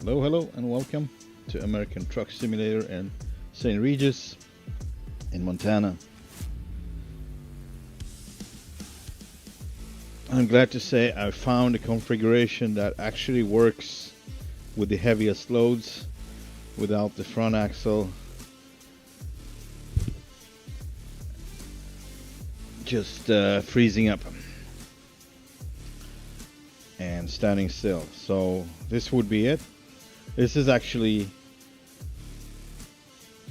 Hello, hello, and welcome to American Truck Simulator in St. Regis in Montana. I'm glad to say I found a configuration that actually works with the heaviest loads without the front axle just freezing up and standing still. So this would be it. This is actually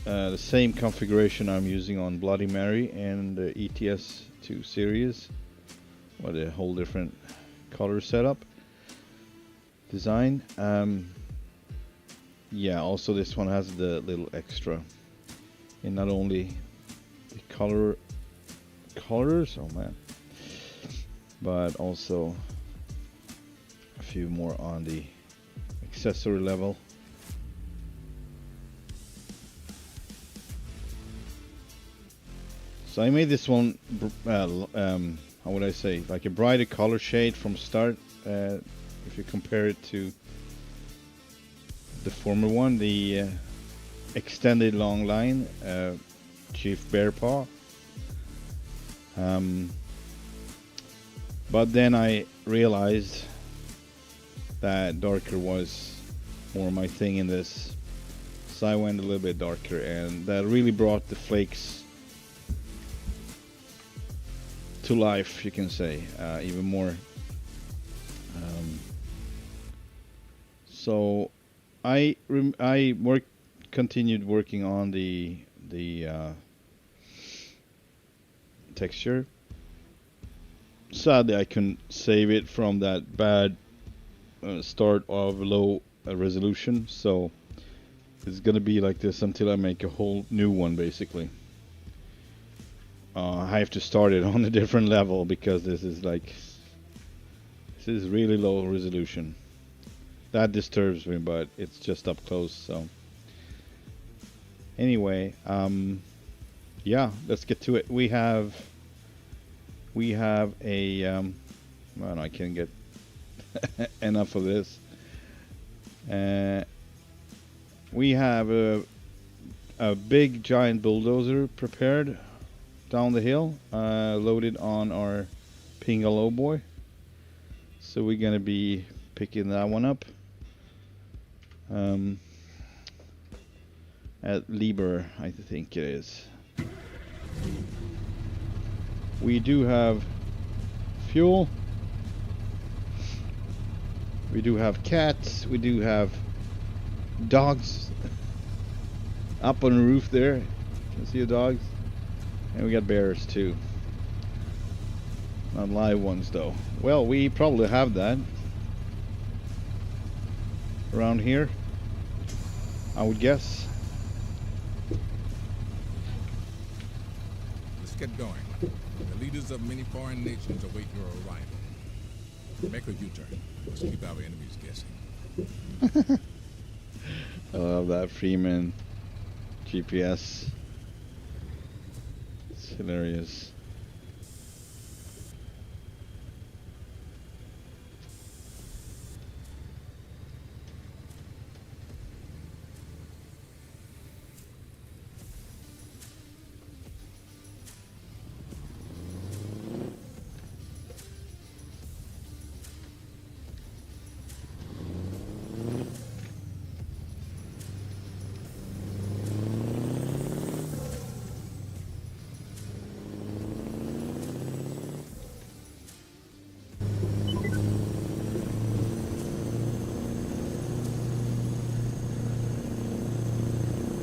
the same configuration I'm using on Bloody Mary and the ATS 2 series, with a whole different color setup design. Yeah, also this one has the little extra in not only the colors, oh man, but also a few more on the accessory level. So I made this one, how would I say, like a brighter color shade from start. If you compare it to the former one, the extended Longline Chief Bear Paw. But then I realized that darker was more my thing in this, so I went a little bit darker, and that really brought the flakes to life, you can say, even more. So I continued working on the texture. Sadly, I couldn't save it from that bad start of low resolution, so it's gonna be like this until I make a whole new one, basically. I have to start it on a different level because this is really low resolution. That disturbs me, but it's just up close. So anyway, yeah, let's get to it. We have a well, I can't get enough of this. We have a big giant bulldozer prepared down the hill, loaded on our Pingas Lowboy. So we're gonna be picking that one up at Lieber, I think it is. We do have fuel. We do have cats. We do have dogs up on the roof there. You can see the dogs. And we got bears too. Not live ones though. Well, we probably have that around here, I would guess. Let's get going. The leaders of many foreign nations await your arrival. Make a U-turn. Let's keep our enemies guessing. I love that Freeman GPS. It's hilarious.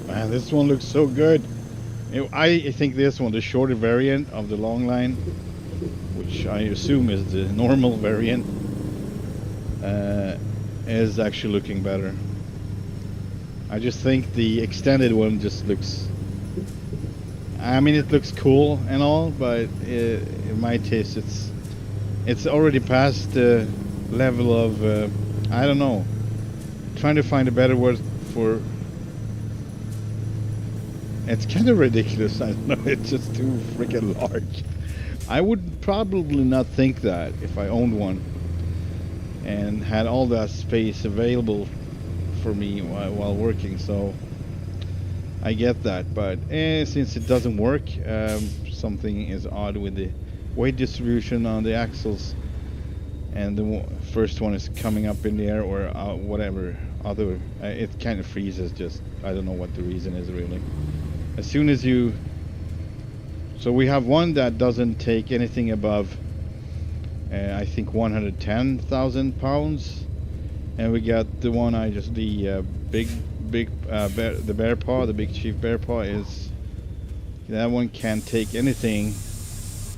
Man, this one looks so good. I think this one, the shorter variant of the Longline, which I assume is the normal variant, is actually looking better. I just think the extended one just looks, I mean, it looks cool and all, but in my taste it's already past the level of I don't know, trying to find a better word for. It's kind of ridiculous. I don't know. It's just too freaking large. I would probably not think that if I owned one and had all that space available for me while working, so I get that. But since it doesn't work, something is odd with the weight distribution on the axles, and the first one is coming up in the air or whatever other. It kind of freezes. Just I don't know what the reason is really. As soon as you, so we have one that doesn't take anything above, I think 110,000 pounds, and we got the one the bear paw, the big chief bear paw is, that one can't take anything.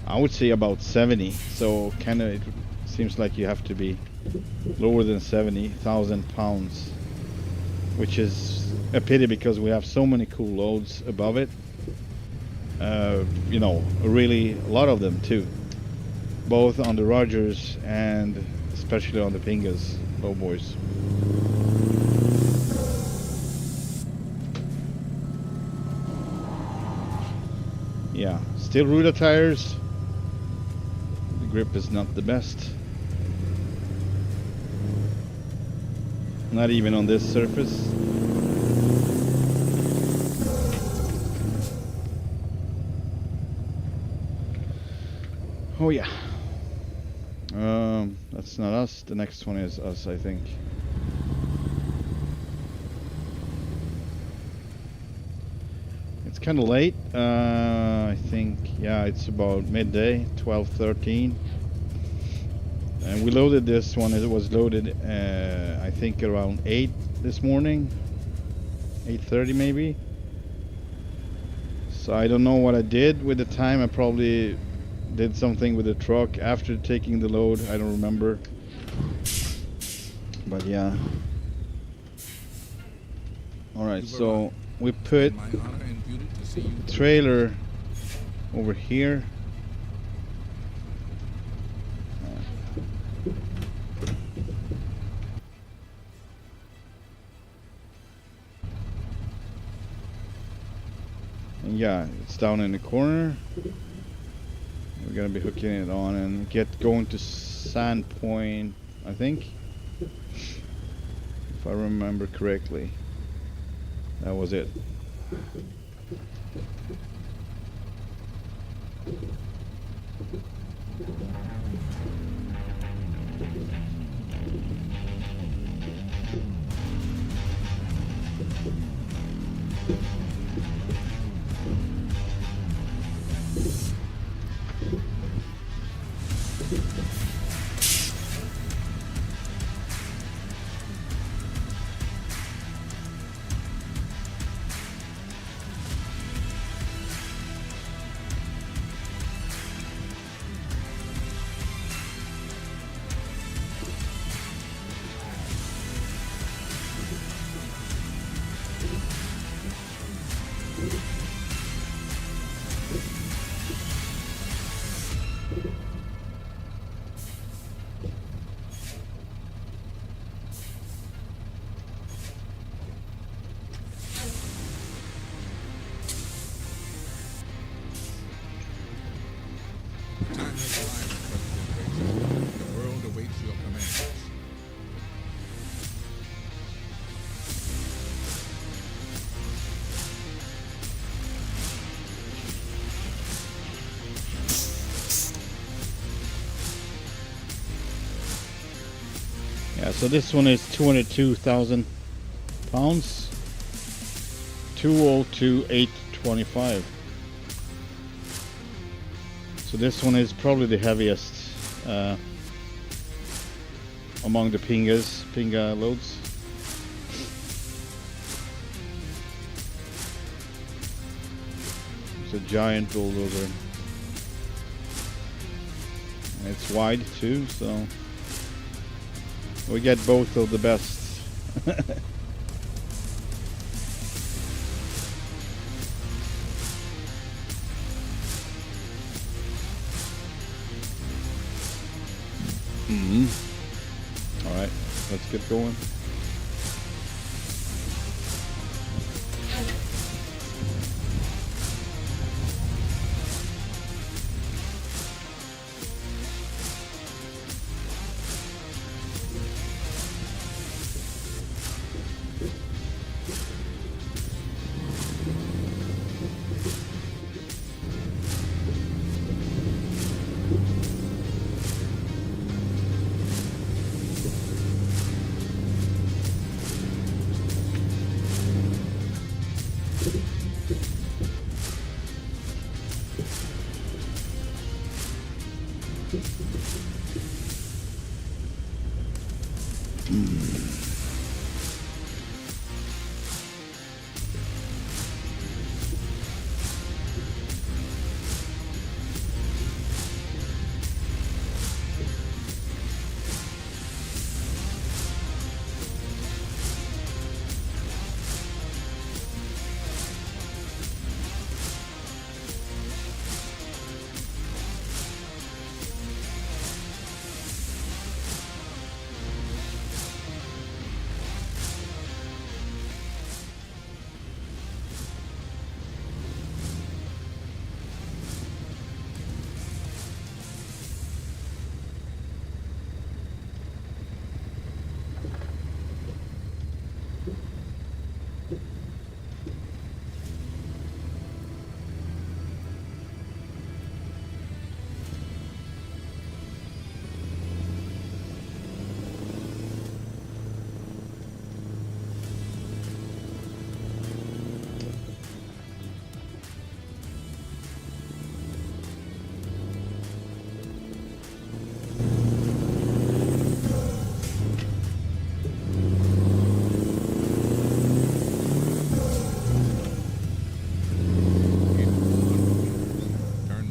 I would say about 70. So kind of it seems like you have to be lower than 70,000 pounds, which is a pity because we have so many cool loads above it. You know, really a lot of them too, both on the Rogers and especially on the Pingas lowboys. Yeah, still Ruda tires. The grip is not the best. Not even on this surface. Oh yeah. That's not us. The next one is us, I think. It's kind of late. I think, yeah, it's about midday, 12:13. And we loaded this one. It was loaded, I think, around 8 this morning, 8:30 maybe. So I don't know what I did with the time. I probably did something with the truck after taking the load. I don't remember. But yeah. All right, so we put the trailer over here. And yeah, it's down in the corner. We're gonna be hooking it on and going to Sand Point, I think, if I remember correctly. That was it. Yeah, so this one is 202,000 pounds, 202,825. So this one is probably the heaviest among the Pinga loads. It's a giant bulldozer. And it's wide too, so we get both of the best. All right, let's get going. Turn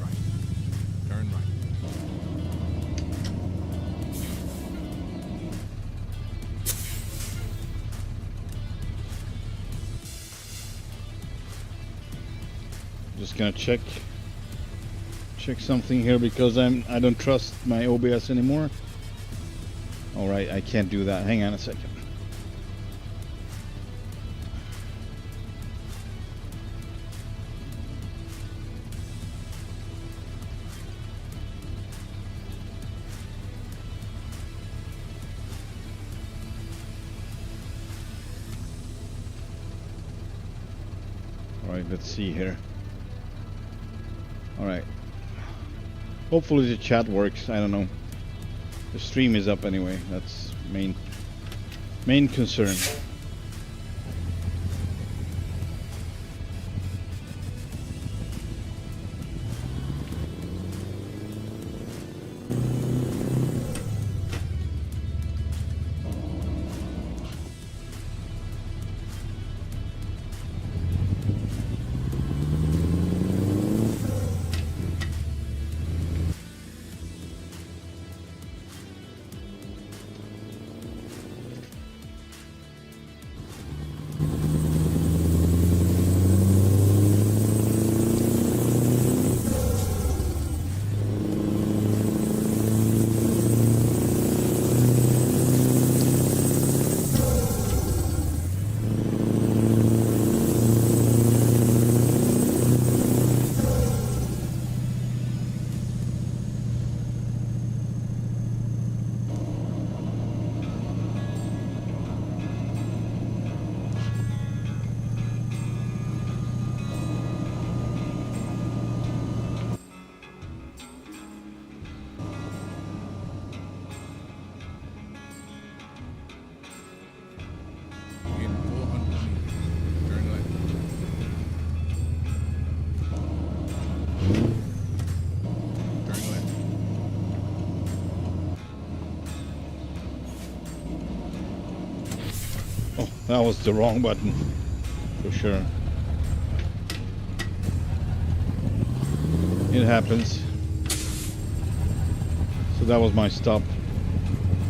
right. Turn right. Just gonna check something here because I don't trust my OBS anymore. All right, I can't do that. Hang on a second. All right, let's see here. All right. Hopefully the chat works. I don't know. The stream is up anyway. That's main concern. In 400 meters, turn left. Turn left. Oh, that was the wrong button for sure. It happens. So that was my stop.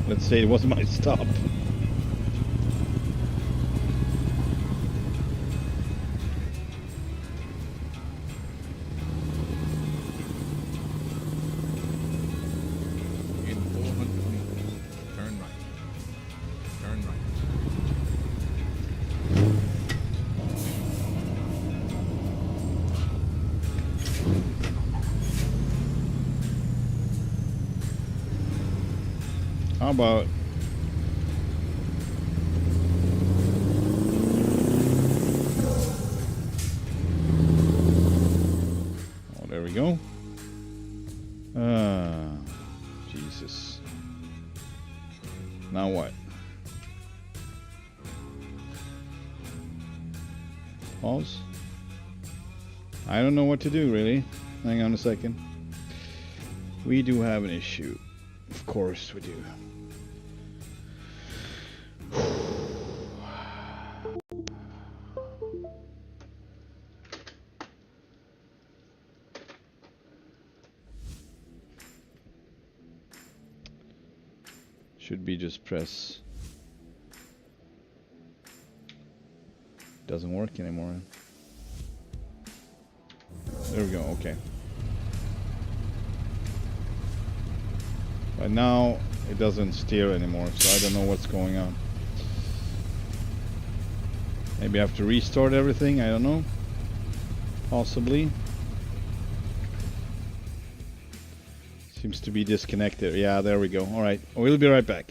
Let's say it was my stop. In 400 meters, turn right. Turn right. How about oh, there we go. Jesus. Now what? Pause. I don't know what to do really. Hang on a second. We do have an issue. Of course we do. Should be just press. Doesn't work anymore. There we go, okay. But now it doesn't steer anymore, so I don't know what's going on. Maybe I have to restart everything, I don't know. Possibly. Seems to be disconnected. Yeah, there we go. Alright, we'll be right back.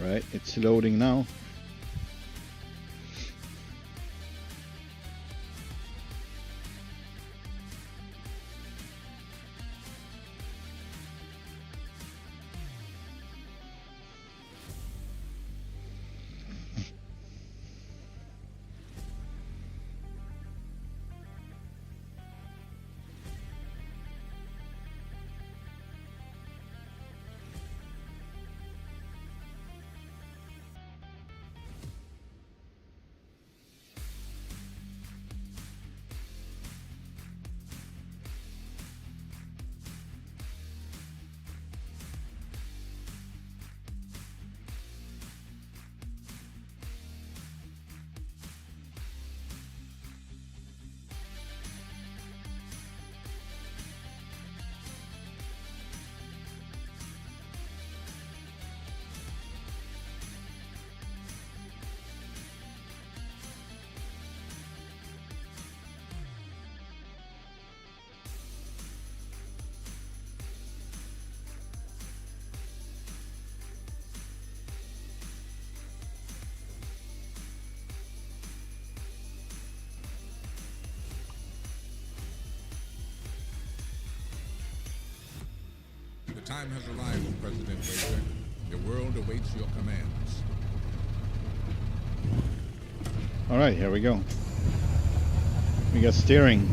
Right, it's loading now. The time has arrived, President Waiter. The world awaits your commands. Alright, here we go. We got steering.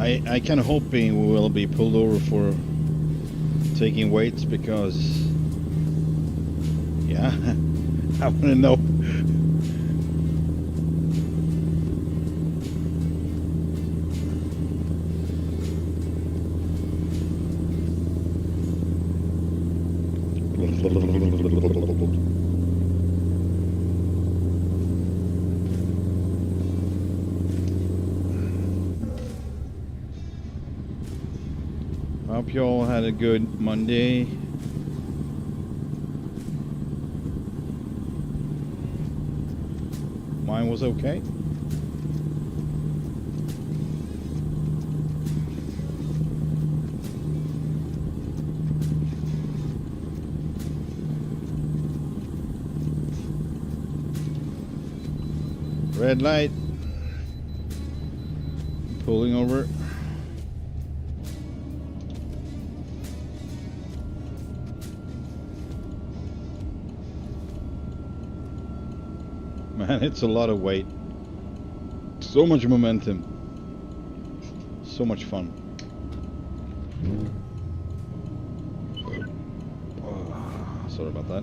I kind of hoping we will be pulled over for taking weights because, yeah, I want to know. Hope you all had a good Monday. Mine was okay. Red light. Pulling over. Man, it's a lot of weight. So much momentum. So much fun. Oh, sorry about that.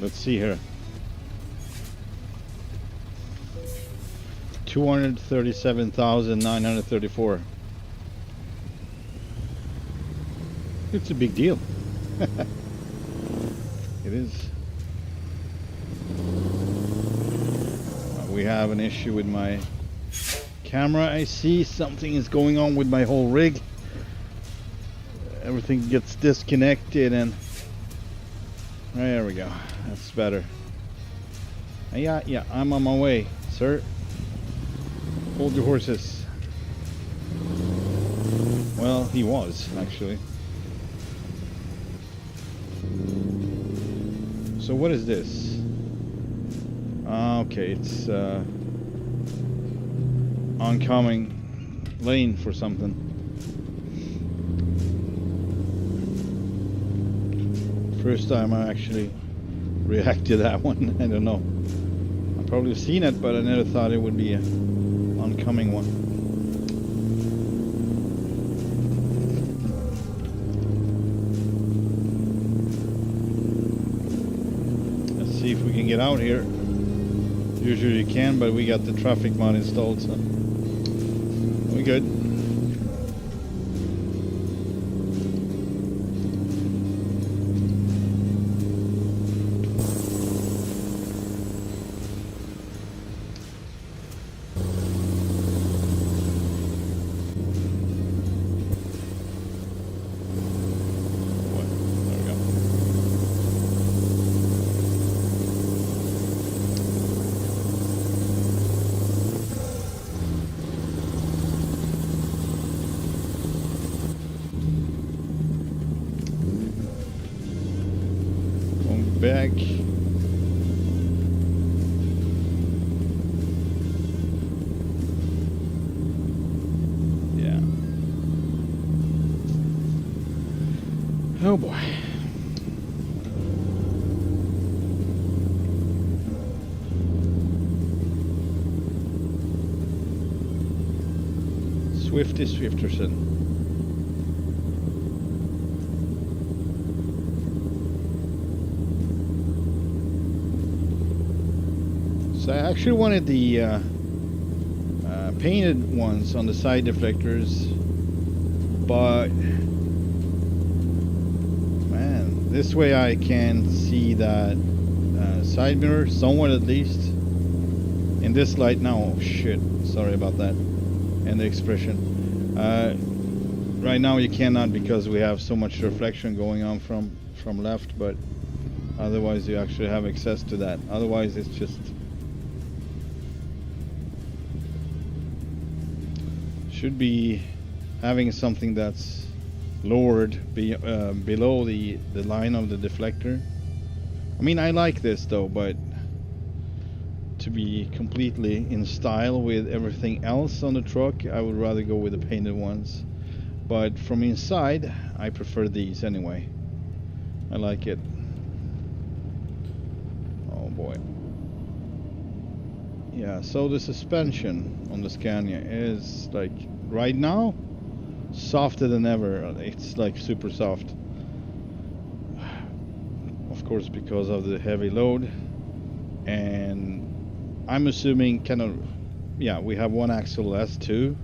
Let's see here. 237,934. It's a big deal. It is. We have an issue with my camera. I see something is going on with my whole rig. Everything gets disconnected and there we go. That's better. Yeah, I'm on my way, sir. Hold your horses. Well, he was, actually. So what is this? Okay, it's oncoming lane for something. First time I actually react to that one. I don't know. I've probably seen it, but I never thought it would be an oncoming one. Let's see if we can get out here. Usually you can, but we got the traffic mod installed, so we're good. Back. Yeah. Oh boy. Swifty Swifterson. I actually wanted the painted ones on the side deflectors, but man, this way I can see that side mirror somewhat, at least in this light now. Oh shit, sorry about that. And the expression right now you cannot, because we have so much reflection going on from left, but otherwise you actually have access to that. Otherwise it's just should be having something that's lowered below the line of the deflector, I mean, I like this though, but to be completely in style with everything else on the truck, I would rather go with the painted ones. But from inside, I prefer these anyway. I like it. Oh boy. Yeah, so the suspension on the Scania is like, right now, softer than ever. It's like super soft. Of course, because of the heavy load. And I'm assuming kind of, yeah, we have one axle less too.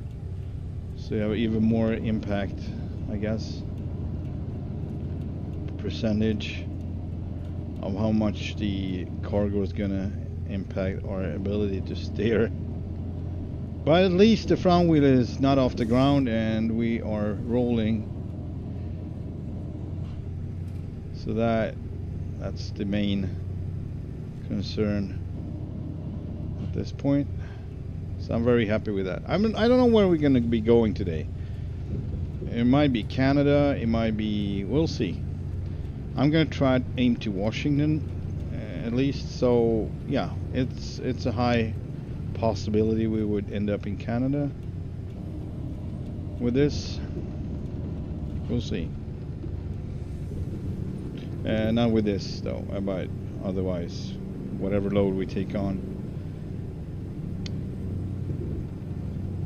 So you have even more impact, I guess. Percentage of how much the cargo is gonna impact our ability to steer. But at least the front wheel is not off the ground and we are rolling. So that's the main concern at this point. So I'm very happy with that. I don't know where we're gonna be going today. It might be Canada, it might be, we'll see. I'm gonna try to aim to Washington at least. So yeah, it's a high possibility we would end up in Canada with this. We'll see. Not with this though, but otherwise, whatever load we take on.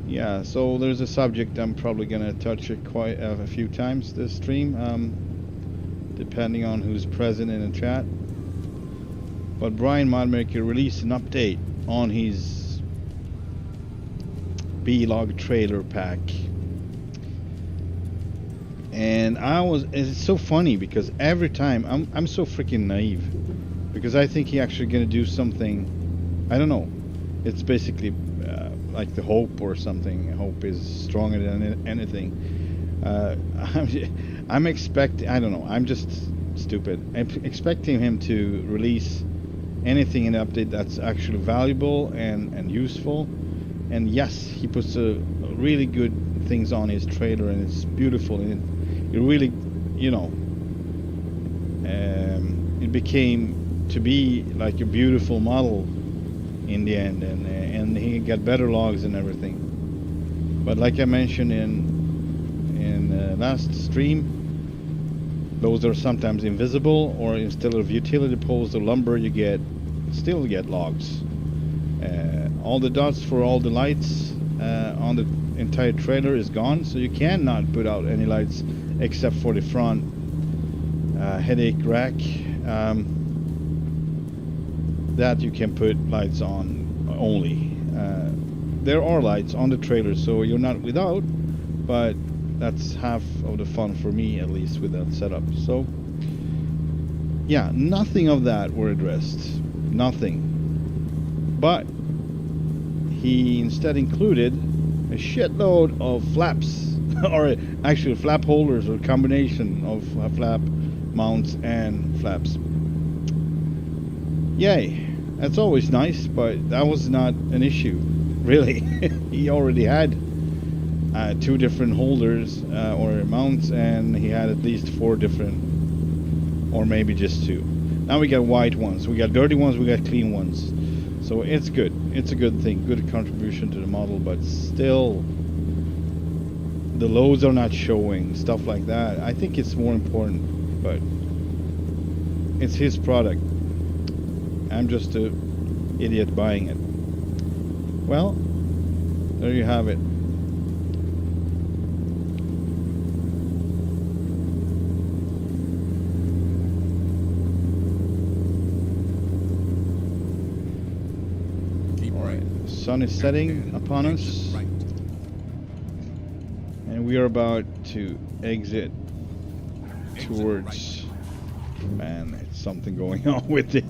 Yeah, so there's a subject I'm probably gonna touch it quite a few times this stream, depending on who's present in the chat. But Brian Modmaker released an update on his B-Log trailer pack. And it's so funny because every time I'm so freaking naive, because I think he actually gonna do something, I don't know, it's basically like the hope or something. Hope is stronger than anything. I'm expecting, I don't know, I'm just stupid. I'm expecting him to release anything in the update that's actually valuable and useful. And yes, he puts really good things on his trailer and it's beautiful. And it really, you know, it became to be like a beautiful model in the end, and he got better logs and everything. But like I mentioned in last stream, those are sometimes invisible, or instead of utility poles or lumber, you still get logs. All the dots for all the lights on the entire trailer is gone, so you cannot put out any lights except for the front headache rack. That you can put lights on only. There are lights on the trailer, so you're not without, but that's half of the fun for me, at least, with that setup. So yeah, nothing of that were addressed, nothing. But he instead included a shitload of flaps, or actually flap holders, or combination of flap mounts and flaps. Yay. That's always nice, but that was not an issue, really. He already had 2 different holders or mounts, and he had at least 4 different, or maybe just 2. Now we got white ones, we got dirty ones, we got clean ones. So it's good. It's a good thing, good contribution to the model, but still, the loads are not showing, stuff like that. I think it's more important, but it's his product. I'm just an idiot buying it. Well, there you have it. All right, sun is setting upon us, and we are about to exit towards. Man, it's something going on with it.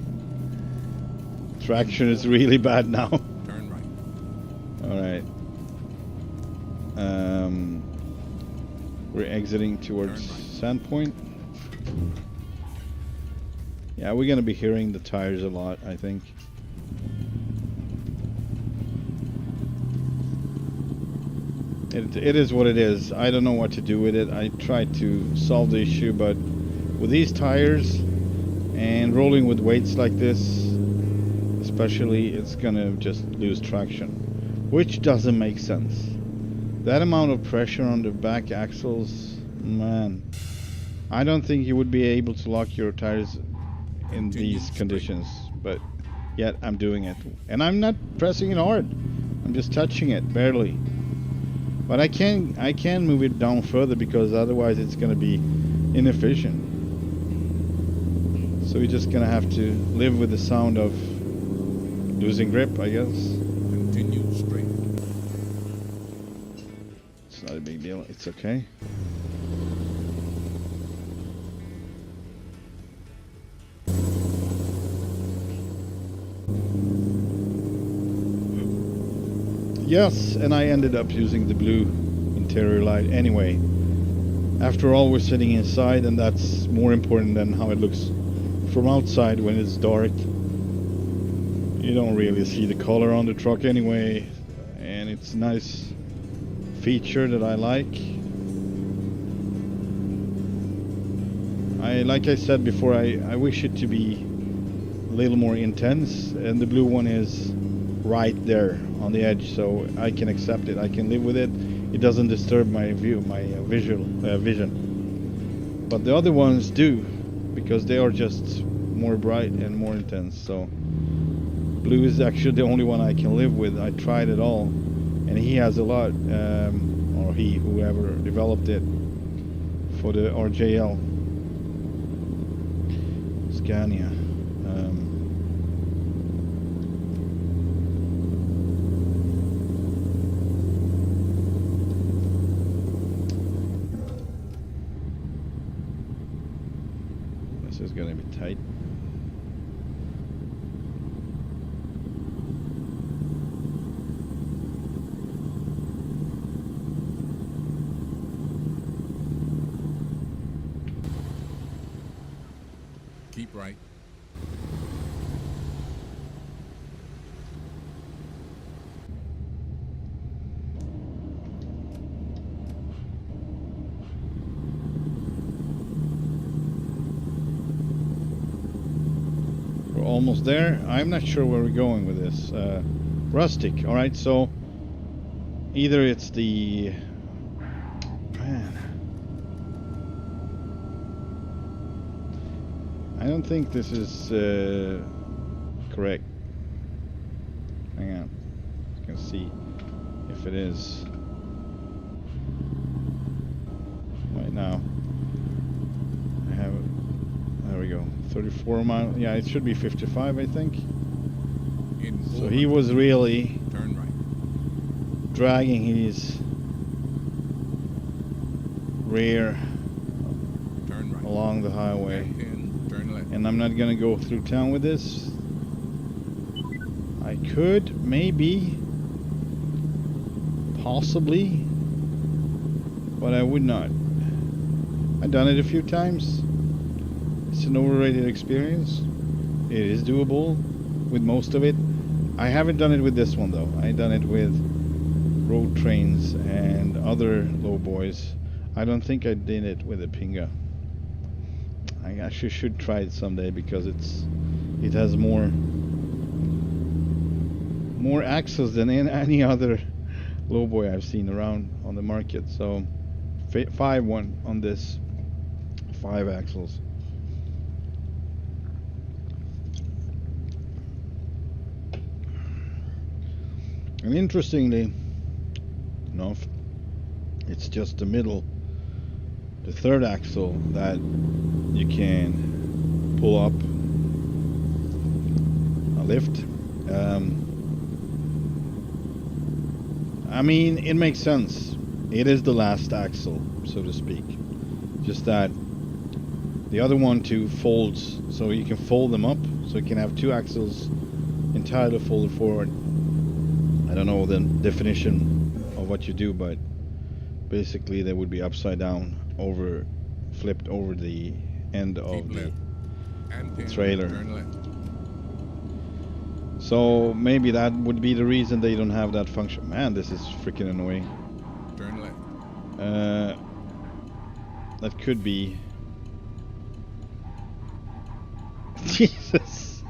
Traction is really bad now. Turn right. All right. We're exiting towards Sandpoint. Yeah, we're gonna be hearing the tires a lot, I think. It is what it is. I don't know what to do with it. I tried to solve the issue, but with these tires And rolling with weights like this, especially, it's gonna just lose traction, which doesn't make sense. That amount of pressure on the back axles, man, I don't think you would be able to lock your tires in these conditions, but yet I'm doing it. And I'm not pressing it hard, I'm just touching it, barely. But I can move it down further, because otherwise it's gonna be inefficient. So you're just gonna have to live with the sound of losing grip, I guess. Continue straight. It's not a big deal, it's okay. Yes, and I ended up using the blue interior light anyway. After all, we're sitting inside, and that's more important than how it looks from outside when it's dark. You don't really see the color on the truck anyway, and it's a nice feature that I like. Like I said before, I wish it to be a little more intense, and the blue one is right there on the edge, so I can accept it. I can live with it. It doesn't disturb my view, my vision. But the other ones do, because they are just more bright and more intense. So blue is actually the only one I can live with. I tried it all, and he has a lot, or whoever developed it for the RJL Scania. This is gonna be tight. Keep right. We're almost there. I'm not sure where we're going with this. Rustic. All right, so either it's the man. I don't think this is correct. Hang on, I can see if it is right now. I have it. There we go. 34 miles. Yeah, it should be 55, I think. So he was really Turn right. dragging his rear Turn right. along the highway. Turn left. And I'm not gonna go through town with this. I could, maybe, possibly, but I would not. I've done it a few times. It's an overrated experience. It is doable with most of it. I haven't done it with this one though. I've done it with road trains and other low boys. I don't think I did it with a Pinga. I actually should try it someday, because it has more axles than any other lowboy I've seen around on the market. So 5 on this, 5 axles. And interestingly enough, it's just the middle, the third axle, that you can pull up a lift. I mean, it makes sense. It is the last axle, so to speak. Just that the other one too folds, so you can fold them up, so you can have 2 axles entirely folded forward. I don't know the definition of what you do, but basically they would be upside down, flipped over the end of the trailer. Turn left. So maybe that would be the reason they don't have that function. Man, this is freaking annoying. Turn left. That could be Jesus.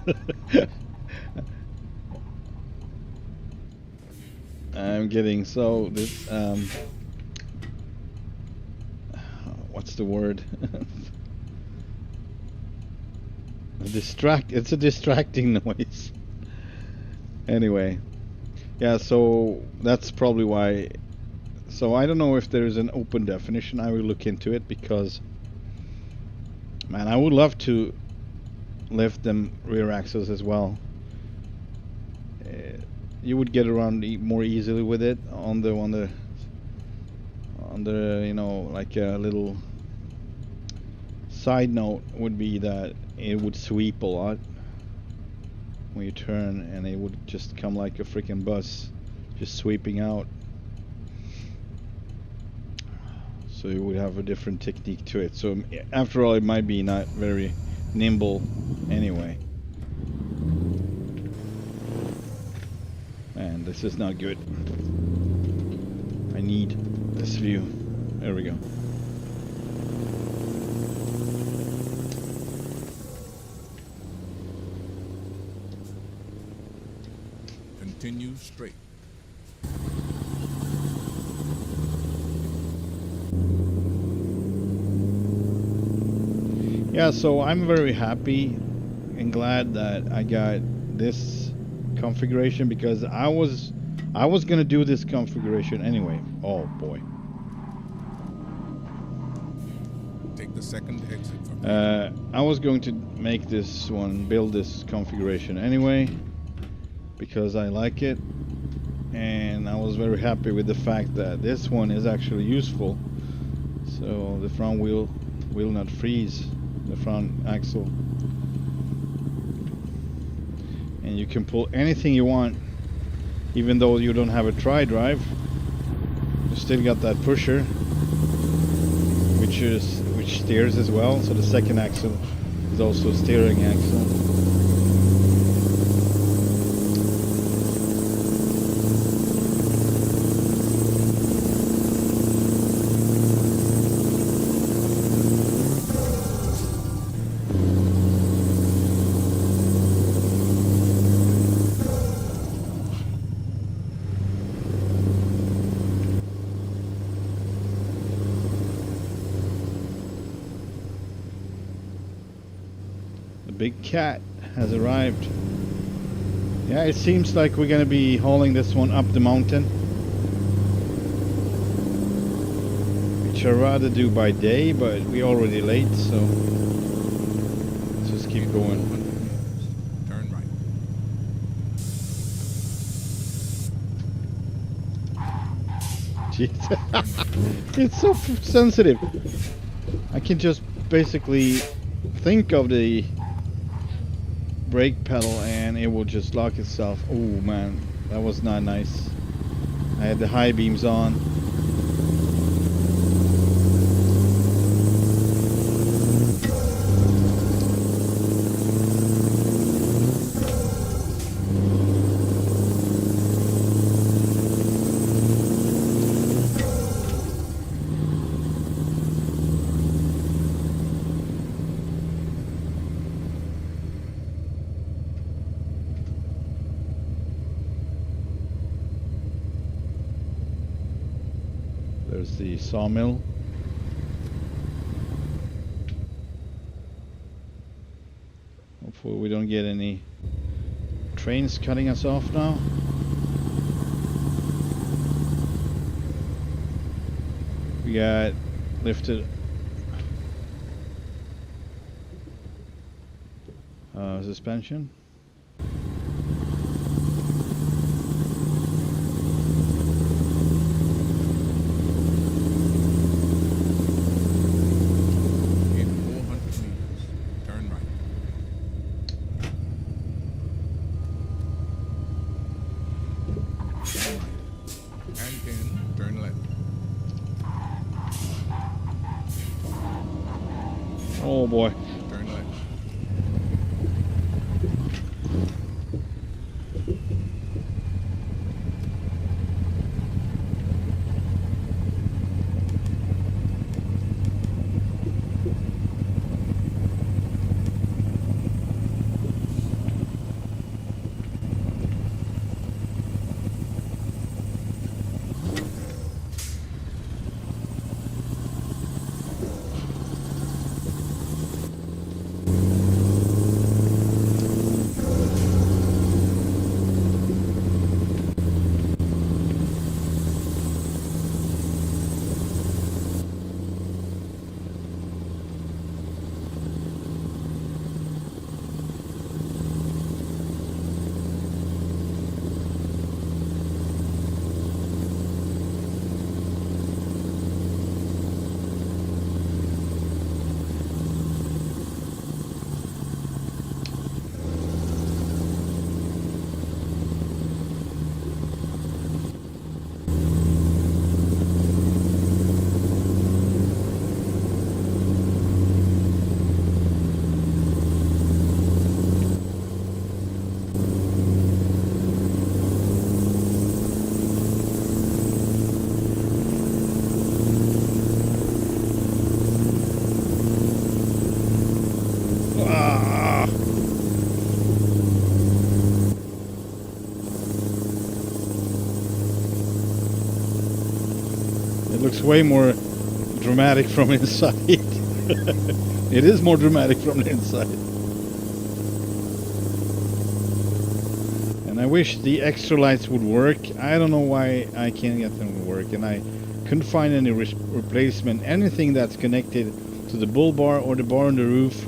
I'm getting so this what's the word? It's a distracting noise. Anyway, yeah, so that's probably why. So I don't know if there's an open definition. I will look into it because, man, I would love to lift them rear axles as well. You would get around more easily with it on the you know, like a little side note would be that it would sweep a lot when you turn, and it would just come like a freaking bus, just sweeping out. So you would have a different technique to it. So after all, it might be not very nimble anyway. Man, this is not good. I need this view. There we go. Continue straight. Yeah, so I'm very happy and glad that I got this configuration, because I was gonna do this configuration anyway. Oh boy. Take the second exit from I was going to make this one, build this configuration anyway, because I like it, and I was very happy with the fact that this one is actually useful. So the front wheel will not freeze, the front axle, and you can pull anything you want, even though you don't have a tri-drive. You still got that pusher, which steers as well. So the second axle is also a steering axle. Big cat has arrived. Yeah, it seems like we're gonna be hauling this one up the mountain, which I'd rather do by day, but we're already late, so let's just keep going. turn right. Jeez. It's so sensitive. I can just basically think of the brake pedal and it will just lock itself. Oh man, that was not nice. I had the high beams on. There's the sawmill. Hopefully we don't get any trains cutting us off now. We got lifted suspension. Oh boy. Turn left. Ah. It looks way more dramatic from inside. It is more dramatic from the inside. And I wish the extra lights would work. I don't know why I can't get them to work, and I couldn't find any replacement. Anything that's connected to the bull bar or the bar on the roof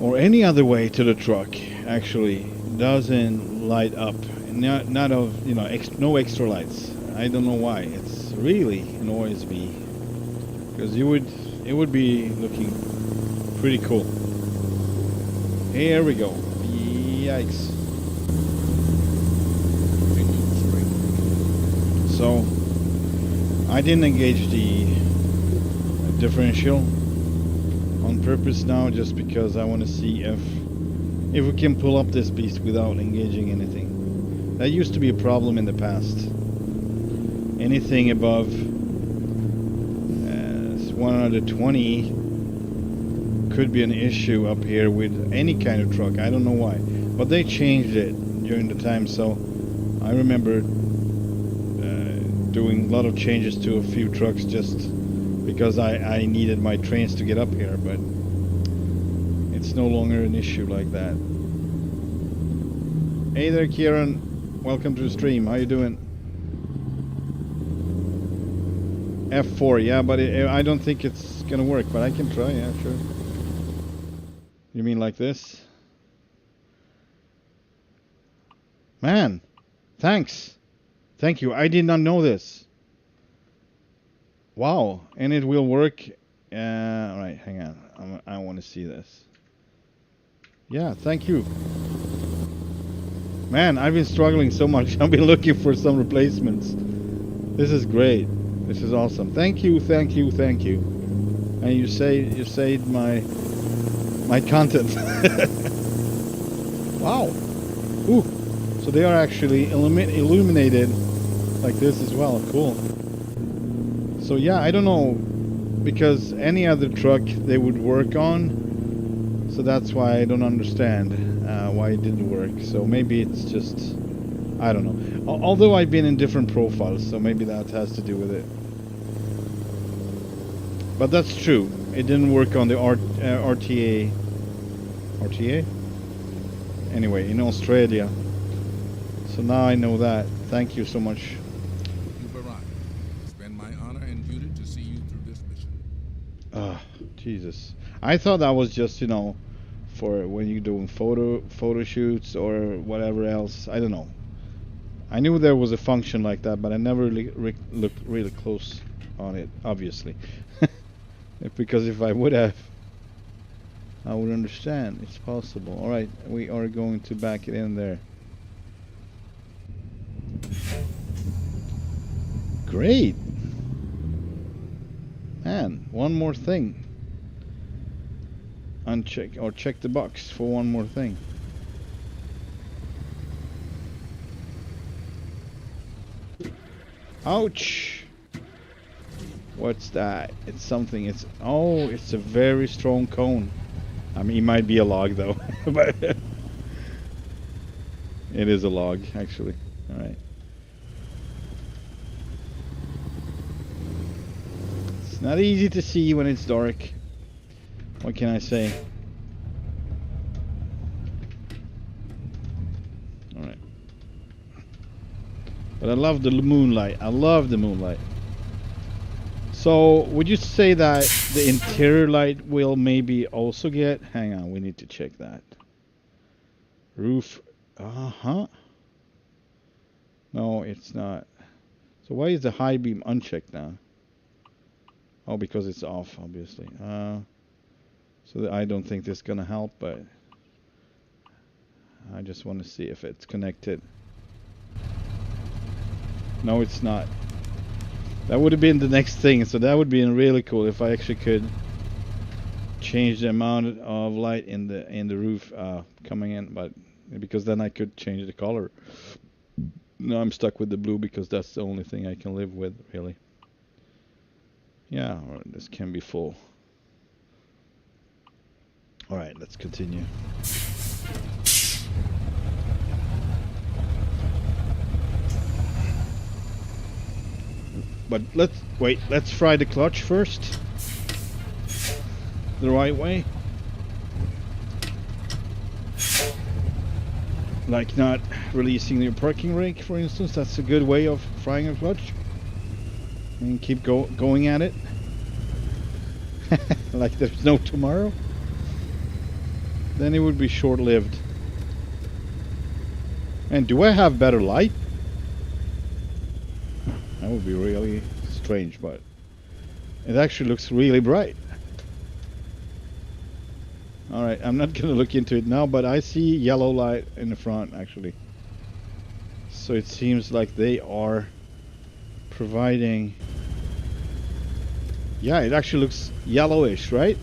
or any other way to the truck actually doesn't light up. Not of, you know, no extra lights. I don't know why. It's really annoys me, because it would be looking pretty cool. Here we go. Yikes. So I didn't engage the differential on purpose now, just because I want to see if we can pull up this beast without engaging anything. That used to be a problem in the past. Anything above 120 could be an issue up here with any kind of truck. I don't know why, but they changed it during the time. So I remember doing a lot of changes to a few trucks just because I needed my trains to get up here, but it's no longer an issue like that. Hey there, Kieran. Welcome to the stream. How you doing? F4, yeah, but I don't think it's gonna work, but I can try, yeah, sure. You mean like this? Man, thanks. Thank you. I did not know this. Wow, and it will work. Right, hang on. I want to see this. Yeah, thank you. Man, I've been struggling so much. I've been looking for some replacements. This is great. This is awesome. Thank you, thank you, thank you. And you saved my content. Wow. Ooh. So they are actually illuminated like this as well. Cool. So yeah, I don't know, because any other truck they would work on. So that's why I don't understand why it didn't work. So maybe it's just, I don't know. Although I've been in different profiles, so maybe that has to do with it. But that's true. It didn't work on the RTA. RTA? Anyway, in Australia. So now I know that. Thank you so much. You've arrived. It's been my honor and duty to see you through this mission. Ah, Jesus. I thought that was just, you know, for when you're doing photo shoots or whatever else. I don't know. I knew there was a function like that, but I never really looked really close on it, obviously. Because if I would have, I would understand. It's possible. Alright, we are going to back it in there. Great! Man, one more thing. Uncheck or check the box for one more thing. Ouch! What's that? It's something. It's it's a very strong cone. I mean, it might be a log though, but it is a log actually. All right. It's not easy to see when it's dark. What can I say? All right. But I love the moonlight. I love the moonlight. So, would you say that the interior light will maybe also get... Hang on, we need to check that. Roof... Uh-huh. No, it's not. So why is the high beam unchecked now? Oh, because it's off, obviously. So I don't think this is gonna help, but... I just want to see if it's connected. No, it's not. That would have been the next thing, so that would be really cool if I actually could change the amount of light in the roof coming in, but because then I could change the color. No, I'm stuck with the blue because that's the only thing I can live with, really. Yeah, this can be full. Alright, let's continue. But let's fry the clutch first. The right way. Like not releasing your parking brake, for instance. That's a good way of frying a clutch. And keep going at it. Like there's no tomorrow. Then it would be short-lived. And do I have better light? That would be really strange, but it actually looks really bright. Alright, I'm not gonna look into it now, but I see yellow light in the front actually. So it seems like they are providing... Yeah, it actually looks yellowish, right?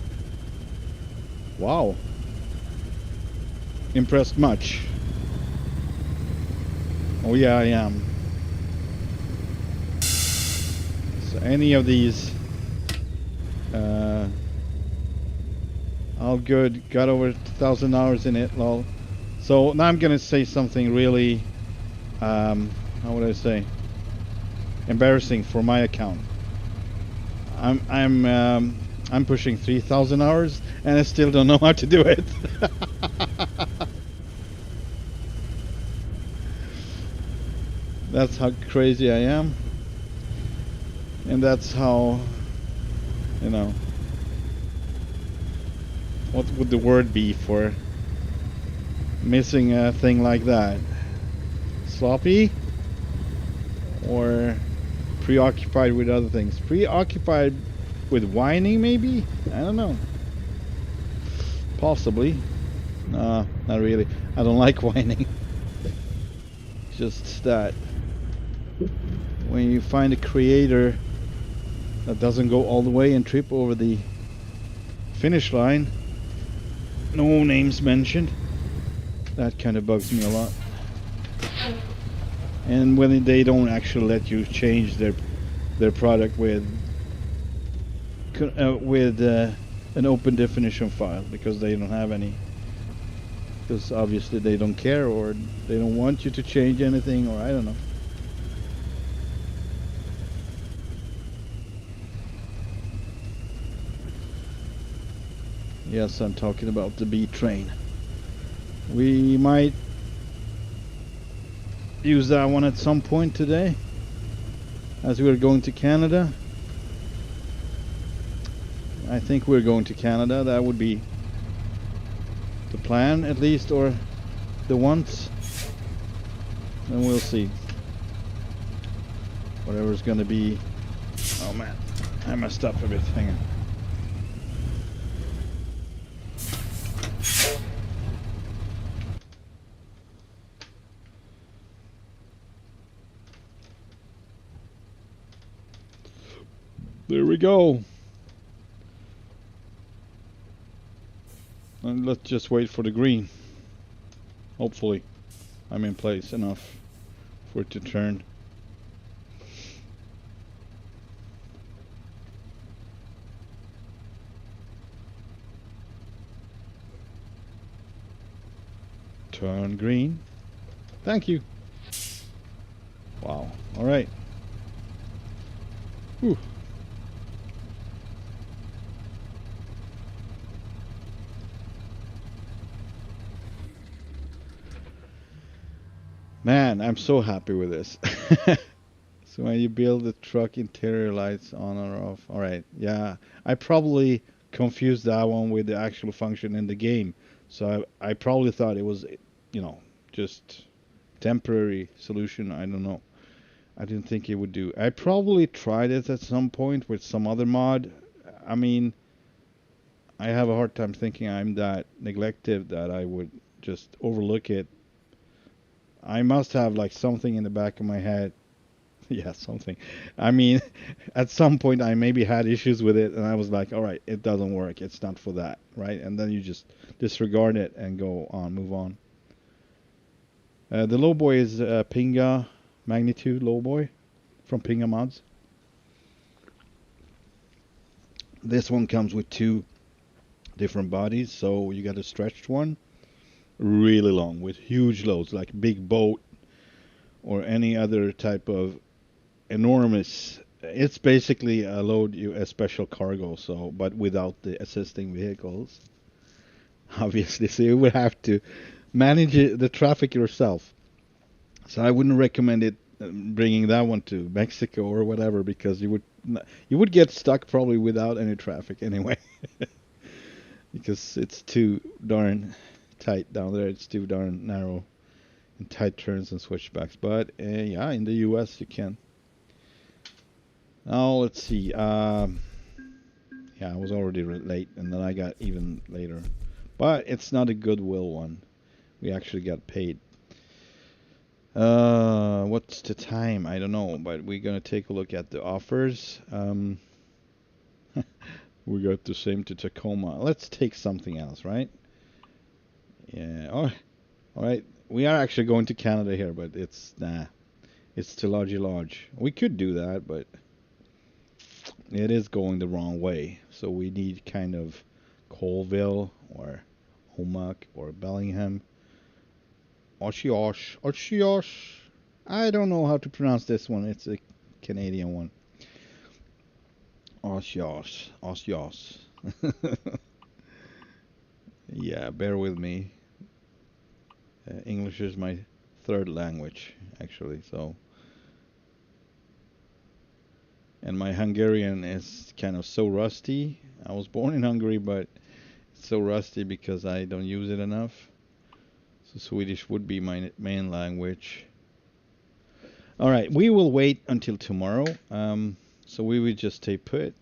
Wow. Impressed much? Oh yeah, I am. So any of these all good, got over 1,000 hours in it, lol. So now I'm gonna say something really how would I say, embarrassing for my account. I'm pushing 3,000 hours and I still don't know how to do it. That's how crazy I am. And that's how, you know, what would the word be for missing a thing like that? Sloppy? Or preoccupied with other things? Preoccupied with whining, maybe? I don't know. Possibly. No, not really. I don't like whining. Just that when you find a creator that doesn't go all the way and trip over the finish line, no names mentioned, that kind of bugs me a lot. And when they don't actually let you change their product with an open definition file because they don't have any, because obviously they don't care or they don't want you to change anything, or I don't know. Yes, I'm talking about the B train. We might use that one at some point today as we're going to Canada. I think we're going to Canada. That would be the plan, at least, or the once. And we'll see. Whatever's gonna be. Oh man, I messed up a bit. Hang on. There we go. And let's just wait for the green. Hopefully I'm in place enough for it to turn. Turn green. Thank you. Wow. All right. Whew. Man, I'm so happy with this. So when you build the truck interior lights on or off. Alright, yeah. I probably confused that one with the actual function in the game. So I probably thought it was, you know, just temporary solution. I don't know. I didn't think it would do. I probably tried it at some point with some other mod. I mean, I have a hard time thinking I'm that neglective that I would just overlook it. I must have like something in the back of my head. Yeah, something. I mean, at some point I maybe had issues with it and I was like, all right, it doesn't work. It's not for that, right? And then you just disregard it and go on, move on. The lowboy is Pinga Magnitude lowboy from Pinga Mods. This one comes with 2 different bodies, so you got a stretched one, really long with huge loads, like big boat or any other type of enormous. It's basically a special cargo, so but without the assisting vehicles, obviously. So you would have to manage the traffic yourself. So I wouldn't recommend it bringing that one to Mexico or whatever, because you would get stuck probably without any traffic anyway. Because it's too darn tight down there. It's too darn narrow and tight turns and switchbacks. But yeah, in the US you can. Now let's see. Yeah, I was already late, and then I got even later. But it's not a Goodwill one. We actually got paid. What's the time? I don't know, but we're gonna take a look at the offers. We got the same to Tacoma. Let's take something else, right? Yeah. All right. We are actually going to Canada here, but it's too large. We could do that, but it is going the wrong way. So we need kind of Colville or ANOUK or Bellingham. Oshiosh. I don't know how to pronounce this one. It's a Canadian one. Oshiosh. Yeah, bear with me. English is my 3rd language, actually. So, and my Hungarian is kind of so rusty. I was born in Hungary, but it's so rusty because I don't use it enough. So Swedish would be my main language. All right, we will wait until tomorrow. So we would just stay put.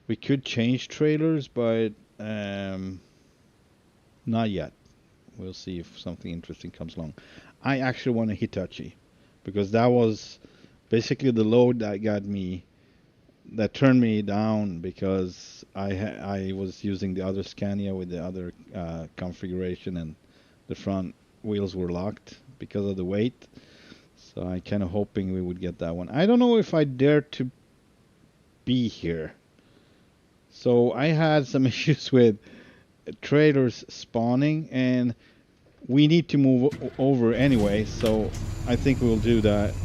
We could change trailers, but not yet. We'll see if something interesting comes along. I actually want a Hitachi, because that was basically the load that turned me down, because I was using the other Scania with the other configuration, and the front wheels were locked because of the weight. So I kind of hoping we would get that one. I don't know if I dare to be here. So I had some issues with trailers spawning, and we need to move over anyway, so I think we'll do that.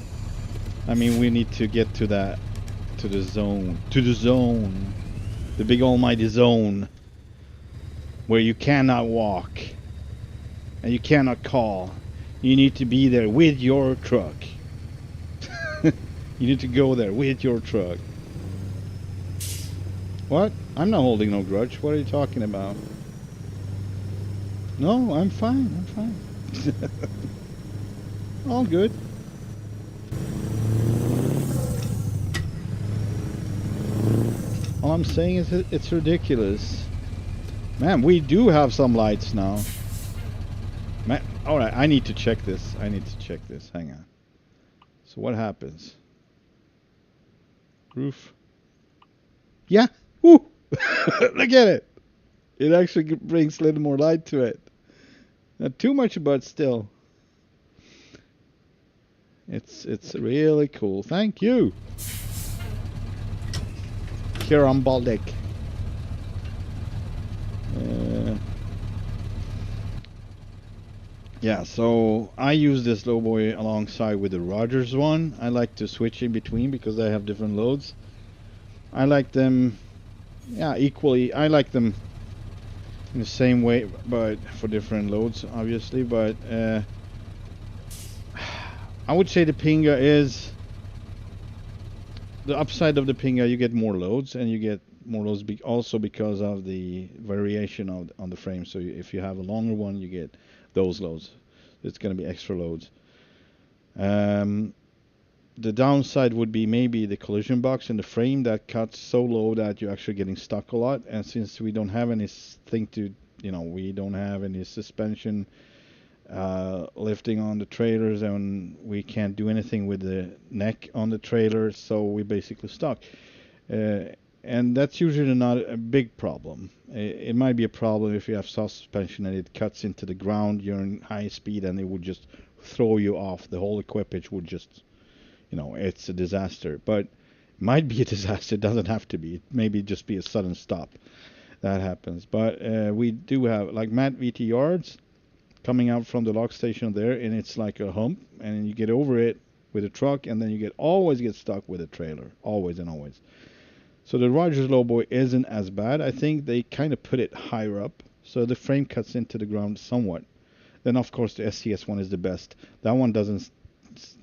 I mean, we need to get to the zone, the big almighty zone, where you cannot walk and you cannot call. You need to be there with your truck. You need to go there with your truck. What? I'm not holding no grudge. What are you talking about? No, I'm fine. All good. All I'm saying is it's ridiculous. Man, we do have some lights now. Man, alright, I need to check this. Hang on. So what happens? Roof. Yeah. Woo! Look at it. It actually brings a little more light to it. Not too much, but still. It's really cool. Thank you. Baltic. Yeah, so I use this lowboy alongside with the Rogers one. I like to switch in between because I have different loads. I like them, yeah, equally. I like them in the same way, but for different loads, obviously. But I would say the Pinga is the upside of the Pinga. You get more loads, and you get more loads also because of the variation on the frame. So if you have a longer one, you get those loads. It's going to be extra loads. The downside would be maybe the collision box in the frame that cuts so low that you're actually getting stuck a lot. And since we don't have anything to, we don't have any suspension lifting on the trailers, and we can't do anything with the neck on the trailer, so we basically stuck. and that's usually not a big problem. It might be a problem if you have soft suspension and it cuts into the ground during high speed, and it would just throw you off. The whole equipage would just, it's a disaster. But it might be a disaster. It doesn't have to be. It maybe just be a sudden stop. That happens. But we do have, like, Matt VT yards coming out from the log station there, and it's like a hump, and you get over it with a truck, and then you always get stuck with a trailer. Always and always. So the Rogers Lowboy isn't as bad. I think they kind of put it higher up, so the frame cuts into the ground somewhat. Then, of course, the SCS one is the best. That one doesn't.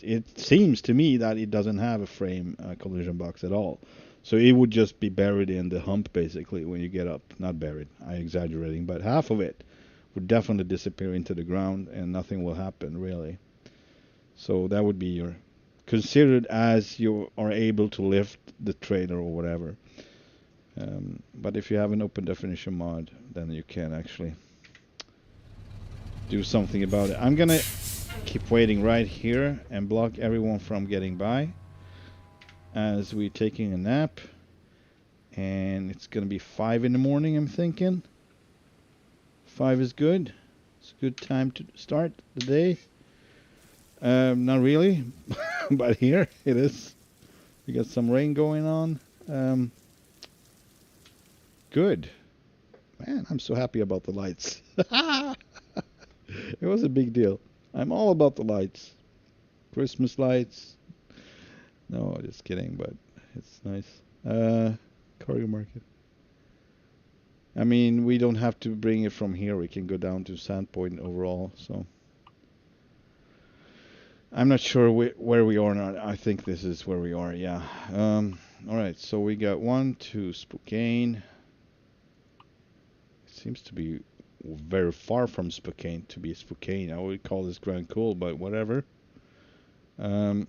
It seems to me that it doesn't have a frame collision box at all. So it would just be buried in the hump, basically, when you get up. Not buried, I'm exaggerating, but half of it would definitely disappear into the ground, and nothing will happen, really. So that would be your considered as you are able to lift the trailer or whatever. But if you have an open definition mod, then you can actually do something about it. I'm gonna keep waiting right here and block everyone from getting by as we're taking a nap, and it's gonna be 5 in the morning, I'm thinking. 5 is good. It's a good time to start the day. Not really, but here it is. We got some rain going on. Good. Man, I'm so happy about the lights. It was a big deal. I'm all about the lights. Christmas lights. No, just kidding, but it's nice. Cargo market. I mean, we don't have to bring it from here. We can go down to Sandpoint overall, so. I'm not sure where we are now. I think this is where we are, yeah. Alright, so we got 1 to Spokane. It seems to be very far from Spokane to be Spokane. I would call this Grand Cool, but whatever. Alright,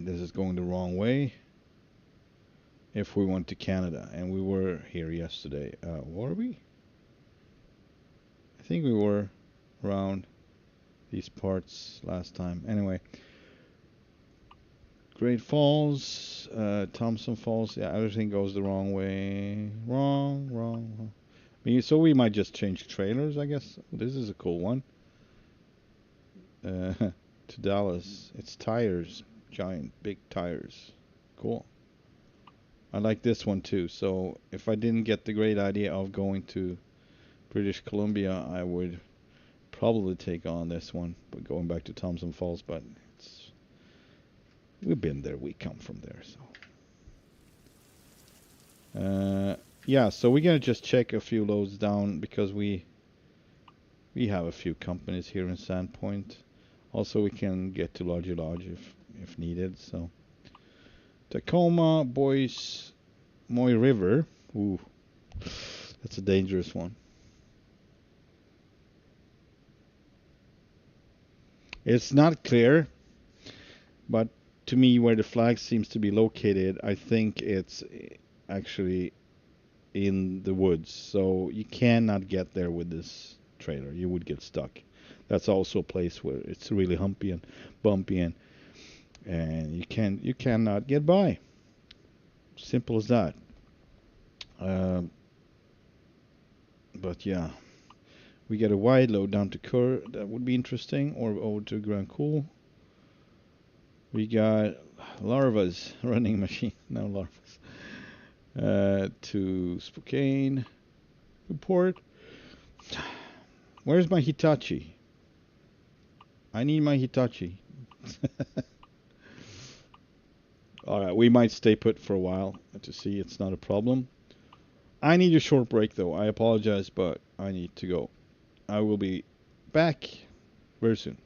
this is going the wrong way. If we went to Canada, and we were here yesterday. Were we? I think we were around these parts last time. Anyway, Great Falls, Thompson Falls. Yeah, everything goes the wrong way. Wrong. So we might just change trailers, I guess. This is a cool one. To Dallas. It's tires. Giant, big tires. Cool. I like this one too. So if I didn't get the great idea of going to British Columbia, I would probably take on this one, but going back to Thompson Falls. But we've been there, we come from there, so yeah, so we're gonna just check a few loads down because we have a few companies here in Sandpoint. Also, we can get to Lodge if needed. So Tacoma, Boys Moy River. Ooh, that's a dangerous one. It's not clear, but to me, where the flag seems to be located, I think it's actually in the woods. So you cannot get there with this trailer. You would get stuck. That's also a place where it's really humpy and bumpy, and you cannot get by. Simple as that. But yeah. We get a wide load down to Kerr. That would be interesting. Or over to Grand Cool. We got Larva's running machine. No Larva's. To Spokane. Report. Where's my Hitachi? I need my Hitachi. Alright, we might stay put for a while to see. It's not a problem. I need a short break though. I apologize, but I need to go. I will be back very soon.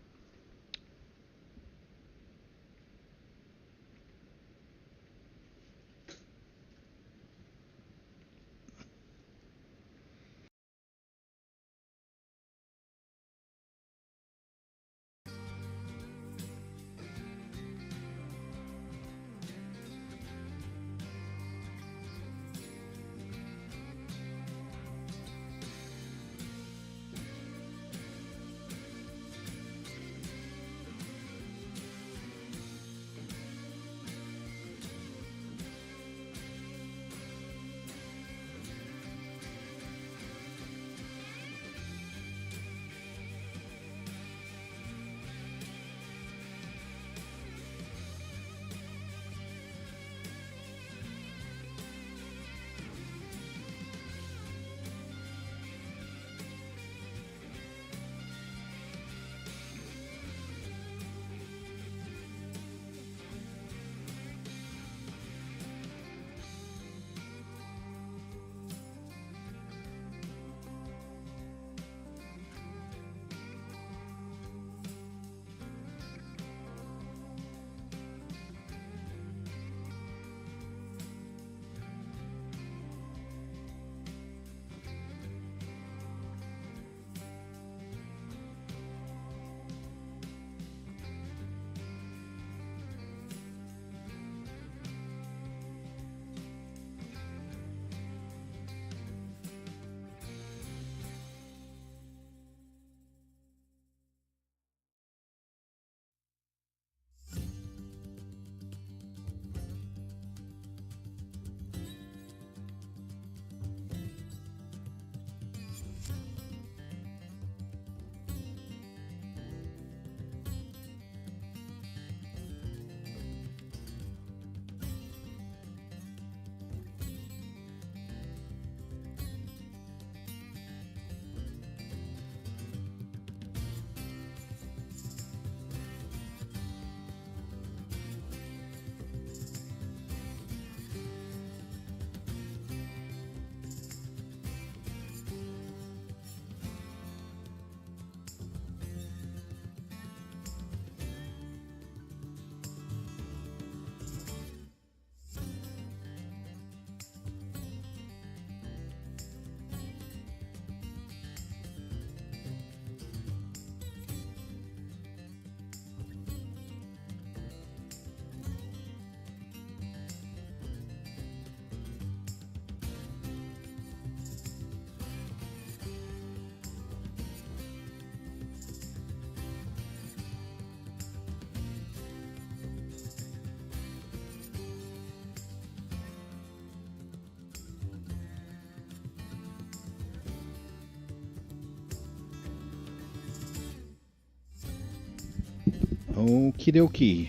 Okie dokie.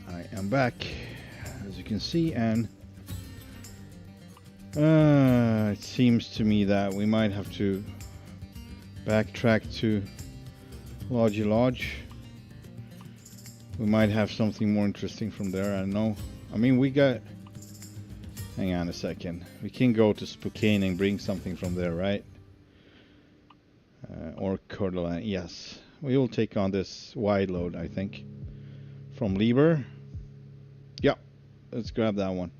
I am back, as you can see, and it seems to me that we might have to backtrack to Lodge. We might have something more interesting from there, I don't know. I mean, we got... Hang on a second. We can go to Spokane and bring something from there, right? Or Coeur d'Alene, yes. We will take on this wide load, I think. From Lieber. Yeah, let's grab that one.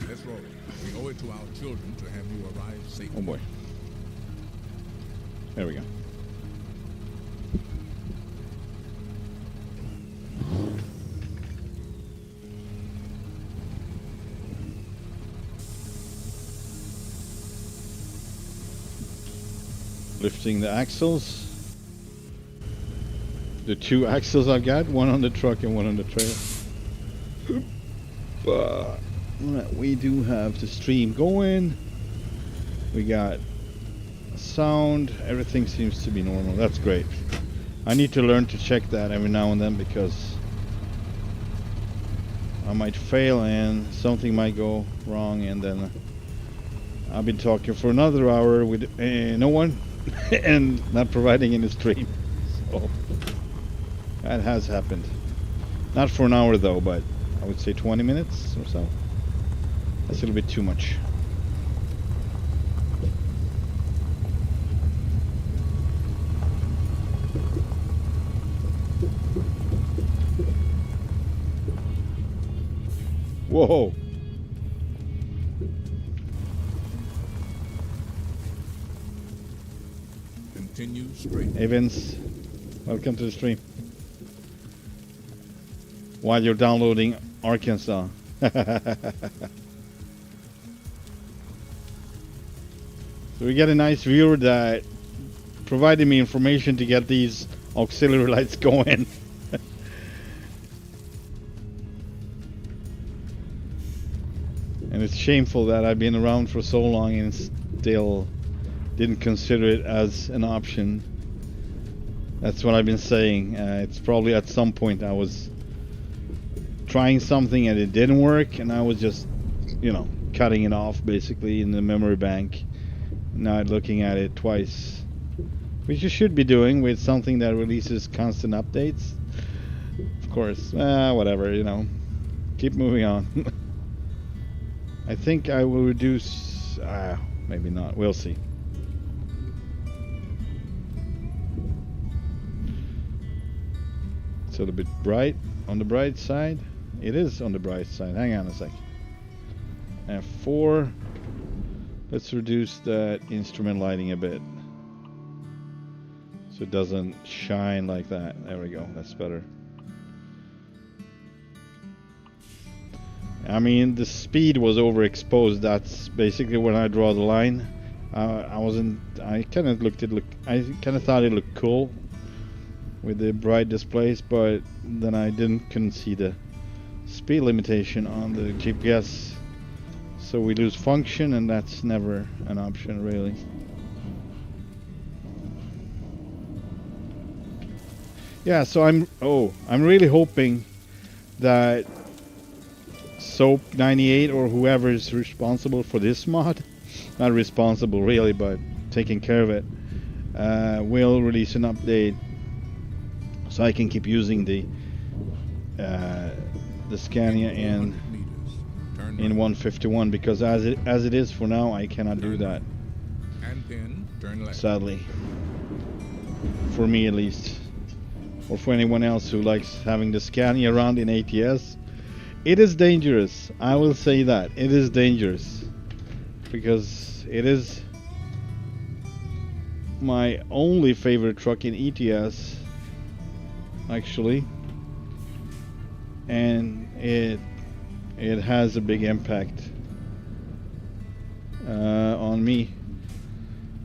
Let's roll. We owe it to our children to have you arrive safely. Oh boy. There we go. Lifting the axles. The two axles I've got, one on the truck and one on the trailer. But we do have the stream going. We got sound. Everything seems to be normal. That's great. I need to learn to check that every now and then because I might fail and something might go wrong, and then I've been talking for another hour with no one and not providing any stream. So that has happened. Not for an hour though, but I would say 20 minutes or so. That's a little bit too much. Whoa! Continue straight. Hey Vince, welcome to the stream. While you're downloading Arkansas. So we get a nice viewer that provided me information to get these auxiliary lights going. And it's shameful that I've been around for so long and still didn't consider it as an option. That's what I've been saying. It's probably at some point I was trying something and it didn't work, and I was just, you know, cutting it off basically in the memory bank, not looking at it twice, which you should be doing with something that releases constant updates. Of course, whatever, you know, keep moving on. I think I will reduce, maybe not, we'll see. It's a little bit bright, on the bright side. It is on the bright side. Hang on a sec. F4. Let's reduce that instrument lighting a bit, so it doesn't shine like that. There we go. That's better. I mean, the speed was overexposed. That's basically when I draw the line. I kind of thought it looked cool with the bright displays, but then I couldn't see the speed limitation on the GPS, so we lose function, and that's never an option really. Yeah, so I'm really hoping that Soap 98 or whoever is responsible for this mod, not responsible really, but taking care of it, will release an update so I can keep using the Scania in 151, because as it is for now, I cannot do that. And then turn left. Sadly, for me at least, or for anyone else who likes having the Scania around in ATS. It is dangerous. I will say that it is dangerous because it is my only favorite truck in ETS, actually, and it has a big impact on me,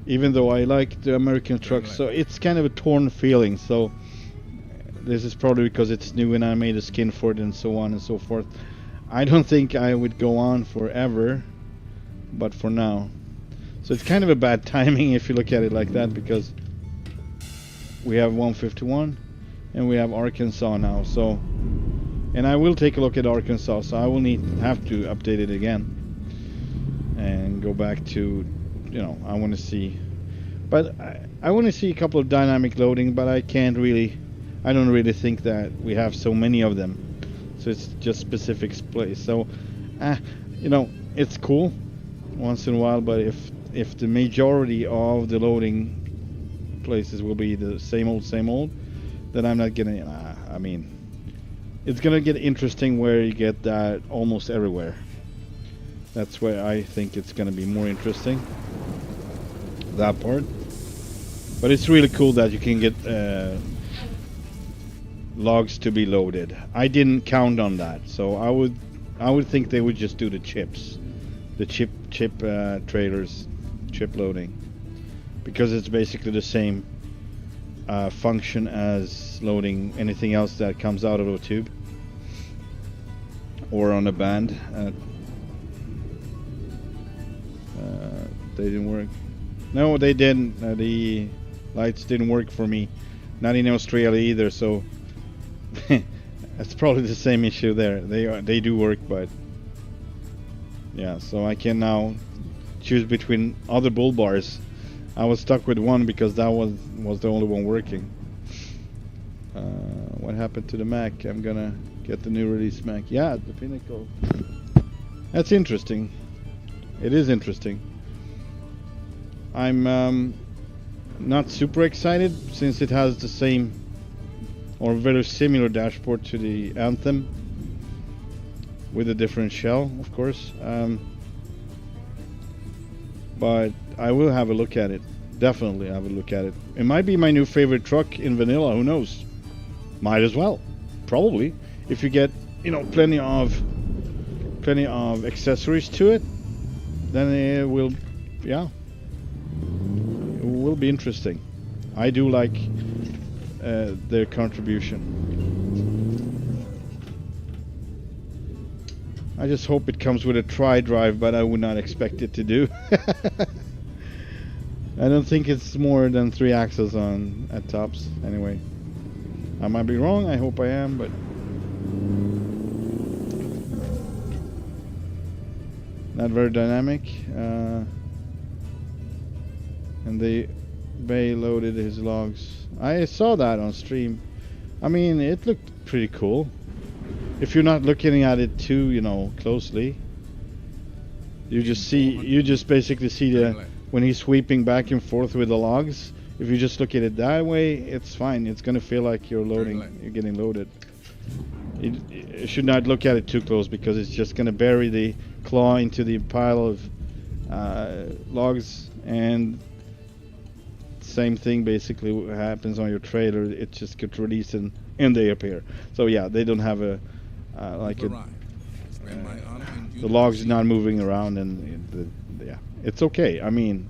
even though I like the American trucks. So it's kind of a torn feeling. So this is probably because it's new and I made a skin for it and so on and so forth. I don't think I would go on forever, but for now. So it's kind of a bad timing if you look at it like that, because we have 151, and we have Arkansas now. So, and I will take a look at Arkansas. So I will have to update it again and go back to, you know, I want to see, but I want to see a couple of dynamic loading, but I don't really think that we have so many of them. So it's just specific place. So, you know, it's cool once in a while, but if the majority of the loading places will be the same old, then I'm not gonna. I mean, it's gonna get interesting where you get that almost everywhere. That's where I think it's gonna be more interesting. That part. But it's really cool that you can get logs to be loaded. I didn't count on that, so I would think they would just do the chips, the chip trailers, chip loading, because it's basically the same function as loading anything else that comes out of a tube or on a band. They didn't work. No, they didn't. The lights didn't work for me. Not in Australia either. So that's probably the same issue there. They do work, but yeah. So I can now choose between other bull bars. I was stuck with one because that was the only one working. What happened to the Mac? I'm gonna get the new release Mac. Yeah, the Pinnacle. That's interesting. It is interesting. I'm not super excited since it has the same or very similar dashboard to the Anthem with a different shell, of course. But I will have a look at it. Definitely have a look at it. It might be my new favorite truck in vanilla. Who knows? Might as well. Probably. If you get, you know, plenty of accessories to it, then it will, yeah, it will be interesting. I do like their contribution. I just hope it comes with a tri-drive, but I would not expect it to do. I don't think it's more than 3 axles on at tops. Anyway, I might be wrong. I hope I am, but not very dynamic. And they loaded his logs. I saw that on stream. I mean, it looked pretty cool. If you're not looking at it too, you know, closely, you just basically see the when he's sweeping back and forth with the logs. If you just look at it that way, it's fine. It's gonna feel like you're loading, you're getting loaded. You should not look at it too close because it's just gonna bury the claw into the pile of logs, and same thing basically happens on your trailer. It just gets released and they appear. So yeah, they don't have a the logs not moving around, and yeah, it's okay. I mean,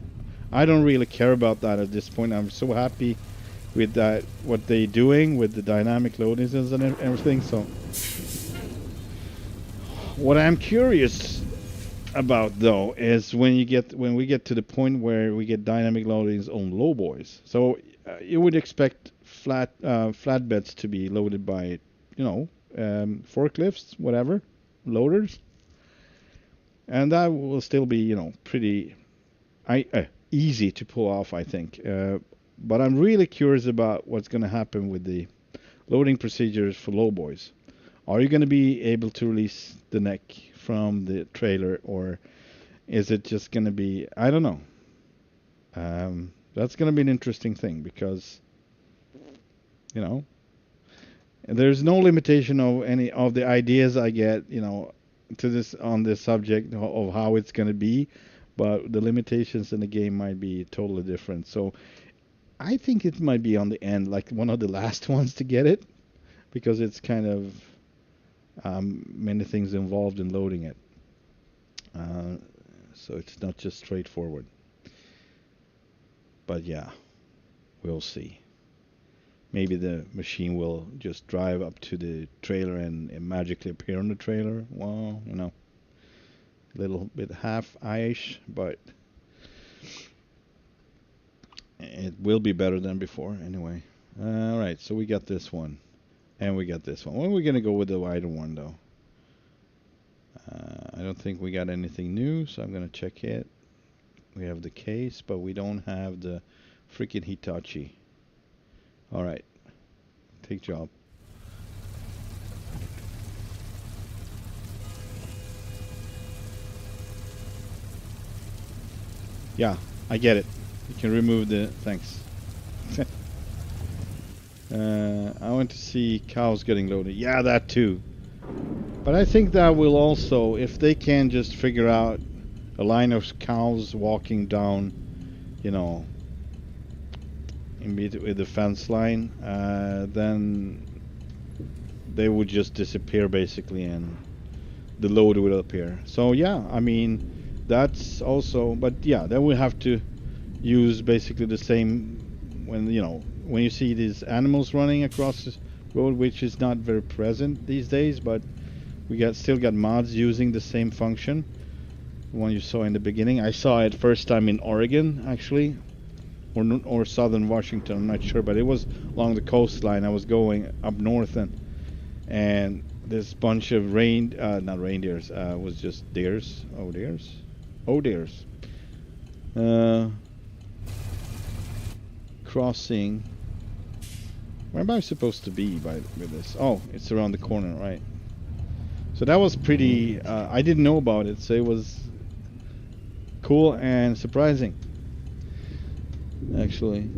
I don't really care about that at this point. I'm so happy with that, what they're doing with the dynamic loadings and everything. So what I'm curious about though is when we get to the point where we get dynamic loadings on low boys. So you would expect flatbeds to be loaded by, you know, forklifts, whatever, loaders, and that will still be, you know, pretty easy to pull off, I think. But I'm really curious about what's going to happen with the loading procedures for low boys. Are you going to be able to release the neck from the trailer, or is it just going to be, I don't know. That's going to be an interesting thing because, you know, there's no limitation of any of the ideas I get, you know, to this on this subject of how it's going to be, but the limitations in the game might be totally different. So I think it might be on the end, like one of the last ones to get it, because it's kind of many things involved in loading it. So it's not just straightforward. But yeah, we'll see. Maybe the machine will just drive up to the trailer and magically appear on the trailer. Well, you know, a little bit half-ish, but it will be better than before anyway. Alright, so we got this one. And we got this one. Well, we're gonna go with the wider one though. I don't think we got anything new, so I'm gonna check it. We have the case, but we don't have the freaking Hitachi. Alright. Take job. Yeah, I get it. You can remove the... Thanks. I want to see cows getting loaded. Yeah, that too. But I think that will also, if they can just figure out a line of cows walking down, you know, in with the fence line, then they would just disappear basically, and the load would appear. So yeah, I mean, that's also, but yeah, then we have to use basically the same when, you know, when you see these animals running across the road, which is not very present these days, but we still got mods using the same function. The one you saw in the beginning. I saw it first time in Oregon, actually, or southern Washington. I'm not sure, but it was along the coastline. I was going up north, and this bunch of not reindeers, was just deers. Oh deers. Crossing. Where am I supposed to be with this? Oh, it's around the corner, right? So that was pretty, I didn't know about it, so it was cool and surprising, actually.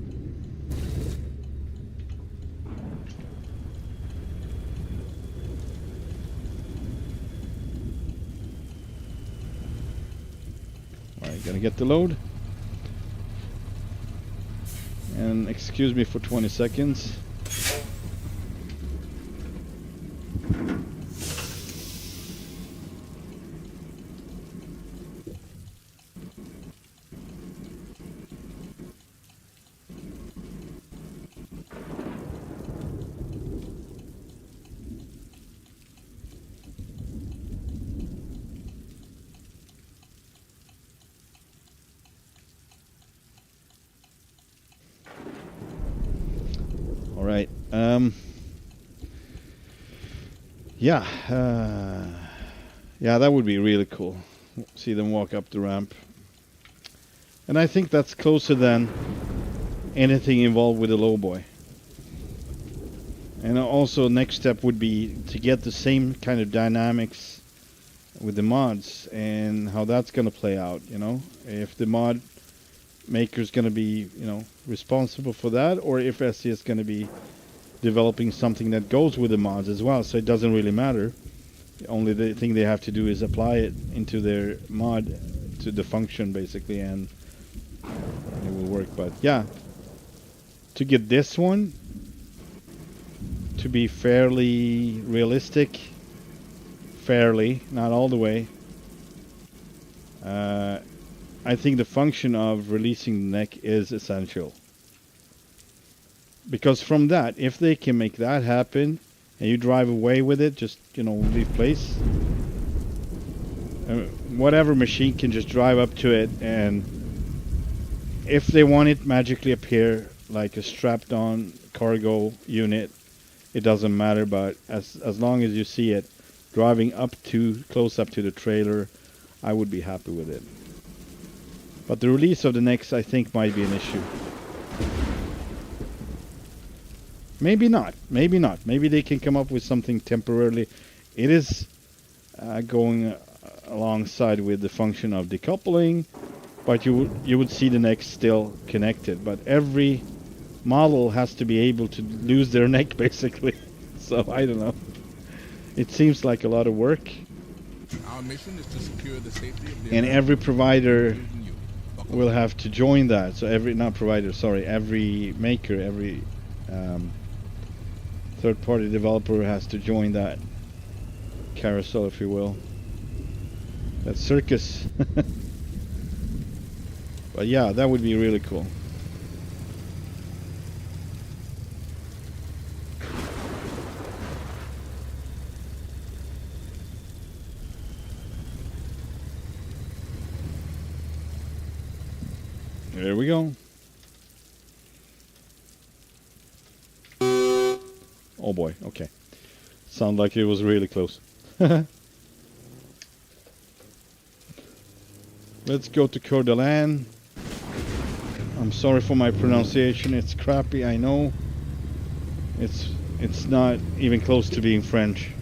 Alright, gonna get the load. And excuse me for 20 seconds. Alright, yeah, that would be really cool. See them walk up the ramp. And I think that's closer than anything involved with the lowboy. And also next step would be to get the same kind of dynamics with the mods and how that's going to play out, you know. If the mod maker's going to be, you know, responsible for that, or if SC is going to be developing something that goes with the mods as well. So it doesn't really matter. Only the thing they have to do is apply it into their mod, to the function basically, and it will work. But yeah, to get this one to be fairly realistic, not all the way, I think the function of releasing the neck is essential. Because from that, if they can make that happen, and you drive away with it, just, you know, leave place, whatever machine can just drive up to it, and if they want it magically appear like a strapped on cargo unit, it doesn't matter. But as long as you see it driving close up to the trailer, I would be happy with it. But the release of the necks, I think, might be an issue. Maybe not. Maybe they can come up with something temporarily. It is going alongside with the function of decoupling, but you would see the necks still connected. But every model has to be able to lose their neck, basically. So I don't know. It seems like a lot of work. Our mission is to secure the safety of the and every provider will have to join that. So every maker, every third-party developer has to join that carousel, if you will. That circus. But yeah, that would be really cool. There we go. Oh boy, okay. Sound like it was really close. Let's go to Coeur d'Alene. I'm sorry for my pronunciation. It's crappy, I know. It's not even close to being French.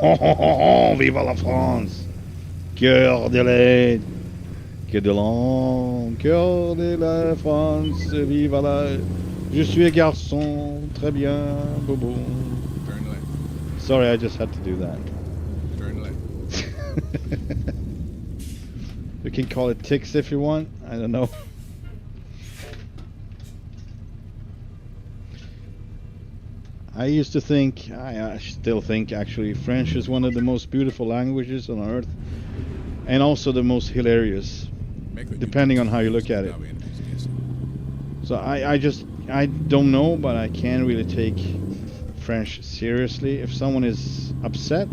Oh, vive la France! Coeur d'Alene! Coeur d'Alene! Coeur de la France! Vive la... Je suis un garçon, très bien, bobo. Turn left. Sorry, I just had to do that. Turn left. You can call it ticks if you want. I don't know. I used to think, I still think actually, French is one of the most beautiful languages on earth, and also the most hilarious, depending on how you look at it. So I don't know, but I can't really take French seriously. If someone is upset,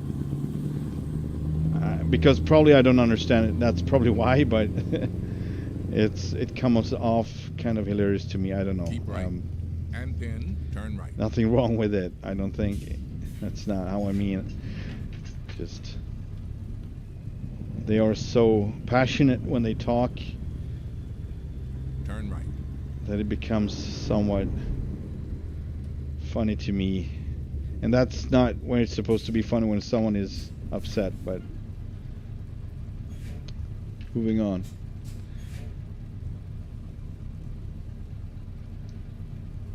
because probably I don't understand it, that's probably why, but it comes off kind of hilarious to me. I don't know. Keep right. And then turn right. Nothing wrong with it, I don't think. That's not how I mean it. Just they are so passionate when they talk Turn right. that it becomes somewhat funny to me. And that's not when it's supposed to be funny, when someone is upset, but moving on.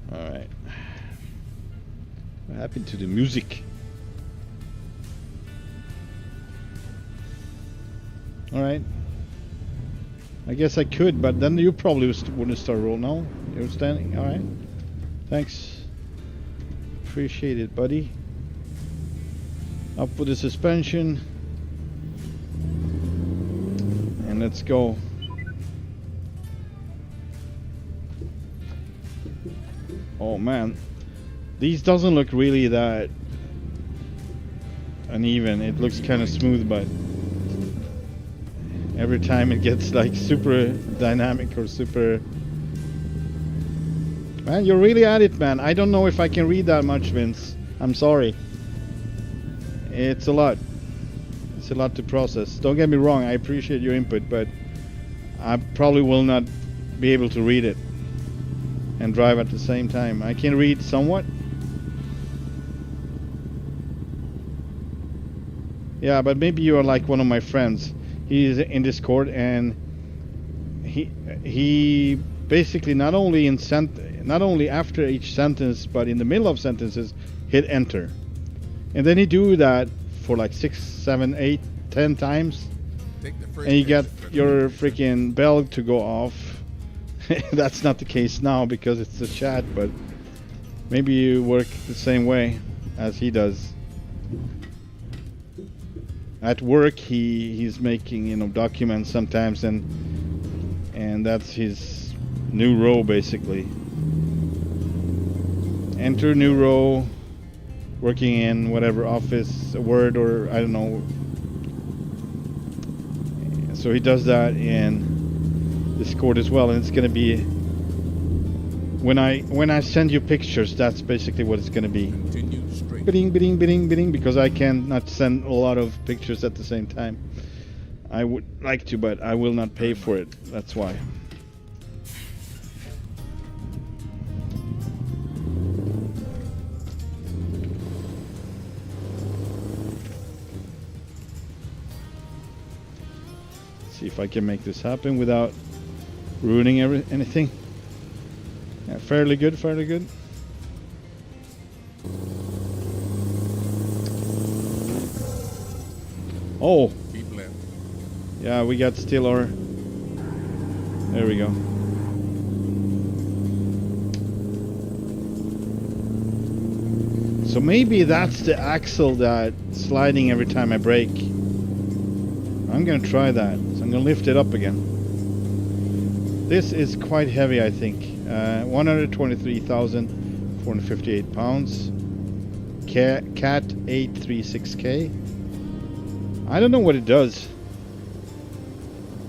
Alright. What happened to the music? Alright. I guess I could, but then you probably wouldn't start roll now. You're standing? Alright. Thanks. Appreciate it, buddy. Up with the suspension. And let's go. Oh man, these doesn't look really that uneven. It looks kind of smooth, but every time it gets like super dynamic or super... Man, you're really at it, man. I don't know if I can read that much, Vince. I'm sorry. It's a lot. It's a lot to process. Don't get me wrong, I appreciate your input, but I probably will not be able to read it and drive at the same time. I can read somewhat. Yeah, but maybe you are like one of my friends. He's in Discord, and he basically not only after each sentence, but in the middle of sentences, hit enter, and then he do that for like 6, 7, 8, 10 times, and you get your freaking bell to go off. That's not the case now because it's the chat, but maybe you work the same way as he does. At work, he's making documents sometimes, and that's his new row basically. Enter new row, working in whatever office, Word, or I don't know. So he does that in Discord as well, and it's gonna be when I send you pictures. That's basically what it's gonna be. Continue straight. Bidding, bidding, bidding, bidding, because I cannot send a lot of pictures at the same time. I would like to, but I will not pay for it. That's why. See if I can make this happen without ruining anything. Yeah, fairly good, fairly good. Oh, Keep left. yeah, we got still our... There we go. So maybe that's the axle that's sliding every time I brake. I'm gonna try that. So I'm gonna lift it up again. This is quite heavy, I think. 123,458 pounds. Cat 836K. I don't know what it does.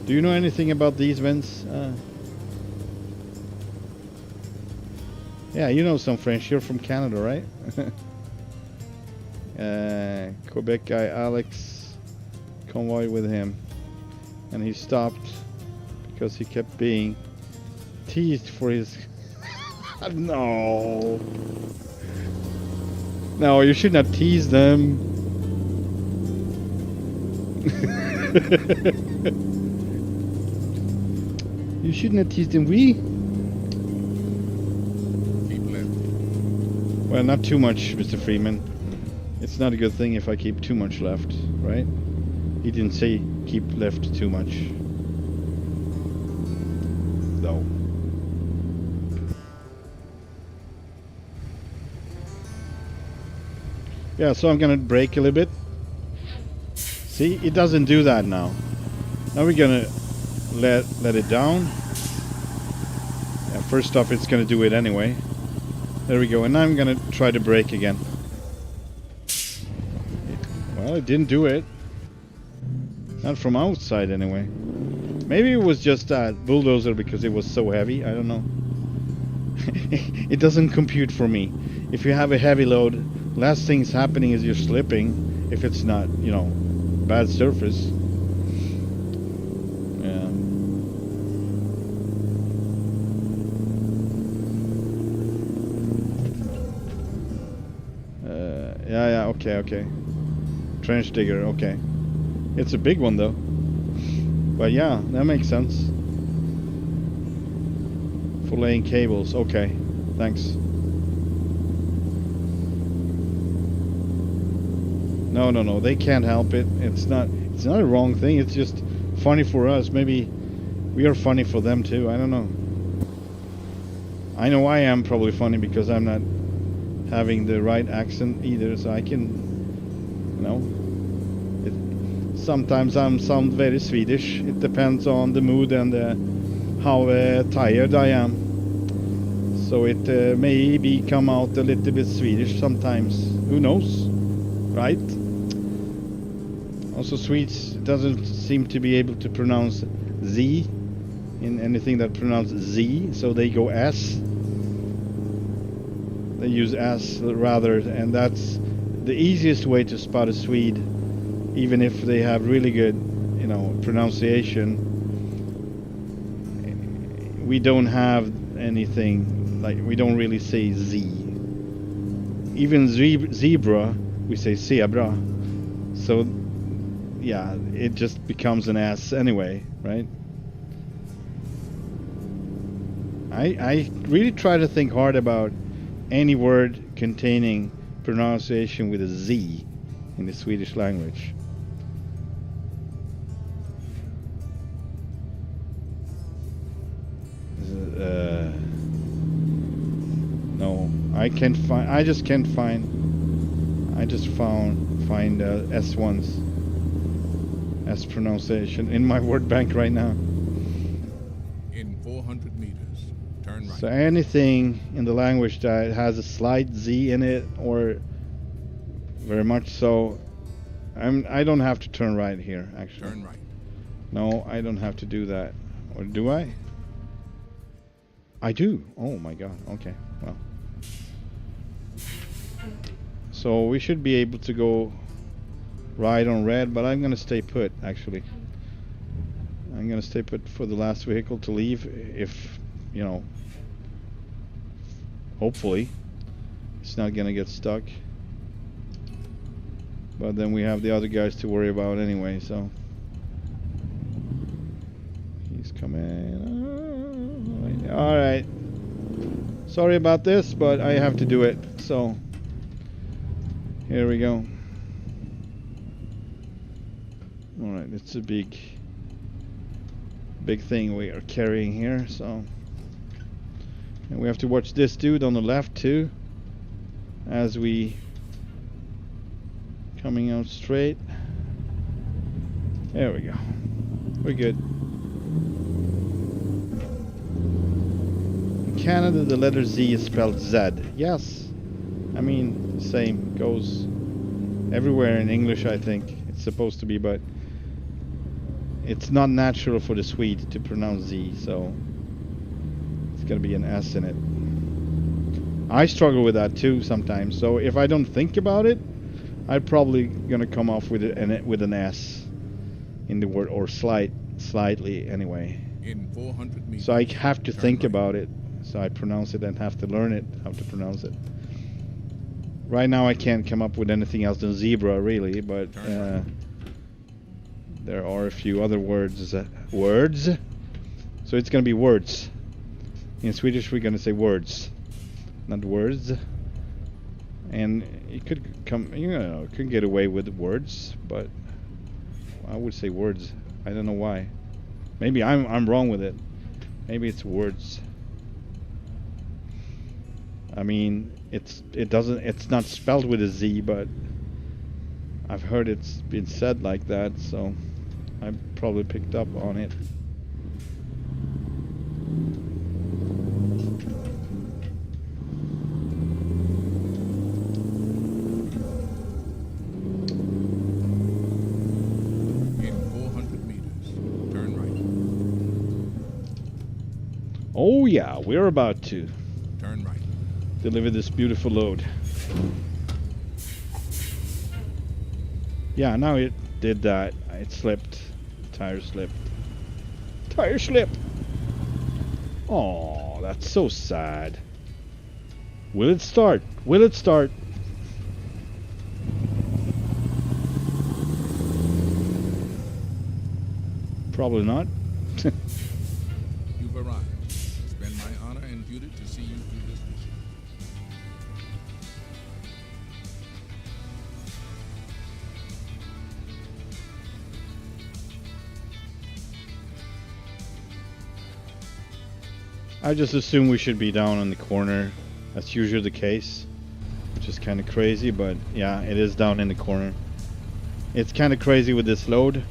Do you know anything about these, Vince? Yeah, you know some French. You're from Canada, right? Quebec guy Alex convoy with him, and he stopped because he kept being teased for his. No. No, you should not tease them. You should not tease them. Keep left. Well, not too much, Mr. Freeman. It's not a good thing if I keep too much left, right? He didn't say keep left too much. Though. Yeah, so I'm gonna brake a little bit. See, it doesn't do that now. Now we're gonna let it down. Yeah, first off, it's gonna do it anyway. There we go, and now I'm gonna try to brake again. Well, it didn't do it. Not from outside anyway. Maybe it was just that bulldozer because it was so heavy. I don't know. It doesn't compute for me. If you have a heavy load, last thing's happening is you're slipping. If it's not, you know, bad surface. Yeah. Yeah, okay. Trench digger, okay. It's a big one though. But yeah, that makes sense. For laying cables, okay. Thanks. No, they can't help it. It's not a wrong thing, it's just funny for us. Maybe we are funny for them too, I don't know. I know I am probably funny because I'm not having the right accent either, so I can, you know, sometimes I sound very Swedish. It depends on the mood and how tired I am. So it maybe come out a little bit Swedish sometimes. Who knows, right? Also, Swedes doesn't seem to be able to pronounce Z in anything that pronounces Z, so they go S. They use S rather, and that's the easiest way to spot a Swede, even if they have really good, you know, pronunciation. We don't have anything like, we don't really say Z. Even zebra, we say zebra. So yeah, it just becomes an S anyway, right? I really try to think hard about any word containing pronunciation with a Z in the Swedish language. No, I can't find. I just can't find. I just find S1's S pronunciation in my word bank right now. In 400 meters, turn right. So anything in the language that has a slight Z in it, or very much so, I don't have to turn right here, actually. Turn right. No, I don't have to do that. Or do I? I do. Oh my god. Okay. Well. So we should be able to go right on red, but I'm gonna stay put, actually. I'm gonna stay put for the last vehicle to leave, if, you know, hopefully it's not gonna get stuck. But then we have the other guys to worry about anyway, so. He's coming. Alright. Sorry about this, but I have to do it, so. Here we go. Alright, it's a big thing we are carrying here, so. And we have to watch this dude on the left too, as we coming out straight. There we go. We're good. In Canada, the letter Z is spelled Z. Yes. I mean, the same goes everywhere in English, I think. It's supposed to be, but it's not natural for the Swede to pronounce Z, so it's gonna be an S in it. I struggle with that too sometimes. So if I don't think about it, I'm probably gonna come off with an S in the word, or slightly anyway. In 400 meters. So I have to turn think right. about it. So I pronounce it and have to learn it, how to pronounce it. Right now I can't come up with anything else than zebra, really, but Turn right. there are a few other words. Words? So it's gonna be words. In Swedish we're gonna say words, not words. And it could come, you know, it could get away with words, but I would say words. I don't know why. Maybe I'm wrong with it. Maybe it's words. I mean, it's not spelled with a Z, but I've heard it's been said like that, so I probably picked up on it. In 400 meters. Turn right. Oh yeah, we're about to Turn right. deliver this beautiful load. Yeah, now it did that. It slipped. Tire slipped. Tire slip! Oh, that's so sad. Will it start? Will it start? Probably not. You've arrived. It's been my honor and duty to see you through this mission. I just assume we should be down on the corner. That's usually the case, which is kind of crazy, but yeah, it is down in the corner. It's kind of crazy with this load.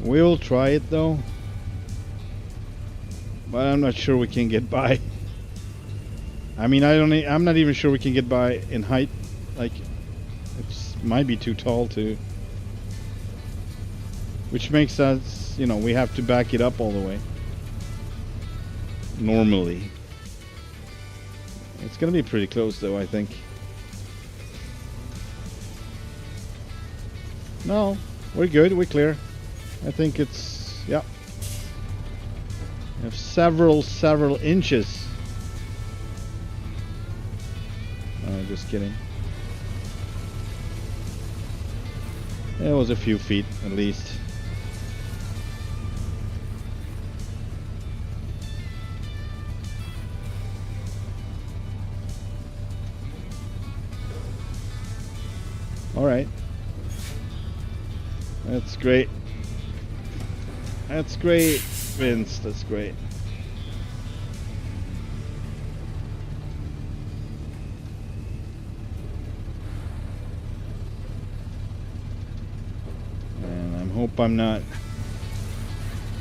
We'll try it though, but I'm not sure we can get by. I mean, I'm not even sure we can get by in height. Like, it might be too tall too, which makes us, you know, we have to back it up all the way. Normally, it's gonna be pretty close though, I think. No, we're good, we're clear. I think it's, yeah. We have several inches. Just kidding. It was a few feet at least. All right. That's great. That's great, Vince. That's great. And I hope I'm not,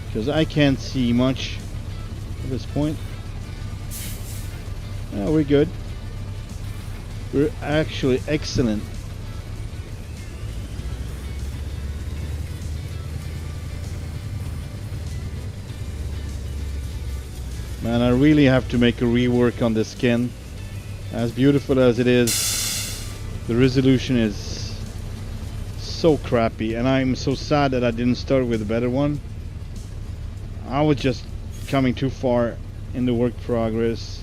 because I can't see much at this point. Oh, we're good. We're actually excellent. Man, I really have to make a rework on this skin. As beautiful as it is, the resolution is so crappy, and I'm so sad that I didn't start with a better one. I was just coming too far in the work progress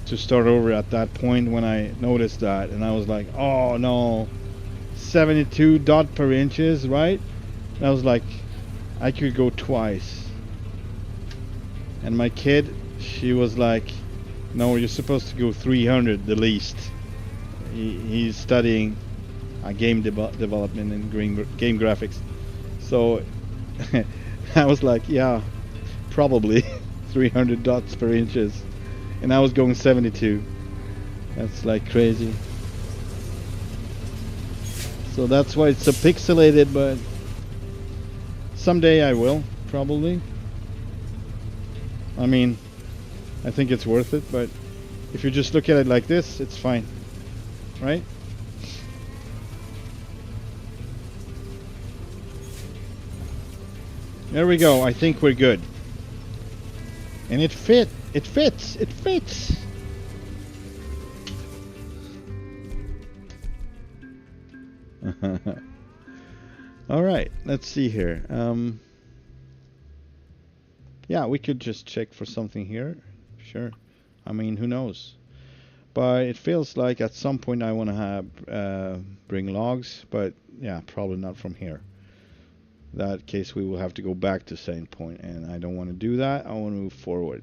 to start over at that point when I noticed that, and I was like, oh no, 72 dot per inches, right? And I was like, I could go twice. And my kid, she was like, no, you're supposed to go 300 the least. He's studying game development and game graphics. So I was like, yeah, probably 300 dots per inches. And I was going 72. That's like crazy. So that's why it's so pixelated, but someday I will, probably. I mean, I think it's worth it, but if you just look at it like this, it's fine, right? There we go. I think we're good. And it fits. All right, let's see here. Yeah, we could just check for something here. Sure. I mean, who knows? But it feels like at some point I want to have bring logs, but yeah, probably not from here. That case, we will have to go back to same point, and I don't want to do that. I want to move forward.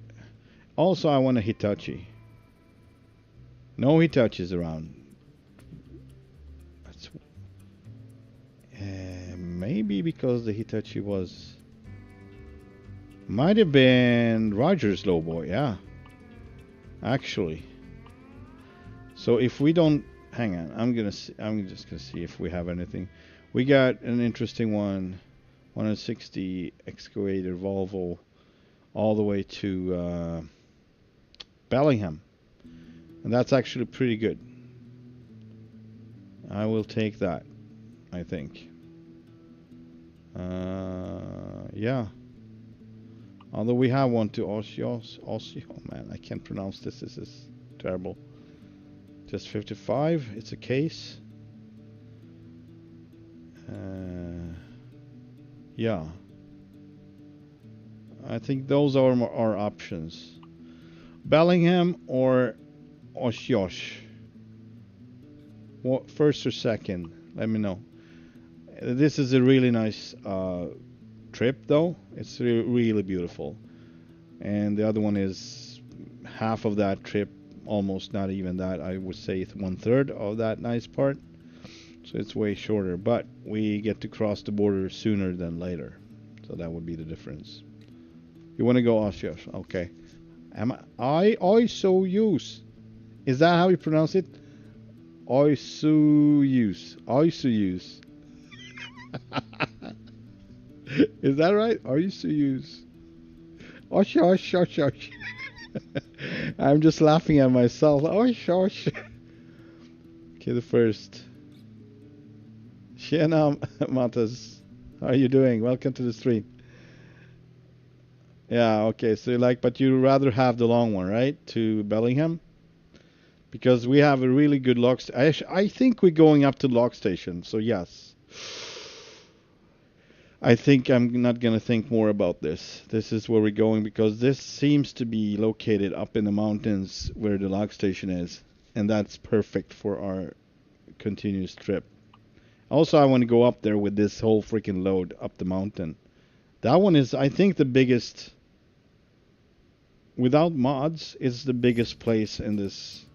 Also, I want a Hitachi. No Hitachis around. That's maybe because the Hitachi was might have been Roger's lowboy, yeah. Actually. So if we don't hang on, I'm just gonna see if we have anything. We got an interesting one, 160 excavator Volvo, all the way to Bellingham, and that's actually pretty good. I will take that, I think. Yeah. Although we have one to Osio, man, I can't pronounce this. This is terrible. Just 55. It's a case. Yeah. I think those are our options. Bellingham or Osjosh. What, first or second? Let me know. This is a really nice trip, though. It's really beautiful. And the other one is half of that trip. Almost not even that. I would say it's 1/3 of that nice part. So it's way shorter. But we get to cross the border sooner than later. So that would be the difference. You want to go Osjosh? Okay. I so use. Is that how you pronounce it? I so use. Is that right? I used to use. Osh. I'm just laughing at myself. Osh. Okay, the first. Tjena, Mattas. How are you doing? Welcome to the stream. Yeah, okay. So but you rather have the long one, right? To Bellingham? Because we have a really good log station. I think we're going up to log station, so yes. I think I'm not going to think more about this. This is where we're going because this seems to be located up in the mountains where the log station is. And that's perfect for our continuous trip. Also, I want to go up there with this whole freaking load up the mountain. That one is, I think, the biggest. Without mods, it's the biggest place in this.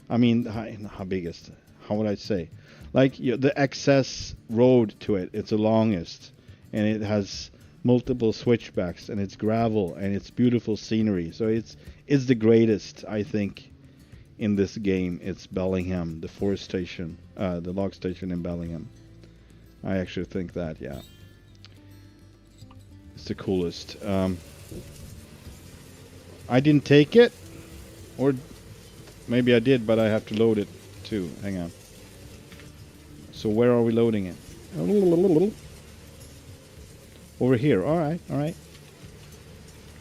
I mean, how biggest? How would I say? Like the access road to it, it's the longest. And it has multiple switchbacks, and it's gravel, and it's beautiful scenery. So it's the greatest, I think, in this game. It's Bellingham, the forest station, the log station in Bellingham. I actually think that, yeah. It's the coolest. I didn't take it, or maybe I did, but I have to load it too. Hang on. So where are we loading it? Over here. All right.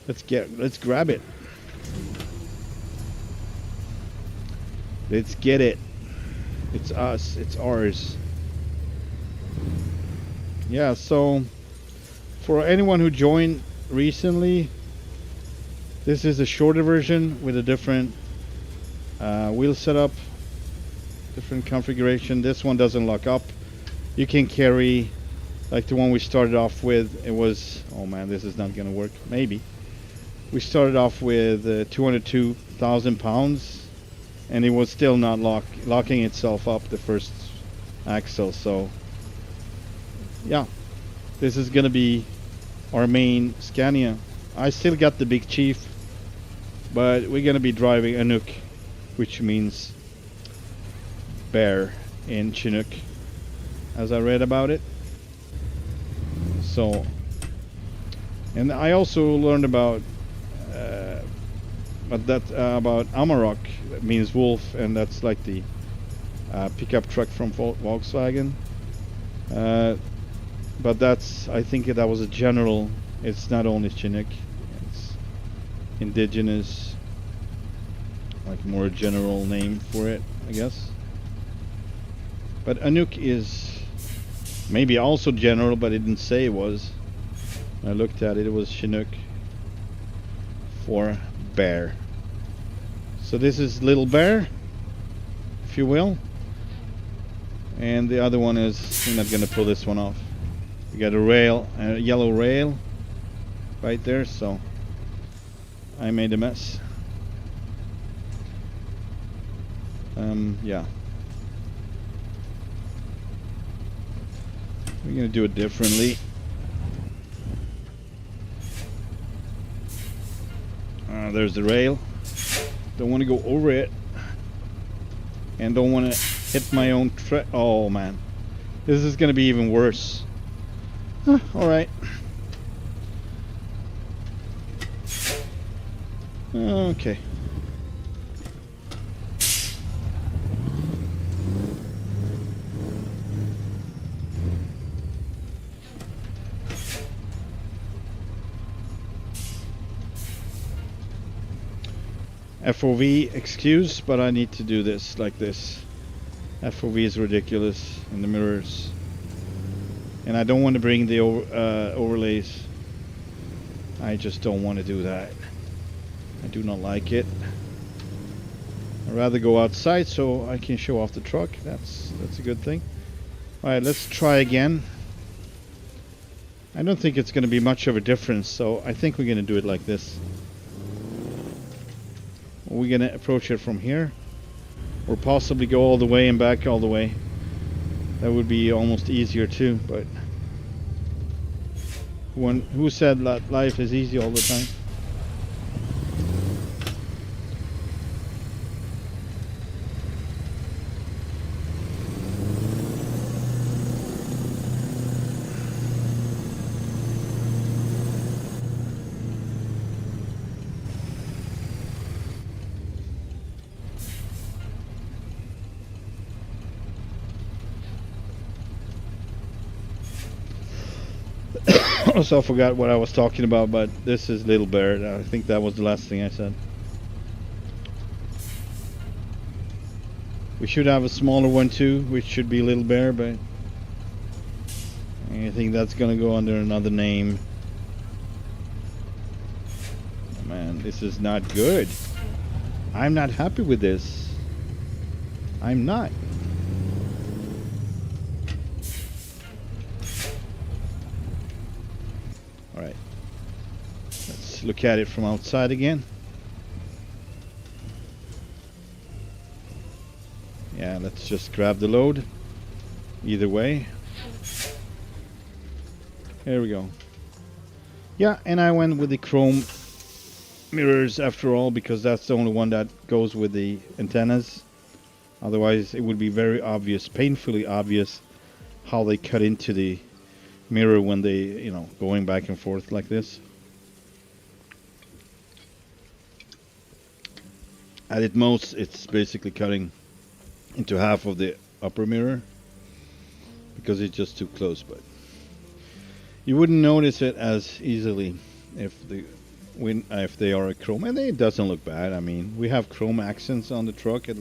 Let's grab it. Let's get it. It's us. It's ours. Yeah, so for anyone who joined recently, this is a shorter version with a different wheel setup, different configuration. This one doesn't lock up. You can carry, like the one we started off with, it was, oh man, this is not gonna work. Maybe. We started off with 202,000 pounds, and it was still not locking itself up, the first axle. So yeah, this is gonna be our main Scania. I still got the Big Chief, but we're gonna be driving ANOUK, which means bear in Chinook, as I read about it. So, and I also learned about about Amarok, that means wolf, and that's like the pickup truck from Volkswagen. But that's, I think that was a general. It's not only Chinook, it's indigenous, like more a general name for it, I guess. But ANOUK is Maybe also general, but it didn't say it was. When I looked at it, it was Chinook for bear. So this is Little Bear, if you will. And the other one is, I'm not gonna pull this one off. We got a rail, a yellow rail right there, so I made a mess. Yeah. We're gonna do it differently. There's the rail. Don't want to go over it, and don't want to hit my own oh man, this is gonna be even worse. All right. Okay. FOV, excuse, but I need to do this like this. FOV is ridiculous in the mirrors. And I don't want to bring the overlays. I just don't want to do that. I do not like it. I'd rather go outside so I can show off the truck. That's a good thing. Alright, let's try again. I don't think it's going to be much of a difference, so I think we're going to do it like this. We're going to approach it from here, or possibly go all the way and back all the way. That would be almost easier too, but who said that life is easy all the time? Also, I forgot what I was talking about, but this is Little Bear. I think that was the last thing I said. We should have a smaller one too, which should be Little Bear, but I think that's gonna go under another name. Man, this is not good. I'm not happy with this. I'm not. Alright. Let's look at it from outside again. Yeah, let's just grab the load. Either way. There we go. Yeah, and I went with the chrome mirrors after all, because that's the only one that goes with the antennas. Otherwise it would be very obvious, painfully obvious, how they cut into the mirror when they, you know, going back and forth like this. At its most, it's basically cutting into half of the upper mirror because it's just too close, but you wouldn't notice it as easily if they are a chrome, and it doesn't look bad. I mean, we have chrome accents on the truck, at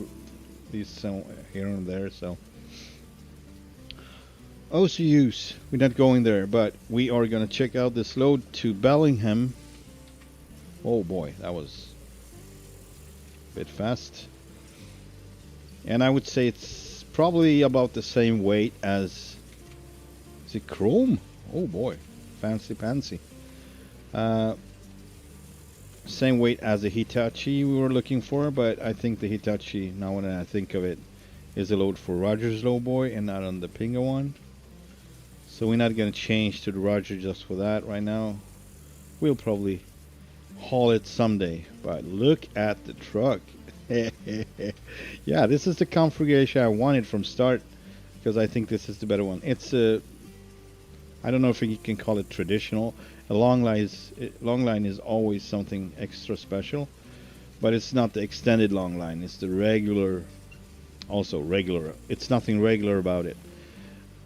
least some here and there, so OCUs, we're not going there, but we are going to check out this load to Bellingham. Oh boy, that was a bit fast. And I would say it's probably about the same weight as, is it chrome? Oh boy, fancy pantsy. Same weight as the Hitachi we were looking for, but I think the Hitachi, now when I think of it, is a load for Roger's lowboy and not on the Pinga one. So we're not going to change to the Roger just for that right now. We'll probably haul it someday, but look at the truck. Yeah, this is the configuration I wanted from start, because I think this is the better one. It's a, I don't know if you can call it traditional. A long line is always something extra special, but it's not the extended long line. It's the regular, also regular. It's nothing regular about it.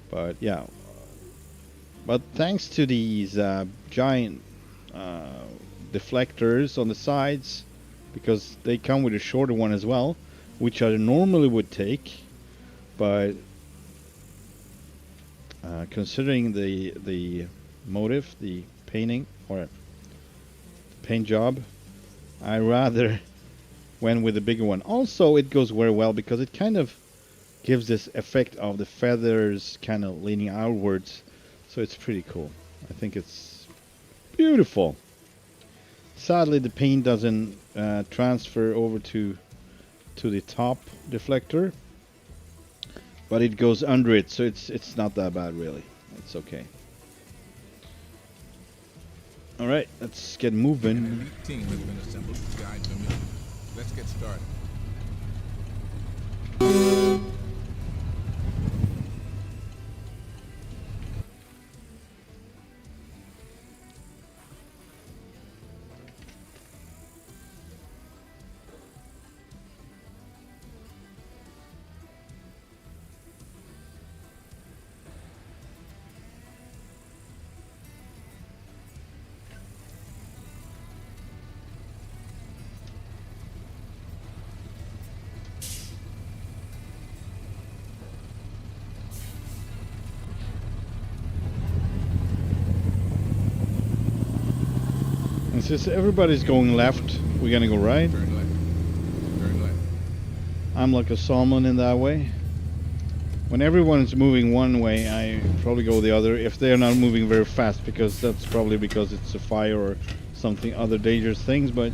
But yeah, but thanks to these giant deflectors on the sides, because they come with a shorter one as well, which I normally would take, but considering the motive, the painting or paint job, I rather went with the bigger one. Also, it goes very well because it kind of gives this effect of the feathers kind of leaning outwards, so it's pretty cool. I think it's beautiful. Sadly, the paint doesn't transfer over to the top deflector, but it goes under it, so it's not that bad really. It's okay. All right, let's get moving. An elite team has been assembled to guide the mission. Let's get started. And since everybody's going left, we're gonna go right. Turn left. Turn left. I'm like a salmon in that way. When everyone's moving one way, I probably go the other if they're not moving very fast, because that's probably because it's a fire or something, other dangerous things, but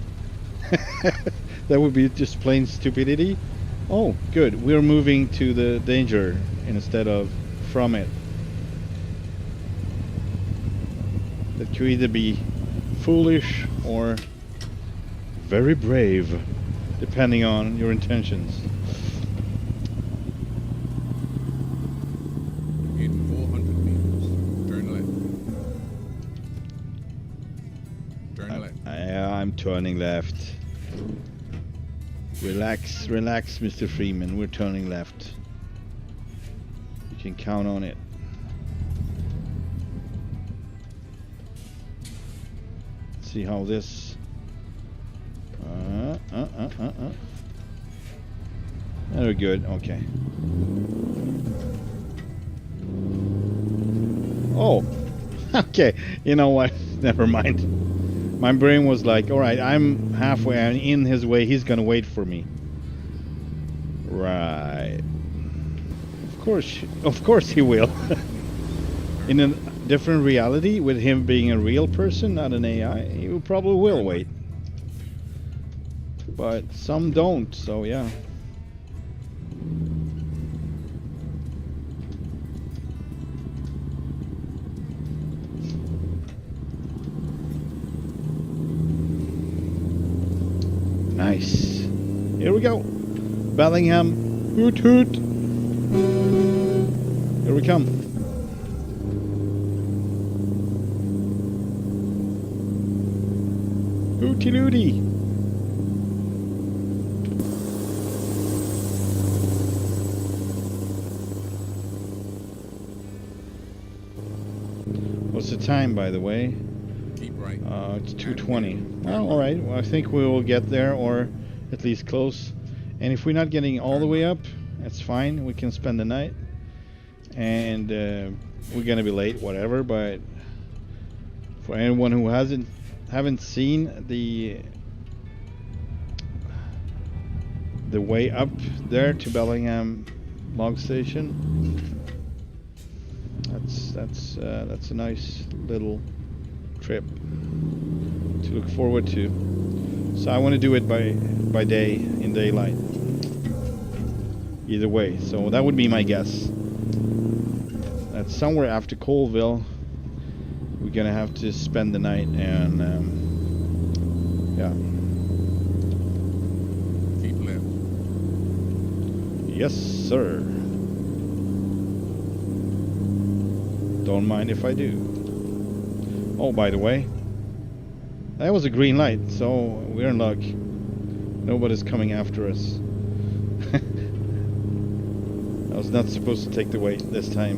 that would be just plain stupidity. Oh, good. We're moving to the danger instead of from it. That could either be foolish or very brave, depending on your intentions. In 400 meters, turn left. Turn left. I'm turning left. Relax, relax, Mr. Freeman. We're turning left. You can count on it. See how this. Very good. Okay. Oh. Okay. You know what? Never mind. My brain was like, all right, I'm halfway. I'm in his way. He's gonna wait for me. Right. Of course he will. In a different reality, with him being a real person, not an AI, he probably will wait. But some don't, so yeah. Nice. Here we go. Bellingham. Hoot hoot. Here we come. Hooty looty. What's the time, by the way? Keep right. It's 2:20. Well, all right. Well, I think we will get there, or at least close. And if we're not getting all the way up, that's fine. We can spend the night, and we're gonna be late, whatever. But for anyone who haven't seen the way up there to Bellingham log station, that's a nice little trip to look forward to. So I want to do it by day, in daylight, either way. So that would be my guess. That's somewhere after Colville. We're gonna have to spend the night, and yeah. Keep left. Yes, sir. Don't mind if I do. Oh, by the way, that was a green light, so we're in luck. Nobody's coming after us. I was not supposed to take the weight this time.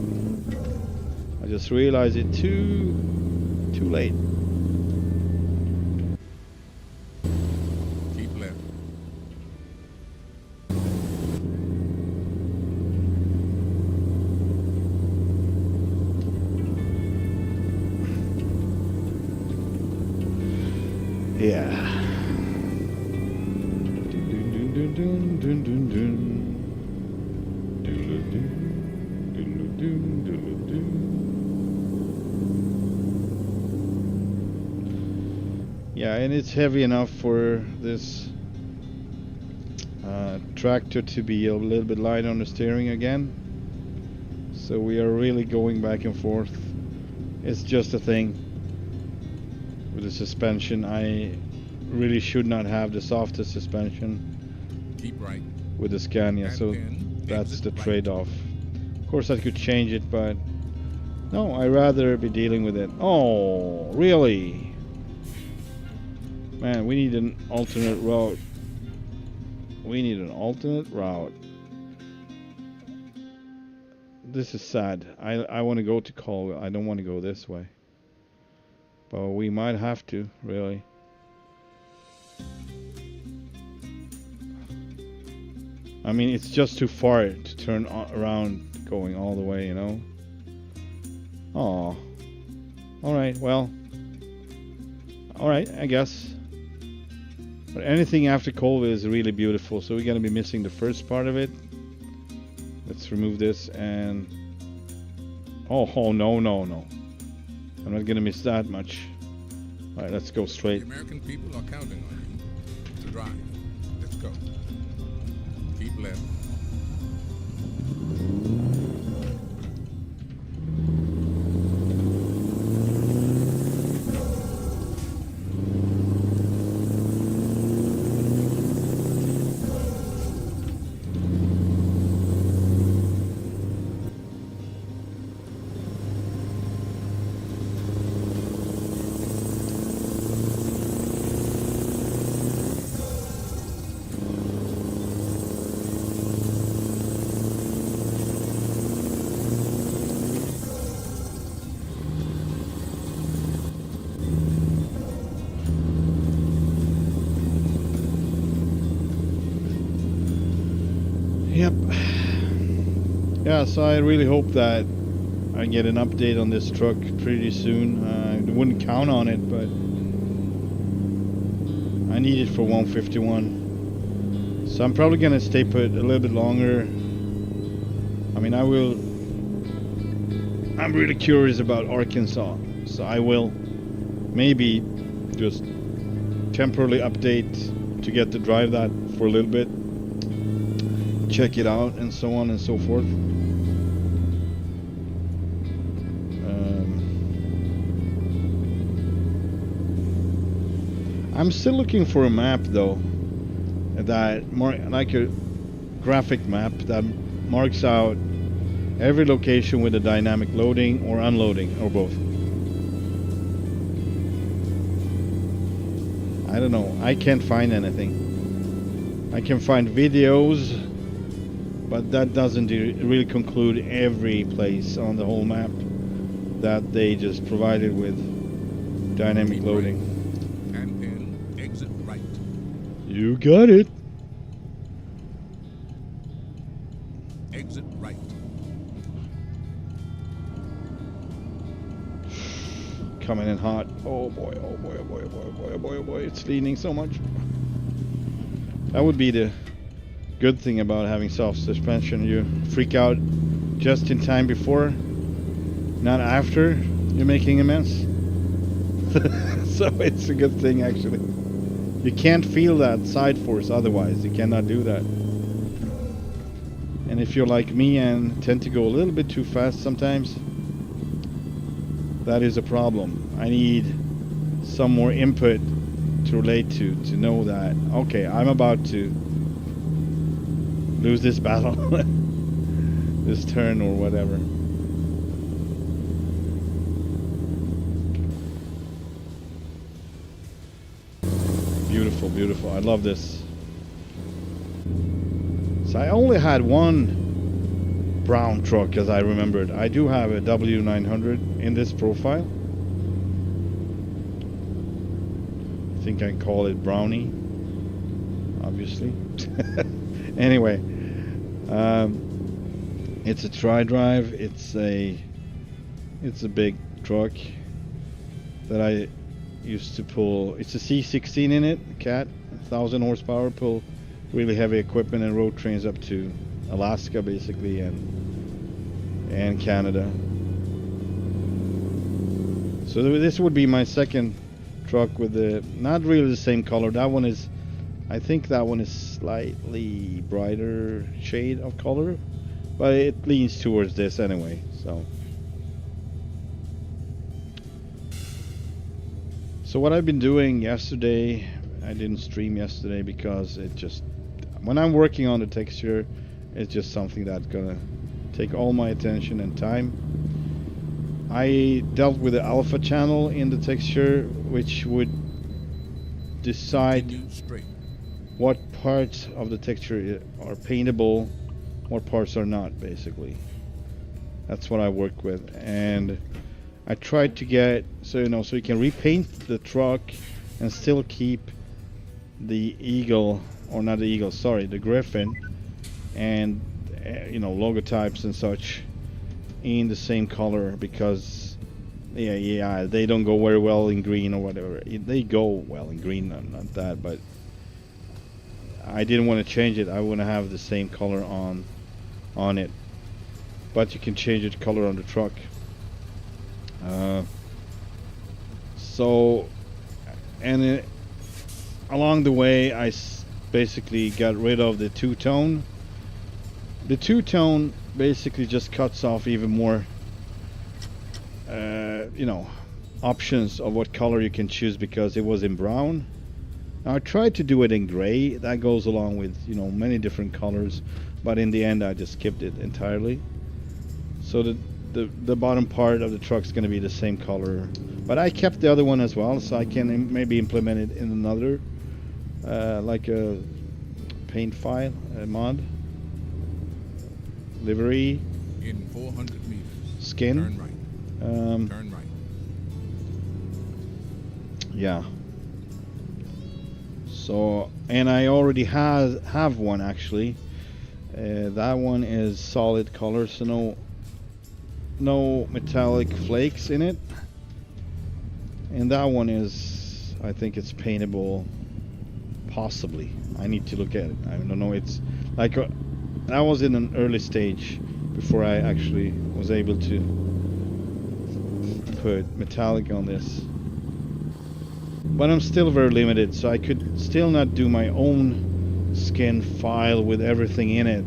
I just realized it too late. Keep left. dun dun dun dun. Doodle doo. Doodle doo. Doodle doo. Yeah, and it's heavy enough for this tractor to be a little bit light on the steering again. So we are really going back and forth. It's just a thing with the suspension. I really should not have the softest suspension. Keep right. With the Scania, so that's the trade-off. Of course I could change it, but no, I'd rather be dealing with it. Oh, really? Man, we need an alternate route. We need an alternate route. This is sad. I want to go to Colville. I don't want to go this way. But we might have to, really. I mean, it's just too far to turn around going all the way, you know? Oh. Alright, well. Alright, I guess. But anything after Colville is really beautiful, so we're gonna be missing the first part of it. Let's remove this and... Oh, no, no, no. I'm not gonna miss that much. Alright, let's go straight. The American people are counting on you to drive. Let's go. Keep left. Yep. Yeah, so I really hope that I get an update on this truck pretty soon. I wouldn't count on it, but I need it for 151. So I'm probably gonna stay put a little bit longer. I mean, I'm really curious about Arkansas, so I will maybe just temporarily update to get to drive that for a little bit. Check it out and so on and so forth. I'm still looking for a map though, that like a graphic map that marks out every location with a dynamic loading or unloading or both. I don't know, I can't find anything. I can find videos, but that doesn't really conclude every place on the whole map that they just provided with dynamic loading. And then exit right. You got it. Exit right. Coming in hot. Oh boy, oh boy, oh boy, oh boy, oh boy, oh boy, oh boy. It's leaning so much. That would be the good thing about having soft suspension. You freak out just in time before, not after you're making a mess. So it's a good thing actually. You can't feel that side force otherwise. You cannot do that. And if you're like me and tend to go a little bit too fast sometimes, that is a problem. I need some more input to relate to know that, okay, I'm about to lose this battle, this turn or whatever. Beautiful, beautiful. I love this. So I only had one brown truck as I remembered. I do have a W900 in this profile. I think I call it Brownie, obviously. Anyway, it's a tri-drive. It's a big truck that I used to pull. It's a C16 in it, Cat, 1,000 horsepower, pull really heavy equipment and road trains up to Alaska basically, and Canada. So this would be my second truck with the not really the same color. That one is, I think that one is slightly brighter shade of color, but it leans towards this anyway. So what I've been doing yesterday, I didn't stream yesterday because it just, when I'm working on the texture, it's just something that's gonna take all my attention and time. I dealt with the alpha channel in the texture, which would decide what parts of the texture are paintable, what parts are not, basically. That's what I work with, and I tried to get, so you can repaint the truck and still keep the eagle, or not the eagle, sorry, the griffin, and logotypes and such in the same color, because yeah, they don't go very well in green or whatever. They go well in green, not that, but I didn't want to change it. I want to have the same color on it, but you can change the color on the truck. Along the way, I basically got rid of the two-tone. The two-tone basically just cuts off even more, options of what color you can choose, because it was in brown. Now, I tried to do it in gray. That goes along with, many different colors, but in the end, I just skipped it entirely. So the bottom part of the truck is going to be the same color, but I kept the other one as well, so I can maybe implement it in another, like a paint file, a mod, livery, in 400 meters, skin. turn right. Turn right. Yeah. So, and I already have one actually. That one is solid color, so no metallic flakes in it. And that one is, I think it's paintable, possibly. I need to look at it. I don't know. It's like that was in an early stage before I actually was able to put metallic on this. But I'm still very limited, so I could still not do my own skin file with everything in it.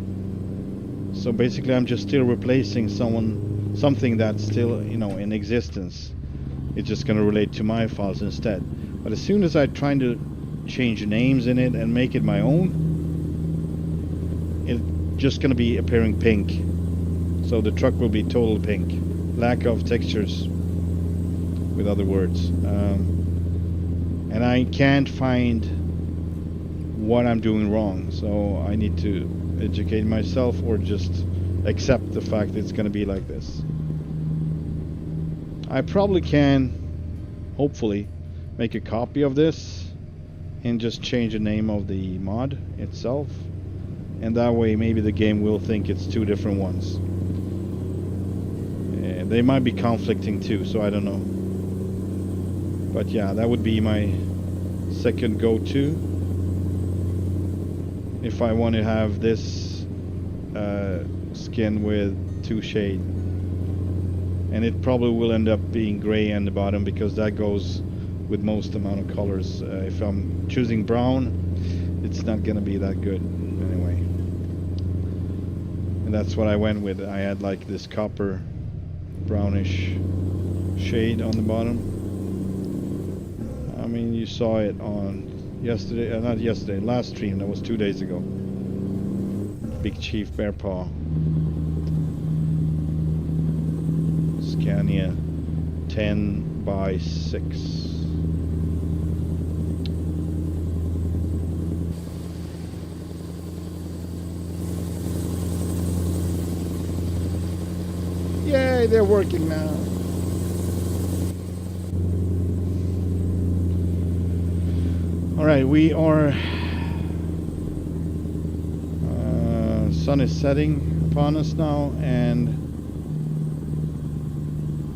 So basically I'm just still replacing something that's still, in existence. It's just going to relate to my files instead. But as soon as I try to change names in it and make it my own, it's just going to be appearing pink. So the truck will be total pink. Lack of textures, with other words. And I can't find what I'm doing wrong. So I need to educate myself, or just accept the fact that it's going to be like this. I probably can, hopefully, make a copy of this and just change the name of the mod itself, and that way maybe the game will think it's two different ones. They might be conflicting too, so I don't know. But yeah, that would be my second go-to if I want to have this skin with two shade. And it probably will end up being gray on the bottom, because that goes with most amount of colors. If I'm choosing brown, it's not gonna be that good anyway. And that's what I went with. I had like this copper brownish shade on the bottom. I mean, you saw it on yesterday, not yesterday, last stream. That was 2 days ago. Big Chief Bear Paw. Scania 10x6. Yay, they're working now. Alright, we are... sun is setting upon us now, and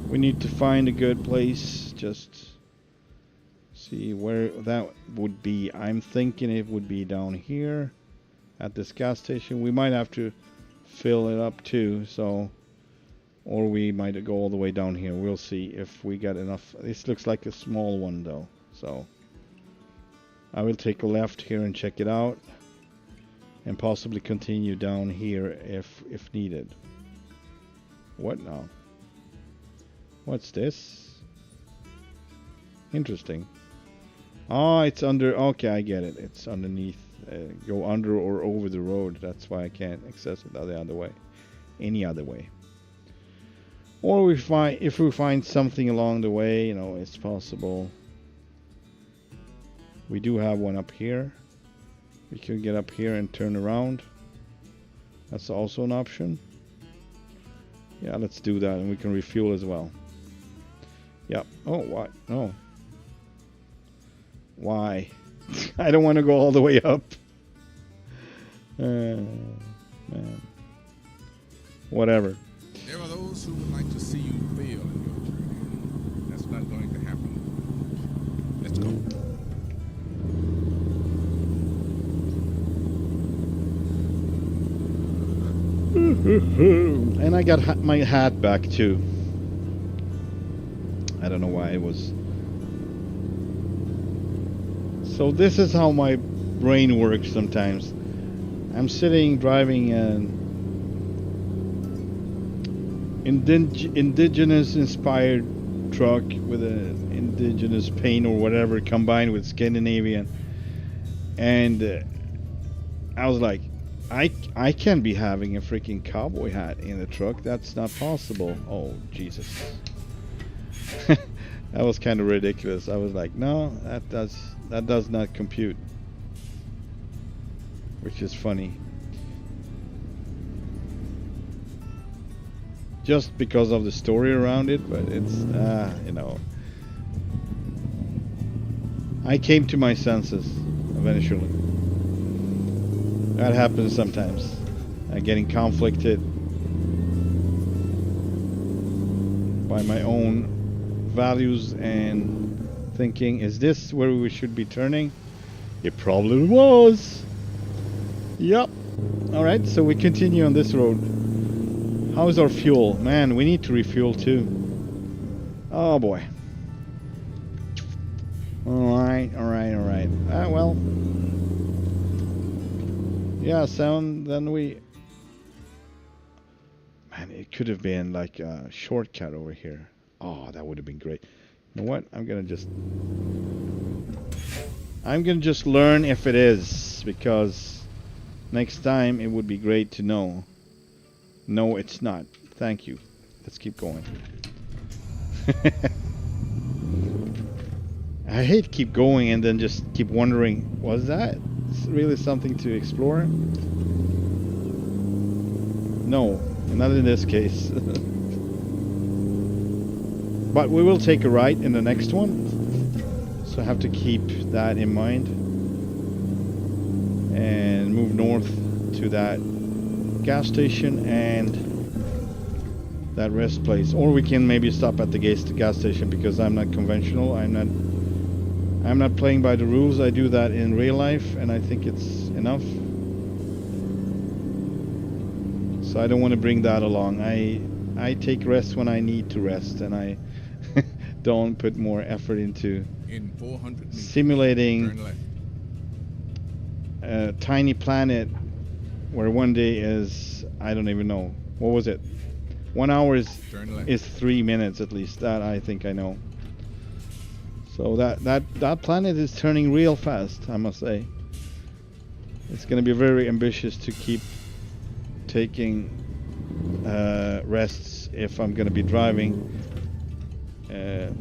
we need to find a good place. Just see where that would be. I'm thinking it would be down here. at this gas station. We might have to fill it up too, so, or we might go all the way down here. We'll see if we get enough. This looks like a small one though, so I will take a left here and check it out, and possibly continue down here if needed. What now? What's this? Interesting. Oh, it's under. Okay, I get it. It's underneath. Go under or over the road. That's why I can't access it the other way. Any other way. Or if we find something along the way, you know, it's possible. We do have one up here. We can get up here and turn around. That's also an option. Yeah, let's do that, and we can refuel as well. Yep. Oh, what? No. Why? I don't want to go all the way up. Man. Whatever. There are those who would like to see you fail in your journey. That's not going to happen. Let's go. And I got my hat back too. I don't know why it was. So this is how my brain works sometimes. I'm sitting driving an indigenous inspired truck with an indigenous paint or whatever combined with Scandinavian, and I was like, I can't be having a freaking cowboy hat in the truck. That's not possible. Oh Jesus. That was kind of ridiculous. I was like, no, that does not compute. Which is funny. Just because of the story around it, but it's you know. I came to my senses eventually. That happens sometimes. Getting conflicted by my own values and thinking, is this where we should be turning? It probably was. Yep. Alright, so we continue on this road. How's our fuel? Man, we need to refuel too. Oh boy. Alright. Well. Yeah, then we... Man, it could have been like a shortcut over here. Oh, that would have been great. You know what? I'm gonna just learn if it is, because next time it would be great to know. No, it's not. Thank you. Let's keep going. I hate keep going and then just keep wondering, was that really something to explore? No, not in this case. But we will take a right in the next one, so I have to keep that in mind and move north to that gas station and that rest place. Or we can maybe stop at the gas station, because I'm not conventional. I'm not playing by the rules. I do that in real life, and I think it's enough. So I don't want to bring that along. I take rest when I need to rest, and I don't put more effort into simulating a tiny planet where one day is, I don't even know, what was it? 1 hour is 3 minutes at least. That I think I know. So that planet is turning real fast, I must say. It's going to be very ambitious to keep taking rests if I'm going to be driving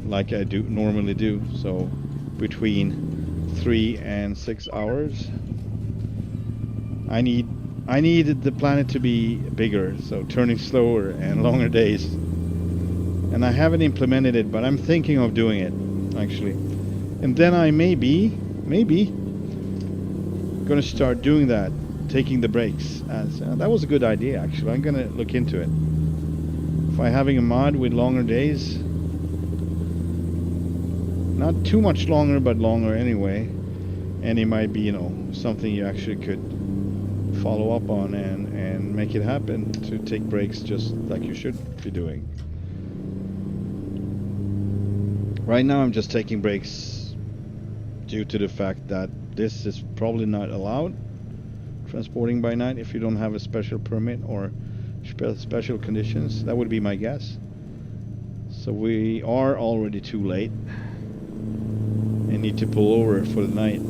like I normally do. So between 3 and 6 hours. I need the planet to be bigger, so turning slower and longer days. And I haven't implemented it, but I'm thinking of doing it, actually. And then I maybe gonna start doing that, taking the breaks. That was a good idea, actually. I'm gonna look into it. If I'm having a mod with longer days, not too much longer, but longer anyway, and it might be, you know, something you actually could follow up on and make it happen, to take breaks just like you should be doing. Right now I'm just taking breaks due to the fact that this is probably not allowed, transporting by night, if you don't have a special permit or special conditions. That would be my guess. So we are already too late and need to pull over for the night.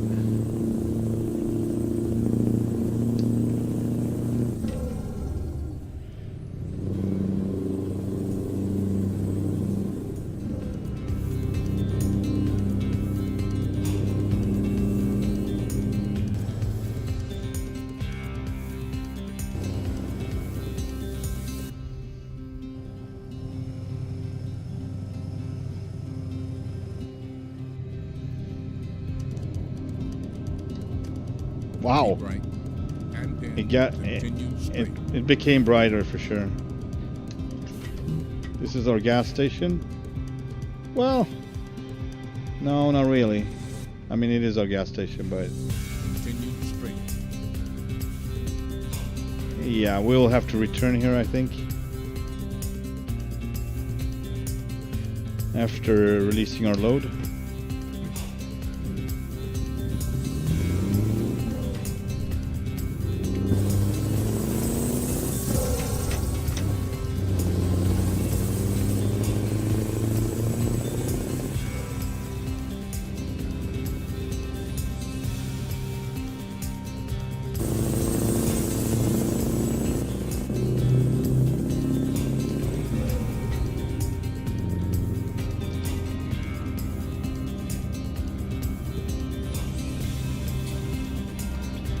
Wow, Keep right and pin. Continue straight. it became brighter for sure. This is our gas station. Well, no, not really. I mean, it is our gas station, but Continue straight. yeah, we'll have to return here, I think, after releasing our load.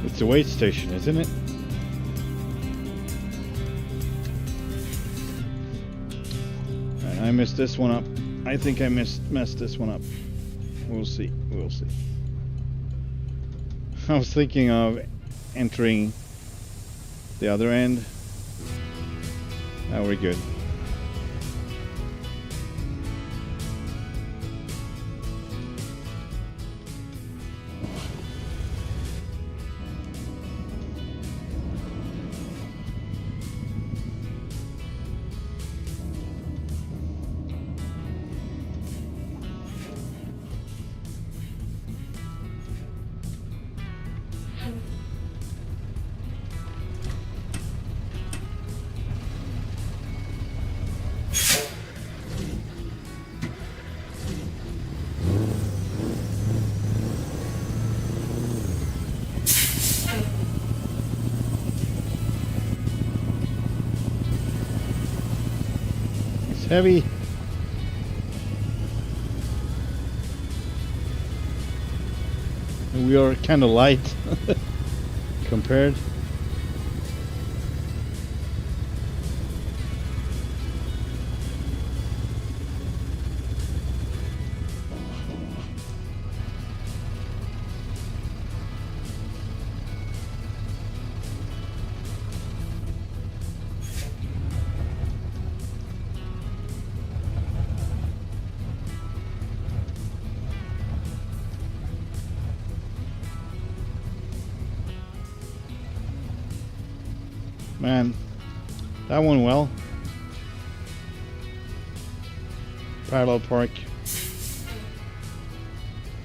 It's a wait station, isn't it? And I messed this one up. I think I messed this one up. We'll see. We'll see. I was thinking of entering the other end. Now we're good. Heavy. And we are kind of light compared. Man, that went well. Parallel park.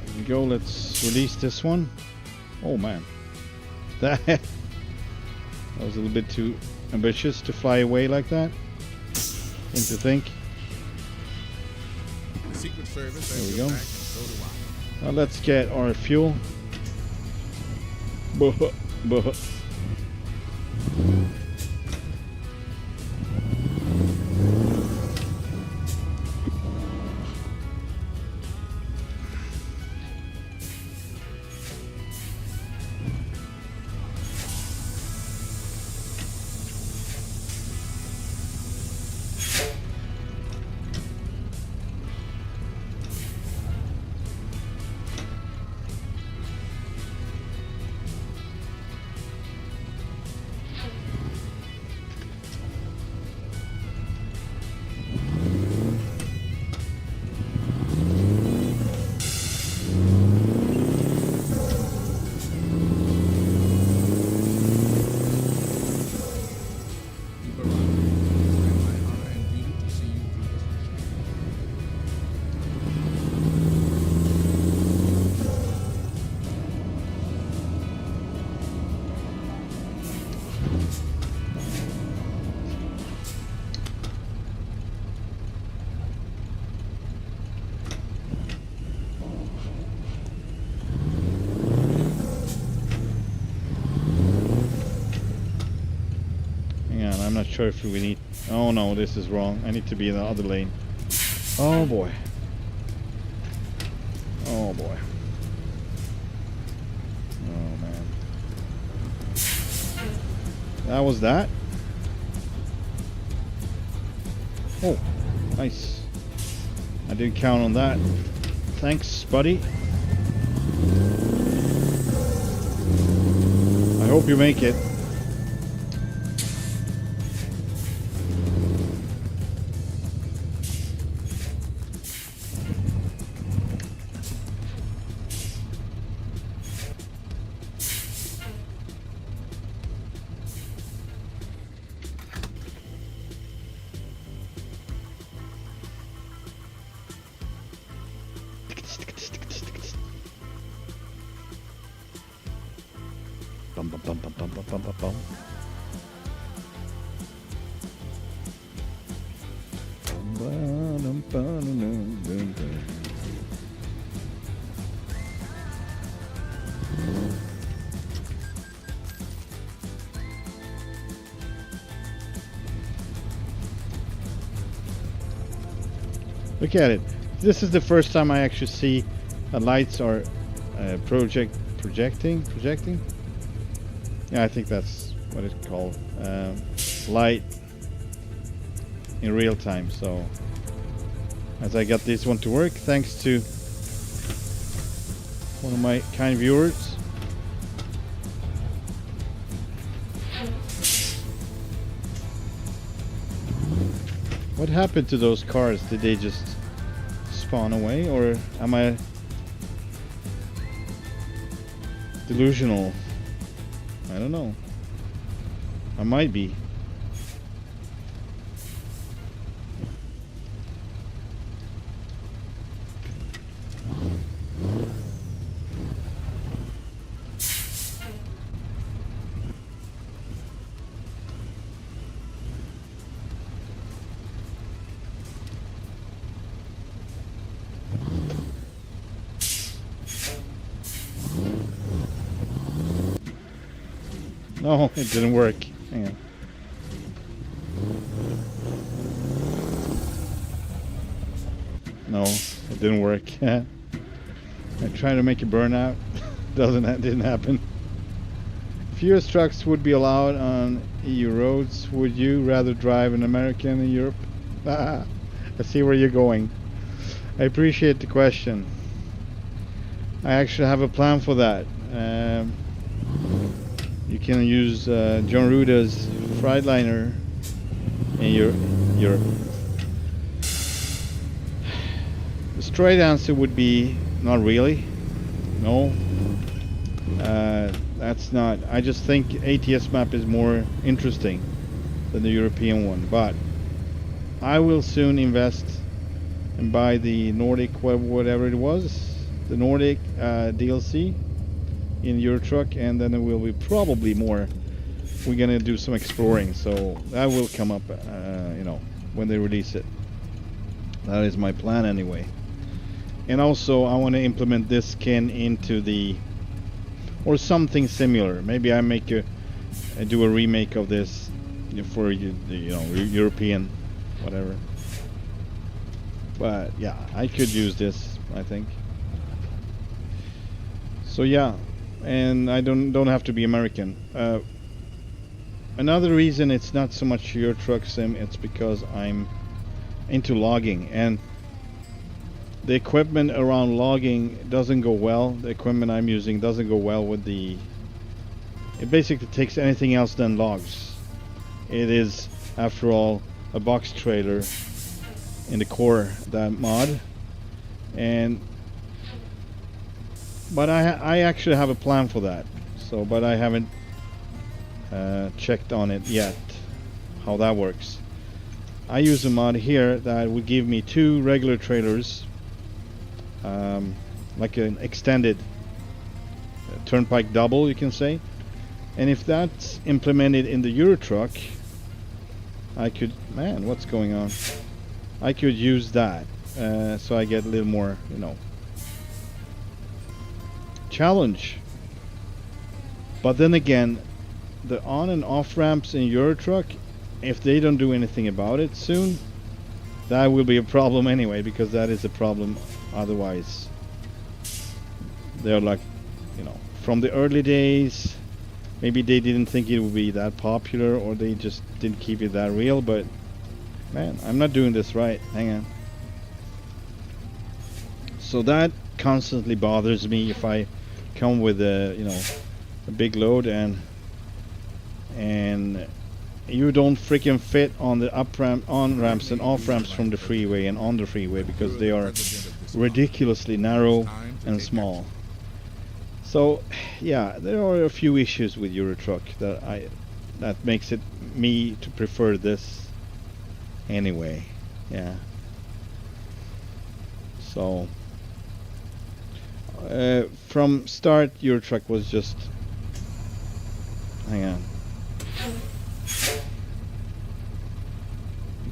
There we go, let's release this one. Oh man. That was a little bit too ambitious to fly away like that. Think to think. The Secret Service There has we your go. back, and so do I. Now let's get our fuel. Buh, buh. I'm not sure if we need... Oh no, this is wrong. I need to be in the other lane. Oh boy. Oh boy. Oh man. That was that. Oh, nice. I didn't count on that. Thanks, buddy. I hope you make it. Bum, bum, bum, bum, bum, bum, bum, bum, bum. Look at it. This is the first time I actually see the lights are projecting. Yeah, I think that's what it's called. Light in real time. So as I got this one to work, thanks to one of my kind viewers. What happened to those cars? Did they just spawn away, or am I delusional? I don't know. I might be. No, it didn't work. Hang on. No, it didn't work. I tried to make it burn out. Didn't happen. If US trucks would be allowed on EU roads, would you rather drive an American in Europe? I see where you're going. I appreciate the question. I actually have a plan for that. You can use John Ruda's Freightliner in Europe. The straight answer would be not really. No. That's not. I just think ATS map is more interesting than the European one. But I will soon invest and buy the Nordic, whatever it was, the Nordic DLC in Euro Truck, and then there will be probably more. We're gonna do some exploring, so that will come up, you know, when they release it. That is my plan anyway. And also, I want to implement this skin into the, or something similar. Maybe I make do a remake of this for you know, European, whatever. But yeah, I could use this, I think. So yeah. And I don't have to be American. Another reason it's not so much Euro Truck Sim, it's because I'm into logging, and the equipment around logging doesn't go well. The equipment I'm using doesn't go well with the... It basically takes anything else than logs. It is, after all, a box trailer in the core, that mod. And but I actually have a plan for that. So, but I haven't checked on it yet, how that works. I use a mod here that would give me 2 regular trailers, like an extended turnpike double, you can say. And if that's implemented in the Euro Truck, I could, man, what's going on? I could use that, so I get a little more, you know, challenge. But then again, the on and off ramps in Euro Truck if they don't do anything about it soon, that will be a problem anyway, because that is a problem otherwise. They're like, you know, from the early days, maybe they didn't think it would be that popular, or they just didn't keep it that real, but man, I'm not doing this right. Hang on. So that constantly bothers me if I come with a, you know, a big load and you don't freaking fit on the on ramps and off ramps from the freeway and on the freeway, because they are ridiculously narrow and small. So yeah, there are a few issues with Euro Truck that makes it me to prefer this anyway. Yeah. So from start, Euro Truck was just, hang on.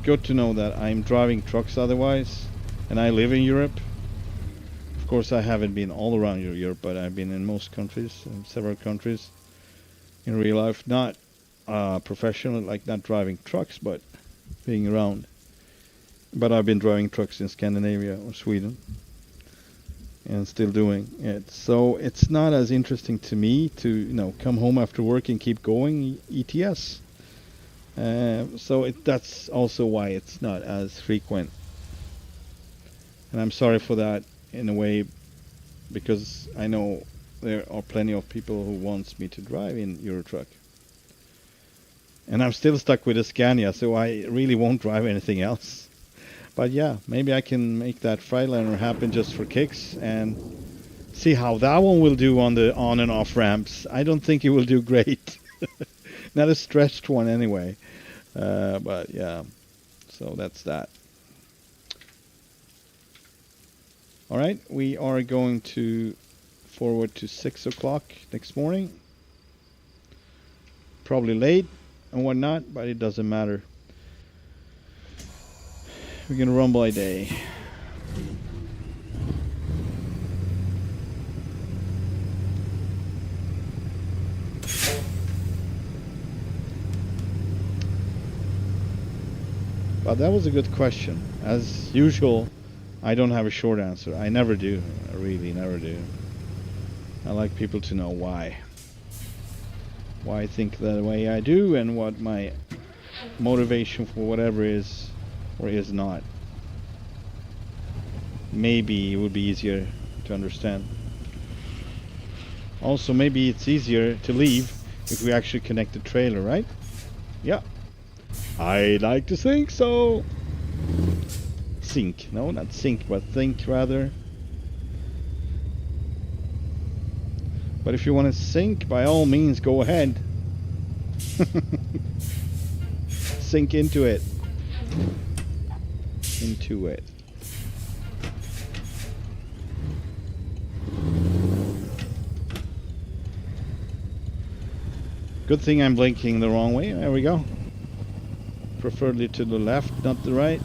Good to know that I'm driving trucks otherwise, and I live in Europe. Of course, I haven't been all around Europe, but I've been in most countries, in several countries in real life. Not professional, like not driving trucks, but being around. But I've been driving trucks in Scandinavia or Sweden, and still doing it. So it's not as interesting to me to, you know, come home after work and keep going ETS. So that's also why it's not as frequent. And I'm sorry for that in a way, because I know there are plenty of people who wants me to drive in Euro Truck. And I'm still stuck with a Scania, so I really won't drive anything else. But yeah, maybe I can make that Freightliner happen just for kicks and see how that one will do on the on and off ramps. I don't think it will do great. Not a stretched one anyway. But yeah, so that's that. All right, we are going to forward to 6 o'clock next morning. Probably late and whatnot, but it doesn't matter. We're gonna run by day. But that was a good question. As usual, I don't have a short answer. I never do. I really never do. I like people to know why. Why I think the way I do, and what my motivation for whatever is or is not. Maybe it would be easier to understand. Also, maybe it's easier to leave if we actually connect the trailer, right? Yeah. I like to think so. Think. No, not sink, but think rather. But if you want to sink, by all means, go ahead. Sink into it. Into it. Good thing I'm blinking the wrong way. There we go. Preferably to the left, not the right.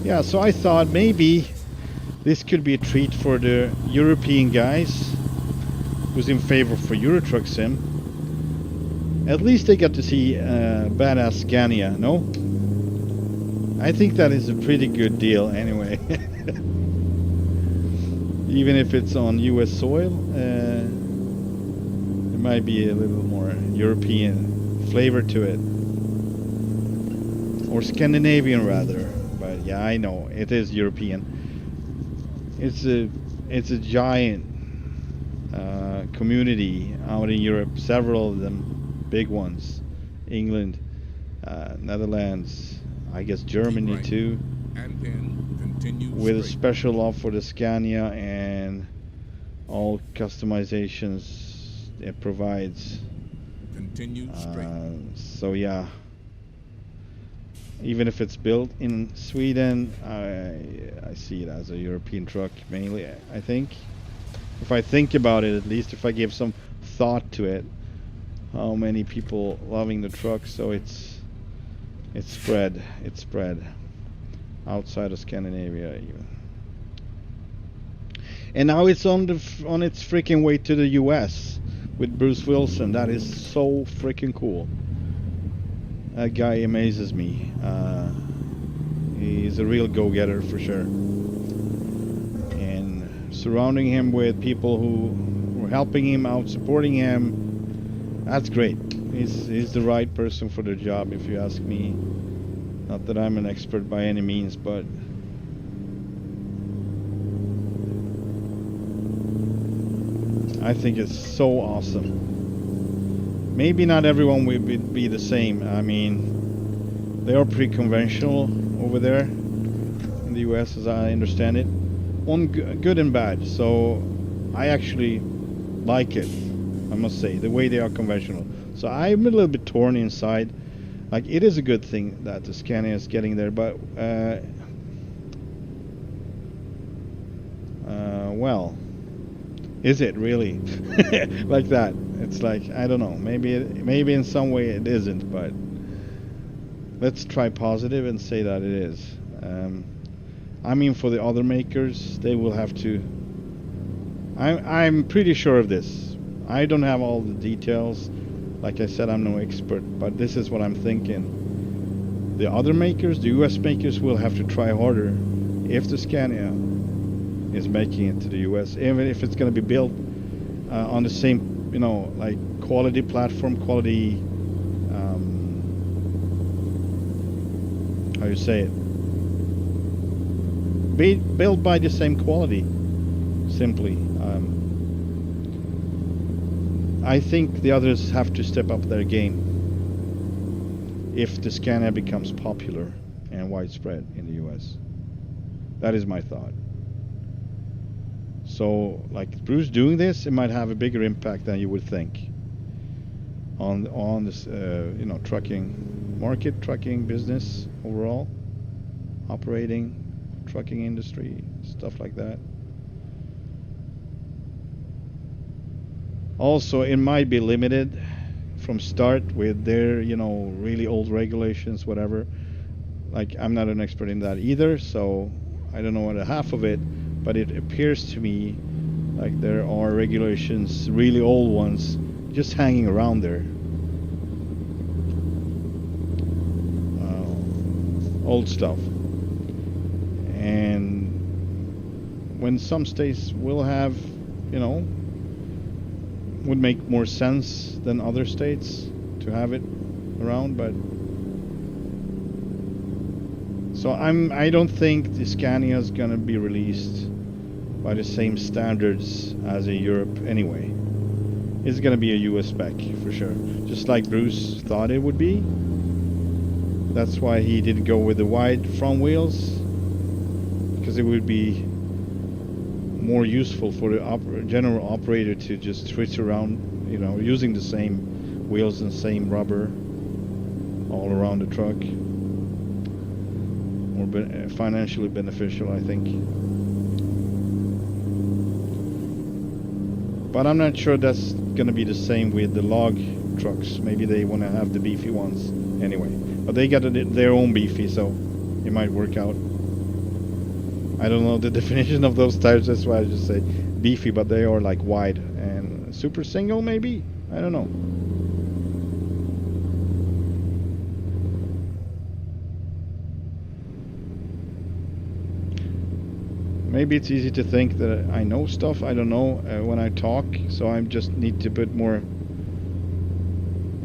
Yeah, so I thought maybe this could be a treat for the European guys who's in favor for Euro Truck Sim. At least they got to see badass Scania, no? I think that is a pretty good deal anyway. Even if it's on US soil, there might be a little more European flavor to it. Or Scandinavian rather. But yeah, I know it is European. It's a giant community out in Europe. Several of them, big ones. England, Netherlands, I guess Germany right. too. And then continue With a straight. special love for the Scania and all customizations it provides. Continue straight. So yeah. Even if it's built in Sweden, I see it as a European truck mainly, I think. If I think about it, at least if I give some thought to it, how many people loving the truck, so it's spread outside of Scandinavia even. And now it's on its freaking way to the US. with Bruce Wilson. That is so freaking cool. That guy amazes me. He's a real go-getter for sure. And surrounding him with people who are helping him out, supporting him, that's great. He's the right person for the job, if you ask me. Not that I'm an expert by any means, but I think it's so awesome. Maybe not everyone will be the same. I mean, they are pretty conventional over there in the US, as I understand it. On good and bad. So I actually like it, I must say, the way they are conventional. So I'm a little bit torn inside. Like, it is a good thing that the Scania is getting there, but well, is it really like that? It's like, I don't know. Maybe in some way it isn't, but let's try positive and say that it is. I mean, for the other makers, they will have to. I'm pretty sure of this. I don't have all the details. Like I said, I'm no expert, but this is what I'm thinking. The other makers, the US makers, will have to try harder if the Scania is making it to the US, even if it's going to be built on the same, like quality platform, quality, how you say it, built by the same quality, simply. I think the others have to step up their game if the Scania becomes popular and widespread in the US. That is my thought. So, like Bruce doing this, it might have a bigger impact than you would think on this, trucking market, trucking business overall, operating, trucking industry, stuff like that. Also, it might be limited from start with their, really old regulations, whatever. Like, I'm not an expert in that either, so I don't know what half of it, but it appears to me like there are regulations, really old ones, just hanging around there. Old stuff. And when some states will have, would make more sense than other states to have it around, but so I don't think the Scania is gonna be released by the same standards as in Europe anyway. It's gonna be a US spec for sure, just like Bruce thought it would be. That's why he didn't go with the wide front wheels, because it would be more useful for the general operator to just switch around, using the same wheels and same rubber all around the truck. More financially beneficial, I think. But I'm not sure that's going to be the same with the log trucks. Maybe they want to have the beefy ones anyway. But they got their own beefy, so it might work out. I don't know the definition of those types, that's why I just say beefy, but they are like wide and super single maybe? I don't know. Maybe it's easy to think that I know stuff I don't know when I talk, so I just need to put more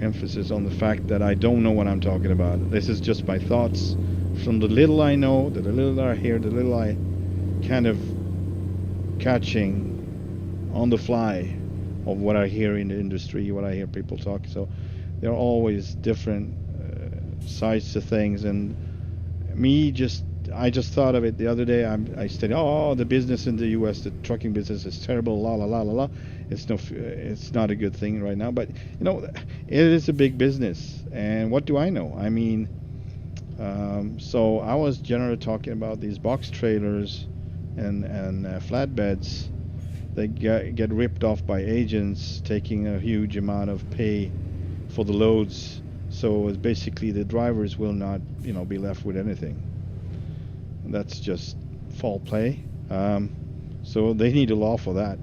emphasis on the fact that I don't know what I'm talking about. This is just my thoughts from the little I know, the little I hear, the little I kind of catching on the fly of what I hear in the industry, what I hear people talk. So there are always different sides to things, and I just thought of it the other day. I said, the business in the US, the trucking business is terrible, la la la la la. It's not a good thing right now, but it is a big business, and what do I know? I mean, so I was generally talking about these box trailers and flatbeds. They get ripped off by agents taking a huge amount of pay for the loads. So it's basically the drivers will not, be left with anything. That's just foul play. So they need a law for that.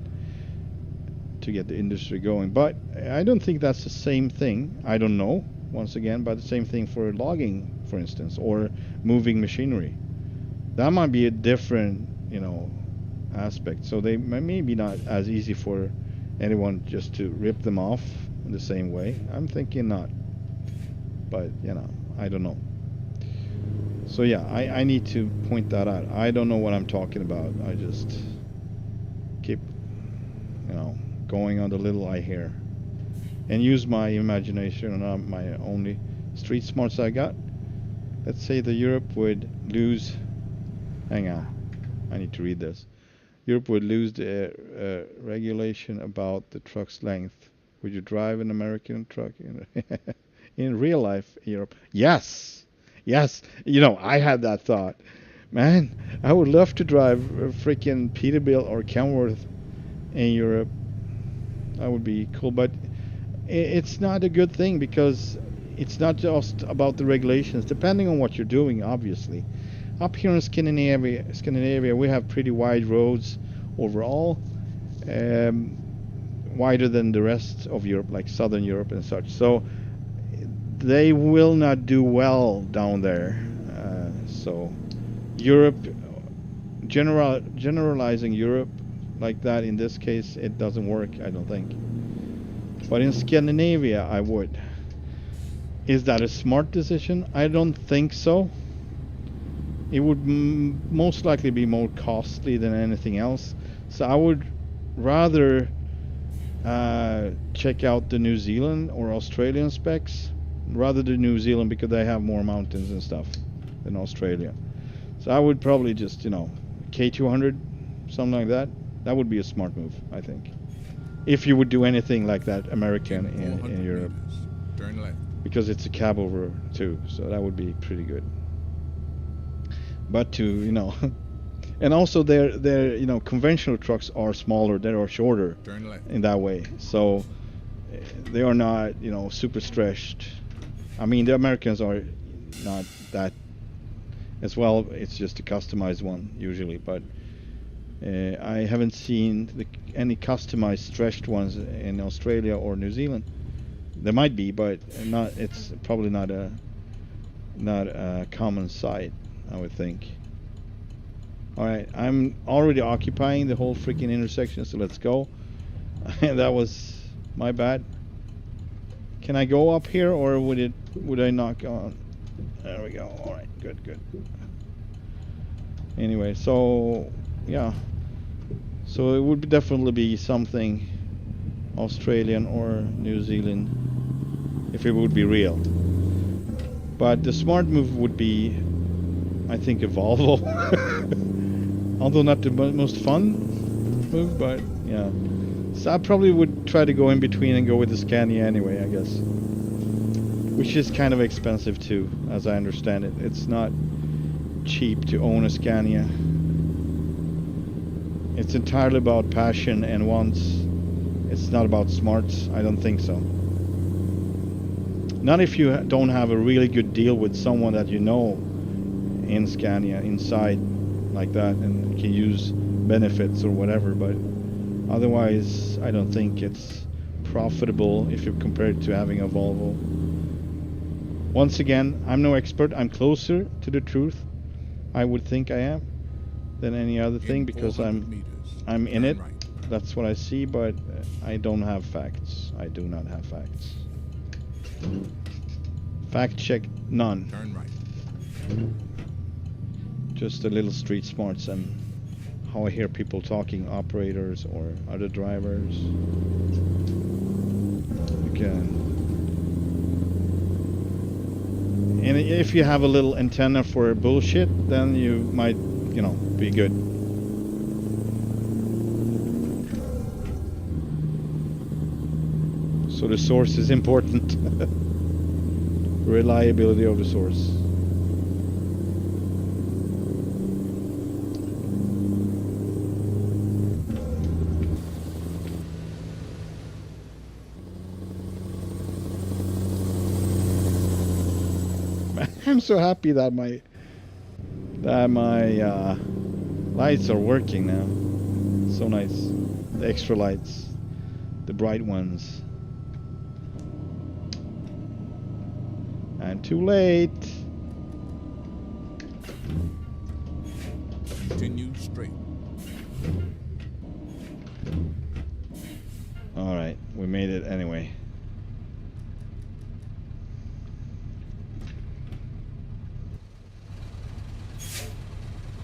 to get the industry going. But I don't think that's the same thing. I don't know, once again, but the same thing for logging, for instance, or moving machinery. That might be a different, you know, aspect. So they maybe not as easy for anyone just to rip them off in the same way. I'm thinking not. But, you know, I don't know. So yeah, I need to point that out. I don't know what I'm talking about. I just keep, you know, going on the little I hear. And use my imagination and not my only street smarts I got. Let's say that Europe would lose... Hang on. I need to read this. Europe would lose the regulation about the truck's length. Would you drive an American truck in real life, Europe? Yes, yes. You know, I had that thought. Man, I would love to drive a freaking Peterbilt or Kenworth in Europe. That would be cool, but it's not a good thing because it's not just about the regulations. Depending on what you're doing, obviously. Up here in Scandinavia, we have pretty wide roads overall, wider than the rest of Europe, like Southern Europe and such. So they will not do well down there. So Europe, generalizing Europe like that in this case, it doesn't work, I don't think. But in Scandinavia, I would. Is that a smart decision? I don't think so. It would most likely be more costly than anything else. So I would rather check out the New Zealand or Australian specs, rather than New Zealand because they have more mountains and stuff than Australia. So I would probably just, you know, K200, something like that. That would be a smart move, I think. If you would do anything like that American in Europe. Turn left. Because it's a cab over too, so that would be pretty good. But to, you know, and also their you know, conventional trucks are smaller, they are shorter in that way, so they are not, you know, super stretched. I mean, the Americans are not that as well. It's just a customized one usually, but I haven't seen any customized stretched ones in Australia or New Zealand. There might be, but not. It's probably not a common sight, I would think. Alright, I'm already occupying the whole freaking intersection, so let's go. That was my bad. Can I go up here, or would I not go on? There we go. Alright, good. Anyway, so yeah. So it would definitely be something Australian or New Zealand if it would be real. But the smart move would be, I think, a Volvo. Although not the most fun move, but yeah. So I probably would try to go in between and go with the Scania anyway, I guess. Which is kind of expensive too, as I understand it. It's not cheap to own a Scania. It's entirely about passion and wants. It's not about smarts. I don't think so. Not if you don't have a really good deal with someone that you know in Scania, inside like that, and can use benefits or whatever, but otherwise I don't think it's profitable if you compare it to having a Volvo. Once again, I'm no expert. I'm closer to the truth, I would think I am, than any other thing, because I'm in it. That's what I see, but I don't have facts. I do not have facts. Fact check none. Turn right. Just a little street smarts and how I hear people talking, operators or other drivers. Again. And if you have a little antenna for bullshit, then you might, you know, be good. So the source is important. Reliability of the source. I'm so happy that my lights are working now. So nice. The extra lights. the bright ones. And too late. Continue straight. All right, we made it anyway.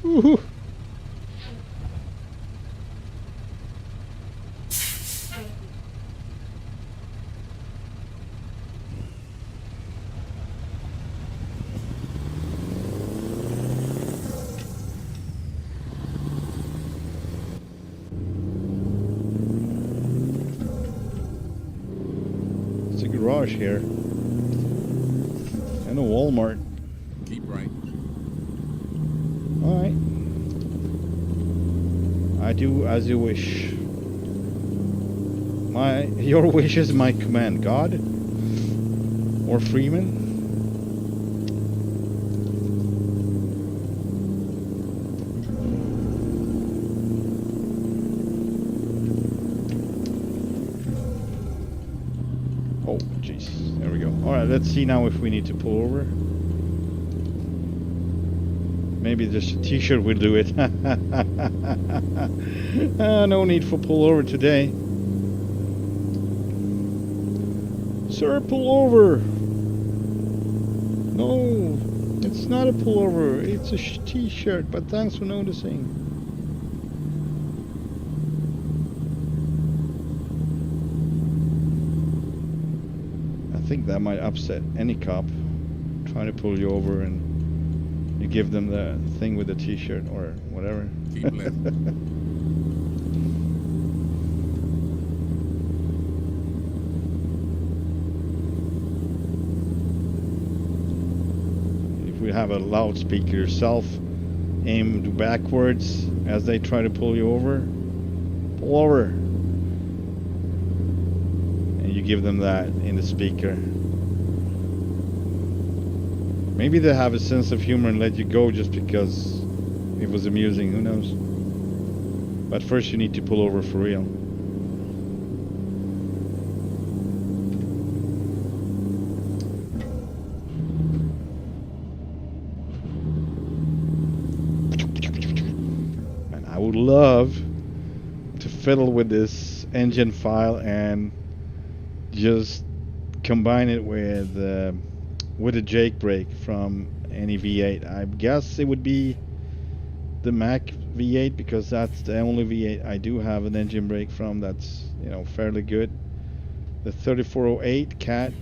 Woohoo! It's a garage here. And a Walmart. Keep right. Alright. I do as you wish. Your wish is my command, God? Or Freeman? Oh, jeez. There we go. Alright, let's see now if we need to pull over. Maybe just a t-shirt will do it. No need for pullover today. Sir, pull over. No, it's not a pullover. It's a t-shirt, but thanks for noticing. I think that might upset any cop trying to pull you over and you give them the thing with the t-shirt or whatever. Keep left. If we have a loudspeaker yourself aimed backwards as they try to pull you over, pull over. And you give them that in the speaker. Maybe they have a sense of humor and let you go just because it was amusing, who knows. But first you need to pull over for real. And I would love to fiddle with this engine file and just combine it with a Jake brake from any V8. I guess it would be the Mack V8 because that's the only V8 I do have an engine brake from that's, you know, fairly good. The 3408 Cat,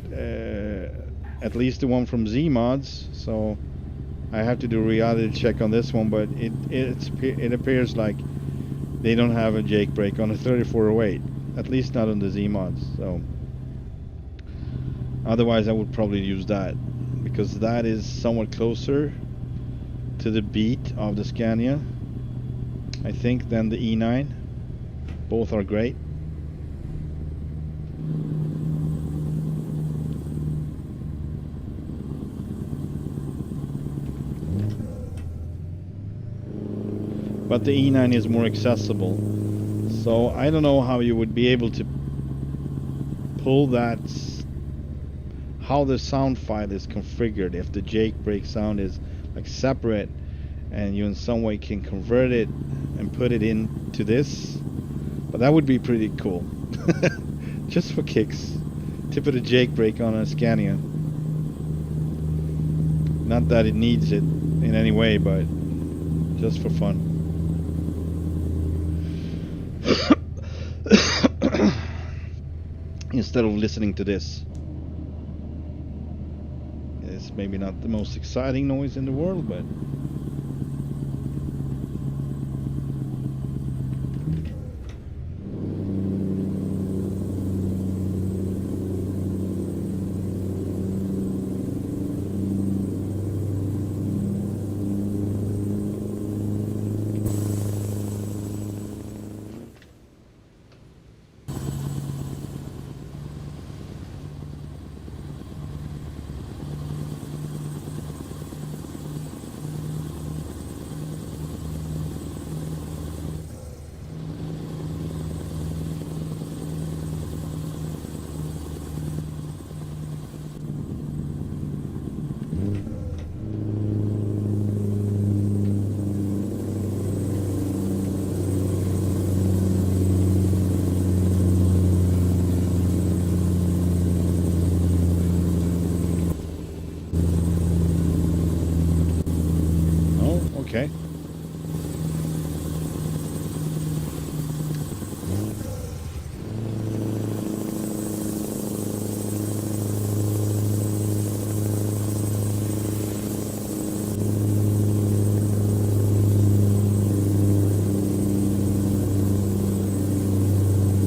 at least the one from Z Mods, so I have to do a reality check on this one, but it appears like they don't have a Jake brake on the 3408, at least not on the Z Mods. So otherwise I would probably use that because that is somewhat closer to the beat of the Scania, I think, than the E9. Both are great. But the E9 is more accessible, so I don't know how you would be able to pull that, how the sound file is configured, if the Jake brake sound is like separate and you in some way can convert it and put it into this. But that would be pretty cool. Just for kicks to put a Jake brake on a Scania. Not that it needs it in any way, but just for fun. Instead of listening to this. It's maybe not the most exciting noise in the world, but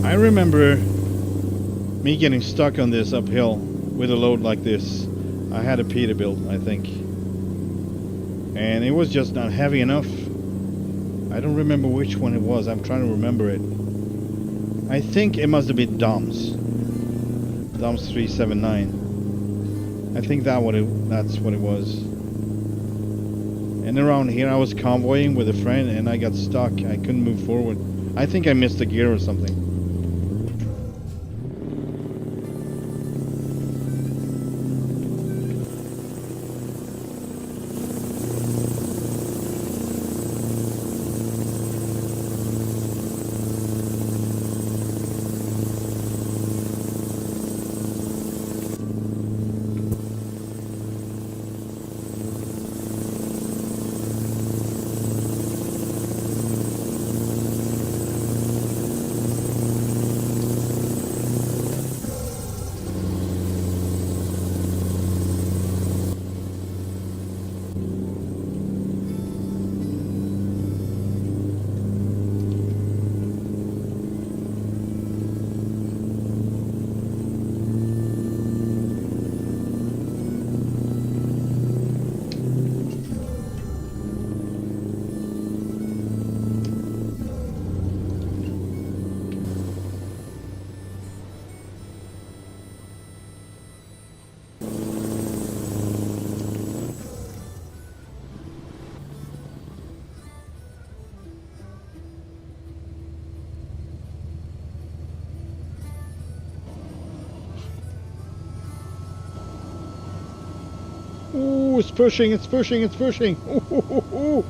I remember me getting stuck on this uphill with a load like this. I had a Peterbilt, I think. And it was just not heavy enough. I don't remember which one it was. I'm trying to remember it. I think it must have been Dom's 379. I think that's what it was. And around here I was convoying with a friend and I got stuck. I couldn't move forward. I think I missed a gear or something. Ooh, it's pushing, it's pushing, it's pushing. Ooh, ooh, ooh, ooh.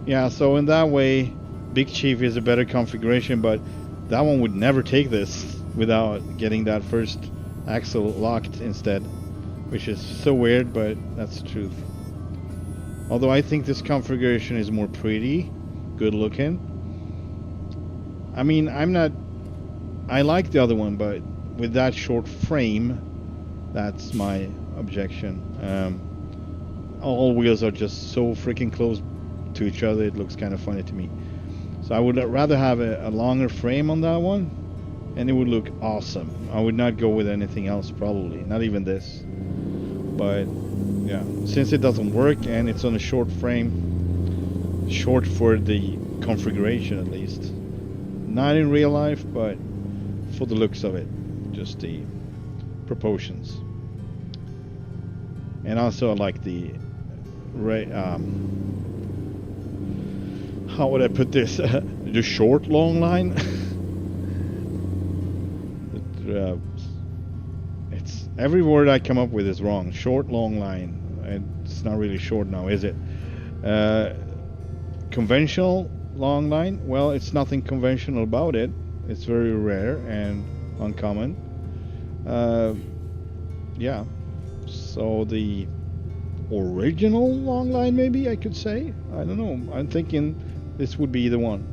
Yeah, so in that way, Big Chief is a better configuration, but that one would never take this without getting that first axle locked instead, which is so weird, but that's the truth. Although I think this configuration is more pretty, good looking. I mean, I like the other one, but with that short frame, that's my objection. All wheels are just so freaking close to each other, it looks kind of funny to me. So I would rather have a longer frame on that one, and it would look awesome. I would not go with anything else, probably, not even this. But yeah, since it doesn't work and it's on a short frame, short for the configuration at least, not in real life, but for the looks of it, just the proportions. And also I like the how would I put this? The short long line. It's every word I come up with is wrong. Short long line. It's not really short now, is it? Conventional long line. Well, it's nothing conventional about it. It's very rare and uncommon. Yeah. So the original long line, maybe I could say. I don't know. I'm thinking this would be the one.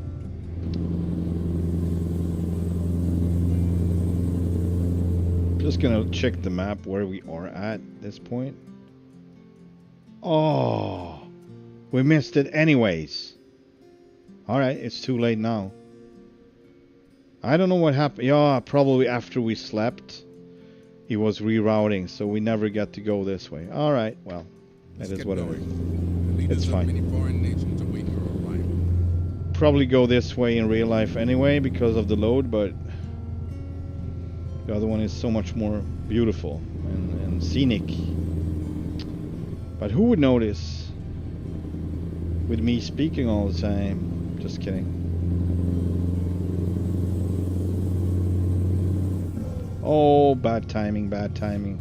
Just gonna check the map where we are at this point. Oh, we missed it anyways. Alright, it's too late now. I don't know what happened. Yeah, probably after we slept, he was rerouting, so we never got to go this way. Alright, well, that is whatever. It's fine. Many foreign nations await your arrival. Probably go this way in real life anyway because of the load, but the other one is so much more beautiful and scenic. But who would notice with me speaking all the time? Just kidding. Oh, bad timing, bad timing.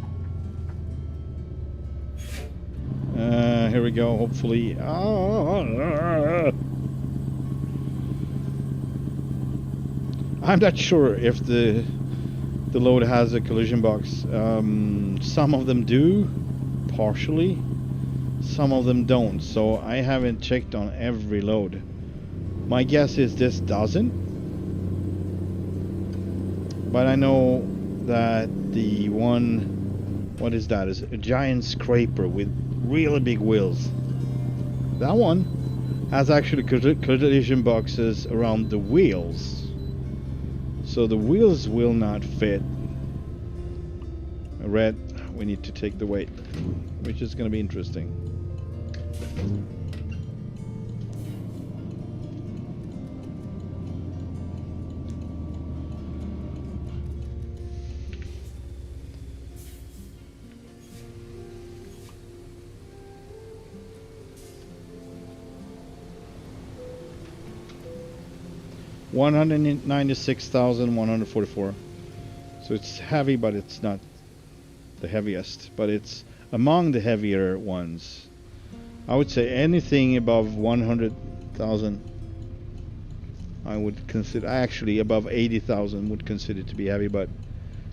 Here we go, hopefully. I'm not sure if the load has a collision box. Some of them do, partially. Some of them don't, so I haven't checked on every load. My guess is this doesn't. But I know that the one, what is that? Is a giant scraper with really big wheels. that one has actually collision boxes around the wheels, so the wheels will not fit. Red, we need to take the weight, which is going to be interesting. $196,144. So it's heavy, but it's not the heaviest, but it's among the heavier ones. I would say anything above 100,000 I would consider, actually above 80,000 would consider to be heavy, but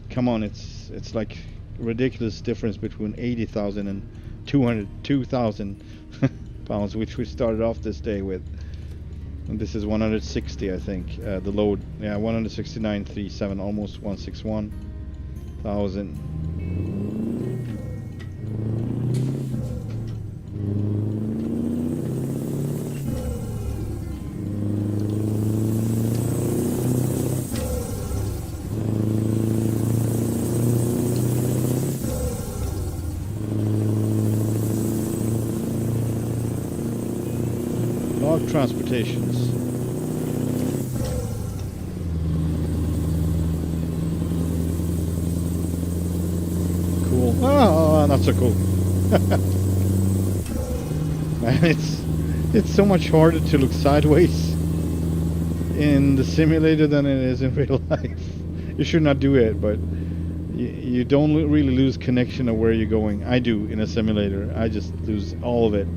come on, it's like ridiculous difference between 80,000 and 202,000 pounds, which we started off this day with. And this is 160, I think, the load. Yeah, 169.37, almost 161,000. Log transportations. Cool. Oh, not so cool. Man, it's so much harder to look sideways in the simulator than it is in real life. You should not do it, but you don't really lose connection of where you're going. I do in a simulator. I just lose all of it.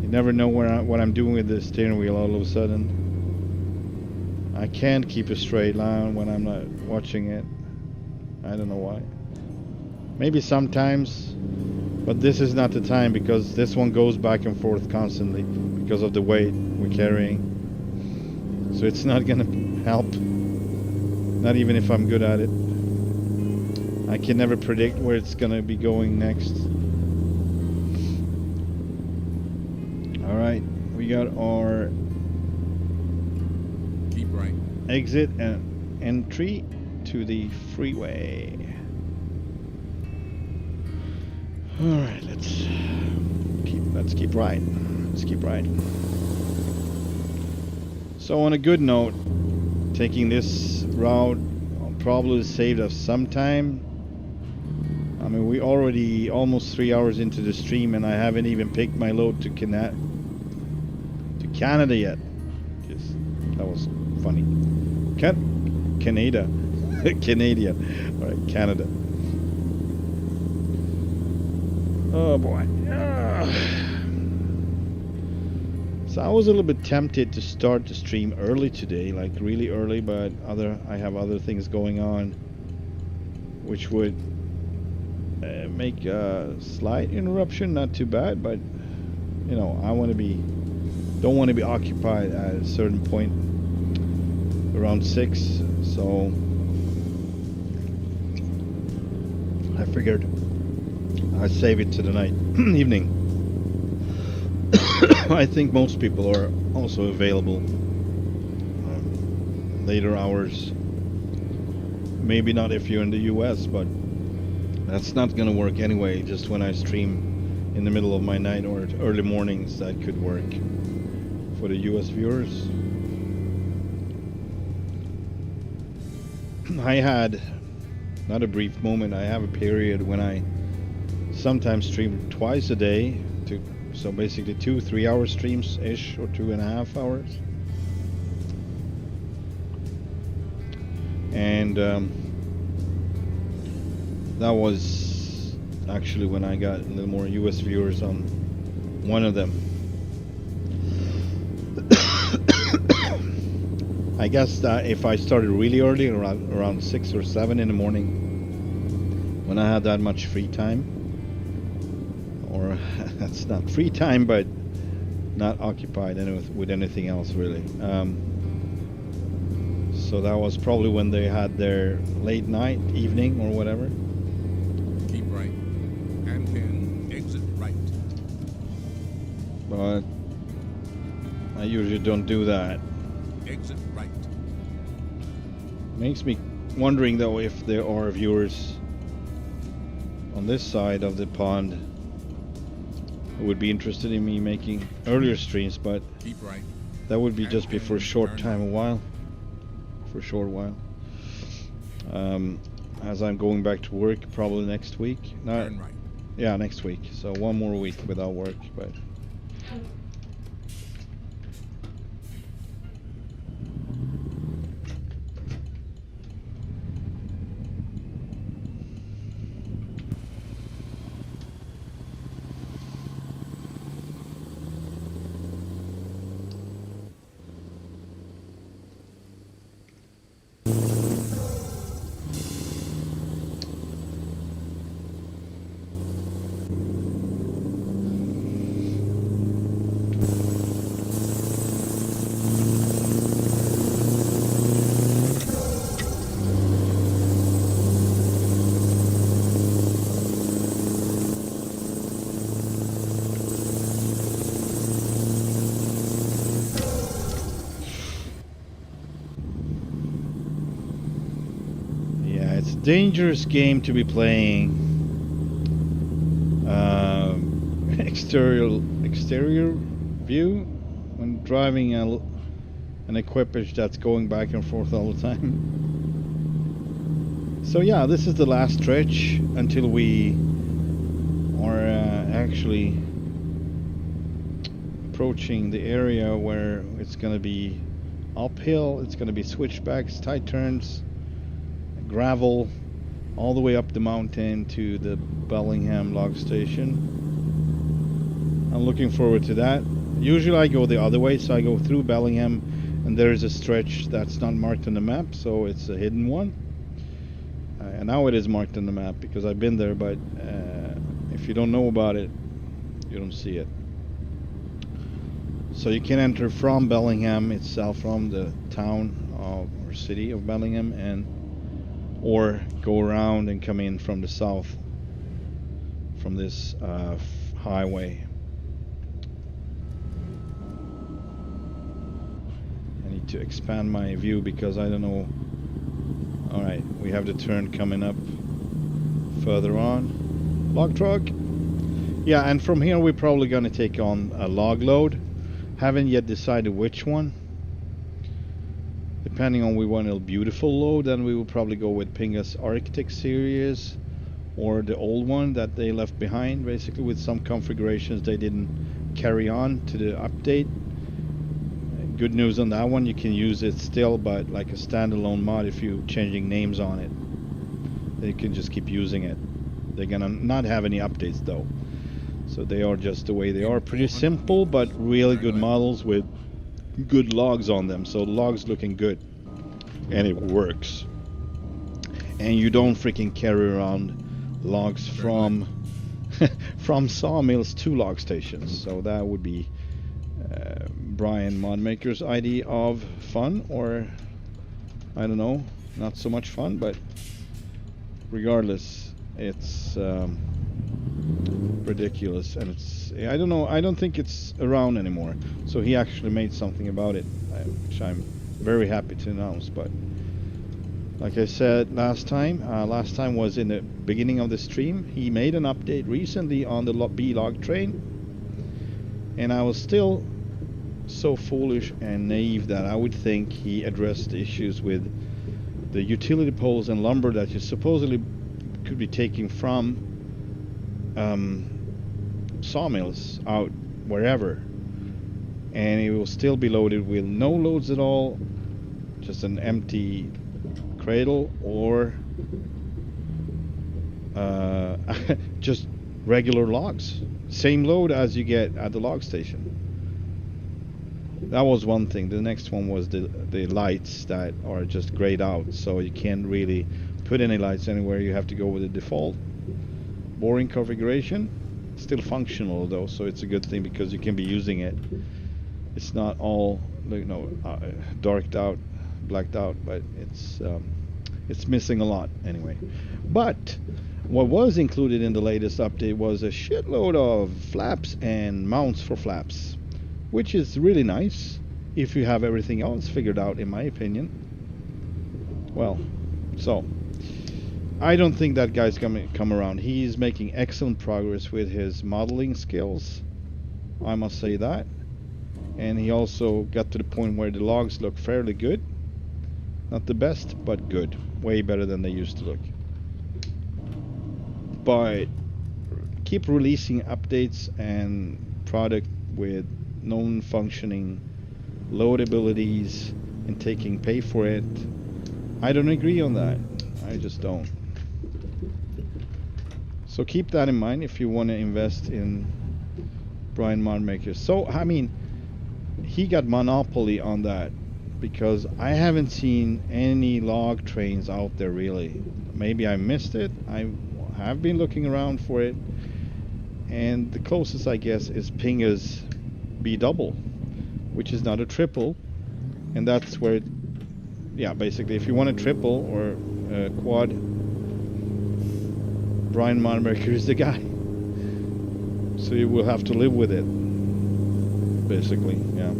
Never know what I'm doing with the steering wheel all of a sudden. I can't keep a straight line when I'm not watching it. I don't know why. Maybe sometimes, but this is not the time, because this one goes back and forth constantly because of the weight we're carrying. So it's not gonna help. Not even if I'm good at it. I can never predict where it's gonna be going next. Alright, we got our Keep right. exit and entry to the freeway. Alright, let's keep right. Let's keep right. So on a good note, taking this route probably saved us some time. I mean, we already almost 3 hours into the stream and I haven't even picked my load to Canada yet. Just, that was funny. Canada. Canadian. Alright, Canada. Oh boy. So I was a little bit tempted to start the stream early today, like really early, but I have other things going on which would make a slight interruption, not too bad, but you know, don't want to be occupied at a certain point around 6, so I figured I'd save it to the night evening. I think most people are also available later hours. Maybe not if you're in the US, but that's not gonna work anyway. Just when I stream in the middle of my night or early mornings, that could work for the US viewers. I had not a brief moment, I have a period when I sometimes stream twice a day, so basically 2-3 hour streams ish, or 2.5 hours. And that was actually when I got a little more US viewers on one of them. I guess that if I started really early, around 6 or 7 in the morning, when I had that much free time, or that's not free time, but not occupied with anything else really. So that was probably when they had their late night, evening, or whatever. Keep right. And 10, exit right. but I usually don't do that. Exit right. Makes me wondering though if there are viewers on this side of the pond who would be interested in me making earlier streams, but Keep right. that would be just be for a short Turn time, right. a while. For a short while. As I'm going back to work probably next week. Turn right. Yeah, next week. So one more week without work, but it's a dangerous game to be playing. Exterior view when driving an equipage that's going back and forth all the time. So yeah, this is the last stretch until we are actually approaching the area where it's going to be uphill. It's going to be switchbacks, tight turns, gravel, all the way up the mountain to the Bellingham log station. I'm looking forward to that. Usually I go the other way, so I go through Bellingham, and there's a stretch that's not marked on the map, so it's a hidden one. And now it is marked on the map because I've been there, but if you don't know about it, you don't see it. So you can enter from Bellingham itself, from the town or city of Bellingham, or go around and come in from the south from this highway. I need to expand my view because I don't know. Alright, we have the turn coming up further on. Log truck. Yeah, and from here we're probably going to take on a log load. Haven't yet decided which one. Depending on we want a beautiful load, then we will probably go with Pingas Arctic series or the old one that they left behind, basically with some configurations they didn't carry on to the update. Good news on that one, you can use it still, but like a standalone mod, if you're changing names on it, then you can just keep using it. They're gonna not have any updates though, so they are just the way they are. Pretty simple, but really good models with good logs on them, so the logs looking good, and it works. And you don't freaking carry around logs from from sawmills to log stations, so that would be Brian Modmaker's idea of fun, or I don't know, not so much fun, but regardless, it's ridiculous, and it's, I don't know, I don't think it's around anymore, so he actually made something about it, which I'm very happy to announce. But like I said last time was in the beginning of the stream, he made an update recently on the B-log train, and I was still so foolish and naive that I would think he addressed the issues with the utility poles and lumber that you supposedly could be taking from sawmills out wherever, and it will still be loaded with no loads at all, just an empty cradle, or just regular logs, same load as you get at the log station. That was one thing. The next one was the lights that are just grayed out, so you can't really put any lights anywhere. You have to go with the default boring configuration. Still functional though, so it's a good thing because you can be using it. It's not all, you know, darked out, blacked out, but it's missing a lot anyway. But What was included in the latest update was a shitload of flaps and mounts for flaps, which is really nice if you have everything else figured out, in my opinion. Well, so I don't think that guy's gonna come around. He's making excellent progress with his modeling skills, I must say that. And he also got to the point where the logs look fairly good. Not the best, but good. Way better than they used to look. But keep releasing updates and product with known functioning load abilities and taking pay for it. I don't agree on that. I just don't. So keep that in mind if you want to invest in Brian Modmaker. So I mean, he got monopoly on that because I haven't seen any log trains out there really. Maybe I missed it. I have been looking around for it, and the closest I guess is Pingas B double, which is not a triple, and that's where it, yeah, basically if you want a triple or a quad, Brian Modmaker is the guy. So you will have to live with it, basically, yeah.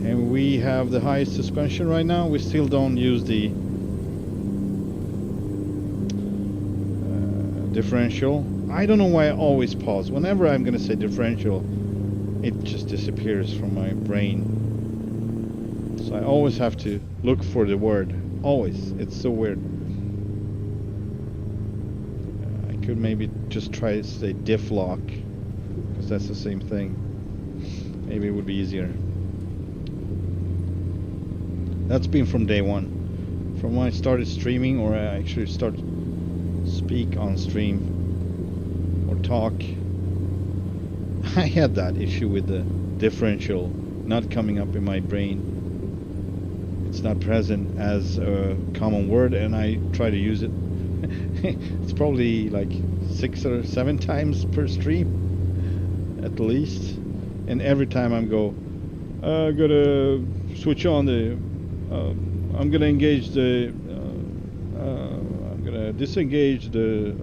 And we have the highest suspension right now. We still don't use the differential. I don't know why I always pause. Whenever I'm going to say differential, it just disappears from my brain. So I always have to look for the word. Always. It's so weird. I could maybe just try to say diff lock, because that's the same thing. Maybe it would be easier. That's been from day one. From when I started streaming, or I actually started speak on stream or talk, I had that issue with the differential not coming up in my brain. It's not present as a common word, and I try to use it. It's probably like 6 or 7 times per stream at least, and every time I'm gotta switch on the I'm gonna engage the I'm gonna disengage the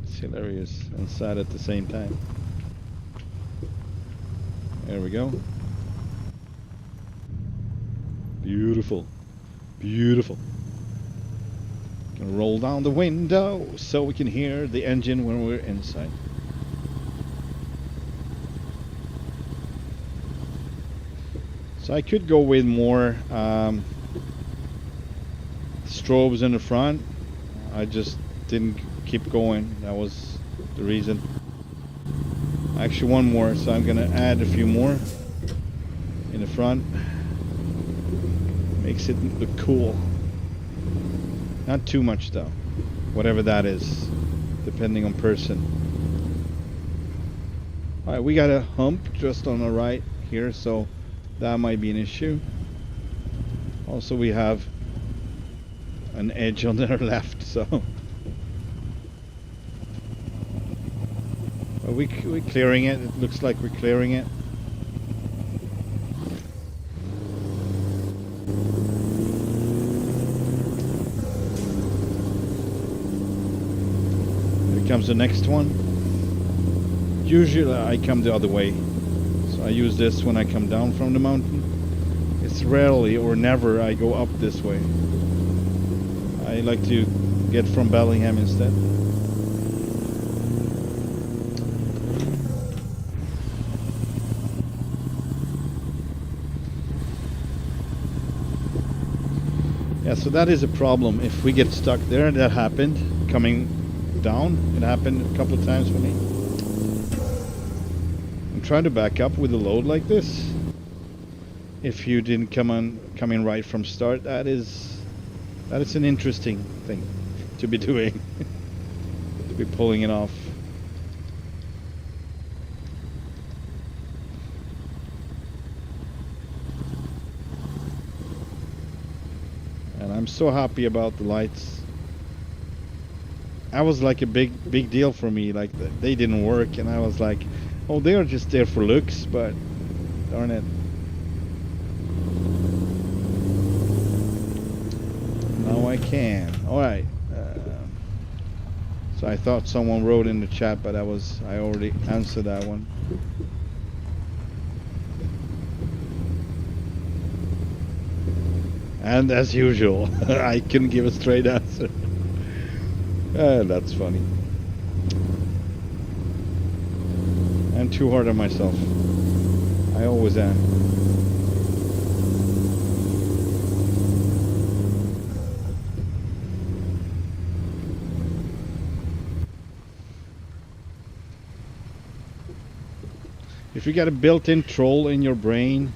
It's hilarious and sad at the same time. There we go. Beautiful. Beautiful. Gonna roll down the window so we can hear the engine when we're inside. So I could go with more strobes in the front. I just didn't keep going. That was the reason. Actually one more, so I'm gonna add a few more in the front. Makes it look cool. Not too much though, whatever that is, depending on person. Alright, we got a hump just on the right here, so that might be an issue. Also we have an edge on the left, so are we clearing it? It looks like we're clearing it. Here comes the next one. Usually I come the other way, so I use this when I come down from the mountain. It's rarely or never I go up this way. I like to get from Bellingham instead. Yeah, so that is a problem. If we get stuck there, that happened coming down. It happened a couple of times for me. I'm trying to back up with a load like this. If you didn't come in right from start, that is an interesting thing to be doing. To be pulling it off. I'm so happy about the lights. That was like a big deal for me. Like they didn't work, and I was like, oh, they are just there for looks, but darn it. Now I can. All right. So I thought someone wrote in the chat, but I already answered that one. And as usual, I couldn't give a straight answer. That's funny. I'm too hard on myself. I always am. If you got a built-in troll in your brain,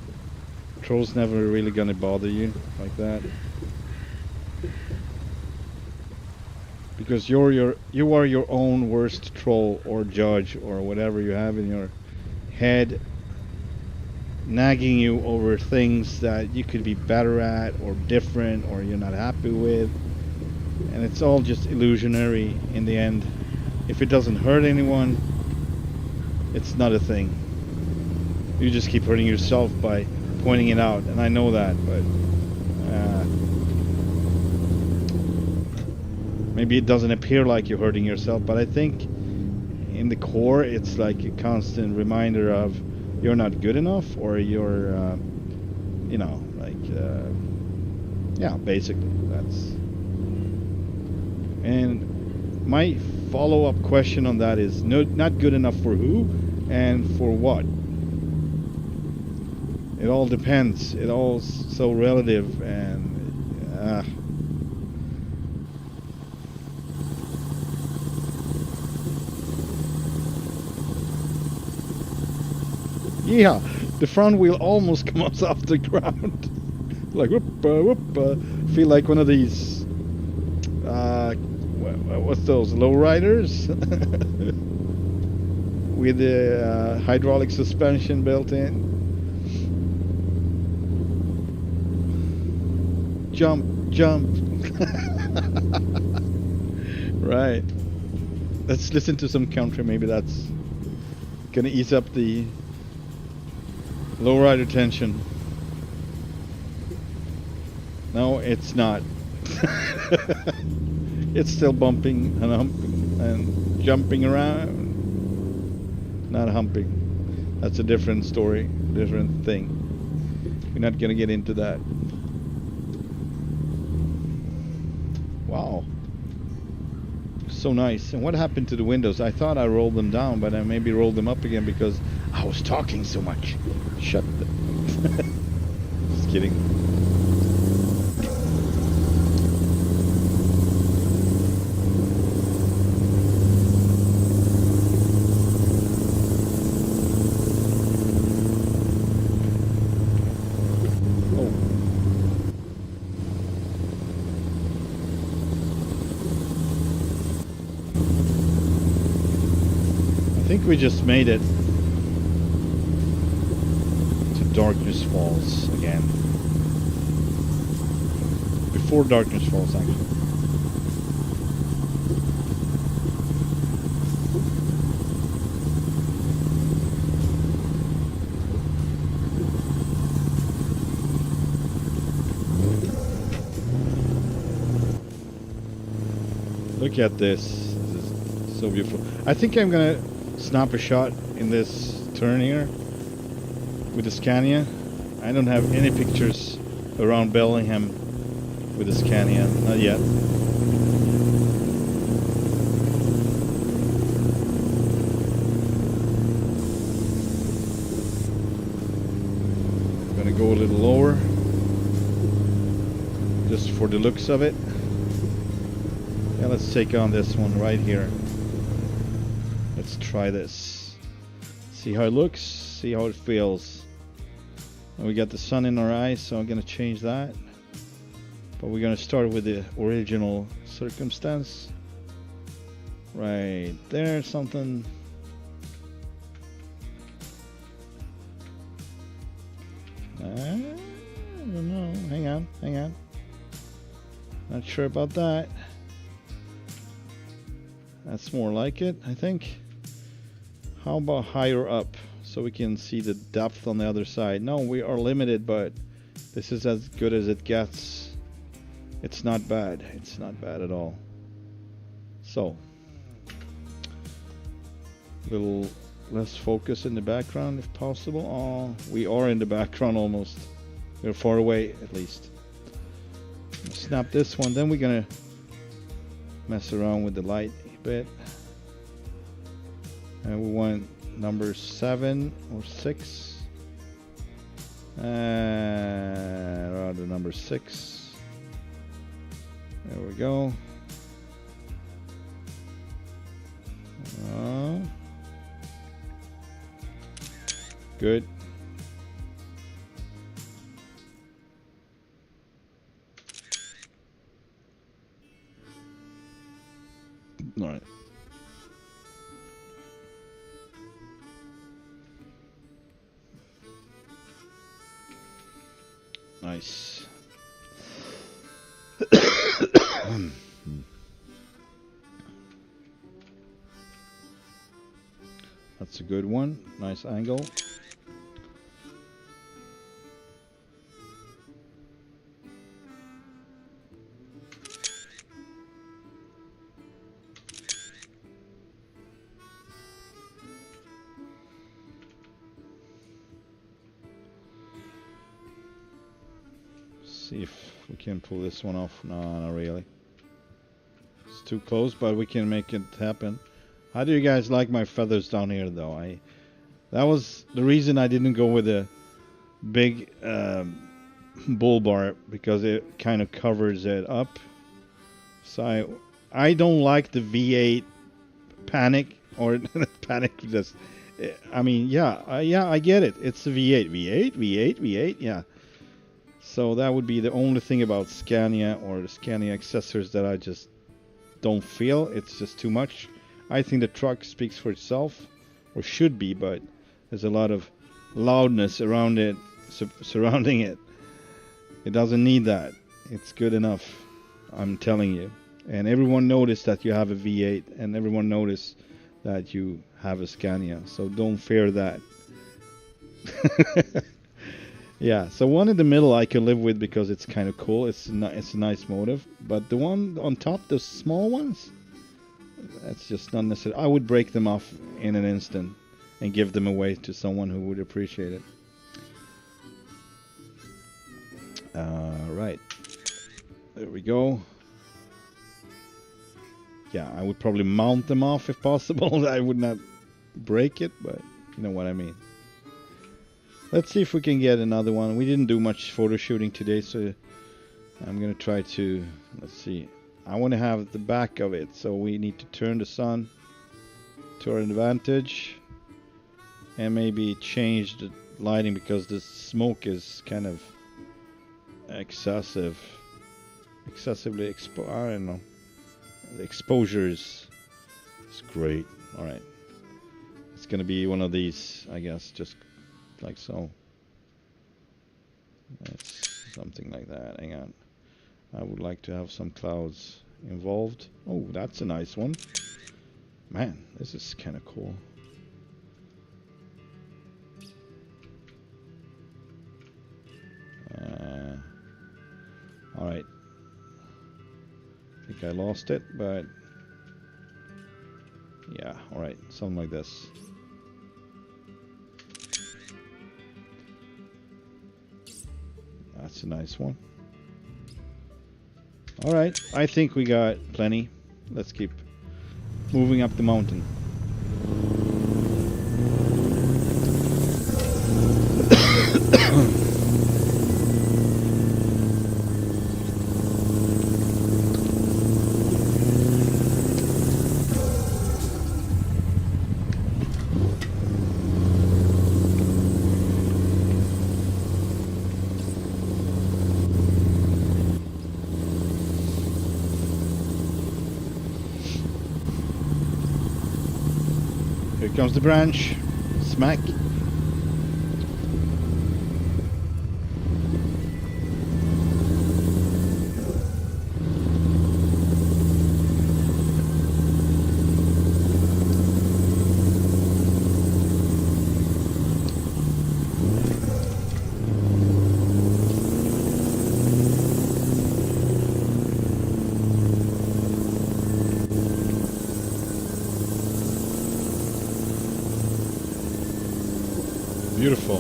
troll's never really gonna bother you like that. Because you are your own worst troll or judge or whatever you have in your head, nagging you over things that you could be better at or different or you're not happy with, and it's all just illusionary in the end. If it doesn't hurt anyone, it's not a thing. You just keep hurting yourself by pointing it out, and I know that, but maybe it doesn't appear like you're hurting yourself, but I think in the core it's like a constant reminder of you're not good enough, or you're you know, like yeah, basically that's. And my follow-up question on that is not good enough for who and for what. It all depends. It all so relative, and yeah, the front wheel almost comes off the ground. Like whoop, whoop. Feel like one of these what's those, lowriders with the hydraulic suspension built in. Jump. Right. Let's listen to some country. Maybe that's gonna ease up the lowrider tension. No, it's not. It's still bumping and humping and jumping around. Not humping. That's a different story, different thing. We're not gonna get into that. Wow. So nice. And what happened to the windows? I thought I rolled them down, but I maybe rolled them up again because I was talking so much. Shut the... Just kidding. I think we just made it to Darkness Falls again. Before Darkness Falls, actually. Look at this. This is so beautiful. I think I'm gonna snap a shot in this turn here with the Scania. I don't have any pictures around Bellingham with the Scania, not yet. I'm gonna go a little lower just for the looks of it. Yeah, let's take on this one right here. Let's try this. See how it looks, see how it feels. And we got the sun in our eyes, so I'm gonna change that. But we're gonna start with the original circumstance. Right there, something. I don't know. Hang on. Not sure about that. That's more like it, I think. How about higher up so we can see the depth on the other side? No, we are limited, but this is as good as it gets. It's not bad. It's not bad at all. So, a little less focus in the background if possible. Oh, we are in the background almost. We're far away at least. Snap this one, then we're gonna mess around with the light a bit. And we want number 7 or 6. Rather number 6. There we go. Good. All right. Nice. That's a good one. Nice angle. See if we can pull this one off. No, not really. It's too close, but we can make it happen. How do you guys like my feathers down here, though? That was the reason I didn't go with a big bull bar, because it kind of covers it up. So I don't like the V8 panic, or panic. Just, I mean, yeah, I get it. It's the V8, V8, yeah. So that would be the only thing about Scania or the Scania accessories that I just don't feel. It's just too much. I think the truck speaks for itself, or should be, but there's a lot of loudness around it, surrounding it. It doesn't need that. It's good enough, I'm telling you. And everyone noticed that you have a V8, and everyone noticed that you have a Scania. So don't fear that. Yeah, so one in the middle I can live with because it's kind of cool. It's a nice motive. But the one on top, the small ones, that's just not necessary. I would break them off in an instant and give them away to someone who would appreciate it. Right. There we go. Yeah, I would probably mount them off if possible. I would not break it, but you know what I mean. Let's see if we can get another one. We didn't do much photo shooting today, so I'm going to try to, let's see. I want to have the back of it, so we need to turn the sun to our advantage and maybe change the lighting, because the smoke is kind of excessively I don't know. The exposure is great. All right. It's going to be one of these, I guess, just like so. That's something like that. Hang on. I would like to have some clouds involved. Oh, that's a nice one. Man, this is kind of cool. Alright. I think I lost it, but yeah, alright. Something like this. That's a nice one. Alright, I think we got plenty. Let's keep moving up the mountain. Here comes the branch. Smack. Beautiful.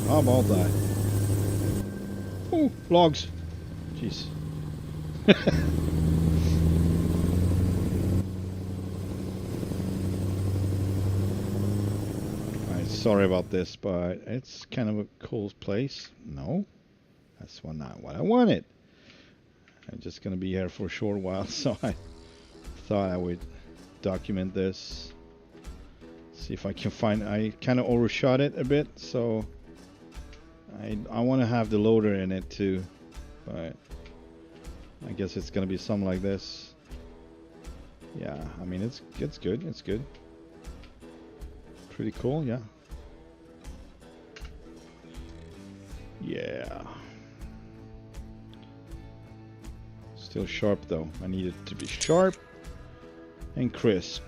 How about that? Oh, logs. Jeez. Alright, sorry about this, but it's kind of a cool place. No, that's not what I wanted. I'm just gonna be here for a short while, so I thought I would document this. See if I can find. I kind of overshot it a bit, so I want to have the loader in it too, but I guess it's gonna be something like this. Yeah, I mean it's good. It's good. Pretty cool, yeah. Yeah. Still sharp though. I need it to be sharp and crisp.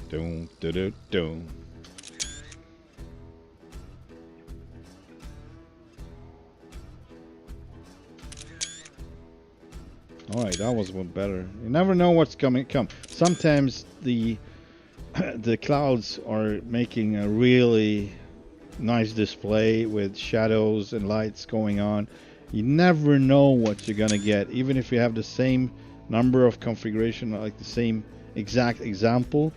Dun, dun, dun, dun. All right, that was one better. You never know what's come. Sometimes the clouds are making a really nice display with shadows and lights going on. You never know what you're gonna get, even if you have the same number of configuration, like the same exact example.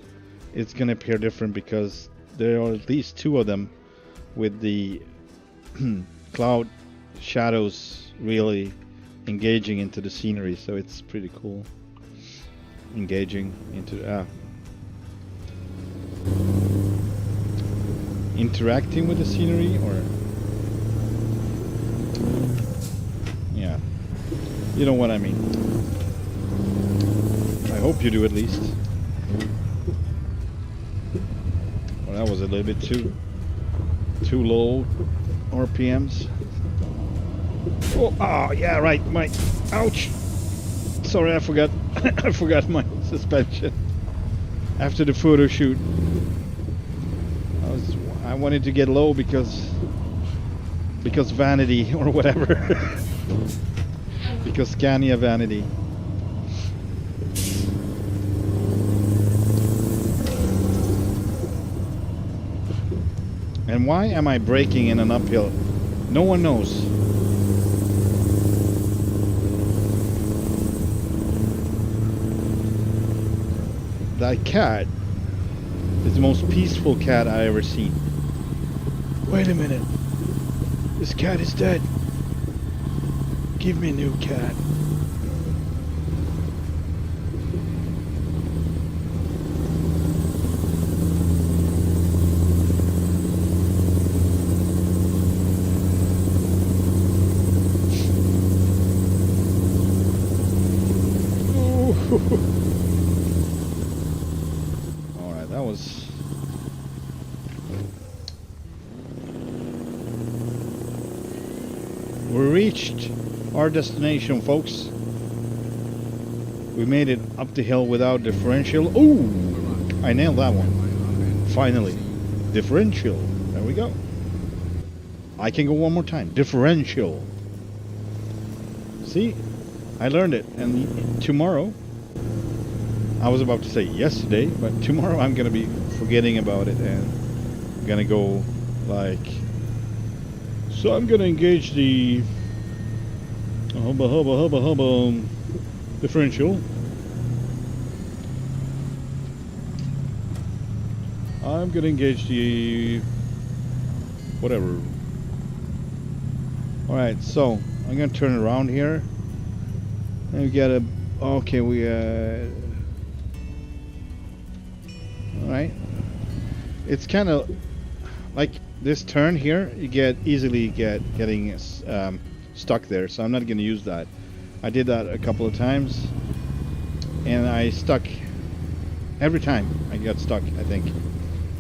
It's gonna appear different because there are at least two of them with the cloud shadows really engaging into the scenery, so it's pretty cool. Engaging into interacting with the scenery, or yeah, you know what I mean. I hope you do at least. Well, that was a little bit too low RPMs. Oh, yeah, right, my ouch. Sorry, I forgot. I forgot my suspension after the photo shoot. I wanted to get low because vanity or whatever. Because Scania vanity. And why am I braking in an uphill? No one knows. That cat is the most peaceful cat I ever seen. Wait a minute. This cat is dead. Give me a new cat. Alright, that was... We reached our destination, folks. We made it up the hill without differential. Ooh! I nailed that one. Finally. Differential. There we go. I can go one more time. Differential. See? I learned it. And tomorrow... I was about to say yesterday, but tomorrow I'm going to be forgetting about it and I'm going to go like... So I'm going to engage the hubba differential. I'm going to engage the whatever. Alright, so I'm going to turn around here. And we got a... Okay, we... Alright. It's kind of like this turn here, you get easily getting stuck there, so I'm not going to use that. I did that a couple of times and I stuck every time. I got stuck, I think,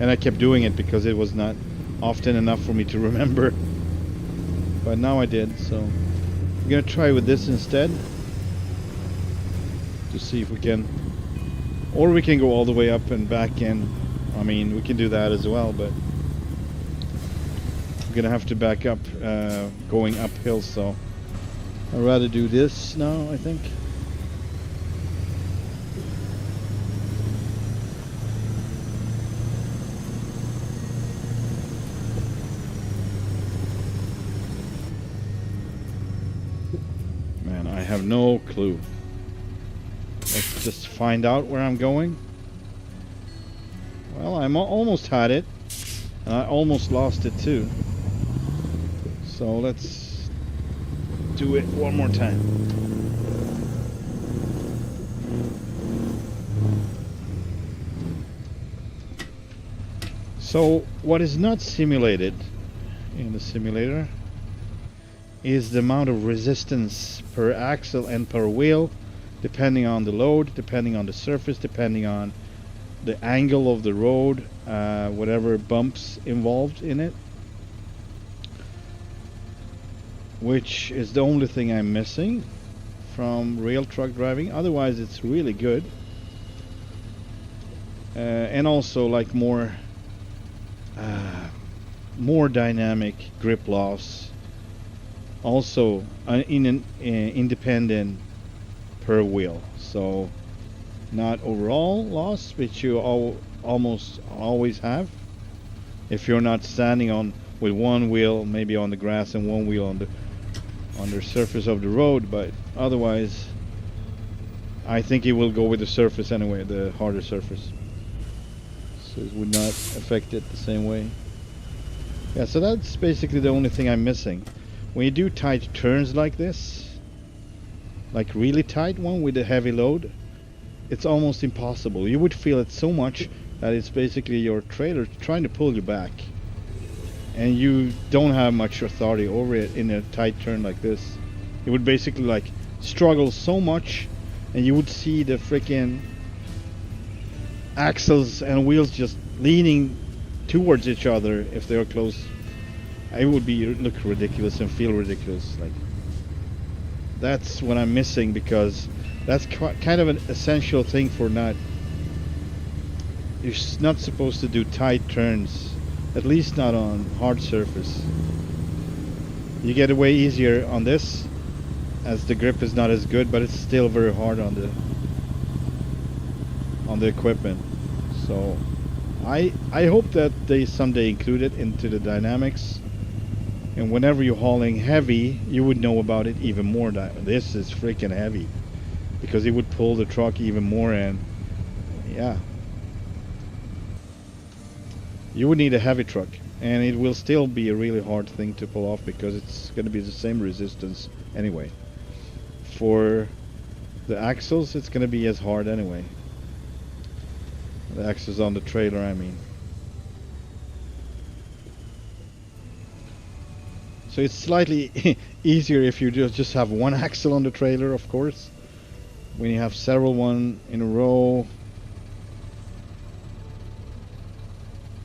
and I kept doing it because it was not often enough for me to remember, but now I did. So I'm going to try with this instead to see if we can, or we can go all the way up and back in. I mean, we can do that as well, but I'm gonna have to back up going uphill, so I'd rather do this now, I think. have no clue. Let's just find out where I'm going. Well, I'm almost had it. And I almost lost it too. So let's do it one more time. So what is not simulated in the simulator is the amount of resistance per axle and per wheel, depending on the load, depending on the surface, depending on the angle of the road, whatever bumps involved in it, which is the only thing I'm missing from real truck driving. Otherwise it's really good, and also like more dynamic grip loss, also in an independent per wheel, so not overall loss, which you almost always have if you're not standing on with one wheel maybe on the grass and one wheel on the surface of the road. But otherwise I think it will go with the surface anyway, the harder surface, so it would not affect it the same way. Yeah, so that's basically the only thing I'm missing. When you do tight turns like this, like really tight one with a heavy load, it's almost impossible. You would feel it so much that it's basically your trailer trying to pull you back, and you don't have much authority over it in a tight turn like this. You would basically like struggle so much, and you would see the freaking axles and wheels just leaning towards each other if they are close. It would look ridiculous and feel ridiculous. Like, that's what I'm missing, because that's kind of an essential thing for not. You're not supposed to do tight turns, at least not on hard surface. You get away easier on this, as the grip is not as good, but it's still very hard on the equipment. So I hope that they someday include it into the dynamics, and whenever you're hauling heavy, you would know about it even more. That this is freaking heavy, because it would pull the truck even more, and yeah, you would need a heavy truck, and it will still be a really hard thing to pull off, because it's going to be the same resistance anyway. For the axles, it's going to be as hard anyway. The axles on the trailer, I mean. So it's slightly easier if you just have one axle on the trailer, of course. When you have several one in a row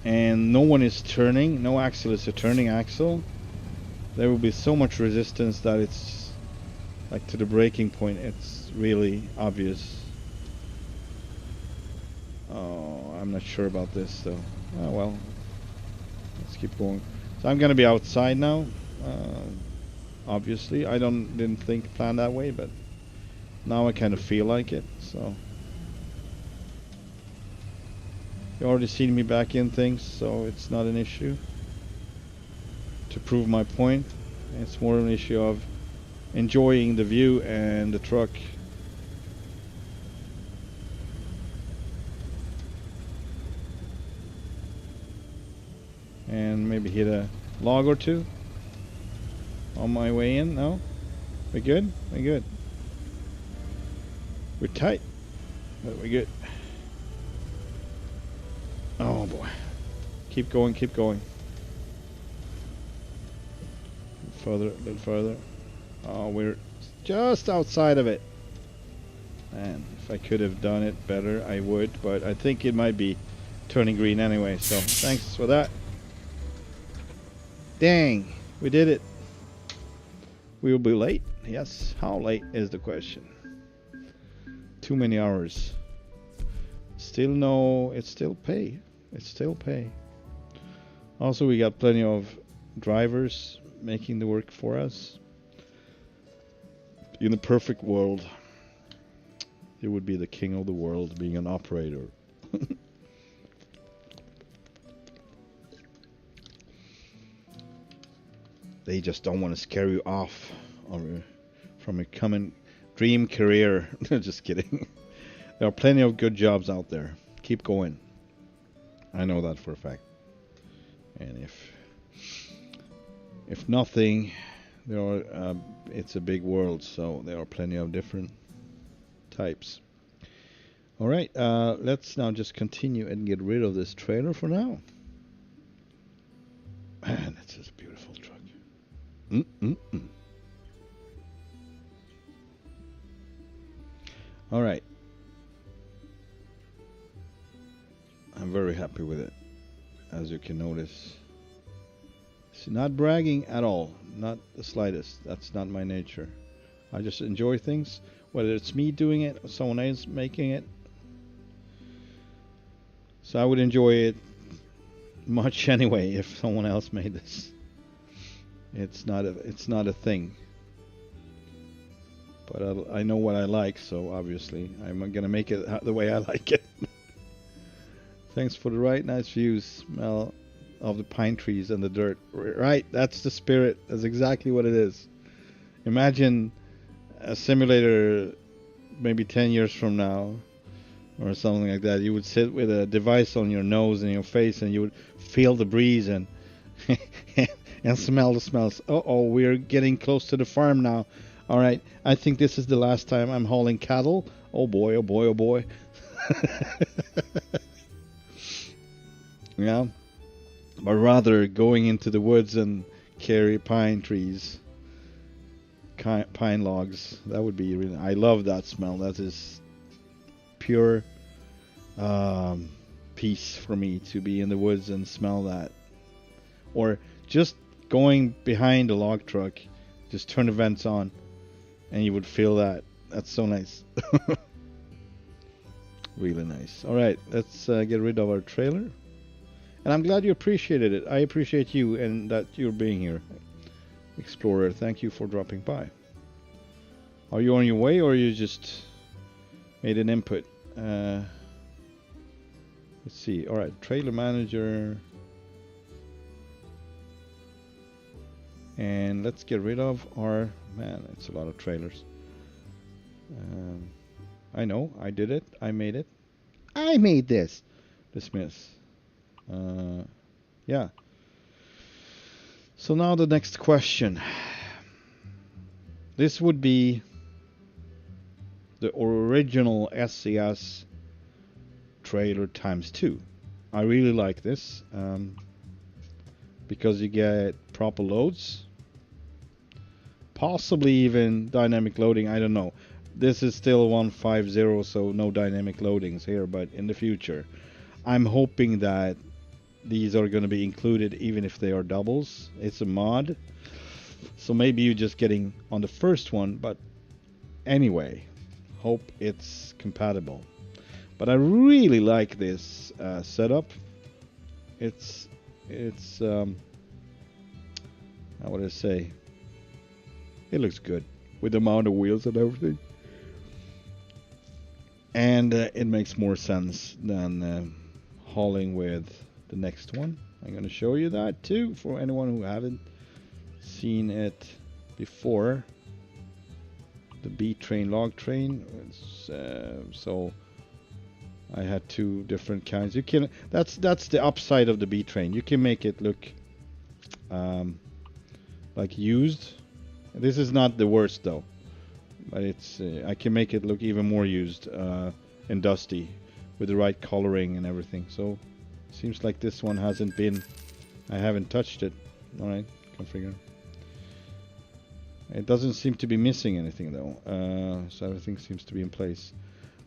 and no one is turning, no axle is a turning axle, there will be so much resistance that it's like to the breaking point. It's really obvious. Oh, I'm not sure about this though. Oh well, let's keep going. So I'm gonna be outside now. Obviously I didn't plan that way, but now I kind of feel like it. So you already seen me back in things, so it's not an issue to prove my point. It's more an issue of enjoying the view and the truck. And maybe hit a log or two on my way in. No? We're good? We're good. We're tight, but we're good. Oh boy. Keep going, keep going. A little further. Oh, we're just outside of it. Man, if I could have done it better, I would, but I think it might be turning green anyway, so thanks for that. Dang, we did it. We will be late. Yes, how late is the question? Too many hours. Still no, it's still pay. It's still pay. Also, we got plenty of drivers making the work for us. In a perfect world, you would be the king of the world being an operator. They just don't want to scare you off from coming dream career. Just kidding. There are plenty of good jobs out there. Keep going. I know that for a fact. And if nothing, there are. It's a big world, so there are plenty of different types. All right, let's now just continue and get rid of this trailer for now. Man, that's just a beautiful truck. All right. I'm very happy with it, as you can notice. It's not bragging at all, not the slightest. That's not my nature. I just enjoy things, whether it's me doing it or someone else making it. So I would enjoy it much anyway if someone else made this. It's not a thing. But I know what I like, so obviously I'm gonna make it the way I like it. Thanks for the right, nice views, smell of the pine trees and the dirt. Right, that's the spirit. That's exactly what it is. Imagine a simulator maybe 10 years from now or something like that. You would sit with a device on your nose and your face and you would feel the breeze and and smell the smells. Uh-oh, we're getting close to the farm now. All right, I think this is the last time I'm hauling cattle. Oh boy, oh boy, oh boy. Yeah, but rather going into the woods and carry pine trees, pine logs. That would be really. I love that smell. That is pure peace for me to be in the woods and smell that. Or just going behind a log truck, just turn the vents on, and you would feel that. That's so nice. Really nice. All right, let's get rid of our trailer. And I'm glad you appreciated it. I appreciate you and that you're being here. Explorer, thank you for dropping by. Are you on your way or you just made an input? Let's see. All right, trailer manager. And let's get rid of our... Man, it's a lot of trailers. I know, I did it. I made it. I made this. Dismiss. Yeah. So now the next question. This would be the original SCS trailer times 2. I really like this because you get proper loads, possibly even dynamic loading. I don't know. This is still 150, so no dynamic loadings here, but in the future I'm hoping that these are going to be included even if they are doubles. It's a mod, so maybe you're just getting on the first one, but anyway, hope it's compatible. But I really like this setup. It's how would I say? It looks good with the amount of wheels and everything, and it makes more sense than hauling with the next one. I'm going to show you that too for anyone who haven't seen it before. The B train log train. So I had 2 different kinds. You can that's the upside of the B train. You can make it look like used. This is not the worst though, but it's I can make it look even more used and dusty with the right coloring and everything. So seems like this one hasn't been, I haven't touched it. All right, configure. It doesn't seem to be missing anything though, so everything seems to be in place.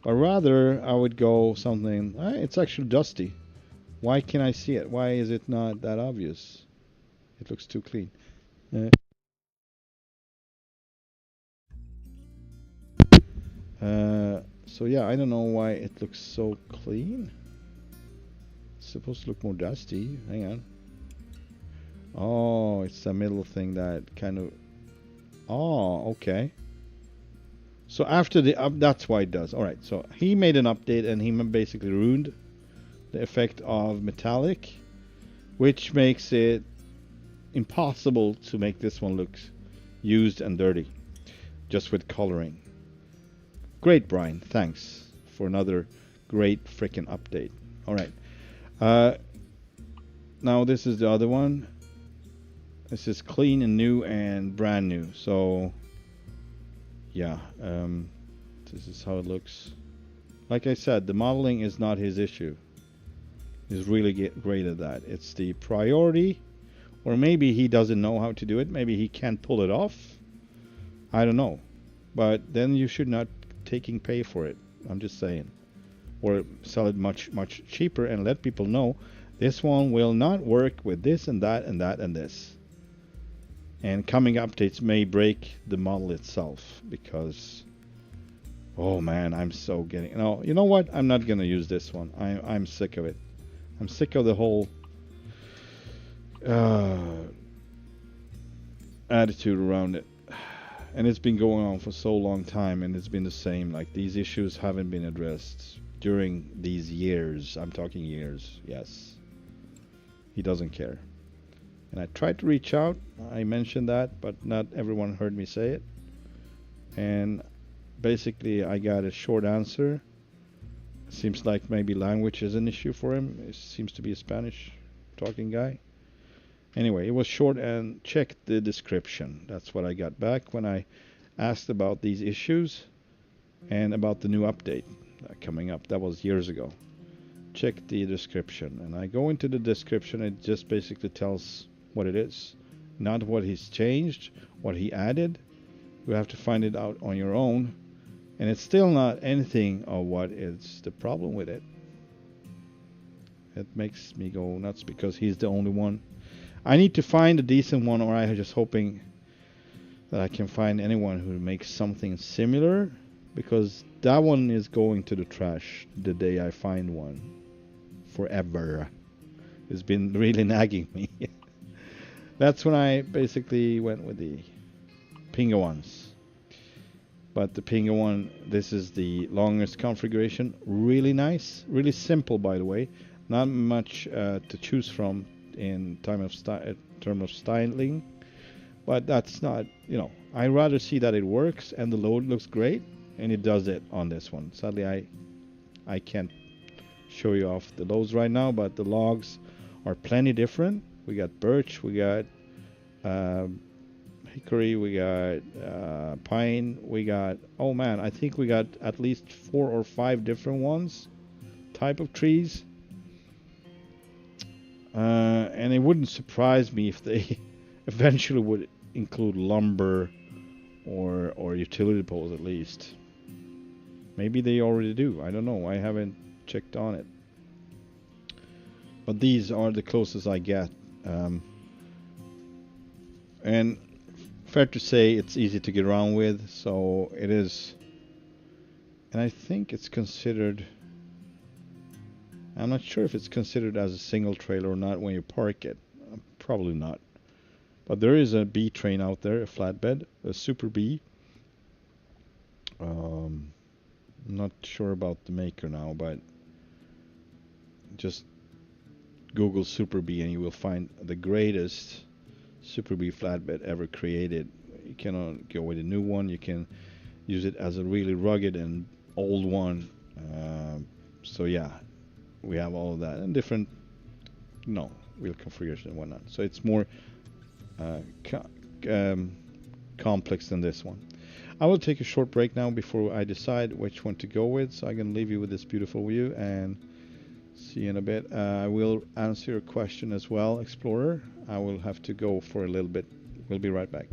But rather, I would go something, it's actually dusty. Why can't I see it? Why is it not that obvious? It looks too clean. So yeah, I don't know why it looks so clean. It's supposed to look more dusty. Hang on. Oh, it's the middle thing that kind of... Oh, okay. So after the that's why it does. All right. So he made an update and he basically ruined the effect of metallic, which makes it impossible to make this one look used and dirty, just with coloring. Great, Brian. Thanks for another great freaking update. All right. Uh, now this is the other one. This is clean and new and brand new. So yeah, this is how it looks. Like I said, the modeling is not his issue. He's really great at that. It's the priority, or maybe he doesn't know how to do it. Maybe he can't pull it off. I don't know. But then you should not taking pay for it. I'm just saying. Or sell it much cheaper and let people know this one will not work with this and that and that and this. And coming updates may break the model itself because, oh man, I'm so getting. No, you know what? I'm not gonna use this one. I'm sick of it. I'm sick of the whole attitude around it. And it's been going on for so long time, and it's been the same. Like, these issues haven't been addressed during these years. I'm talking years, yes. He doesn't care. And I tried to reach out. I mentioned that, but not everyone heard me say it. And basically, I got a short answer. Seems like maybe language is an issue for him. He seems to be a Spanish talking guy. Anyway, it was short and check the description. That's what I got back when I asked about these issues and about the new update coming up. That was years ago. Check the description. And I go into the description. It just basically tells what it is. Not what he's changed, what he added. You have to find it out on your own. And it's still not anything of what is the problem with it. It makes me go nuts because he's the only one. I need to find a decent one, or I'm just hoping that I can find anyone who makes something similar, because that one is going to the trash the day I find one. Forever. It's been really nagging me. That's when I basically went with the Pinga ones. But the Pinga one, this is the longest configuration. Really nice. Really simple, by the way. Not much to choose from in terms of styling. But that's not, I rather see that it works and the load looks great. And it does it on this one. Sadly, I can't show you off the loads right now. But the logs are plenty different. We got birch. We got hickory, we got pine, we got, oh man, I think we got at least 4 or 5 different ones, type of trees. And it wouldn't surprise me if they eventually would include lumber or utility poles at least. Maybe they already do, I don't know, I haven't checked on it. But these are the closest I get. And fair to say it's easy to get around with, so it is. And I think it's considered, I'm not sure if it's considered as a single trailer or not when you park it. Probably not. But there is a B train out there, a flatbed, a Super B. I'm not sure about the maker now, but just Google Super B and you will find the greatest Super B flatbed ever created. You cannot go with a new one. You can use it as a really rugged and old one. So yeah, we have all of that and different, wheel configuration and whatnot. So it's more complex than this one. I will take a short break now before I decide which one to go with. So I'm gonna leave you with this beautiful view and see you in a bit. I will answer your question as well, Explorer. I will have to go for a little bit. We'll be right back.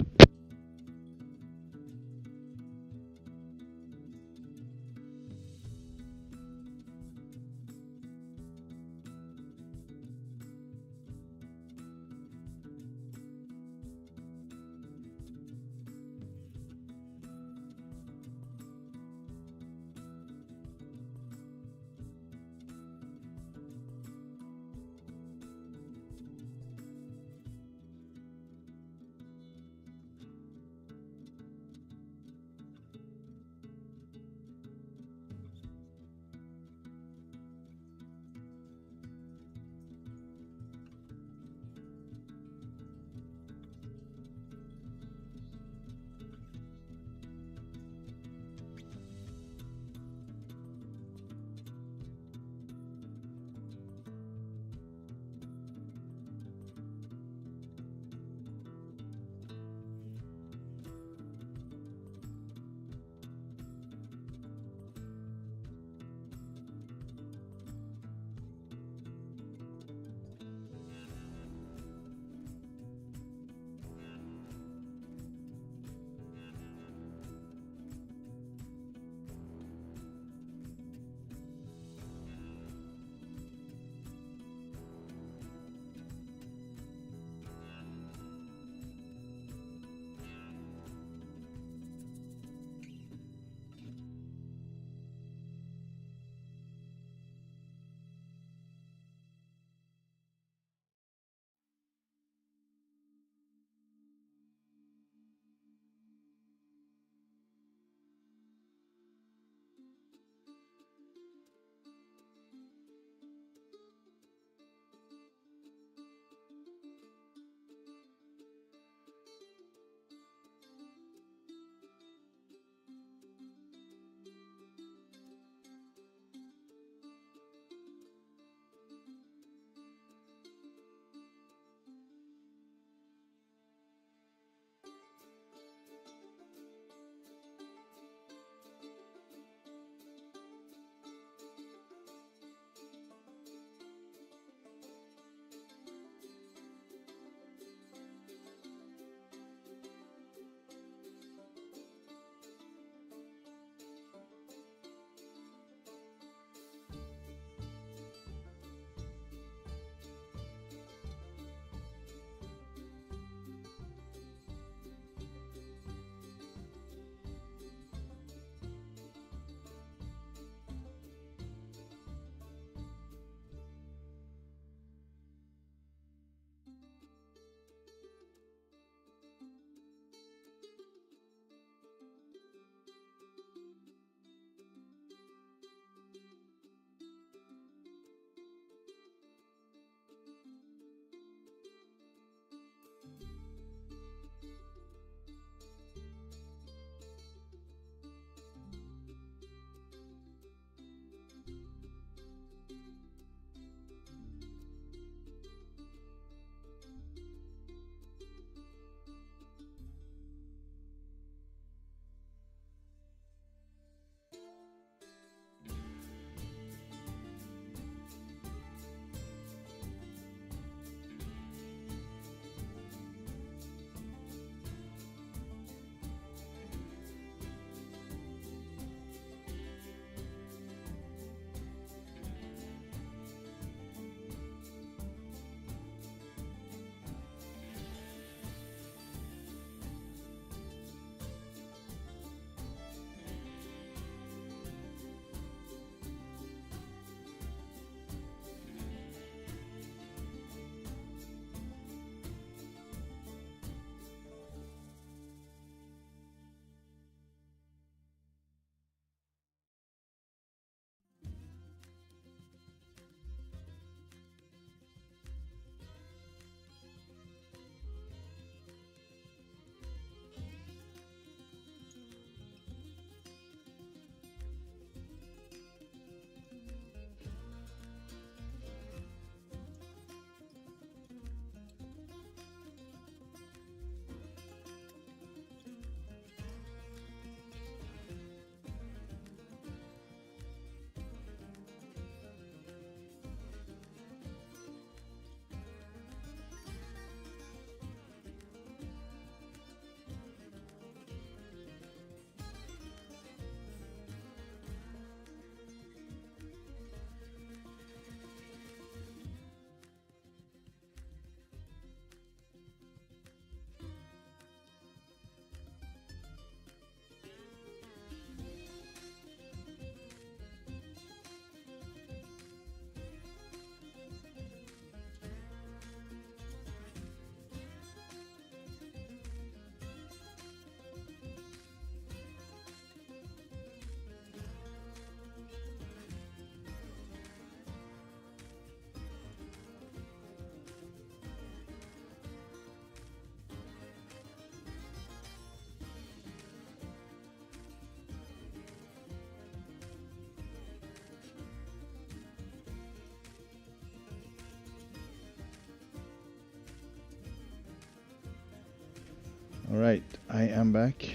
Alright, I am back.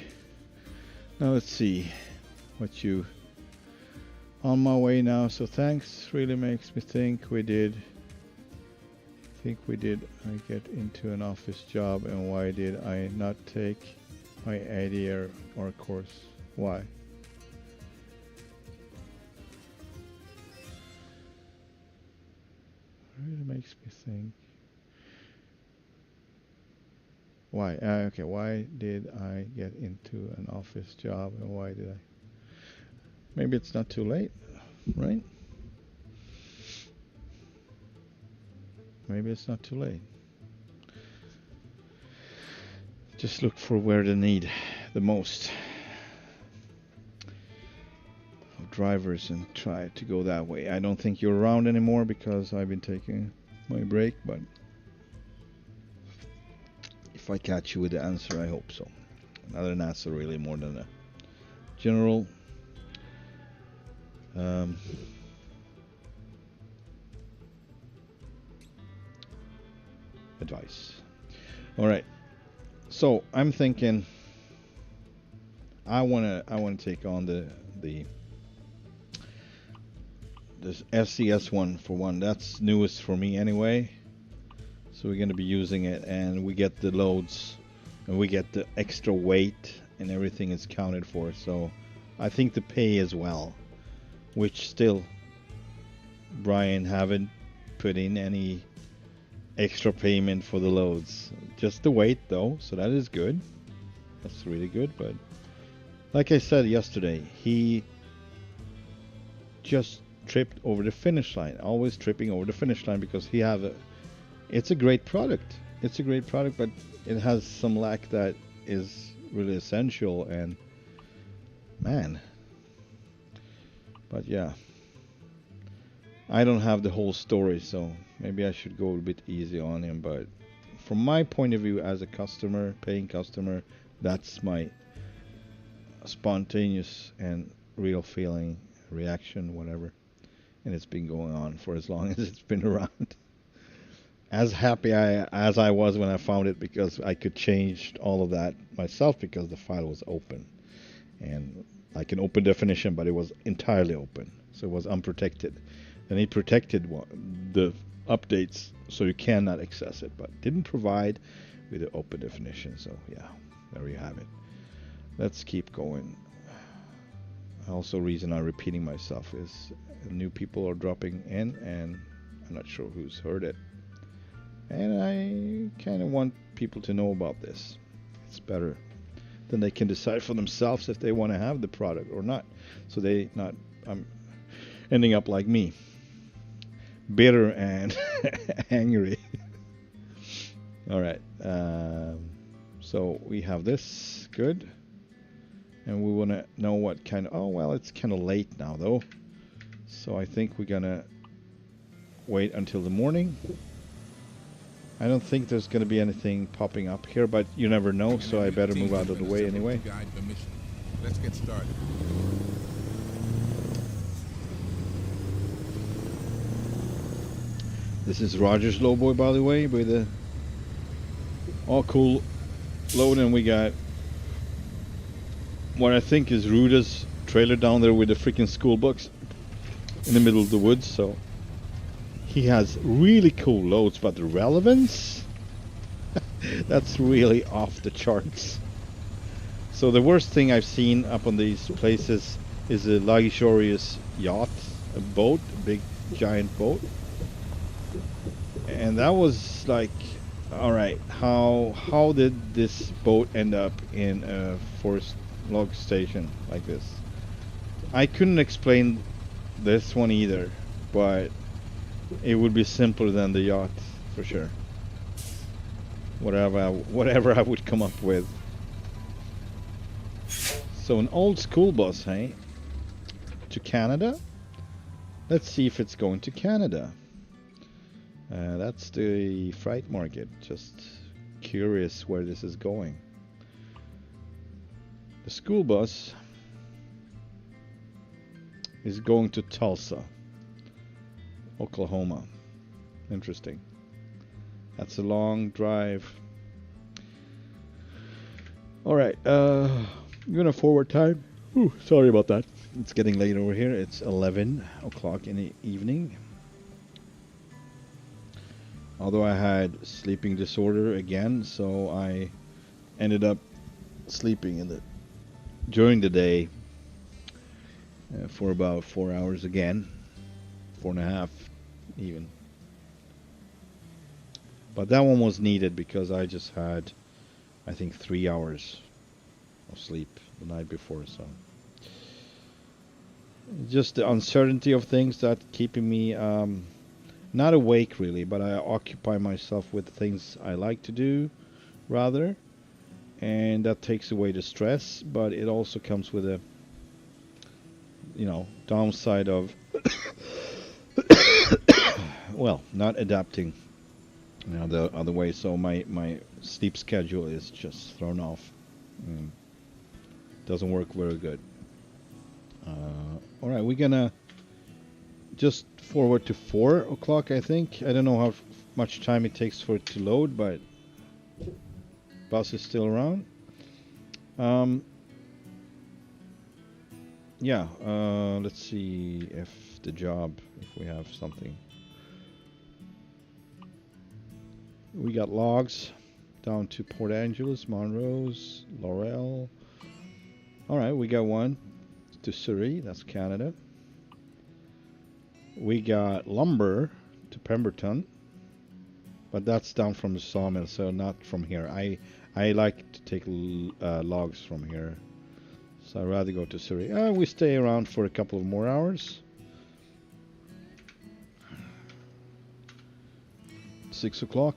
Now let's see what you... On my way now, so thanks. Really makes me think we did... I get into an office job, and why did I not take my ADR or course? Why? Really makes me think. Why? Okay, why did I get into an office job, and why did I? Maybe it's not too late, right? Maybe it's not too late. Just look for where they need the most of drivers and try to go that way. I don't think you're around anymore because I've been taking my break, but if I catch you with the answer, I hope so. Not an answer really, more than a general advice. All right. So I'm thinking I wanna take on this SCS one for one. That's newest for me anyway. So we're gonna be using it, and we get the loads, and we get the extra weight, and everything is counted for. So I think the pay as well, which still Brian haven't put in any extra payment for the loads, just the weight though, so that is good. That's really good. But like I said yesterday, he just tripped over the finish line, always tripping over the finish line, because he have a, it's a great product, but it has some lack that is really essential, and man, but yeah, I don't have the whole story, so maybe I should go a bit easy on him. But from my point of view as a customer, paying customer, that's my spontaneous and real feeling, reaction, whatever. And it's been going on for as long as it's been around. As happy as I was when I found it, because I could change all of that myself because the file was open. And like an open definition, but it was entirely open. So it was unprotected. And it protected the updates so you cannot access it, but didn't provide with the open definition. So yeah, there you have it. Let's keep going. Also, reason I'm repeating myself is new people are dropping in, and I'm not sure who's heard it. And I kind of want people to know about this. It's better. Then they can decide for themselves if they want to have the product or not. So they not ending up like me, bitter and angry. All right. So we have this. Good. And we want to know what kind of... Oh, well, it's kind of late now, though. So I think we're going to wait until the morning. I don't think there's going to be anything popping up here, but you never know, so I better move out of the way anyway. Let's get started. This is Roger's lowboy, by the way, with the all cool load, and we got what I think is Ruda's trailer down there with the freaking school books in the middle of the woods. So he has really cool loads, but the relevance, that's really off the charts. So the worst thing I've seen up on these places is a luxurious yacht, a boat, a big giant boat. And that was like, all right, how did this boat end up in a forest log station like this? I couldn't explain this one either, but it would be simpler than the yacht for sure. Whatever I would come up with. So an old school bus, hey? To Canada? Let's see if it's going to Canada. That's the freight market. Just curious where this is going. The school bus is going to Tulsa, Oklahoma. Interesting. That's a long drive. All right, I'm gonna forward time. Ooh, sorry about that. It's getting late over here. It's 11 o'clock in the evening. Although I had sleeping disorder again, so I ended up sleeping during the day for about 4 hours again, 4.5 even. But that one was needed because I just had, I think, 3 hours of sleep the night before. So just the uncertainty of things that keeping me not awake really, but I occupy myself with things I like to do rather, and that takes away the stress, but it also comes with a, you know, downside of well, not adapting, you know, the other way. So my sleep schedule is just thrown off. Doesn't work very good. All right, we're gonna just forward to 4 o'clock, I think. I don't know how much time it takes for it to load, but bus is still around. Yeah, let's see if the job, if we have something. We got logs down to Port Angeles, Monrose, Laurel. All right, we got one to Surrey, that's Canada. We got lumber to Pemberton, but that's down from the sawmill, so not from here. I like to take logs from here, so I'd rather go to Surrey. We stay around for a couple of more hours. 6 o'clock.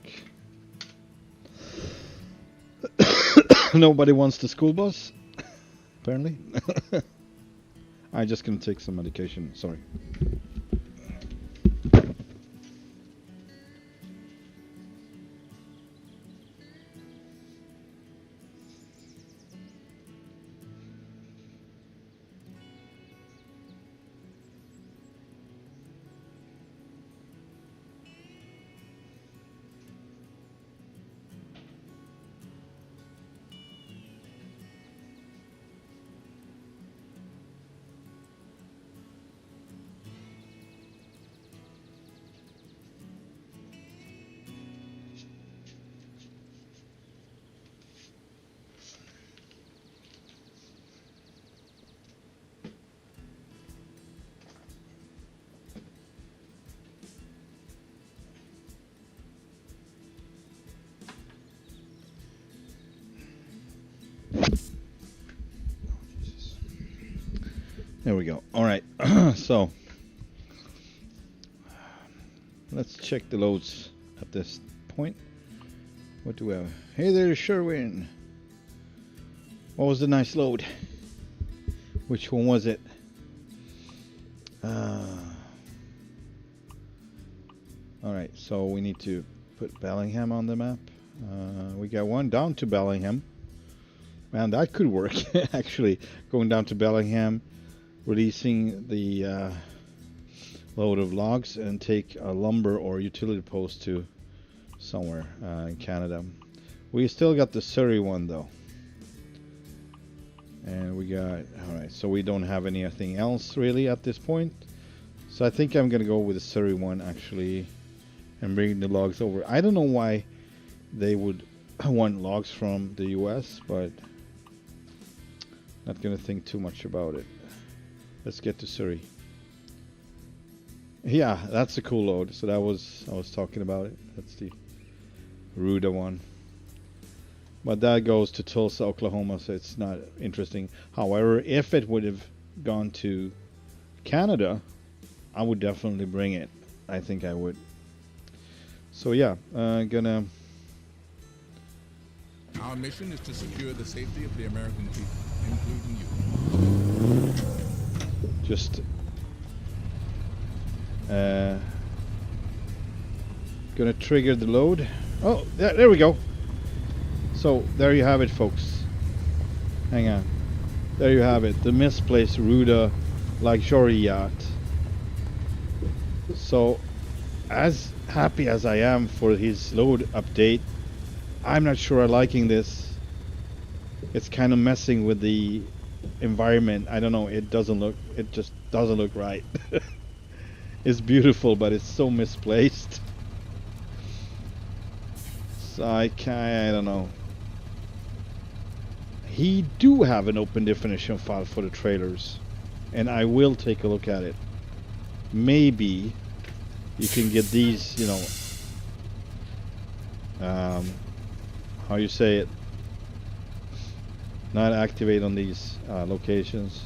Nobody wants the school bus, apparently. I'm just gonna take some medication, sorry. There we go. All right. So let's check the loads at this point. What do we have? Hey there, Sherwin. What was the nice load? Which one was it? All right. So we need to put Bellingham on the map. We got one down to Bellingham. Man, that could work. Actually, going down to Bellingham, releasing the load of logs and take a lumber or utility post to somewhere in Canada. We still got the Surrey one though, and we got, all right, so we don't have anything else really at this point, so I think I'm gonna go with the Surrey one actually and bring the logs over. I don't know why they would want logs from the US, but not gonna think too much about it. Let's get to Surrey. Yeah, that's a cool load. So that was, I was talking about it. That's the Ruda one. But that goes to Tulsa, Oklahoma, so it's not interesting. However, if it would have gone to Canada, I would definitely bring it. I think I would. So yeah, gonna... Our mission is to secure the safety of the American people, including you. Just gonna trigger the load. Oh, there we go. So there you have it, folks. Hang on. There you have it. The misplaced Ruda luxury yacht. So as happy as I am for his load update, I'm not sure I'm liking this. it's kind of messing with the environment. I don't know, it just doesn't look right. It's beautiful, but it's so misplaced. So I don't know. He do have an open definition file for the trailers, and I will take a look at it. Maybe you can get these, you know, how you say it, not activate on these locations.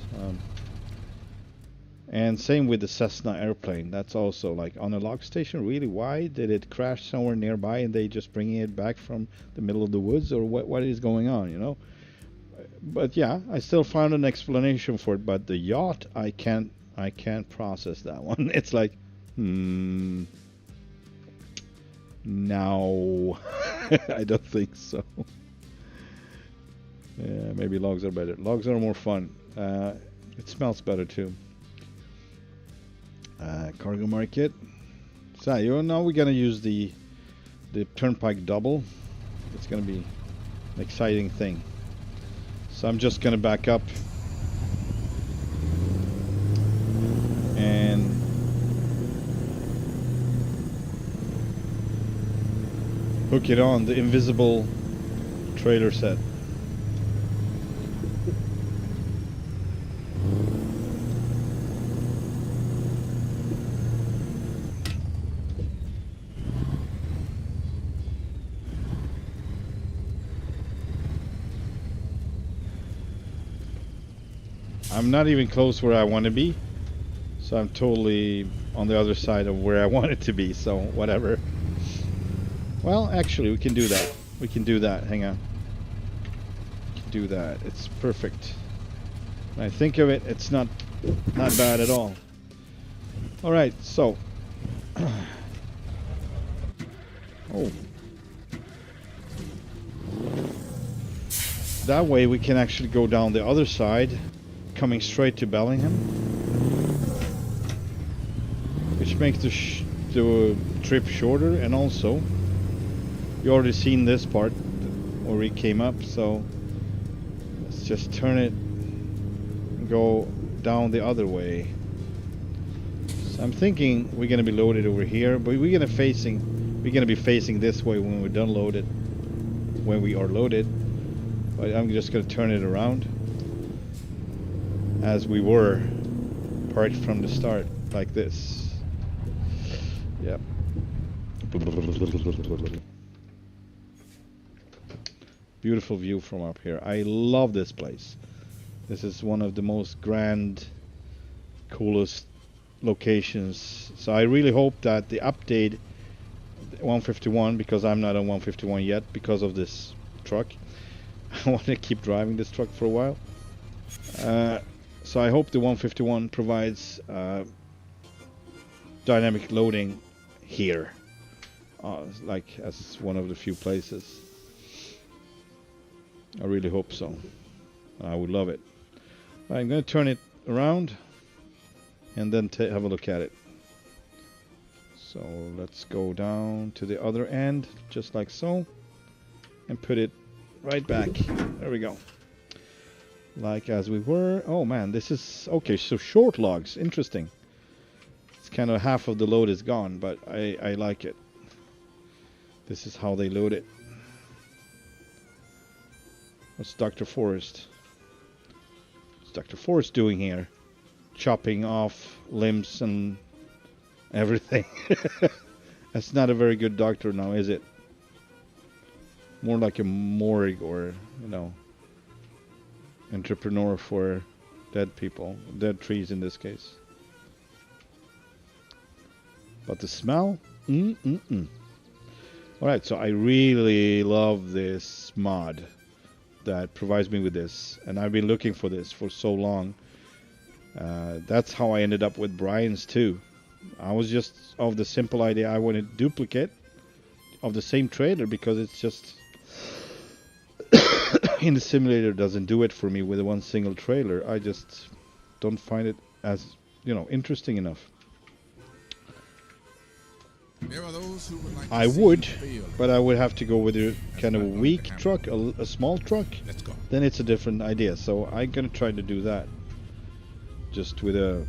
And same with the Cessna airplane. That's also like on a log station. Really, why did it crash somewhere nearby and they just bringing it back from the middle of the woods, or what is going on, you know? But yeah, I still found an explanation for it. But the yacht, I can't process that one. It's like, no, I don't think so. Yeah, maybe logs are better. Logs are more fun. It smells better too. Cargo market. So you know, we're gonna use the turnpike double. It's gonna be an exciting thing. So I'm just gonna back up and hook it on the invisible trailer set. I'm not even close where I want to be, so I'm totally on the other side of where I want it to be, so whatever. Well, actually, we can do that. We can do that. Hang on. We can do that. It's perfect. When I think of it, it's not bad at all. All right, so. Oh. That way we can actually go down the other side, coming straight to Bellingham, which makes the trip shorter. And also, you already seen this part where we came up, so let's just turn it and go down the other way. So I'm thinking we're gonna be loaded over here, but we're gonna be facing this way when we're done loaded, when we are loaded. But I'm just gonna turn it around as we were right from the start, like this. Yep. Beautiful view from up here. I love this place. This is one of the most grand, coolest locations. So I really hope that the update 151, because I'm not on 151 yet because of this truck. I want to keep driving this truck for a while. So I hope the 151 provides dynamic loading here, like as one of the few places. I really hope so. I would love it. I'm going to turn it around and then have a look at it. So let's go down to the other end, just like so, and put it right back. There we go. Like as we were. Oh man, this is okay. So short logs, interesting. It's kind of half of the load is gone, but I like it. This is how they load it. What's Dr. Forrest? What's Dr. Forrest doing here? Chopping off limbs and everything. That's not a very good doctor now, is it? More like a morgue, or, you know, entrepreneur for dead people, dead trees in this case. But the smell? Alright, so I really love this mod that provides me with this, and I've been looking for this for so long. That's how I ended up with Brian's too. I was just of the simple idea I wanted duplicate of the same trailer, because it's just in the simulator doesn't do it for me with one single trailer. I just don't find it as, you know, interesting enough. There are those who would like to I see would, you fail. but I would have to go with a kind of a weak truck, a small truck. Let's go. Then it's a different idea. So I'm gonna try to do that. Just with a,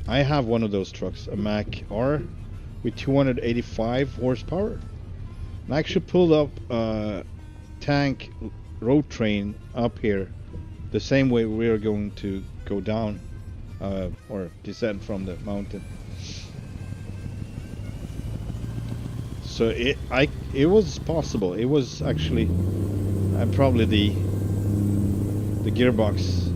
I have one of those trucks, a Mack R, with 285 horsepower. And I actually pulled up a tank road train up here, the same way we are going to go down or descend from the mountain. So it was possible. It was actually probably the gearbox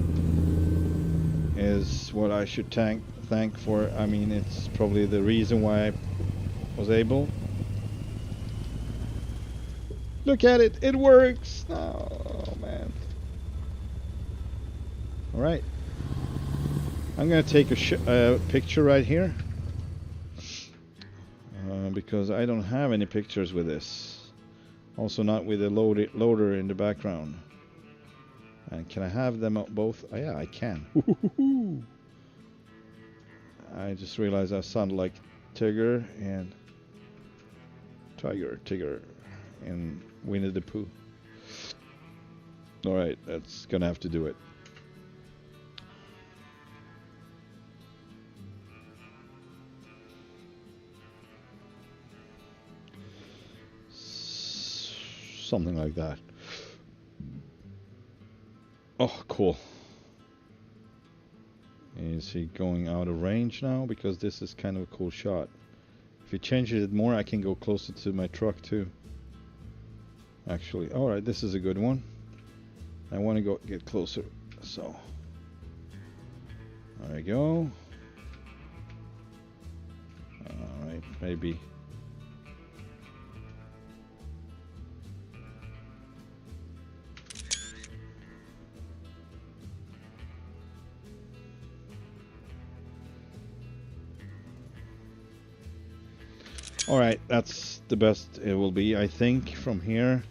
is what I should thank for. I mean, it's probably the reason why I was able. Look at it, it works. Oh man. All right, I'm gonna take a picture right here. Because I don't have any pictures with this. Also not with the loader in the background. And can I have them both? Oh, yeah, I can. I just realized I sound like Tigger and Tigger and Winnie the Pooh. Alright, that's gonna have to do it. Something like that. Oh, cool. Is he going out of range now? Because this is kind of a cool shot. If he changes it more, I can go closer to my truck too. Actually, alright, this is a good one. I want to get closer. So, there we go. Alright, maybe. Alright, that's the best it will be, I think, from here.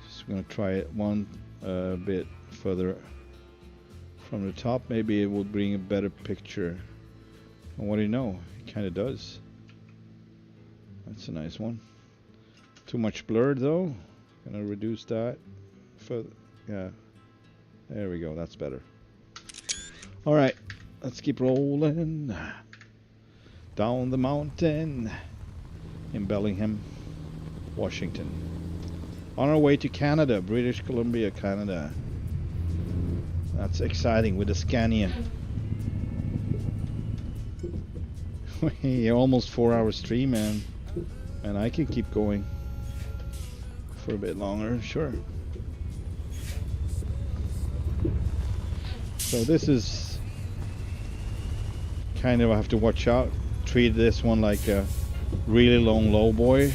Just gonna try it one bit further from the top. Maybe it will bring a better picture. And what do you know? It kinda does. That's a nice one. Too much blurred though. Gonna reduce that further. Yeah. There we go, that's better. Alright, let's keep rolling. Down the mountain in Bellingham, Washington. On our way to Canada, British Columbia, Canada. That's exciting with the Scania. Almost 4-hour stream, man. And I can keep going for a bit longer, sure. So this is kind of, I have to watch out. Treat this one like a really long low boy.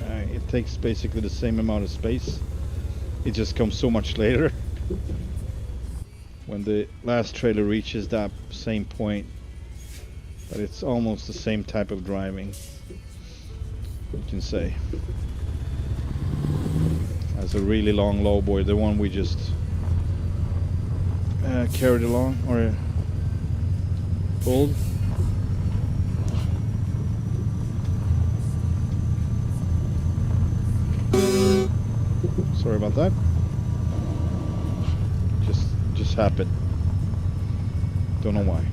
It takes basically the same amount of space. It just comes so much later. When the last trailer reaches that same point. But it's almost the same type of driving, you can say, as a really long low boy, the one we just carried along or pulled. Sorry about that. Just happened. Don't know why.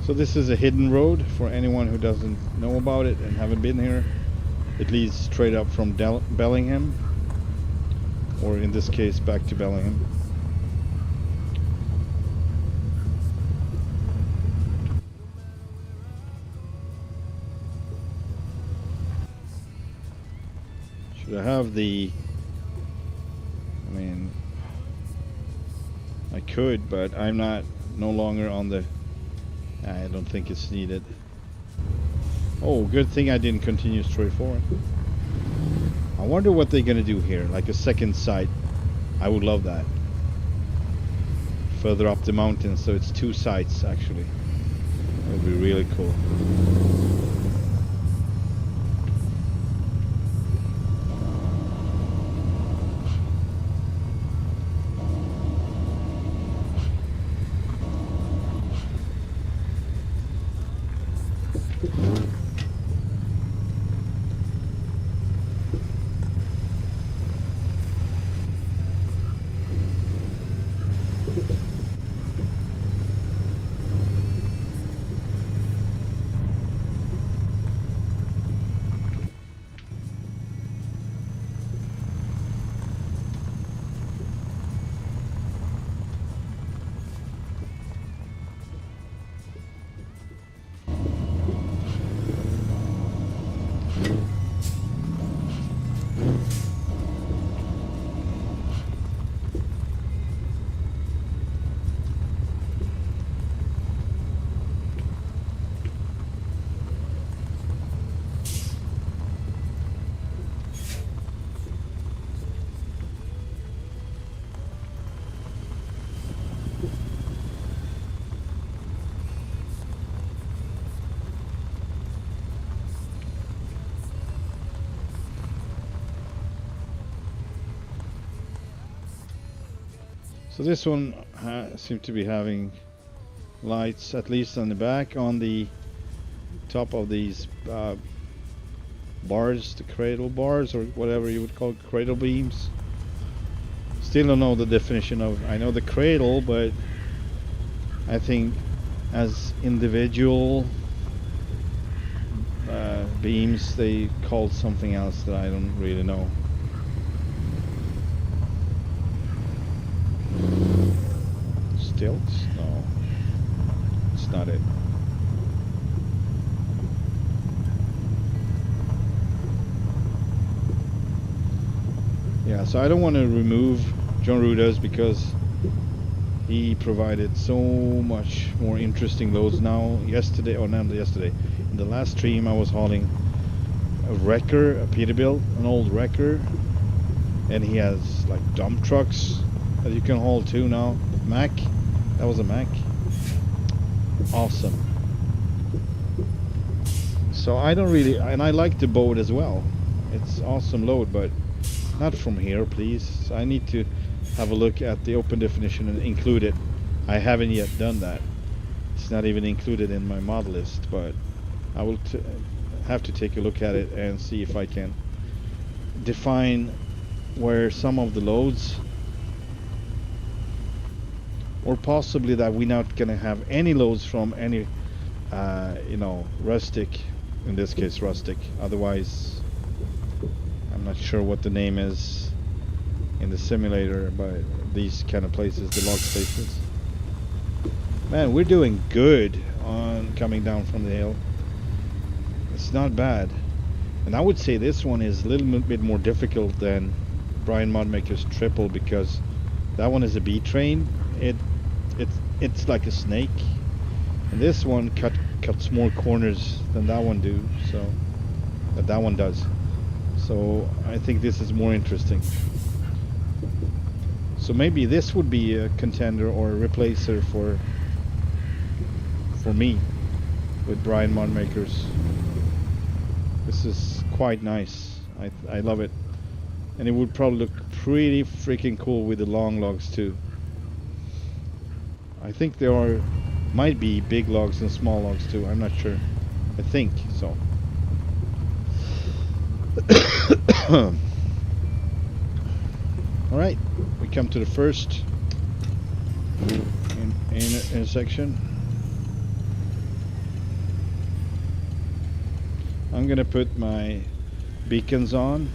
So this is a hidden road for anyone who doesn't know about it and haven't been here. It leads straight up from Bellingham, or in this case back to Bellingham. Should I have the, I mean, I could, but I'm no longer on the, I don't think it's needed. Oh, good thing I didn't continue straight forward. I wonder what they're gonna do here, like a second site. I would love that. Further up the mountain, so it's 2 sites actually. That would be really cool. So this one seems to be having lights, at least on the back, on the top of these bars, the cradle bars, or whatever you would call it, cradle beams. Still don't know the definition of, I know the cradle, but I think as individual beams they called something else that I don't really know. Stilts? No, it's not it. Yeah, so I don't want to remove John Ruda's because he provided so much more interesting loads now. Yesterday, or not yesterday, in the last stream I was hauling a wrecker, a Peterbilt, an old wrecker, and he has like dump trucks that you can haul too now. Mack, that was a Mack. Awesome. So I don't really, and I like the boat as well. It's awesome load, but not from here, please. So I need to have a look at the open definition and include it. I haven't yet done that. It's not even included in my mod list, but I will have to take a look at it and see if I can define where some of the loads, or possibly that we're not gonna have any loads from any you know, rustic, in this case rustic, otherwise I'm not sure what the name is in the simulator, but these kind of places, the log stations. Man, we're doing good on coming down from the hill. It's not bad. And I would say this one is a little bit more difficult than Brian Modmaker's triple, because that one is a B-train. It's like a snake. And this one cuts more corners than that one do, so that one does. So I think this is more interesting. So maybe this would be a contender or a replacer for me with Brian Modmaker's. This is quite nice. I love it. And it would probably look pretty freaking cool with the long logs too. I think there might be big logs and small logs too. I'm not sure. I think so. Alright, we come to the first intersection. I'm gonna put my beacons on,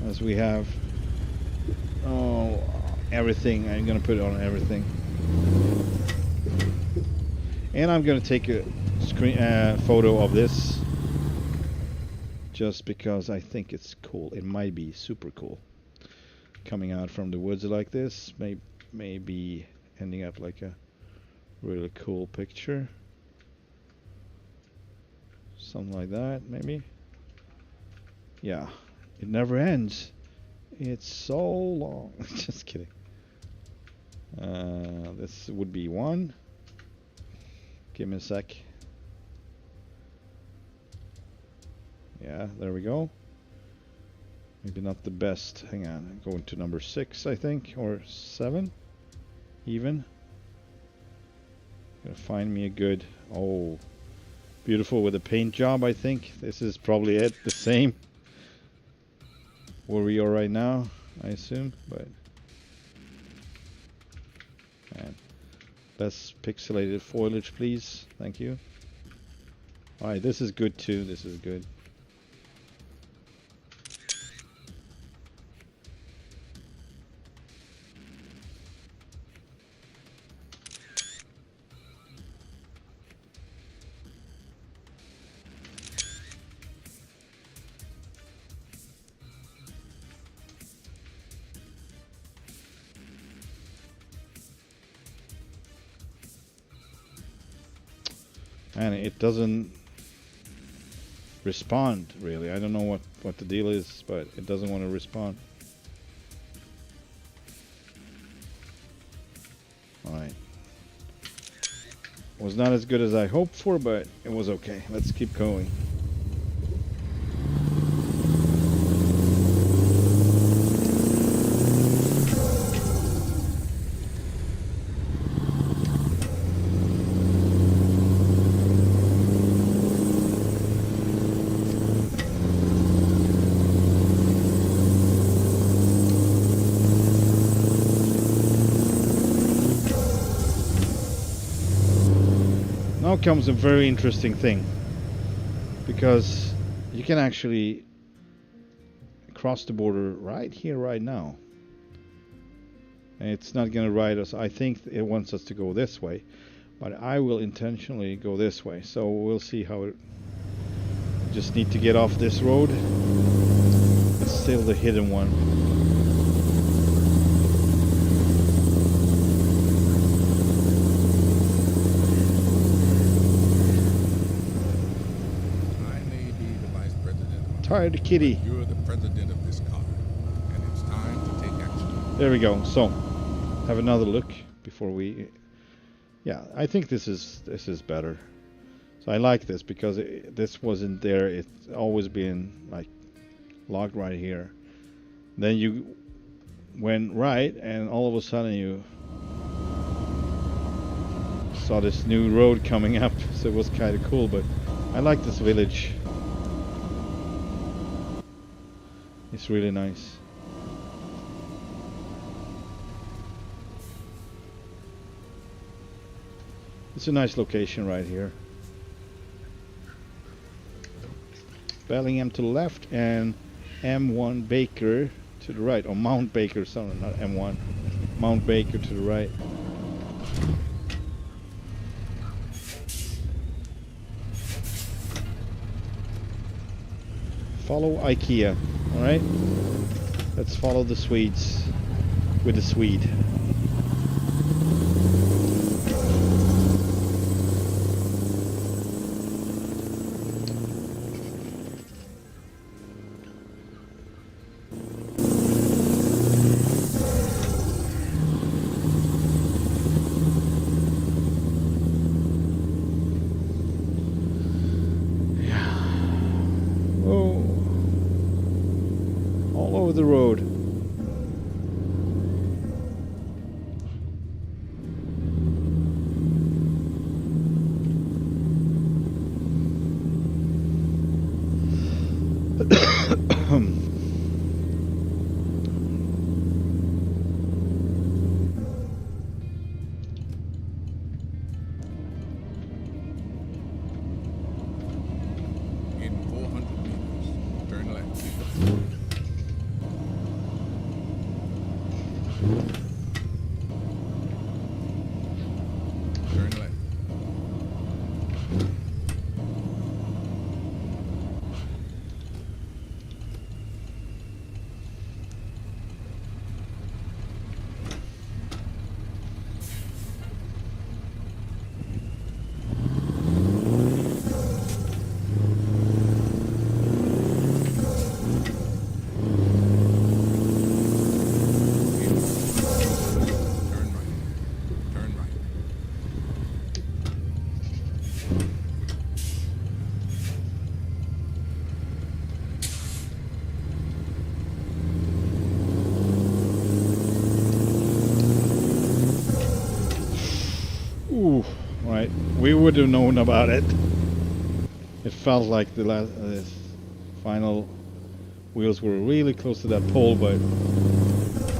as we have everything. I'm gonna put it on everything, and I'm gonna take a screen photo of this just because I think it's cool. It might be super cool coming out from the woods like this. Maybe ending up like a really cool picture, something like that. Maybe. Yeah, it never ends. It's so long. Just kidding. This would be one. Give me a sec. Yeah, there we go. Maybe not the best. Hang on, I'm going to number 6, I think, or 7 even. Gonna find me a good, oh, beautiful with a paint job. I think this is probably it, the same where we are right now, I assume, but man, less pixelated foliage please, thank you. Alright, this is good too. This is good. And it doesn't respond really. I don't know what the deal is, but it doesn't want to respond. Alright. Was not as good as I hoped for, but it was okay. Let's keep going. Now comes a very interesting thing, because you can actually cross the border right here, right now. And it's not going to ride us. I think it wants us to go this way, but I will intentionally go this way. So we'll see how it. Just need to get off this road. It's still the hidden one. I may be the vice president. Tired kitty. You're the president of this car, and it's time to take action. There we go. So, have another look before we. Yeah, I think this is better. So I like this because this wasn't there. It's always been like locked right here. Then you went right, and all of a sudden you saw this new road coming up. So it was kind of cool. But I like this village. It's really nice. It's a nice location right here. Bellingham to the left and M1 Baker to the right, or Mount Baker, sorry, not M1, Mount Baker to the right. Follow IKEA, alright? Let's follow the Swedes with the Swede. The road. In 400 meters, turn left. Turn left. Ooh, right. We would have known about it. It felt like the last final wheels were really close to that pole, but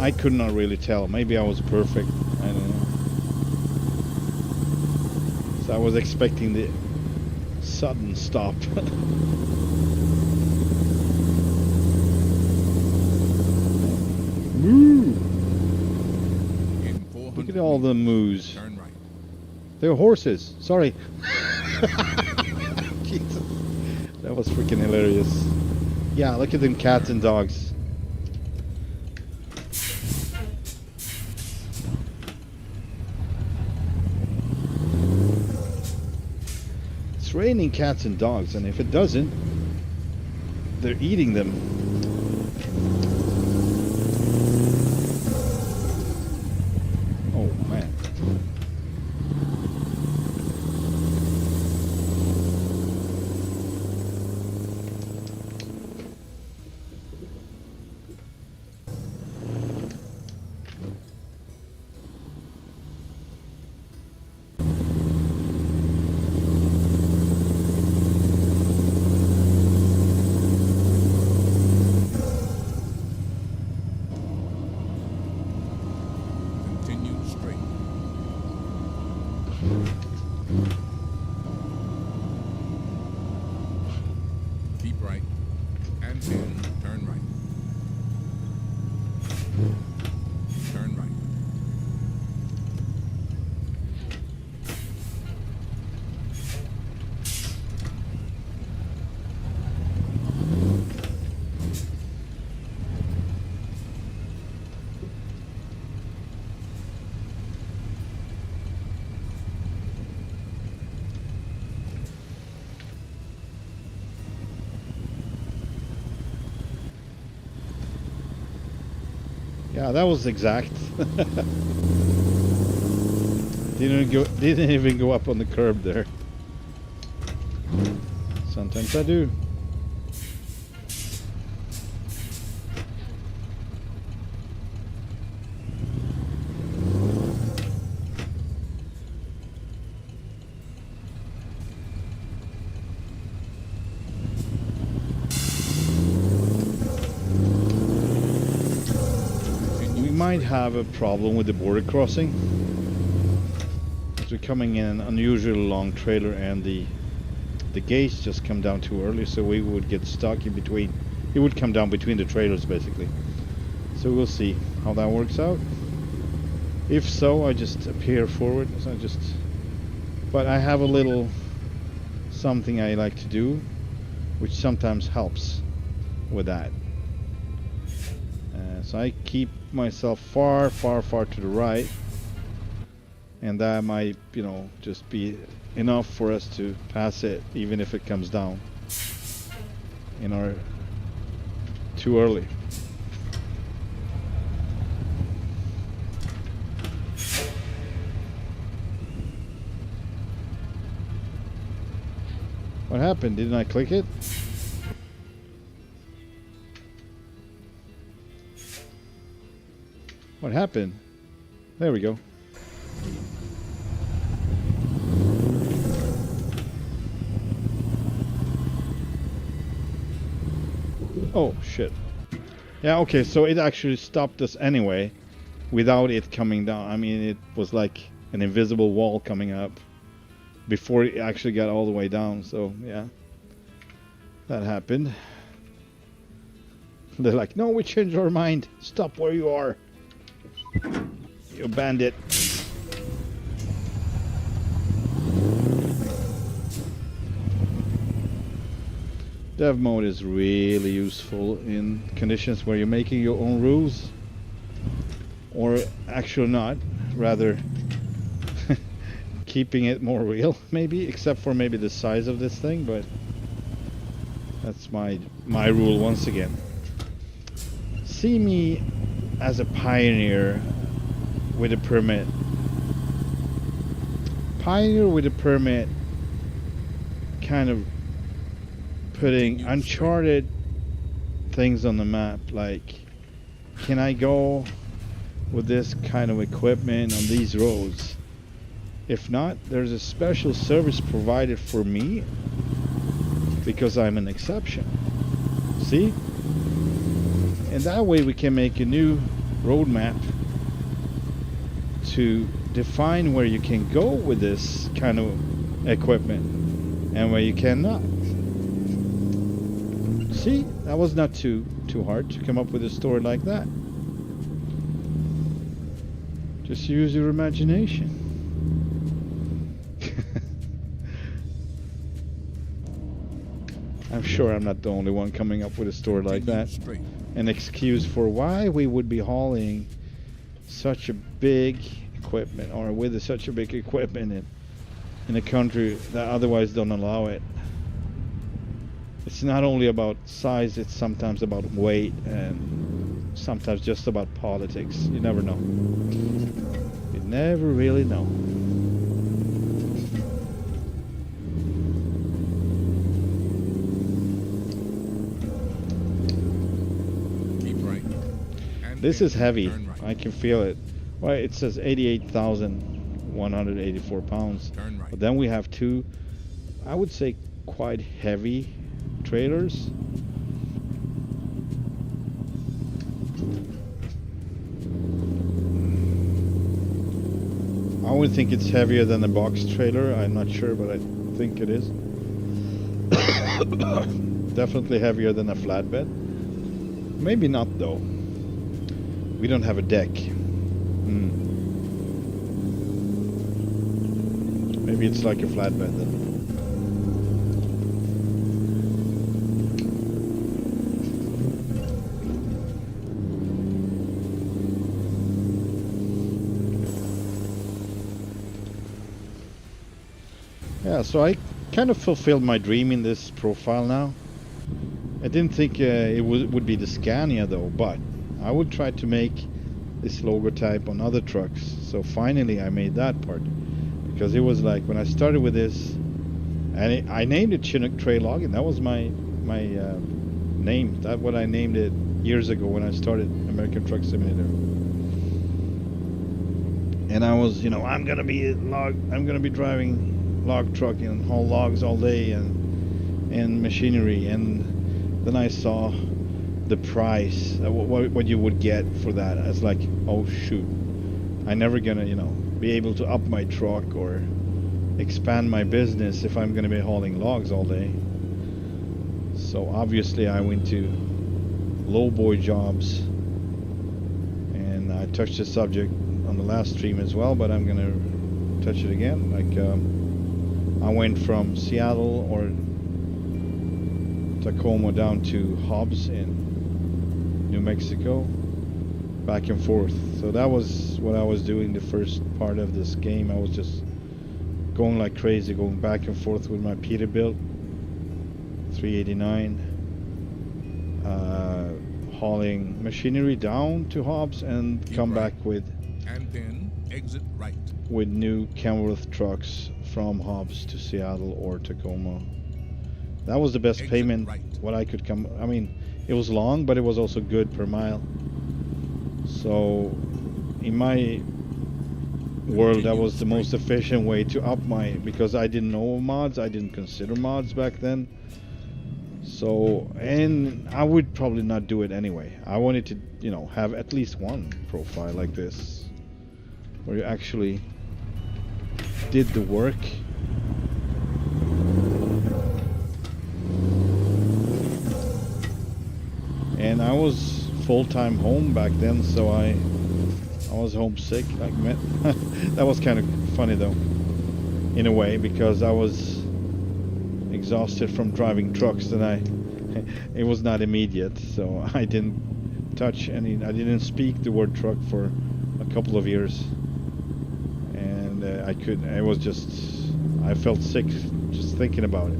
I could not really tell. Maybe I was perfect. I don't know. So I was expecting the sudden stop. Moo! Look at all the moos. Turn right. They're horses. Sorry. Jesus. That was freaking hilarious. Yeah, look at them cats and dogs. It's raining cats and dogs, and if it doesn't, they're eating them. Oh man. Yeah, that was exact. Didn't even go up on the curb there. Sometimes I do. Might have a problem with the border crossing as we're coming in an unusually long trailer, and the gates just come down too early, so we would get stuck in between. It would come down between the trailers basically, so we'll see how that works out. If so, I just appear forward, so but I have a little something I like to do which sometimes helps with that. So I keep myself far to the right, and that might, you know, just be enough for us to pass it, even if it comes down in our too early. What happened? Didn't I click it? What happened? There we go. Oh shit. Yeah, okay, so it actually stopped us anyway without it coming down. I mean, it was like an invisible wall coming up before it actually got all the way down. So yeah, that happened. They're like, no, we changed our mind. Stop where you are, you bandit. Dev mode is really useful in conditions where you're making your own rules, or actually not, rather keeping it more real, maybe, except for maybe the size of this thing, but that's my rule once again. See me as a pioneer with a permit. Pioneer with a permit, kind of putting uncharted things on the map, like, can I go with this kind of equipment on these roads? If not, there's a special service provided for me because I'm an exception. See? And that way we can make a new road map to define where you can go with this kind of equipment and where you cannot. See, that was not too hard to come up with a story like that. Just use your imagination. I'm sure I'm not the only one coming up with a story like that. An excuse for why we would be hauling such a big equipment, or with such a big equipment in a country that otherwise don't allow it. It's not only about size, it's sometimes about weight, and sometimes just about politics. You never know. You never really know. Keep right. This is heavy. Right. I can feel it. Well, it says 88,184 pounds. Turn right. But then we have two, I would say, quite heavy trailers. I would think it's heavier than the box trailer. I'm not sure, but I think it is. Definitely heavier than a flatbed. Maybe not though. We don't have a deck. Maybe it's like a flatbed then. Yeah, so I kind of fulfilled my dream in this profile now. I didn't think it would be the Scania though, but I would try to make this logo type on other trucks. So finally I made that part, because it was like when I started with this, and I named it Chinook Trail Logging. That was my name. That's what I named it years ago when I started American Truck Simulator. And I was, I'm gonna be driving log truck and haul logs all day and machinery. And then I saw the price, what you would get for that. It's like, oh shoot, I'm never gonna, be able to up my truck or expand my business if I'm gonna be hauling logs all day. So obviously I went to lowboy jobs, and I touched the subject on the last stream as well, but I'm gonna touch it again. Like I went from Seattle or Tacoma down to Hobbs in New Mexico, back and forth. So that was what I was doing the first part of this game. I was just going like crazy, going back and forth with my Peterbilt 389, hauling machinery down to Hobbs and Keep come right. back with And then exit right. new Kenworth trucks from Hobbs to Seattle or Tacoma. That was the best Exit payment right. what I could come. I mean, it was long, but it was also good per mile. So in my world, that was the most efficient way to up my, because I didn't know mods, I didn't consider mods back then. So, and I would probably not do it anyway. I wanted to, have at least one profile like this, where you actually did the work. And I was full-time home back then, so I was homesick. Like, that was kind of funny though, in a way, because I was exhausted from driving trucks, and it was not immediate, so I didn't touch any. I didn't speak the word truck for a couple of years, and I felt sick just thinking about it.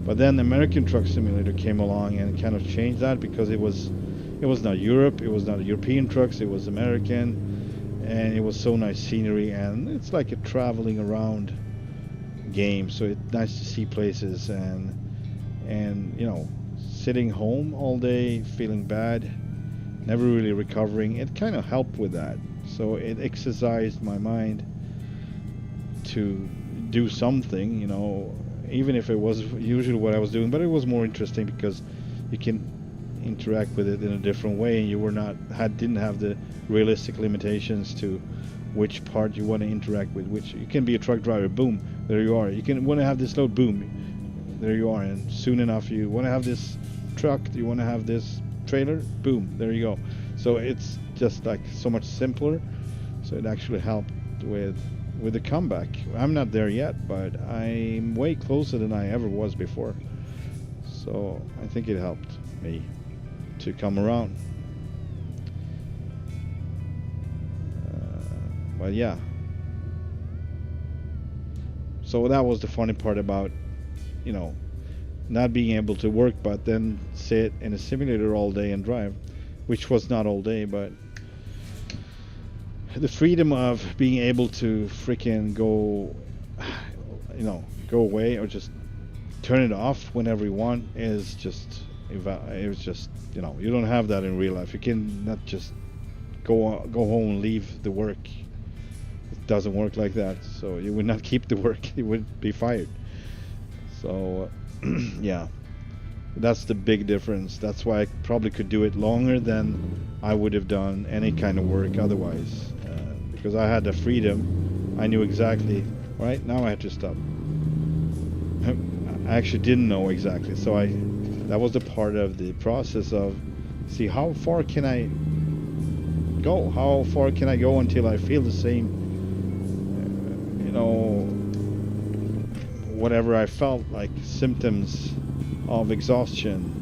But then American Truck Simulator came along and kind of changed that, because it was not Europe, it was not European trucks, it was American, and it was so nice scenery, and it's like a traveling around game. So it's nice to see places, and sitting home all day feeling bad, never really recovering, it kind of helped with that. So it exercised my mind to do something, even if it was usually what I was doing, but it was more interesting because you can interact with it in a different way, and you didn't have the realistic limitations to which part you want to interact with. Which you can be a truck driver, boom, there you are. You can want to have this load, boom, there you are. And soon enough, you want to have this truck, you want to have this trailer, boom, there you go. So it's just like so much simpler. So it actually helped with the comeback. I'm not there yet, but I'm way closer than I ever was before. So I think it helped me to come around. But yeah. So that was the funny part about, not being able to work, but then sit in a simulator all day and drive, which was not all day, but the freedom of being able to freaking go away or just turn it off whenever you want is just, it was just, you don't have that in real life. You can not just go home and leave the work. It doesn't work like that. So you would not keep the work, you would be fired. So yeah, that's the big difference. That's why I probably could do it longer than I would have done any kind of work otherwise, because I had the freedom. I knew exactly, right, now I had to stop. I actually didn't know exactly, so that was the part of the process of, see, how far can I go? How far can I go until I feel the same, whatever I felt like, symptoms of exhaustion,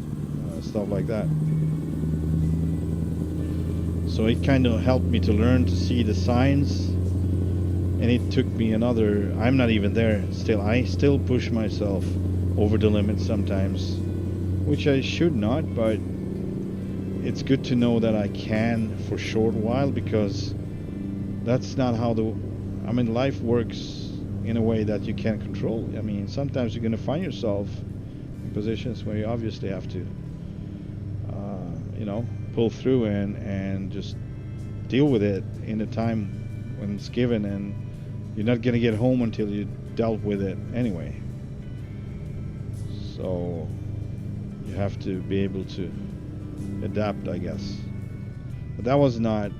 stuff like that. So it kind of helped me to learn to see the signs, and it took me I'm not even there still. I still push myself over the limit sometimes, which I should not, but it's good to know that I can for a short while, because that's not how I mean, life works in a way that you can't control. I mean, sometimes you're going to find yourself in positions where you obviously have to, you know, pull through and just deal with it in the time when it's given, and you're not going to get home until you dealt with it anyway. So you have to be able to adapt, I guess. But that was not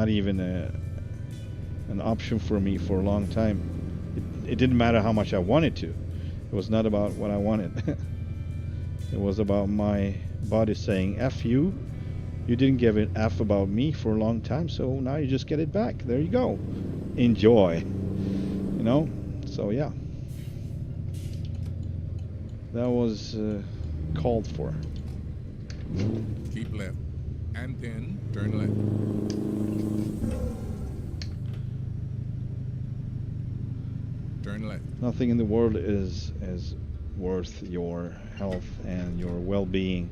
even an option for me for a long time. It didn't matter how much I wanted to. It was not about what I wanted. It was about my body saying, F you. You didn't give an F about me for a long time, so now you just get it back. There you go. Enjoy. You know? So yeah. That was called for. Keep left, and then turn left. Turn left. Nothing in the world is worth your health and your well-being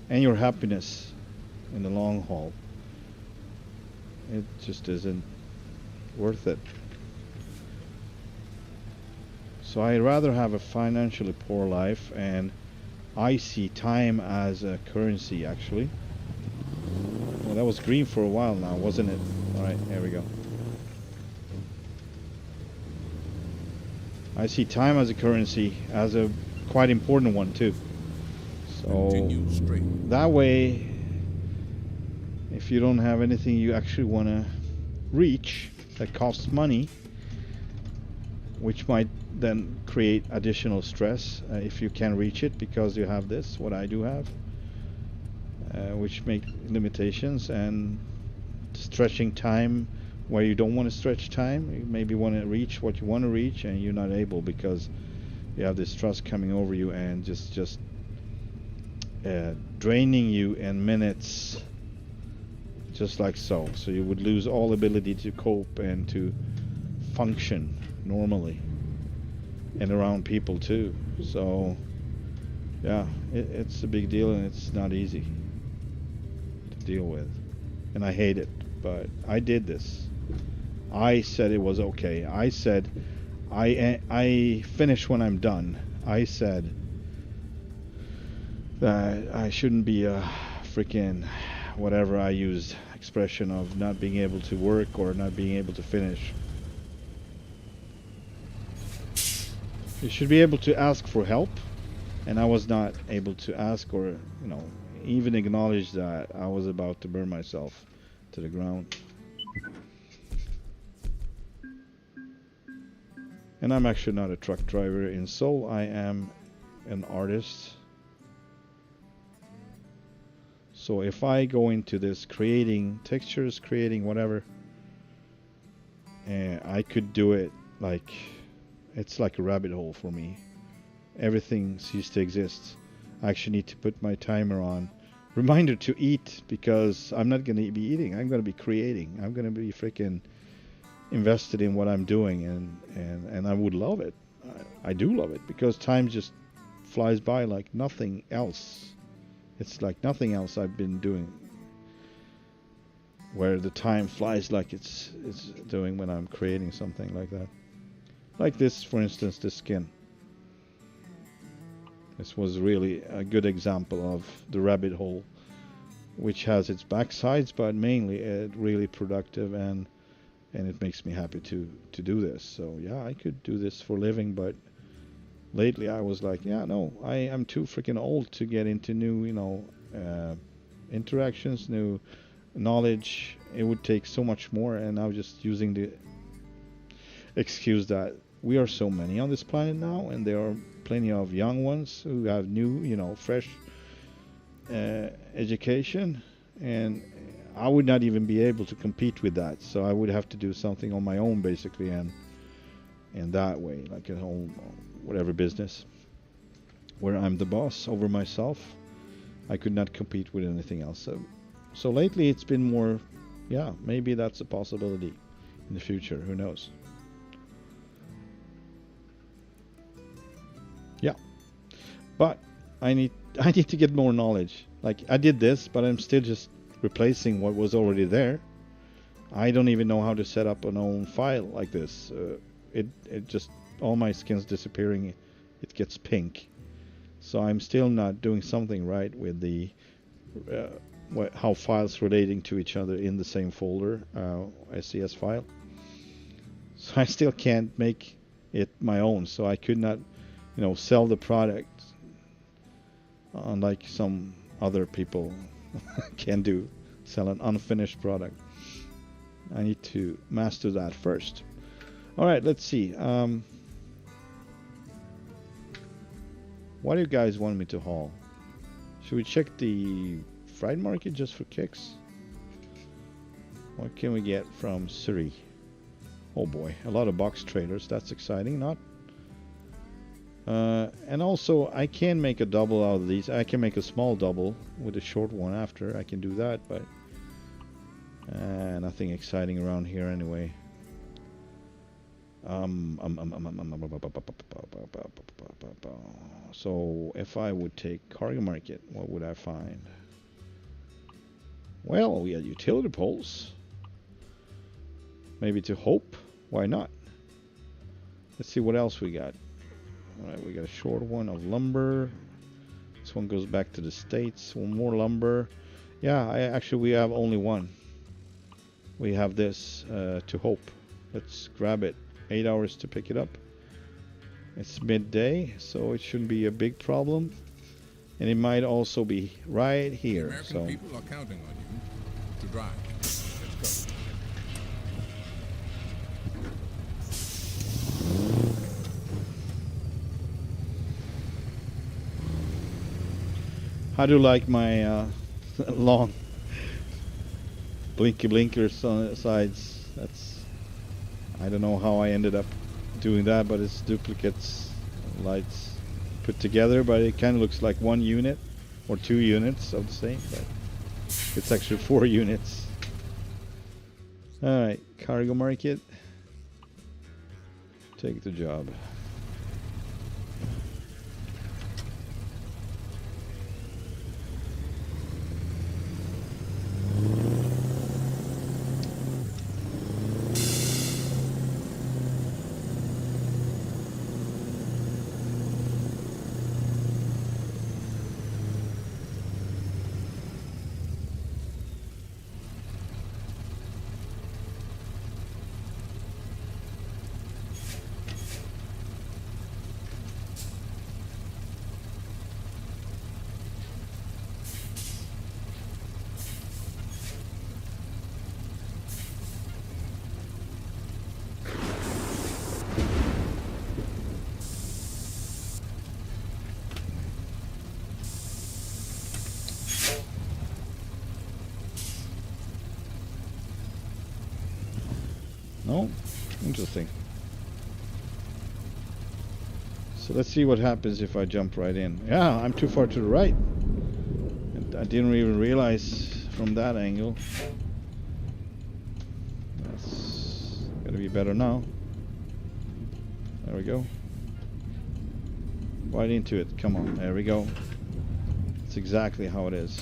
and your happiness in the long haul. It just isn't worth it. So I'd rather have a financially poor life, and I see time as a currency, actually. Well, that was green for a while now, wasn't it? Alright, there we go. I see time as a currency, as a quite important one too. So continue straight. That way, if you don't have anything you actually want to reach that costs money, which might then create additional stress if you can reach it because you have this, what I do have, which make limitations, and stretching time where you don't want to stretch time. You maybe want to reach what you want to reach and you're not able because you have this stress coming over you and just draining you in minutes, just like so. So you would lose all ability to cope and to function normally and around people too. So yeah, it's a big deal, and it's not easy to deal with, and I hate it, but I did this. I said it was okay. I said I finish when I'm done. I said that I shouldn't be a freaking whatever I used expression of not being able to work or not being able to finish. You should be able to ask for help, and I was not able to ask or, you know, even acknowledge that I was about to burn myself to the ground. And I'm actually not a truck driver in soul. I am an artist. So if I go into this creating textures, creating whatever, I could do it like, it's like a rabbit hole for me. Everything ceases to exist. I actually need to put my timer on. Reminder to eat, because I'm not going to be eating. I'm going to be creating. I'm going to be freaking invested in what I'm doing, and I would love it. I do love it, because time just flies by like nothing else. It's like nothing else I've been doing, where the time flies like it's doing when I'm creating something like that. Like this, for instance, this skin. This was really a good example of the rabbit hole, which has its backsides, but mainly really productive, and it makes me happy to do this. So yeah, I could do this for a living, but lately I was like, yeah, no, I am too freaking old to get into new, you know, interactions, new knowledge. It would take so much more, and I was just using the excuse that we are so many on this planet now, and there are plenty of young ones who have new, you know, fresh education, and I would not even be able to compete with that. So I would have to do something on my own, basically, and in that way, like a whole whatever business where I'm the boss over myself. I could not compete with anything else. So lately it's been more, yeah, maybe that's a possibility in the future. Who knows? Yeah, but I need I need to get more knowledge. Like, I did this, but I'm still just replacing what was already there. I don't even know how to set up an own file like this. It just, all my skin's disappearing. It gets pink. So I'm still not doing something right with the how files relating to each other in the same folder, SCS file. So I still can't make it my own. So I could not, you know, sell the product unlike some other people can do, sell an unfinished product. I need to master that first. All right, let's see. What do you guys want me to haul? Should we check the freight market just for kicks? What can we get from Surrey? Oh boy, a lot of box trailers. That's exciting, not? And also, I can make a double out of these. I can make a small double with a short one after. I can do that, but nothing exciting around here anyway. So if I would take cargo market, what would I find? Well, we had utility poles. Maybe to Hope. Why not? Let's see what else we got. Alright, we got a short one of lumber. This one goes back to the States. One more lumber. Yeah, we have only one. We have this to Hope. Let's grab it. 8 hours to pick it up. It's midday, so it shouldn't be a big problem. And it might also be right here. American people are counting on you to drive. Let's go. How do you like my long blinky blinkers on the sides? I don't know how I ended up doing that, but it's duplicates lights put together, but it kind of looks like one unit or 2 units of the same, but it's actually 4 units. Alright, cargo market. Take the job. Oh, interesting. So let's see what happens if I jump right in. Yeah, I'm too far to the right. And I didn't even realize from that angle. That's gotta be better now. There we go. Right into it. Come on. There we go. That's exactly how it is.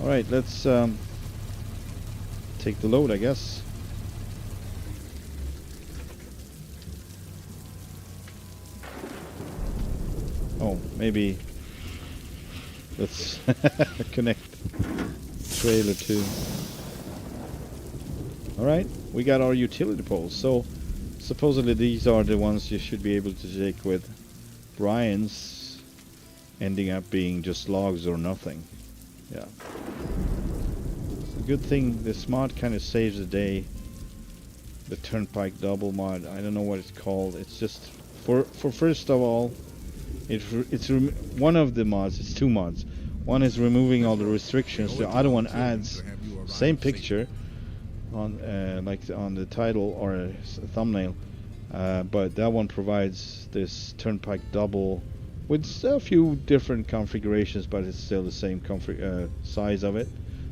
Alright, let's take the load, I guess. Oh, maybe let's connect trailer too. Alright, we got our utility poles. So supposedly these are the ones you should be able to take with Brian's ending up being just logs or nothing. Yeah. It's a good thing this mod kind of saves the day. The turnpike double mod, I don't know what it's called. It's just for first of all, it's one of the mods. It's 2 mods. One is removing all the restrictions. The other one adds same picture on like on the title or a thumbnail, but that one provides this turnpike double with a few different configurations, but it's still the same size of it.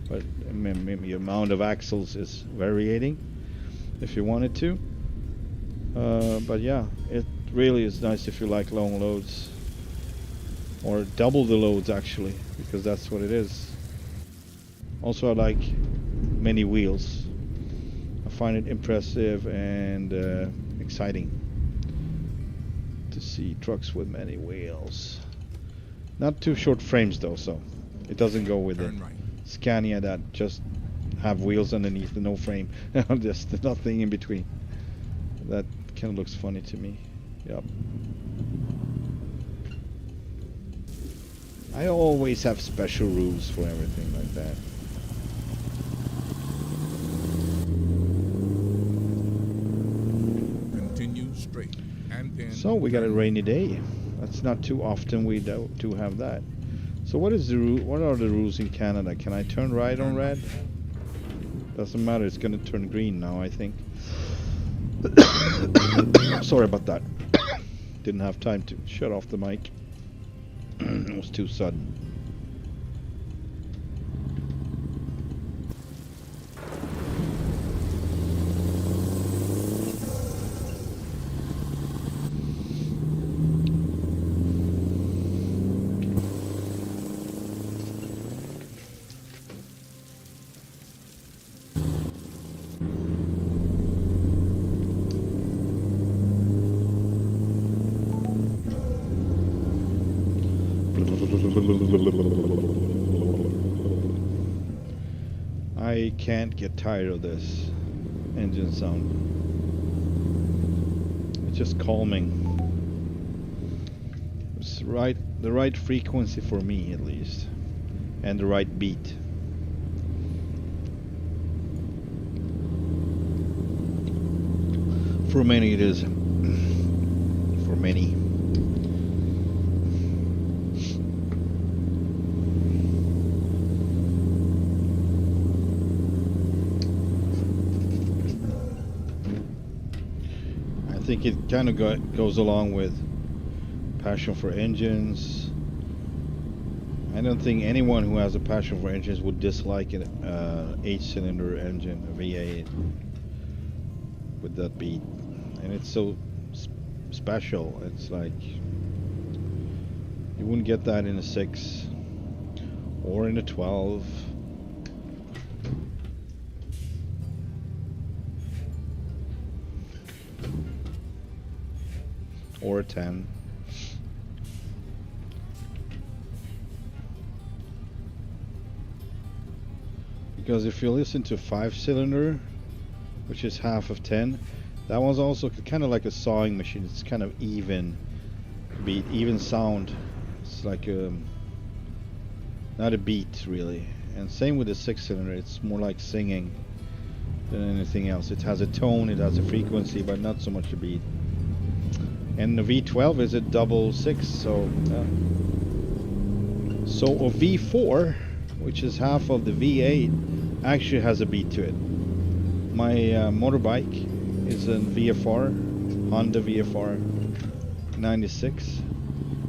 But maybe the amount of axles is varying if you wanted to. But yeah, it really is nice if you like long loads. or double the loads actually, because that's what it is. Also, I like many wheels. I find it impressive and exciting to see trucks with many wheels. Not too short frames though, so it doesn't go with the Turn right. Scania that just have wheels underneath and no frame. Just nothing in between. That kind of looks funny to me. Yep. I always have special rules for everything like that. Continue straight and then. So we got a turn rainy day. That's not too often we do have that. So what is the what are the rules in Canada? Can I turn right on red? Doesn't matter. It's gonna turn green now, I think. Sorry about that. Didn't have time to shut off the mic. It was too sudden. I can't get tired of this engine sound. It's just calming. It's the right frequency for me at least, and the right beat. For many it is. For many. I think it kind of goes along with passion for engines. I don't think anyone who has a passion for engines would dislike an 8-cylinder engine, a V8, with that beat. And it's so special. It's like you wouldn't get that in a 6 or in a 12. Or a 10. Because if you listen to 5-cylinder, which is half of 10, that one's also kind of like a sawing machine. It's kind of even beat, even sound. It's like not a beat really. And same with the 6-cylinder. It's more like singing than anything else. It has a tone, it has a frequency, but not so much a beat. And the V12 is a double 6, so a V4, which is half of the V8, actually has a beat to it. My motorbike is a VFR, Honda VFR 96.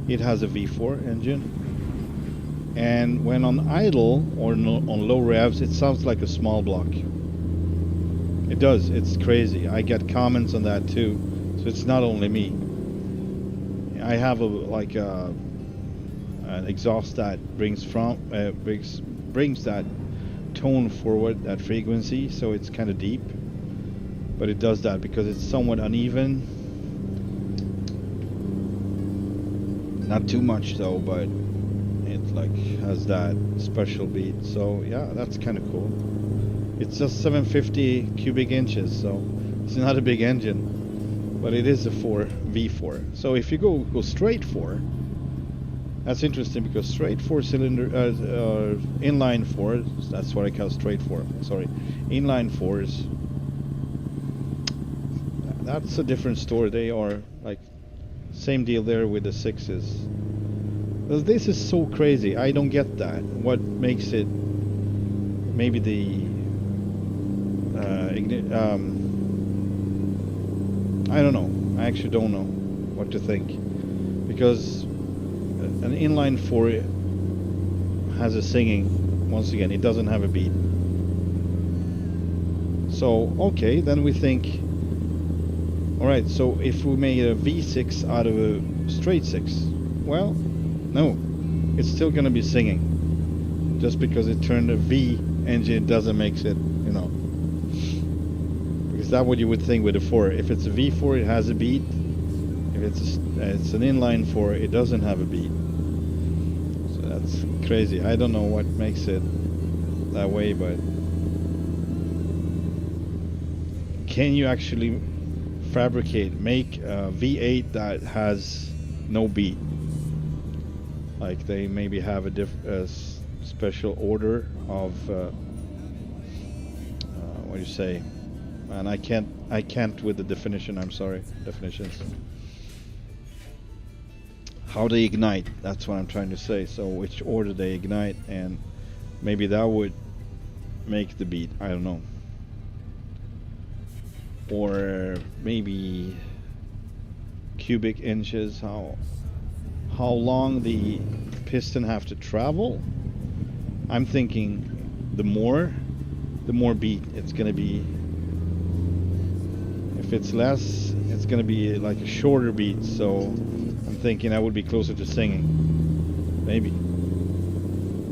It has a V4 engine, and when on idle or on low revs, it sounds like a small block. It does. It's crazy. I get comments on that too, so it's not only me. I have an exhaust that brings that tone forward, that frequency, so it's kind of deep. But it does that because it's somewhat uneven. Not too much though, but it like has that special beat. So yeah, that's kind of cool. It's just 750 cubic inches, so it's not a big engine. But it is a V4. So if you go straight 4, that's interesting because straight 4-cylinder inline 4, that's what I call straight 4. Sorry, inline 4s. That's a different story. They are like same deal there with the 6s. This is so crazy. I don't get that. What makes it? Maybe the I don't know. I actually don't know what to think, because an inline 4 has a singing. Once again, it doesn't have a beat. So okay, then we think, all right, so if we made a V6 out of a straight 6, well, No, it's still gonna be singing. Just because it turned a V engine doesn't make it, you know. Because that's what you would think with a 4. If it's a V4, it has a beat. If it's an inline 4, it doesn't have a beat. So that's crazy. I don't know what makes it that way, but can you actually make a V8 that has no beat? Like they maybe have a special order of what do you say? And I can't with the definition. I'm sorry, definitions. How they ignite? That's what I'm trying to say. So which order they ignite, and maybe that would make the beat. I don't know. Or maybe cubic inches. How long the piston have to travel? I'm thinking the more beat it's gonna be. If it's less, it's gonna be like a shorter beat. So I'm thinking I would be closer to singing. Maybe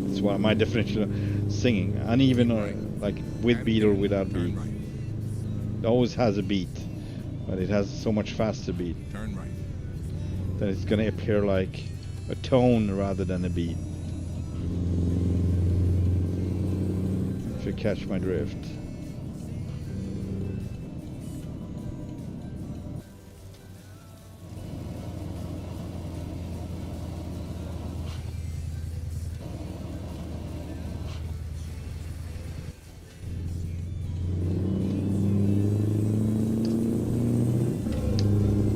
that's what my definition of singing. Uneven or like with beat or without beat. It always has a beat, but it has so much faster beat. Turn right. That it's gonna appear like a tone rather than a beat. If you catch my drift.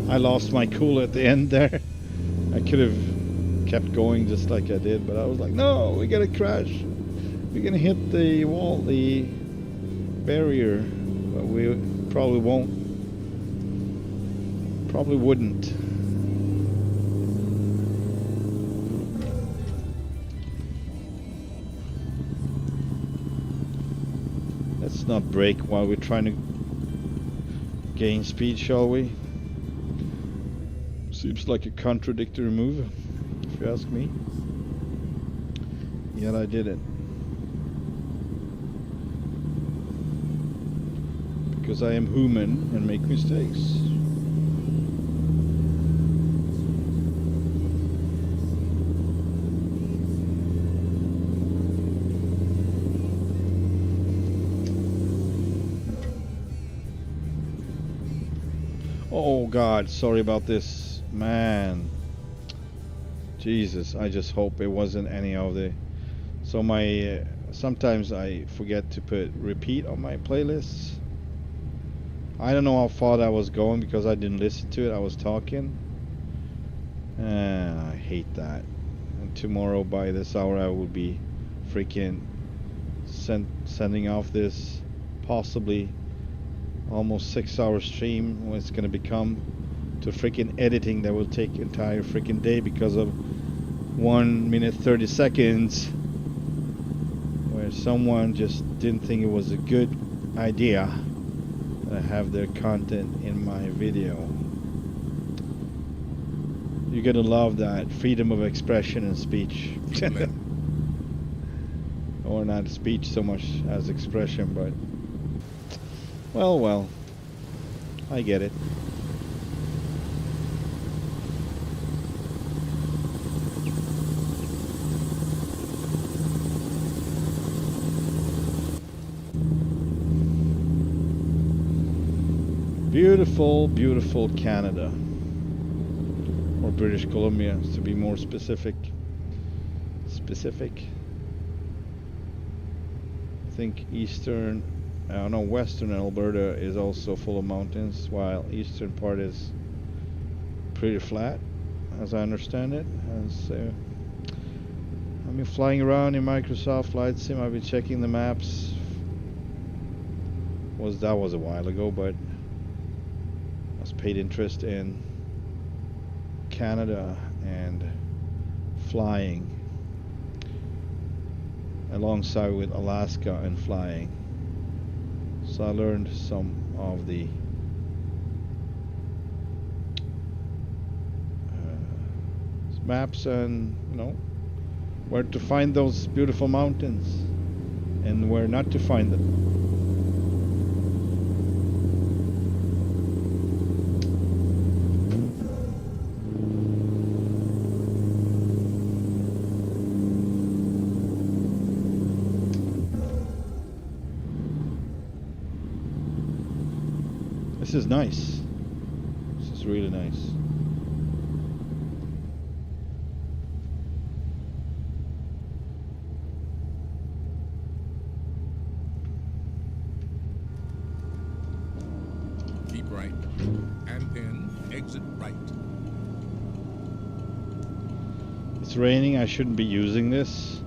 I lost my cool at the end there. I could have kept going just like I did, but I was like, no, we're gonna crash. We're gonna hit the wall, the barrier, but we probably won't. Probably wouldn't. Let's not brake while we're trying to gain speed, shall we? Seems like a contradictory move, if you ask me. Yet I did it. Because I am human and make mistakes. Oh God, sorry about this. Man, Jesus, I just hope it wasn't any of the. So my sometimes I forget to put repeat on my playlists. I don't know how far that was going because I didn't listen to it. I was talking. I hate that. And tomorrow by this hour I will be freaking sending off this possibly almost 6-hour stream when it's gonna become. To freaking editing that will take entire freaking day because of 1 minute 30 seconds where someone just didn't think it was a good idea that I have their content in my video. You're gonna love that freedom of expression and speech. Or not speech so much as expression, but well, I get it. Beautiful, beautiful Canada, or British Columbia, to be more specific. I think western Alberta is also full of mountains, while eastern part is pretty flat, as I understand it. As I've been flying around in Microsoft Flight Sim, I've been checking the maps. That was a while ago, but paid interest in Canada and flying alongside with Alaska and flying. So I learned some of the maps and, you know, where to find those beautiful mountains and where not to find them. This is nice. This is really nice. Keep right. And then exit right. It's raining. I shouldn't be using this,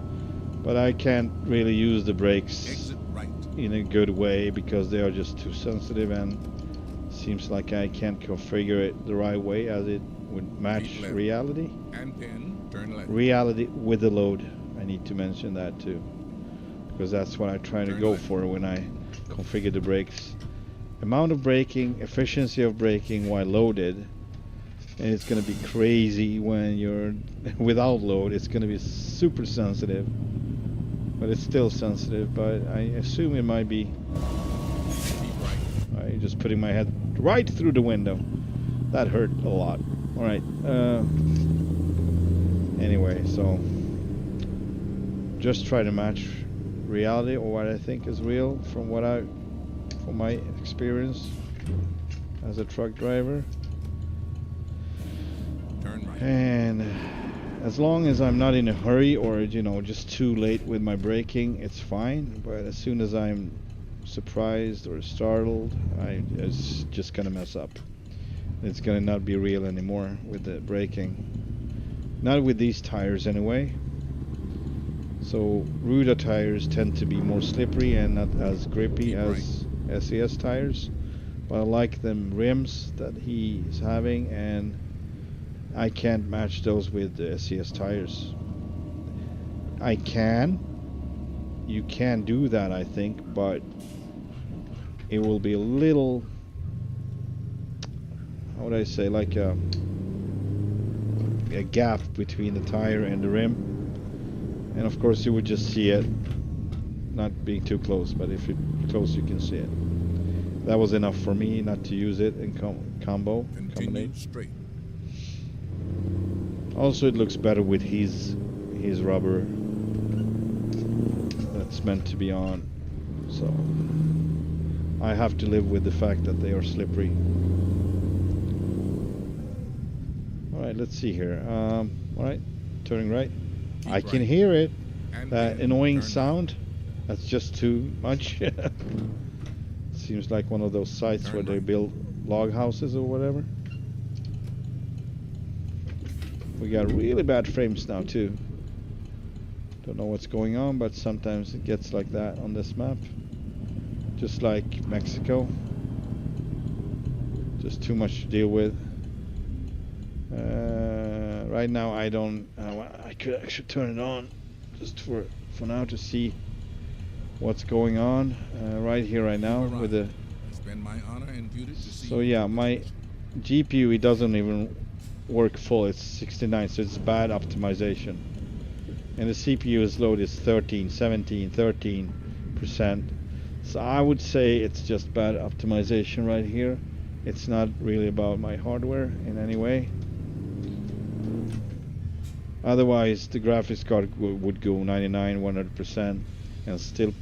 but I can't really use the brakes Exit right. in a good way because they are just too sensitive, and seems like I can't configure it the right way as it would match reality. And then turn left. Reality with the load. I need to mention that too, because that's what I try to go for when I configure the brakes. Amount of braking, efficiency of braking while loaded, and it's going to be crazy when you're without load. It's going to be super sensitive, but it's still sensitive, but I assume it might be. I'm just putting my head right through the window. That hurt a lot. Alright, anyway, so just try to match reality, or what I think is real from my experience as a truck driver. Turn right. And as long as I'm not in a hurry or, you know, just too late with my braking, it's fine. But as soon as I'm surprised or startled, it's just gonna mess up. It's gonna not be real anymore with the braking. Not with these tires anyway. So Ruda tires tend to be more slippery and not as grippy as SES tires. But I like them rims that he's having, and I can't match those with the SES tires. I can. You can do that, I think, but it will be a little, how would I say, like a gap between the tire and the rim. And of course you would just see it, not being too close, but if you're close you can see it. That was enough for me not to use it in combination. Straight. Also, it looks better with his rubber that's meant to be on. So I have to live with the fact that they are slippery. Alright, let's see here. Alright, turning right. I can hear it. That annoying sound. That's just too much. Seems like one of those sites where they build log houses or whatever. We got really bad frames now too. Don't know what's going on, but sometimes it gets like that on this map. Just like Mexico. Just too much to deal with. Right now I don't, I could actually turn it on just for now to see what's going on right here, right now with the. So yeah, my GPU, it doesn't even work full. It's 69, so it's bad optimization. And the CPU's load is 13%. So I would say it's just bad optimization right here. It's not really about my hardware in any way. Otherwise, the graphics card would go 99, 100%, and still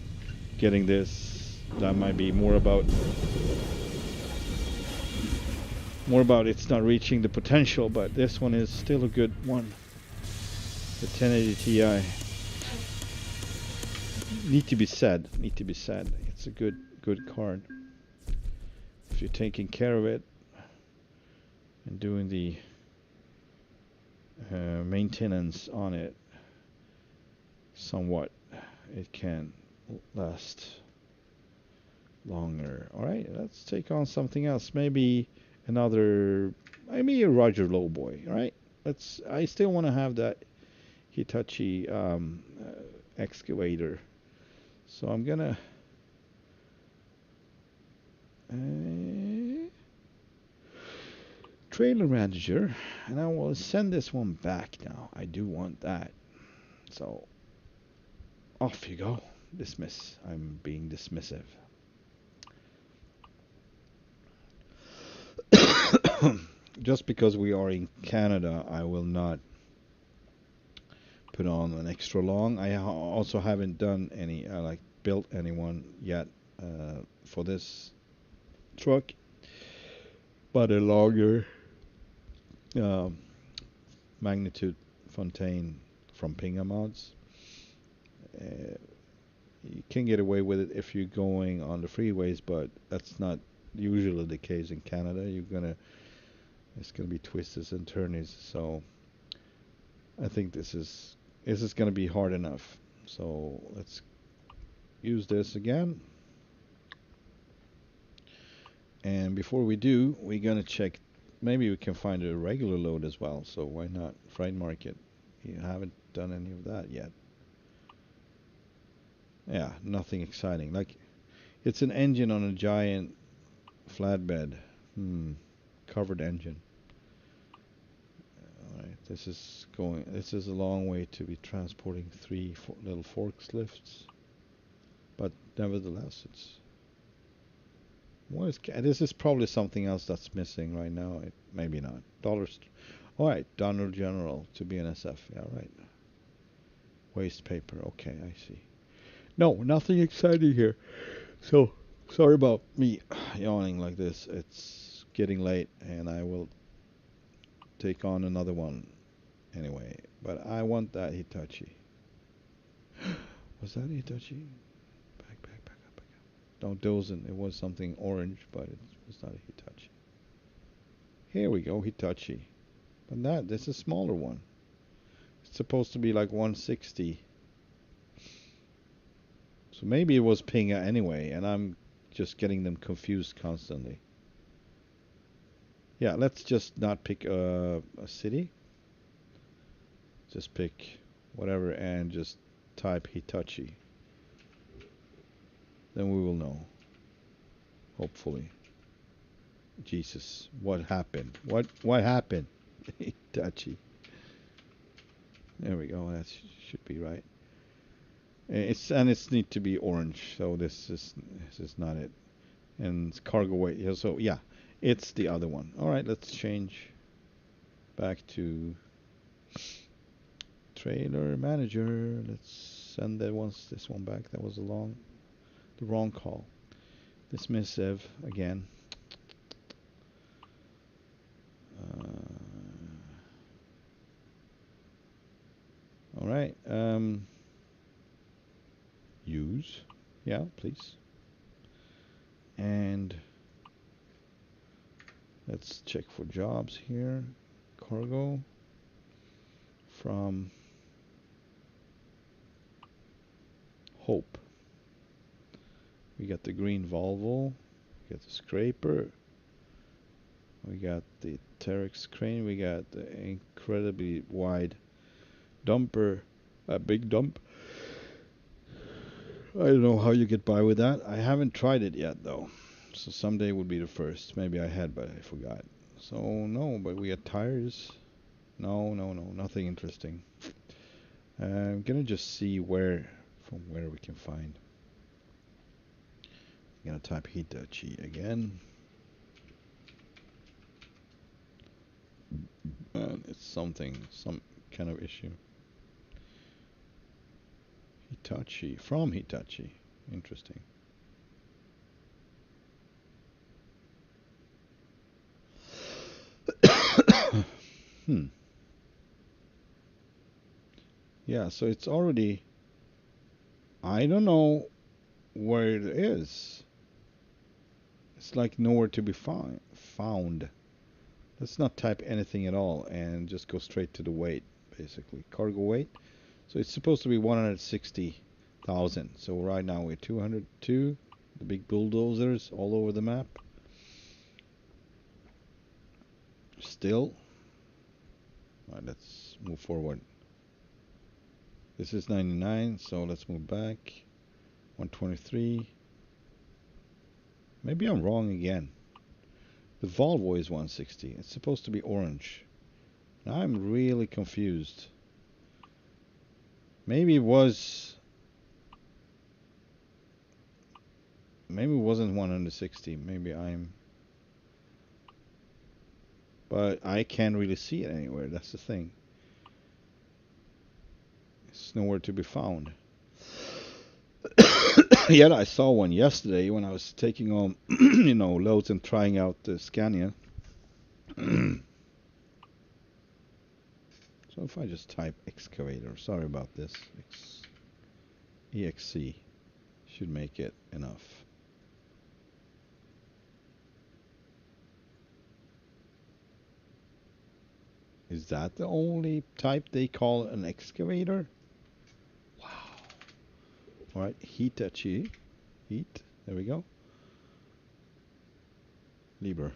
getting this. That might be more about it's not reaching the potential, but this one is still a good one. The 1080 Ti. Need to be said. It's a good card. If you're taking care of it and doing the maintenance on it somewhat, it can last longer. Alright, let's take on something else. Maybe a Roger Lowboy. Alright, I still want to have that Hitachi excavator, so I'm gonna Trailer manager, and I will send this one back now. I do want that. So off you go. Dismiss. I'm being dismissive. Just because we are in Canada, I will not put on an extra long. I also haven't done any, like built anyone yet for this truck, but a longer magnitude Fontaine from Pingas mods. You can get away with it if you're going on the freeways, but that's not usually the case in Canada. It's gonna be twists and turns. So I think this is gonna be hard enough. So let's use this again. And before we do, we're gonna check. Maybe we can find a regular load as well. So why not freight market? You haven't done any of that yet. Yeah, nothing exciting. Like, it's an engine on a giant flatbed. Covered engine. Alright, this is a long way to be transporting three little forklifts. But nevertheless, this is probably something else that's missing right now. Maybe not. Alright, Dollar General to be an SF. Yeah, right. Waste paper. Okay, I see. No, nothing exciting here. So, sorry about me yawning like this. It's getting late and I will take on another one anyway. But I want that Hitachi. Was that Hitachi? Back up. No, doesn't. It was something orange, but it was not a Hitachi. Here we go, Hitachi. But this is a smaller one. It's supposed to be like 160. So maybe it was Pinga anyway, and I'm just getting them confused constantly. Yeah, let's just not pick a city. Just pick whatever and just type Hitachi. Then we will know. Hopefully. Jesus, what happened? What happened? Hitachi. There we go. That should be right. It's need to be orange, so this is not it. And it's cargo weight. Yeah, so yeah, it's the other one. All right, let's change back to trailer manager. Let's send this one back. That was the wrong call. Dismissive again. All right. Use. Yeah, please. And let's check for jobs here. Cargo from Hope. We got the green Volvo. We got the scraper. We got the Terex crane. We got the incredibly wide dumper, a big dump. I don't know how you get by with that. I haven't tried it yet though. So someday would be the first. Maybe I had, but I forgot. So no, but we got tires. No, nothing interesting. I'm gonna just see from where we can find. I'm gonna type Hitachi again. It's some kind of issue. Hitachi, from Hitachi. Interesting. Yeah, so it's already, I don't know where it is. It's like nowhere to be found. Let's not type anything at all and just go straight to the weight, basically. Cargo weight. So it's supposed to be 160,000. So right now we're 202. The big bulldozers all over the map. Still. All right, let's move forward. This is 99, so let's move back. 123. Maybe I'm wrong again. The Volvo is 160. It's supposed to be orange. I'm really confused. Maybe it was. Maybe it wasn't 160. Maybe I'm. But I can't really see it anywhere. That's the thing. It's nowhere to be found. Yet I saw one yesterday when I was taking on, loads and trying out the Scania. So if I just type excavator, sorry about this, EXC should make it enough. Is that the only type they call an excavator? Wow. Alright, Hitachi. Heat. There we go. Liber.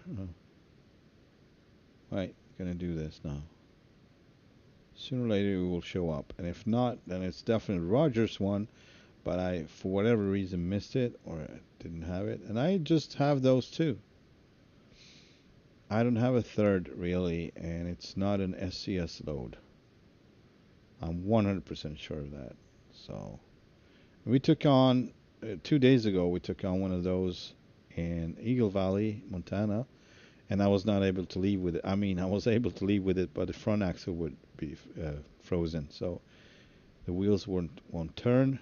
Right, gonna do this now. Sooner or later it will show up. And if not, then it's definitely Roger's one. But I, for whatever reason, missed it or didn't have it. And I just have those two. I don't have a third really, and it's not an SCS load. I'm 100% sure of that. So we took on 2 days ago. We took on one of those in Eagle Valley, Montana, and I was not able to leave with it. I mean, I was able to leave with it, but the front axle would be frozen, so the wheels won't turn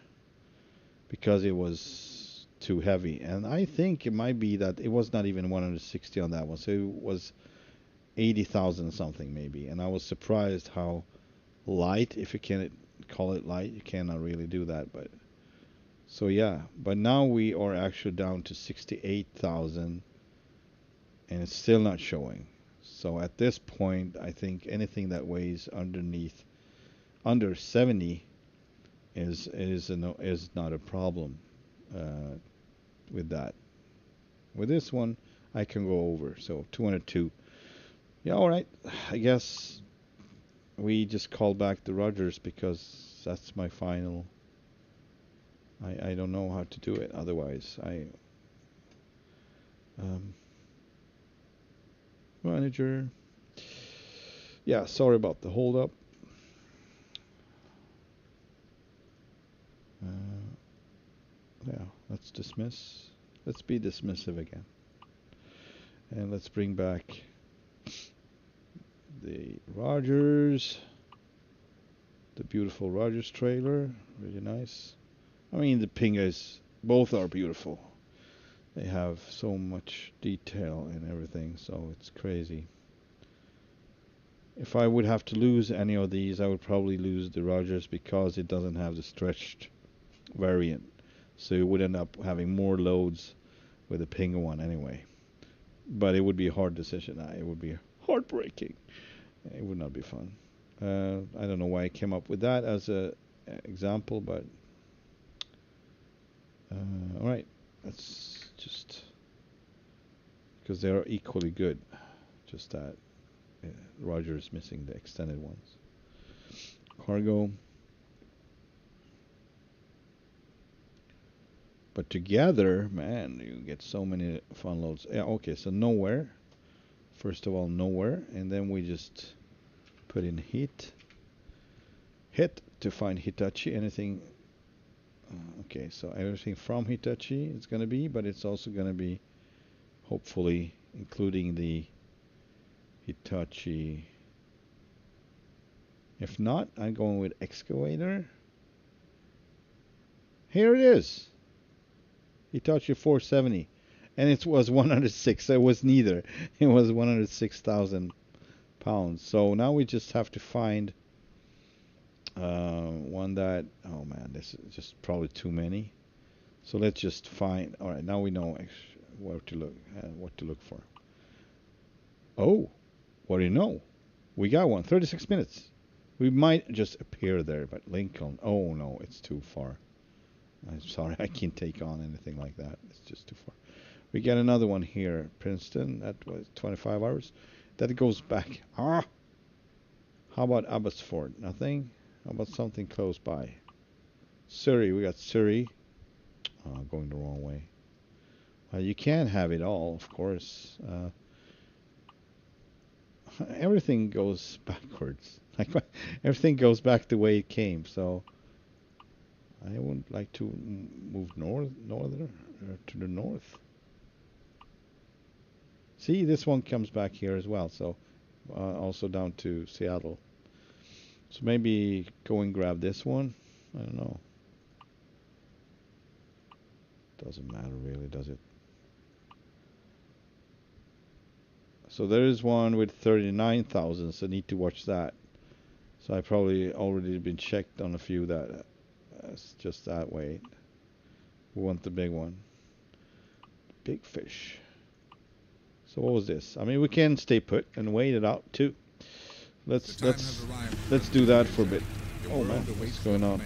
because it was too heavy. And I think it might be that it was not even 160 on that one, so it was 80,000 something maybe. And I was surprised how light, if you can call it light, you cannot really do that. But so yeah, but now we are actually down to 68,000, and it's still not showing. So at this point, I think anything that weighs under 70 is not a problem with that. With this one, I can go over. So 202. Yeah, all right. I guess we just call back the Rogers because that's my final. I don't know how to do it otherwise. Manager. Yeah, sorry about the hold up. Yeah, let's dismiss. Let's be dismissive again. And let's bring back the Rogers. The beautiful Rogers trailer. Really nice. I mean, the Pingas, both are beautiful. They have so much detail and everything, so it's crazy. If I would have to lose any of these, I would probably lose the Rogers because it doesn't have the stretched variant. So you would end up having more loads with the Pinga one anyway. But it would be a hard decision. It would be heartbreaking. It would not be fun. I don't know why I came up with that as an example, but all right. That's just because they are equally good. Just that Roger is missing the extended ones. Cargo. But together, man, you get so many fun loads. Yeah, okay, so nowhere. First of all, nowhere. And then we just put in hit to find Hitachi. Anything. Okay, so everything from Hitachi it's going to be, but it's also going to be hopefully including the Hitachi. If not, I'm going with excavator. Here it is. Hitachi 470. And it was 106. So it was neither. It was 106,000 pounds. So now we just have to find one that, oh man, this is just probably too many. So let's just find, all right, now we know where to look, what to look for. Oh, what do you know? We got one, 36 minutes. We might just appear there, but Lincoln, oh no, it's too far. I'm sorry, I can't take on anything like that. It's just too far. We get another one here, Princeton, that was 25 hours. That goes back. How about Abbotsford? Nothing? How about something close by? Surrey, we got Surrey. Going the wrong way. You can't have it all, of course. everything goes backwards. Like everything goes back the way it came. So I would like to move northern to the north. See, this one comes back here as well. So also down to Seattle. So maybe go and grab this one. I don't know. Doesn't matter really, does it? So there is one with 39,000, so I need to watch that. So I probably already been checked on a few that it's just that way. We want the big one. Big fish. So what was this? I mean, we can stay put and wait it out too. Let's do that for a bit. Oh man, what's going on?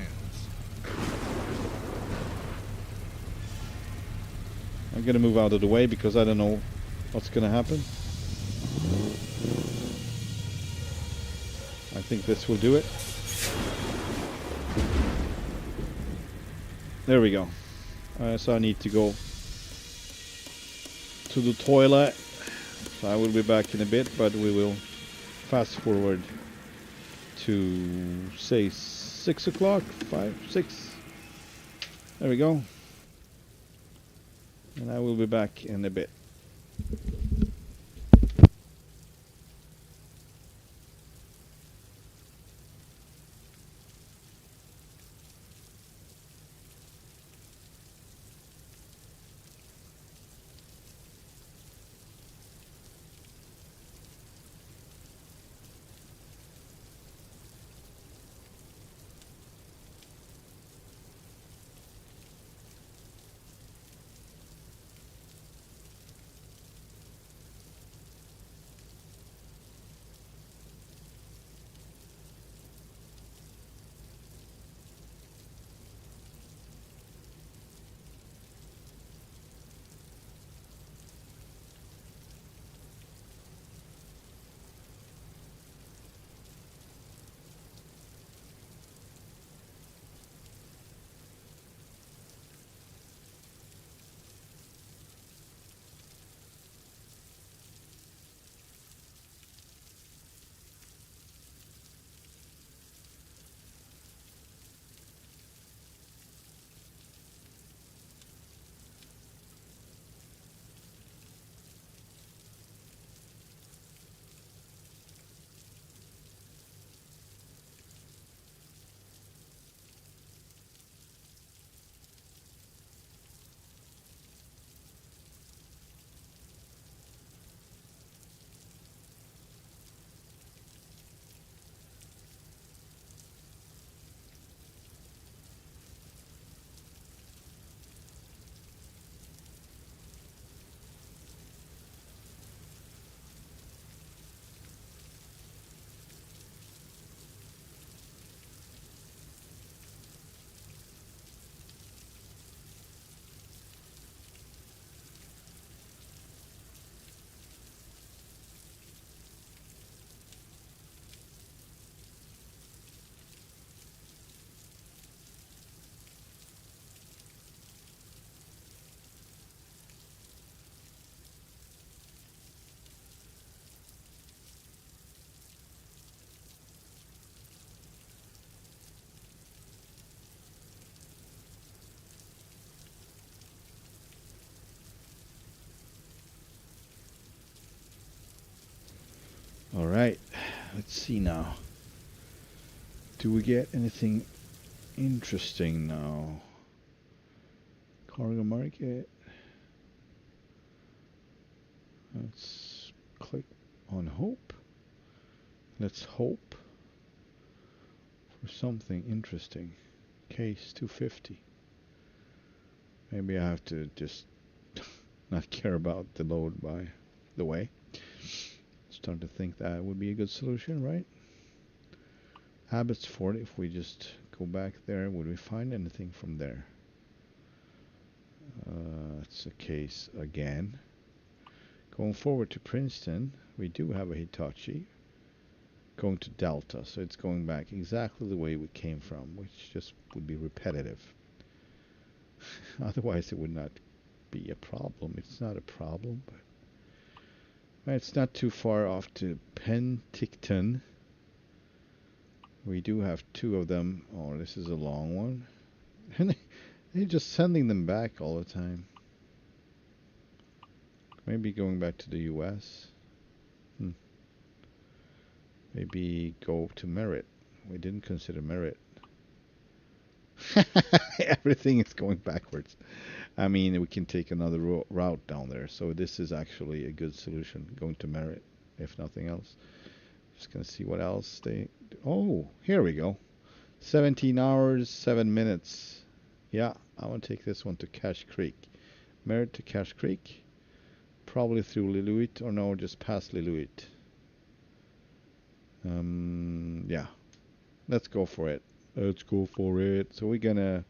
I'm gonna move out of the way because I don't know what's gonna happen. I think this will do it. There we go. So I need to go to the toilet. So I will be back in a bit, but we will fast forward to say 6 o'clock, 5, 6. There we go. And I will be back in a bit. All right, let's see now. Do we get anything interesting now? Cargo market. Let's click on hope. Let's hope for something interesting. Case 250. Maybe I have to just not care about the load by the way. Start to think that would be a good solution, right? Habits 40. If we just go back there, would we find anything from there? It's a case again. Going forward to Princeton, we do have a Hitachi. Going to Delta, so it's going back exactly the way we came from, which just would be repetitive. Otherwise, it would not be a problem. It's not a problem, but It's not too far off to Penticton. We do have 2 of them. Oh, this is a long one. And they're just sending them back all the time. Maybe going back to the US. Maybe go to Merritt. We didn't consider Merritt. Everything is going backwards. I mean, we can take another route down there. So this is actually a good solution, going to Merritt, if nothing else. Just gonna see what else they... Oh, here we go. 17 hours, 7 minutes. Yeah, I want to take this one to Cache Creek. Merritt to Cache Creek. Probably through Lillooet, or no, just past Lillooet. Yeah. Let's go for it. Let's go for it. So we're gonna...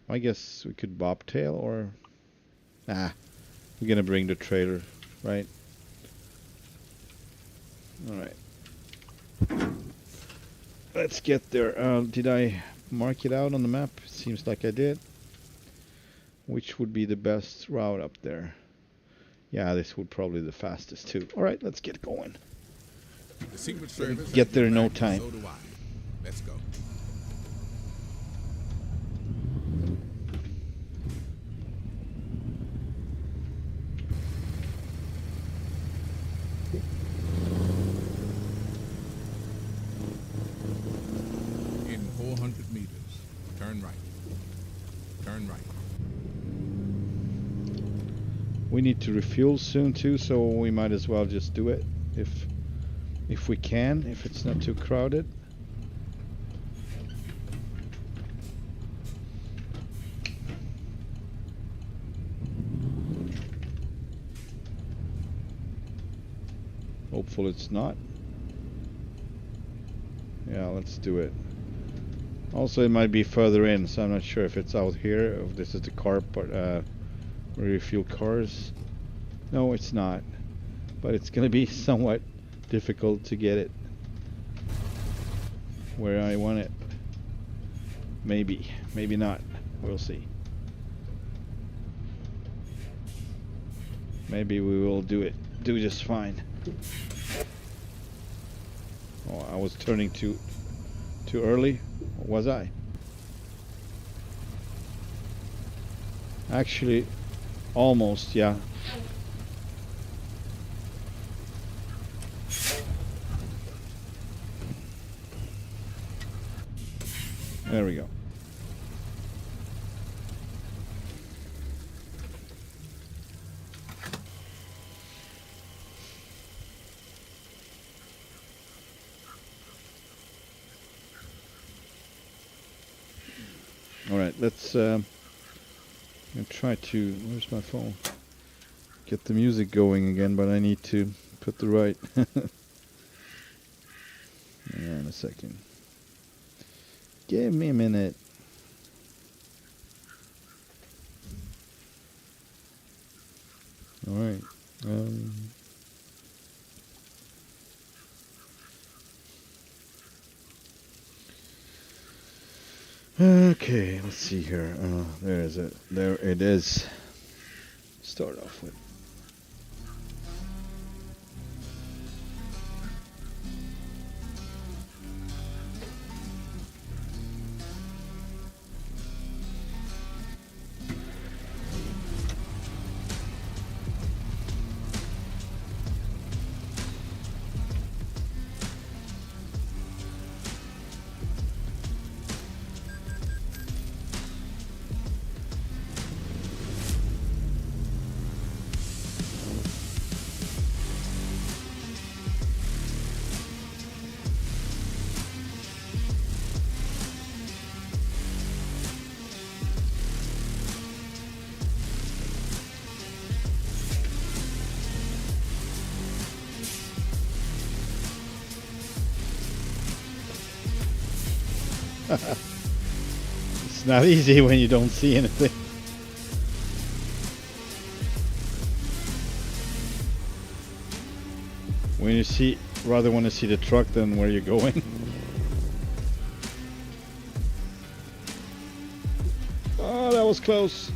I guess we could bobtail, or... we're gonna bring the trailer, right? Alright. Let's get there. Did I mark it out on the map? Seems like I did. Which would be the best route up there? Yeah, this would probably be the fastest too. Alright, let's get going. The Secret Service Get there in no time. So do I. Let's go. In 400 meters, turn right. Turn right. We need to refuel soon too, so we might as well just do it if we can, if it's not too crowded. Hopefully it's not. Yeah, let's do it. Also, it might be further in, so I'm not sure if it's out here, if this is the car part, where you fuel cars. No, it's not. But it's gonna be somewhat difficult to get it where I want it. Maybe, maybe not. We'll see. Maybe we will do just fine. Oh, I was turning too early. Or was I? Actually, almost, yeah. There we go. All right, let's try to, where's my phone? Get the music going again, but I need to put the right. Hang on a second. Give me a minute. All right. Okay, let's see here. There is it. There it is. Start off with. It's not easy when you don't see anything. When you rather want to see the truck than where you're going. Oh, that was close.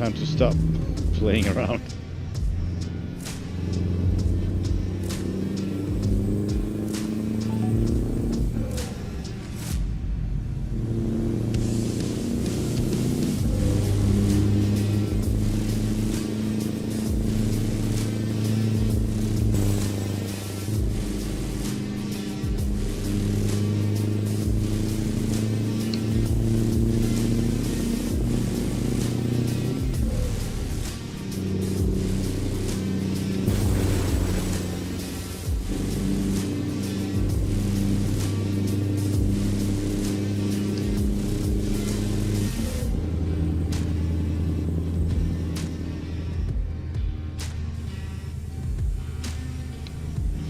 Time to stop playing around.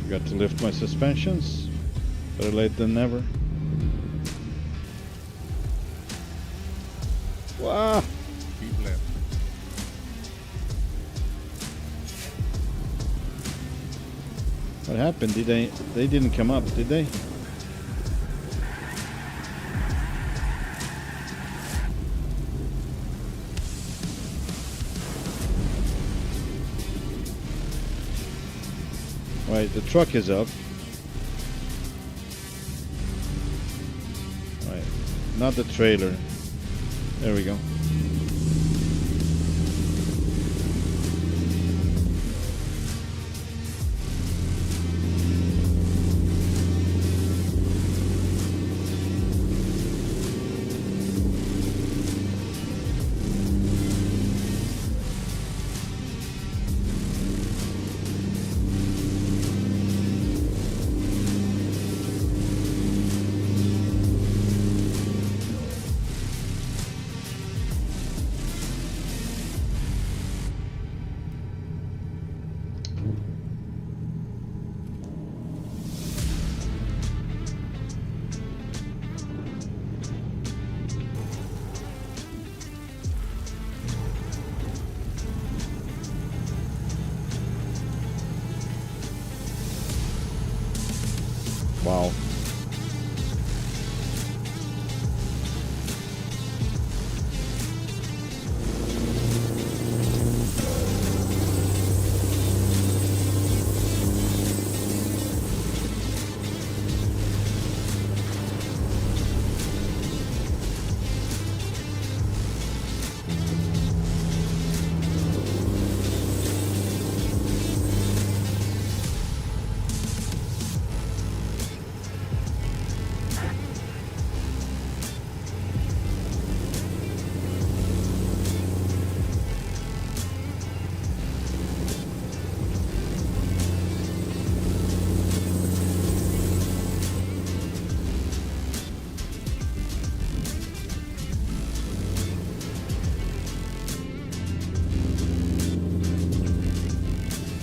Forgot to lift my suspensions. Better late than never. Wow. Keep left. What happened? Did they didn't come up, did they? Right, the truck is up. Right, not the trailer. There we go. Wow.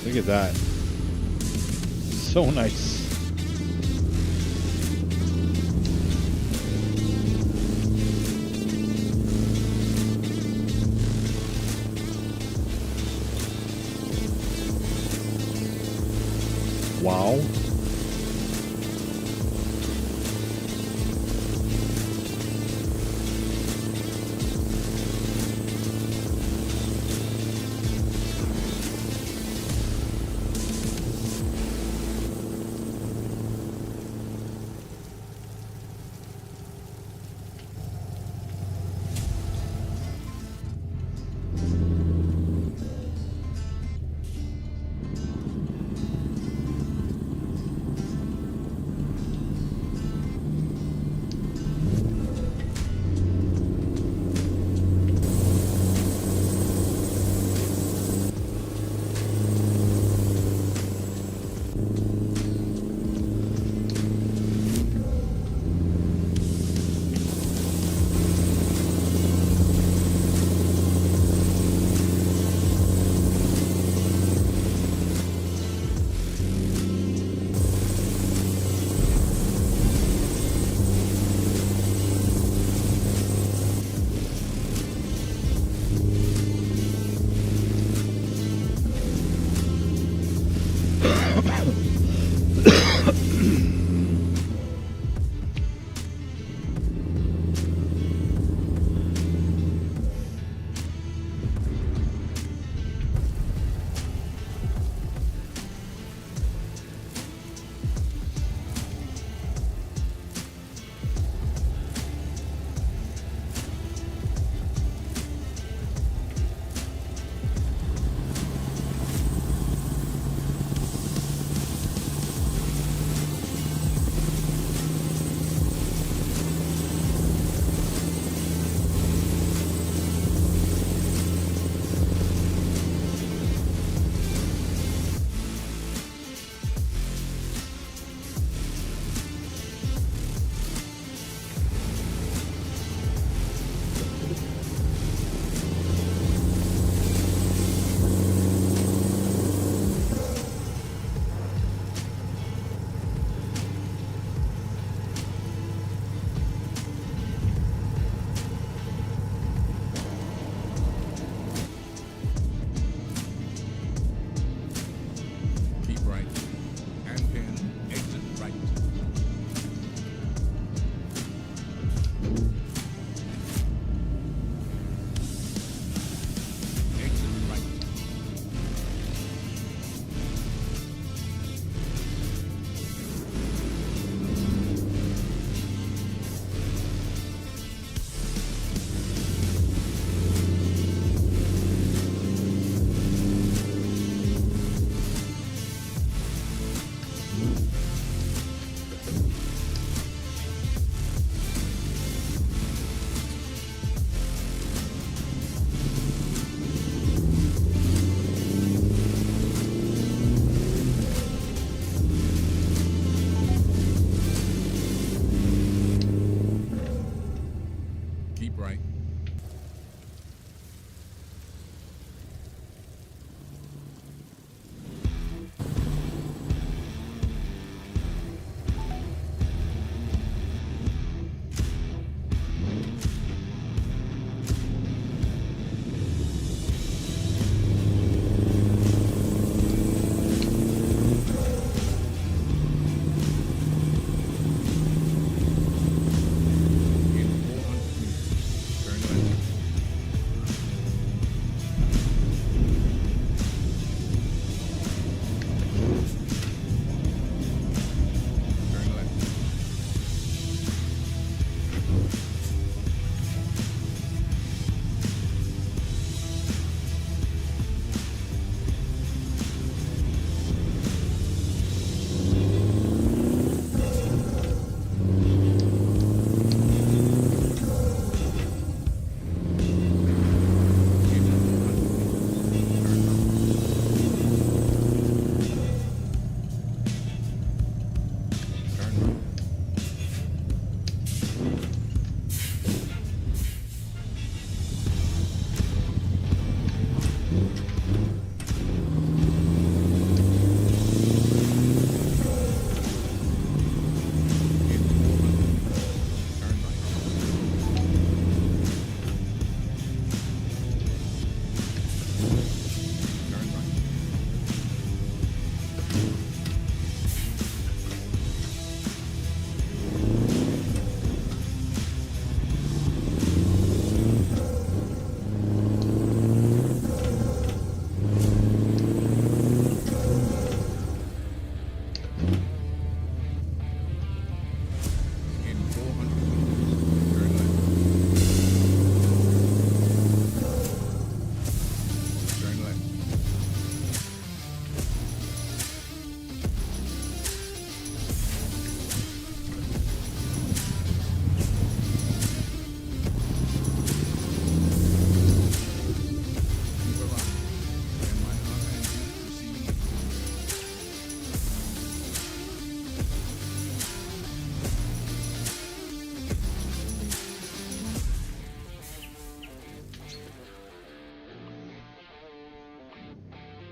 Look at that. So nice. Wow.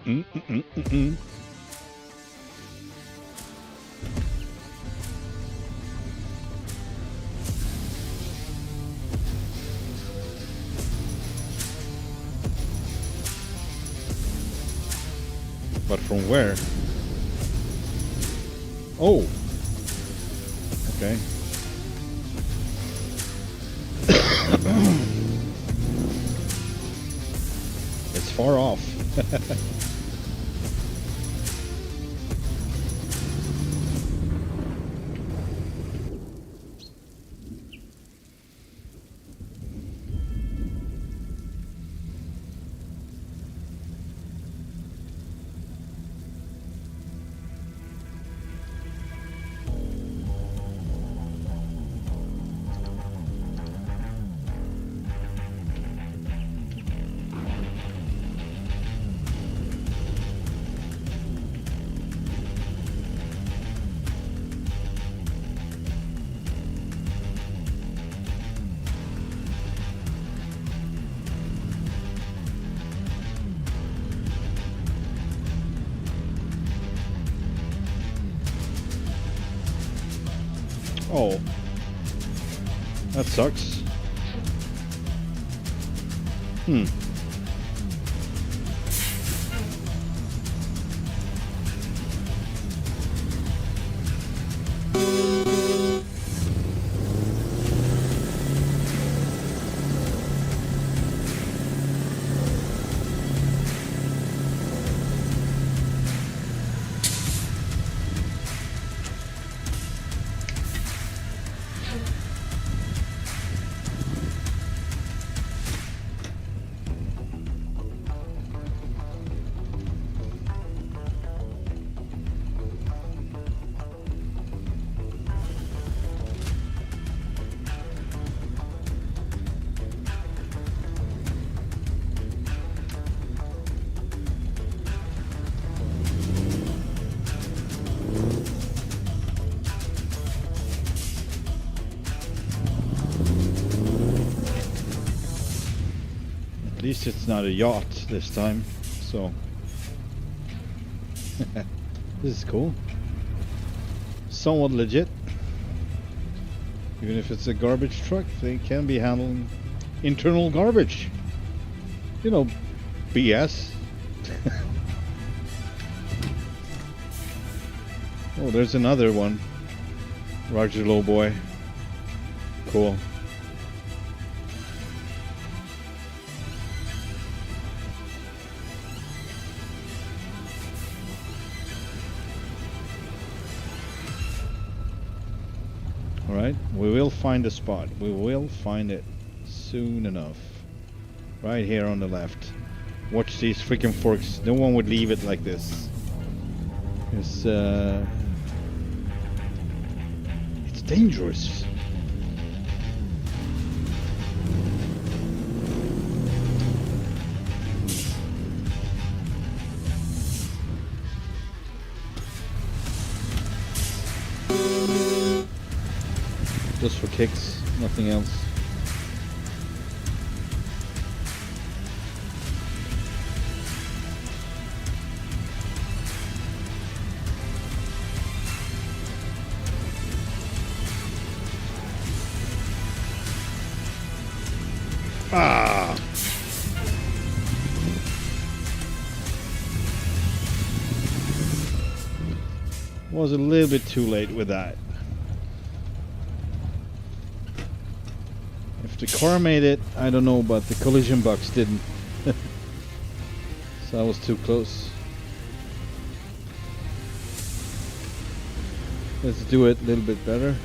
But from where? Oh. Okay. It's far off. Oh, that sucks. At least it's not a yacht this time, so this is cool. Somewhat legit. Even if it's a garbage truck, they can be handling internal garbage. You know, BS. Oh, there's another one. Roger, low boy. Cool. Alright, we will find a spot. We will find it soon enough. Right here on the left. Watch these freaking forks. No one would leave it like this. It's dangerous. Just for kicks, nothing else. Ah! Was a little bit too late with that. If the car made it, I don't know, but the collision box didn't. So I was too close. Let's do it a little bit better.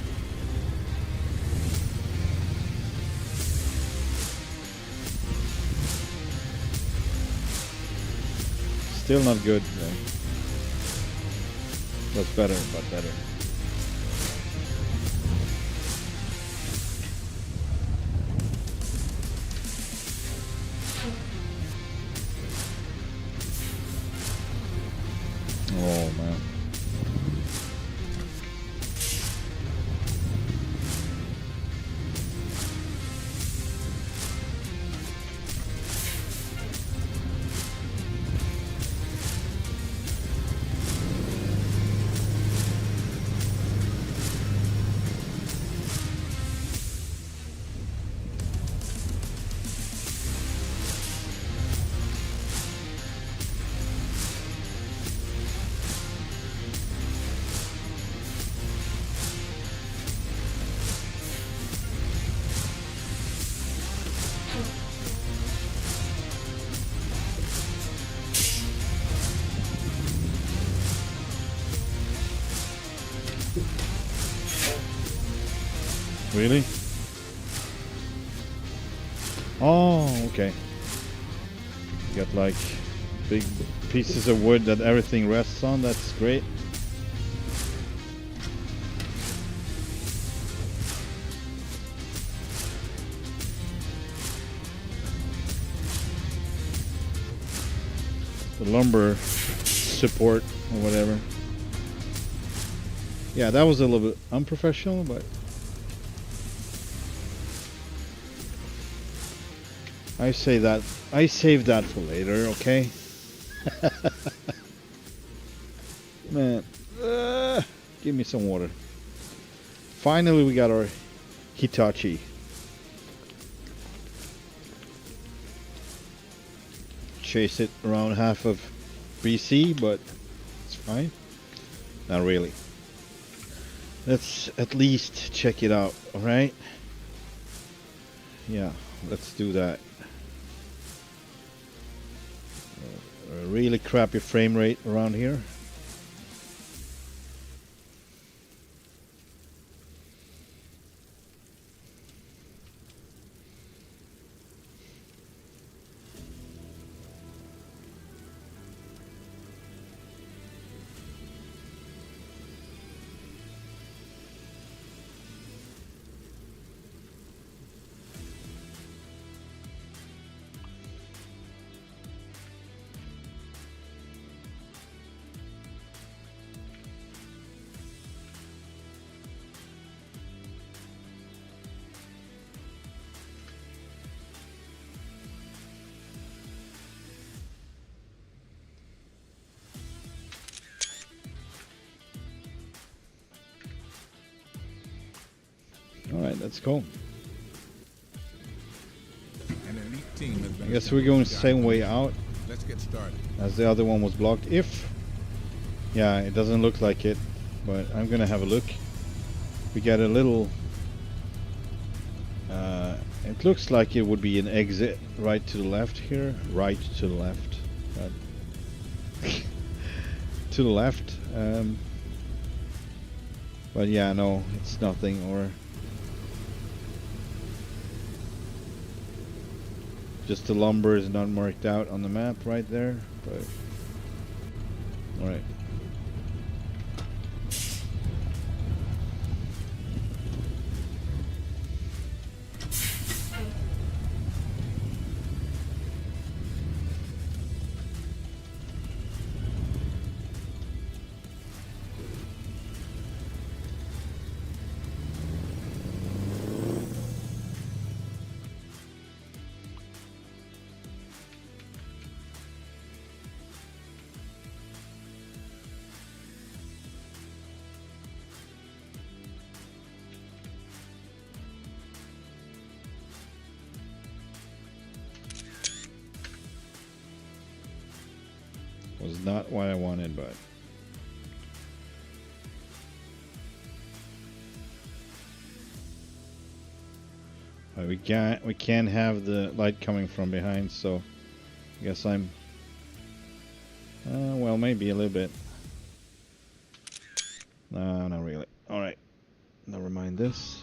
Still not good, though. That's better, but better. Oh man. Really? Oh, okay. You got like big pieces of wood that everything rests on. That's great. The lumber support or whatever. Yeah, that was a little bit unprofessional, but I save that for later, okay? Man, give me some water. Finally, we got our Hitachi. Chase it around half of BC, but it's fine. Not really. Let's at least check it out, alright? Yeah, let's do that. A really crappy frame rate around here. Alright, let's go. An elite team has been I guess we're going the same way out Let's get started. as the other one was blocked. Yeah, it doesn't look like it, but I'm gonna have a look. We got a little, it looks like it would be an exit right to the left here. Right to the left. To the left. But yeah, no, it's nothing. Or just the lumber is not marked out on the map right there. But alright. Was not what I wanted, but we can't have the light coming from behind, so I guess I'm well, maybe a little bit. No, not really. All right, never mind this.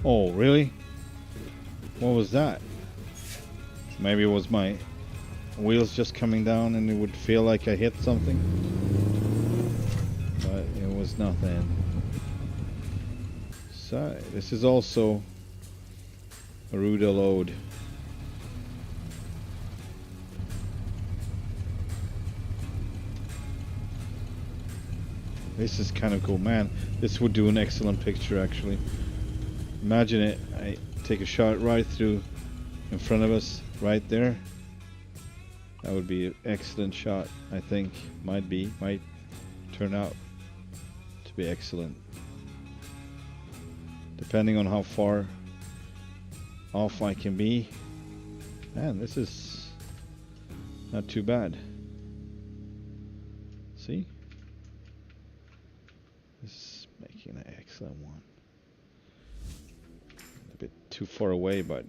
Oh, really? What was that? Maybe it was my wheels just coming down and it would feel like I hit something. But it was nothing. So, this is also a Ruda load. This is kind of cool, man. This would do an excellent picture, actually. Imagine it. I take a shot right through in front of us, right there. That would be an excellent shot, I think. Might turn out to be excellent. Depending on how far off I can be. Man, this is not too bad. See? This is making an excellent one. A bit too far away, but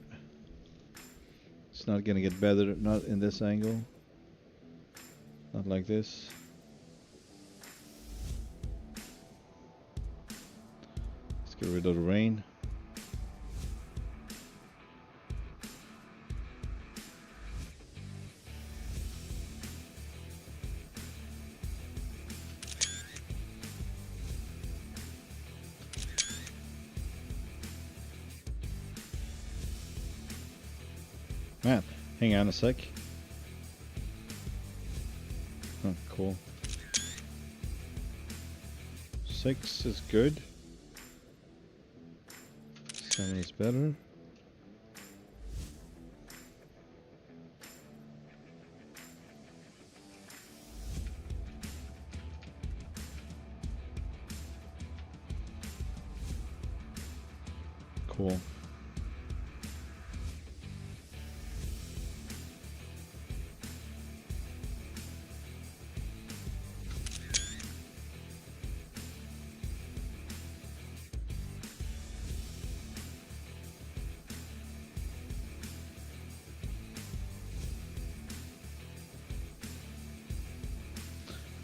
it's not gonna get better, not in this angle. Not like this. Let's get rid of the rain. Man, hang on a sec. Oh, cool. 6 is good. 7 is better. Cool.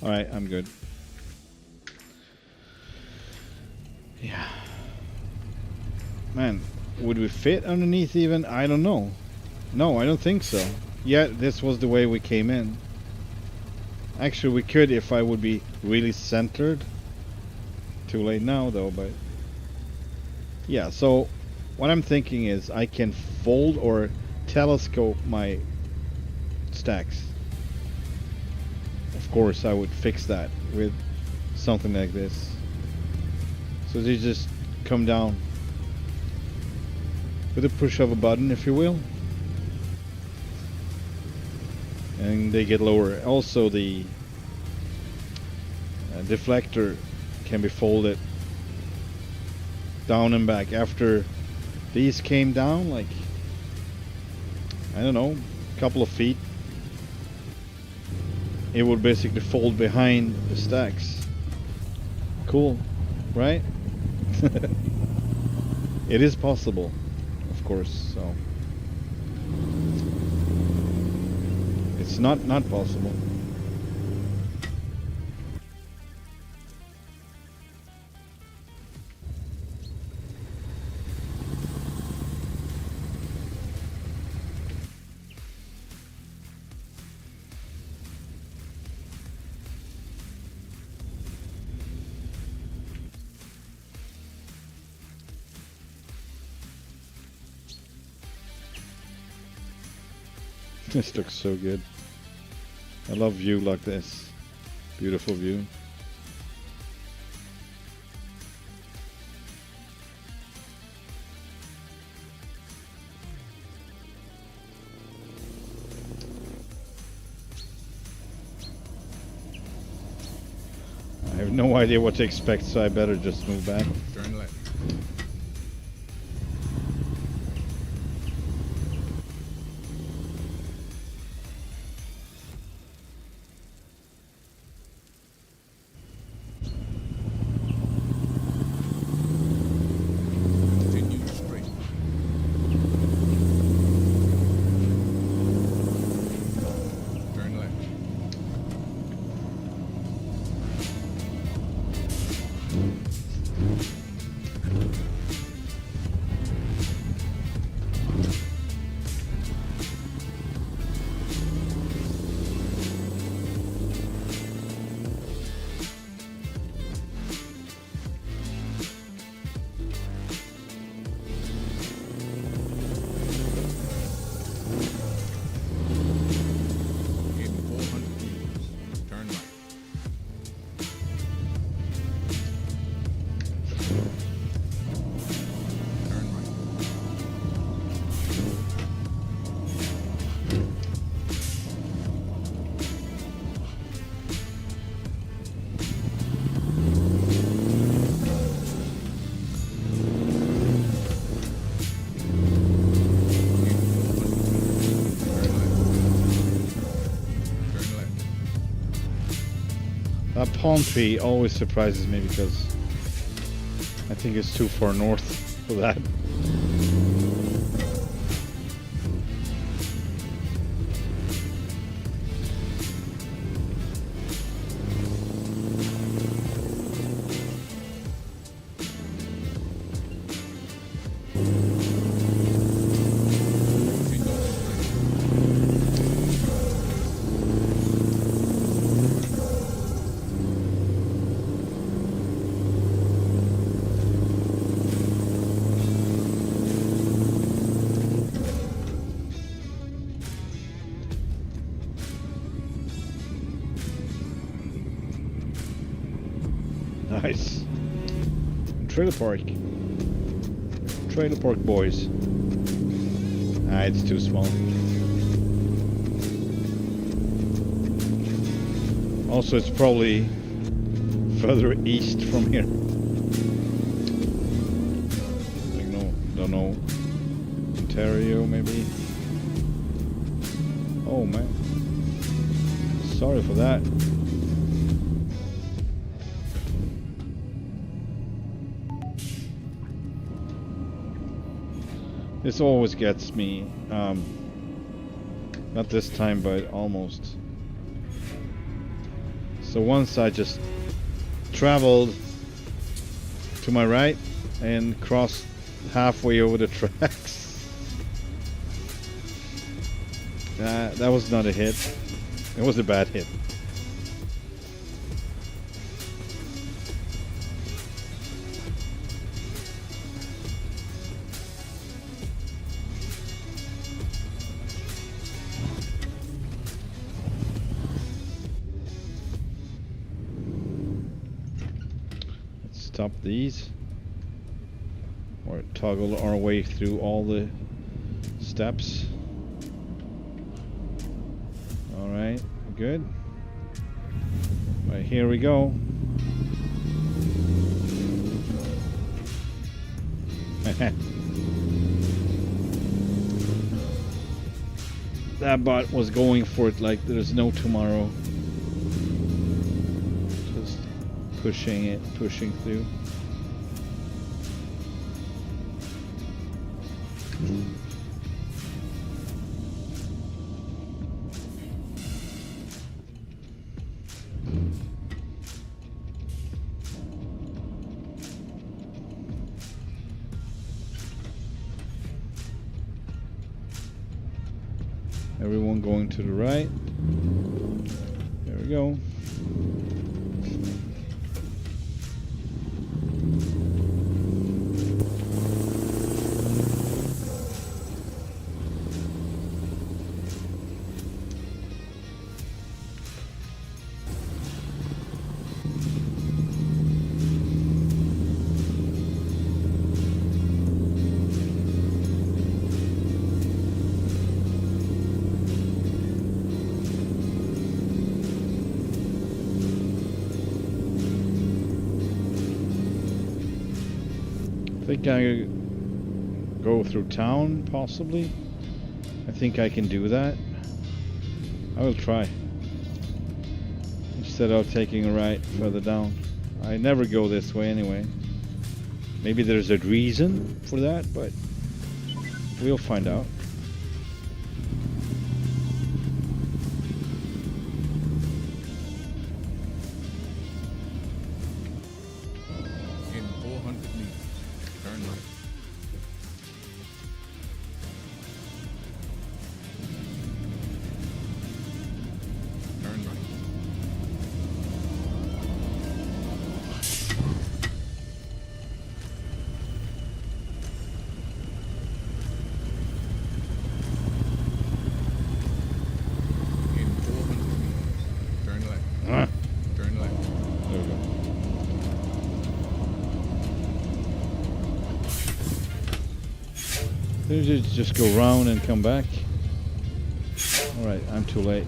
Alright, I'm good. Yeah. Man, would we fit underneath even? I don't know. No, I don't think so. Yeah, this was the way we came in. Actually, we could if I would be really centered. Too late now, though, but... Yeah, so what I'm thinking is I can fold or telescope my stacks. Of course, I would fix that with something like this. So they just come down with a push of a button, if you will, and they get lower. Also, the deflector can be folded down and back. After these came down, like, I don't know, a couple of feet, it would basically fold behind the stacks. Cool, right? It is possible, of course, so it's not possible. This looks so good. I love view like this. Beautiful view. I have no idea what to expect, so I better just move back. Turn left. That palm tree always surprises me because I think it's too far north for that. Nice. Trailer park. Trailer park boys. Ah, it's too small. Also, it's probably further east from here. Like, no, don't know. Ontario, maybe. Oh man. Sorry for that. This always gets me, not this time, but almost. So once I just traveled to my right and crossed halfway over the tracks. That was not a hit. It was a bad hit. Stop these, or toggle our way through all the steps. All right, good. Right, here we go. That bot was going for it like there's no tomorrow. Just pushing through. Everyone going to the right. There we go. I think I go through town, possibly. I think I can do that. I will try. Instead of taking a right further down. I never go this way anyway. Maybe there's a reason for that, but we'll find out. Just go round and come back. Alright, I'm too late.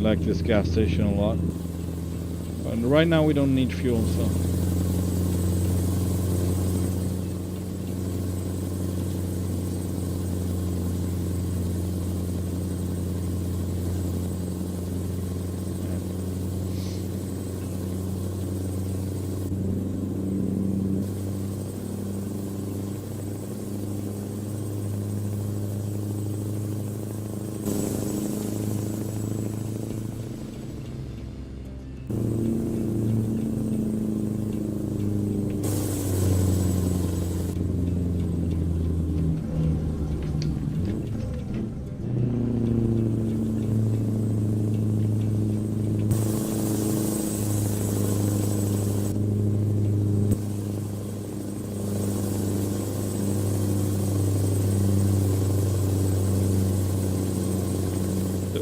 like this gas station a lot. But right now we don't need fuel, so.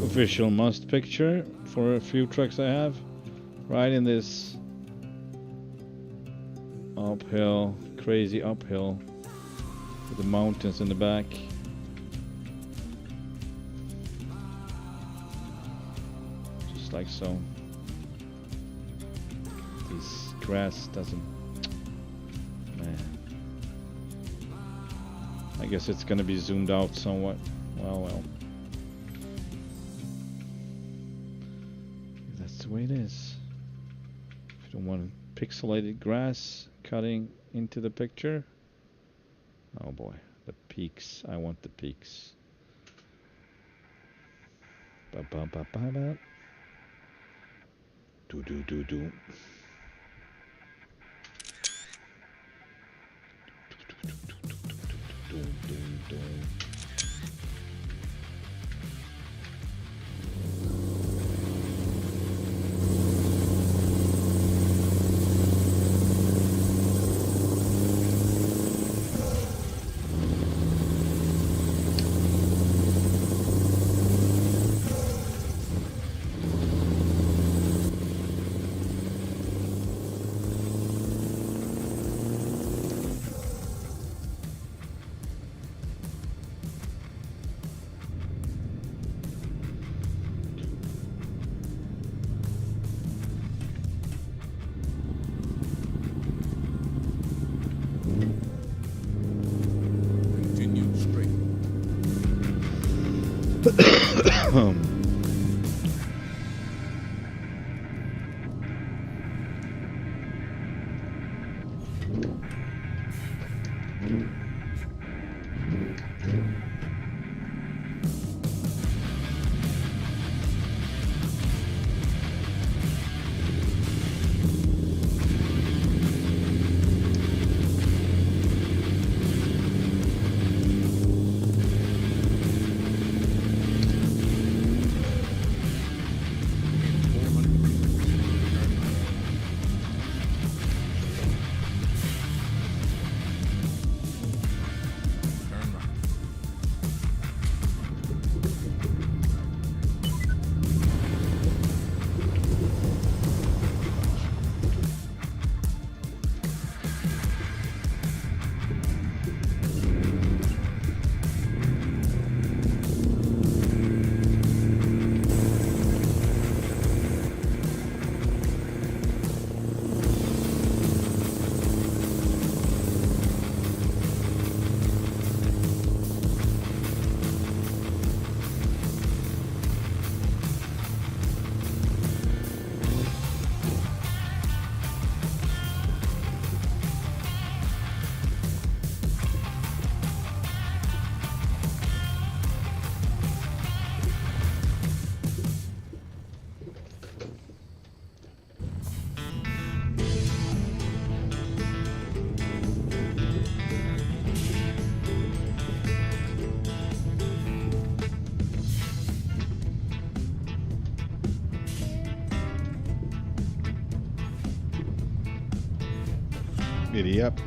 Official must picture for a few trucks I have, right in this uphill, crazy uphill with the mountains in the back. Just like so. This grass doesn't, man. I guess it's gonna be zoomed out somewhat. Well. The way it is. If you don't want pixelated grass cutting into the picture. Oh boy, the peaks. I want the peaks. Ba ba ba ba ba. Do do do do. Giddy up.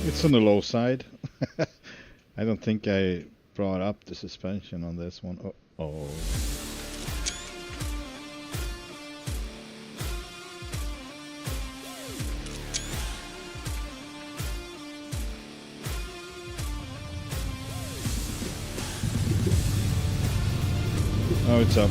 It's on the low side. I don't think I brought up the suspension on this one. Oh. Oh, it's up.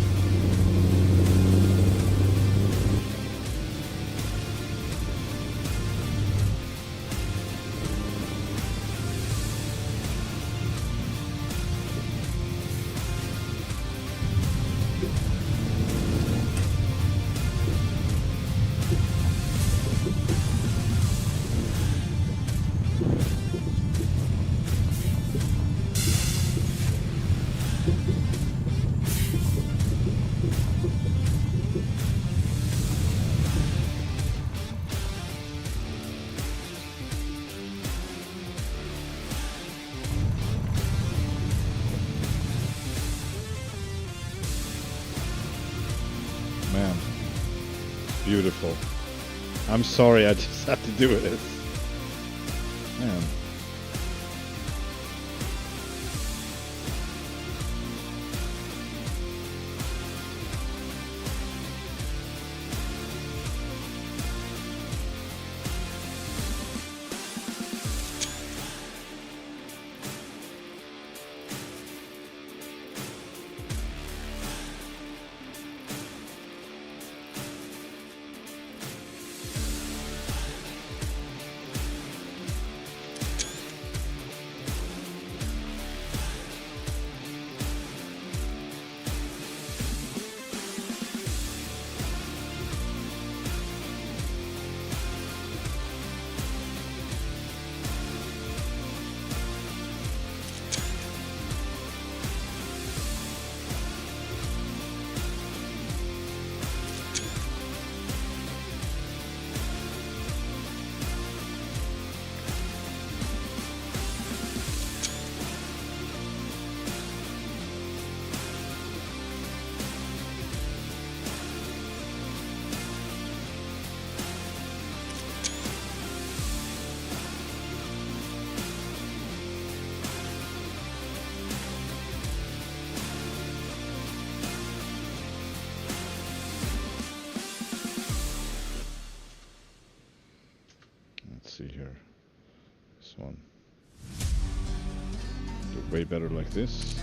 beautiful. I'm sorry, I just have to do it. Man. See here, this one, do way better like this.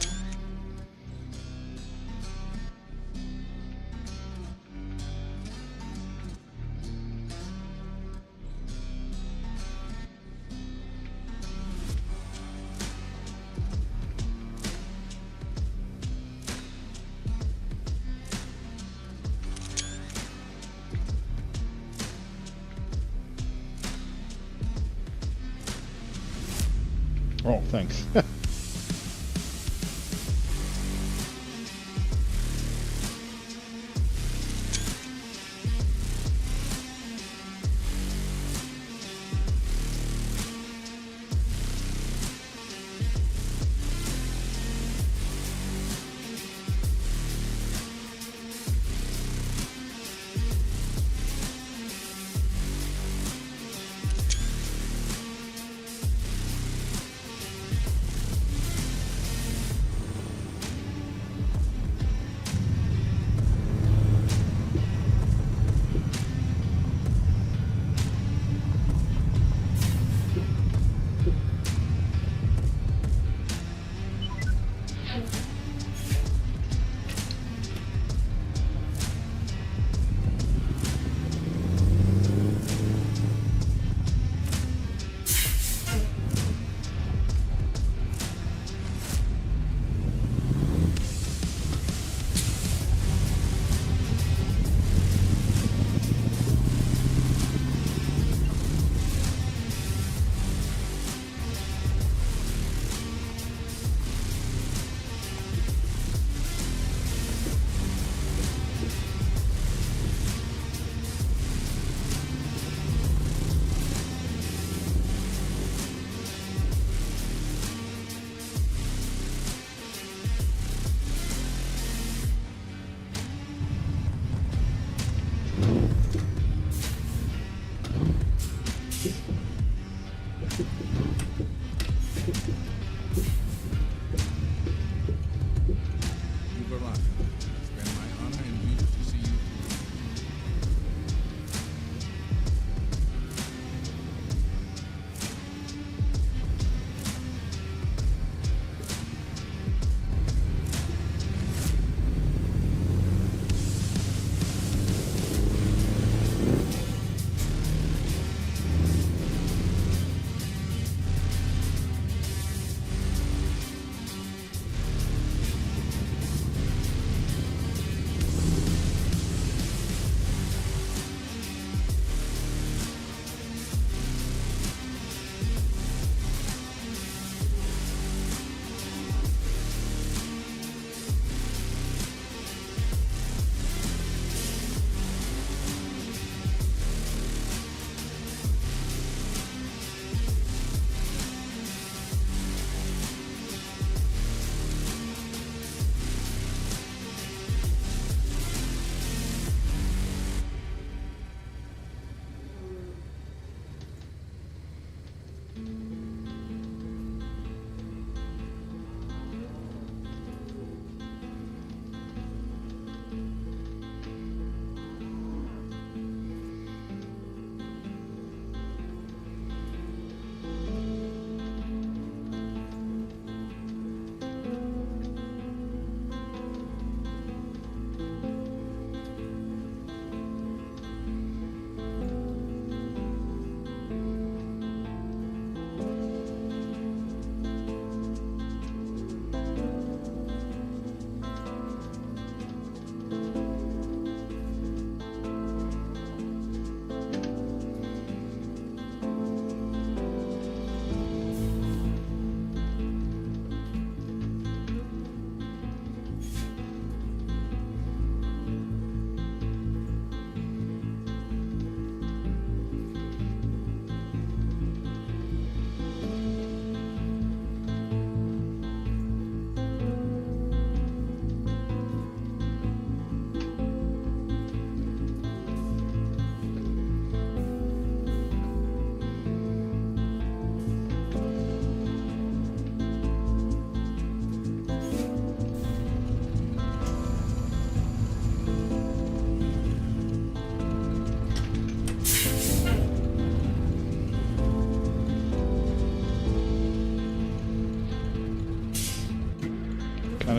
Oh, thanks.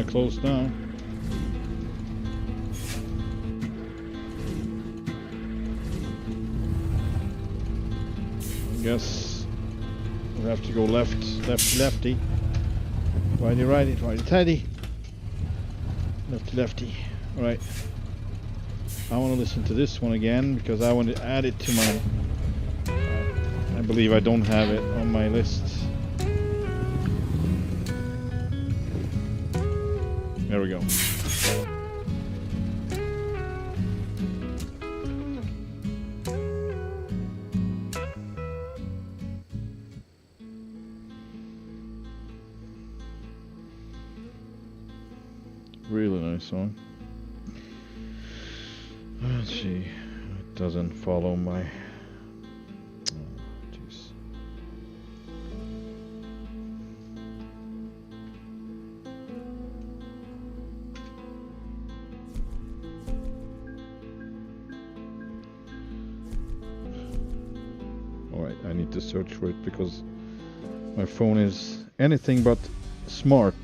of close now. I guess we'll have to go left, lefty. Righty, righty, righty, tighty. Lefty, lefty. Alright. I want to listen to this one again because I want to add it to my... I believe I don't have it on my list. There we go. Really nice song. Let's see. It doesn't follow my... Oh, jeez. Alright, I need to search for it because my phone is anything but smart.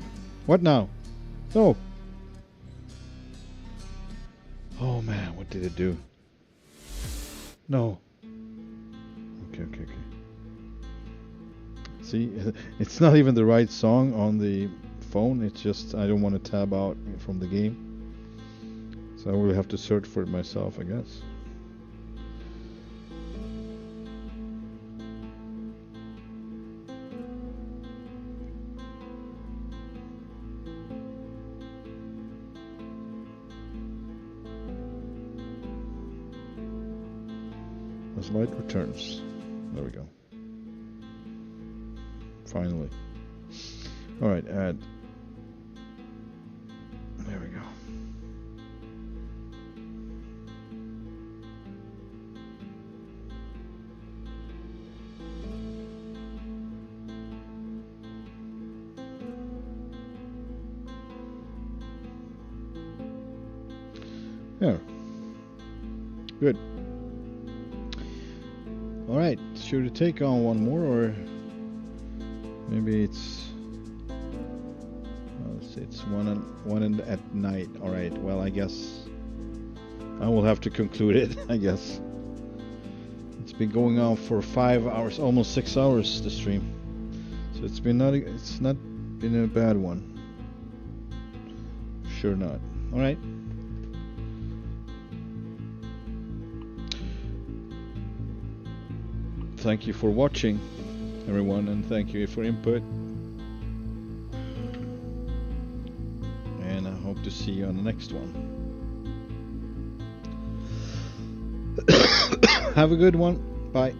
What now? Oh! Oh man, what did it do? No. Okay. See, it's not even the right song on the phone. It's just I don't want to tab out from the game. So I will have to search for it myself, I guess. As light returns. There we go. Finally. Alright, add. There we go. Yeah. Good. Alright, should we take on one more, or maybe it's let's see, it's one at night. Alright, well I guess I will have to conclude it, I guess. It's been going on for 5 hours, almost 6 hours, the stream. So it's not been a bad one. Sure not. Alright. Thank you for watching, everyone, and thank you for input. And I hope to see you on the next one. Have a good one. Bye.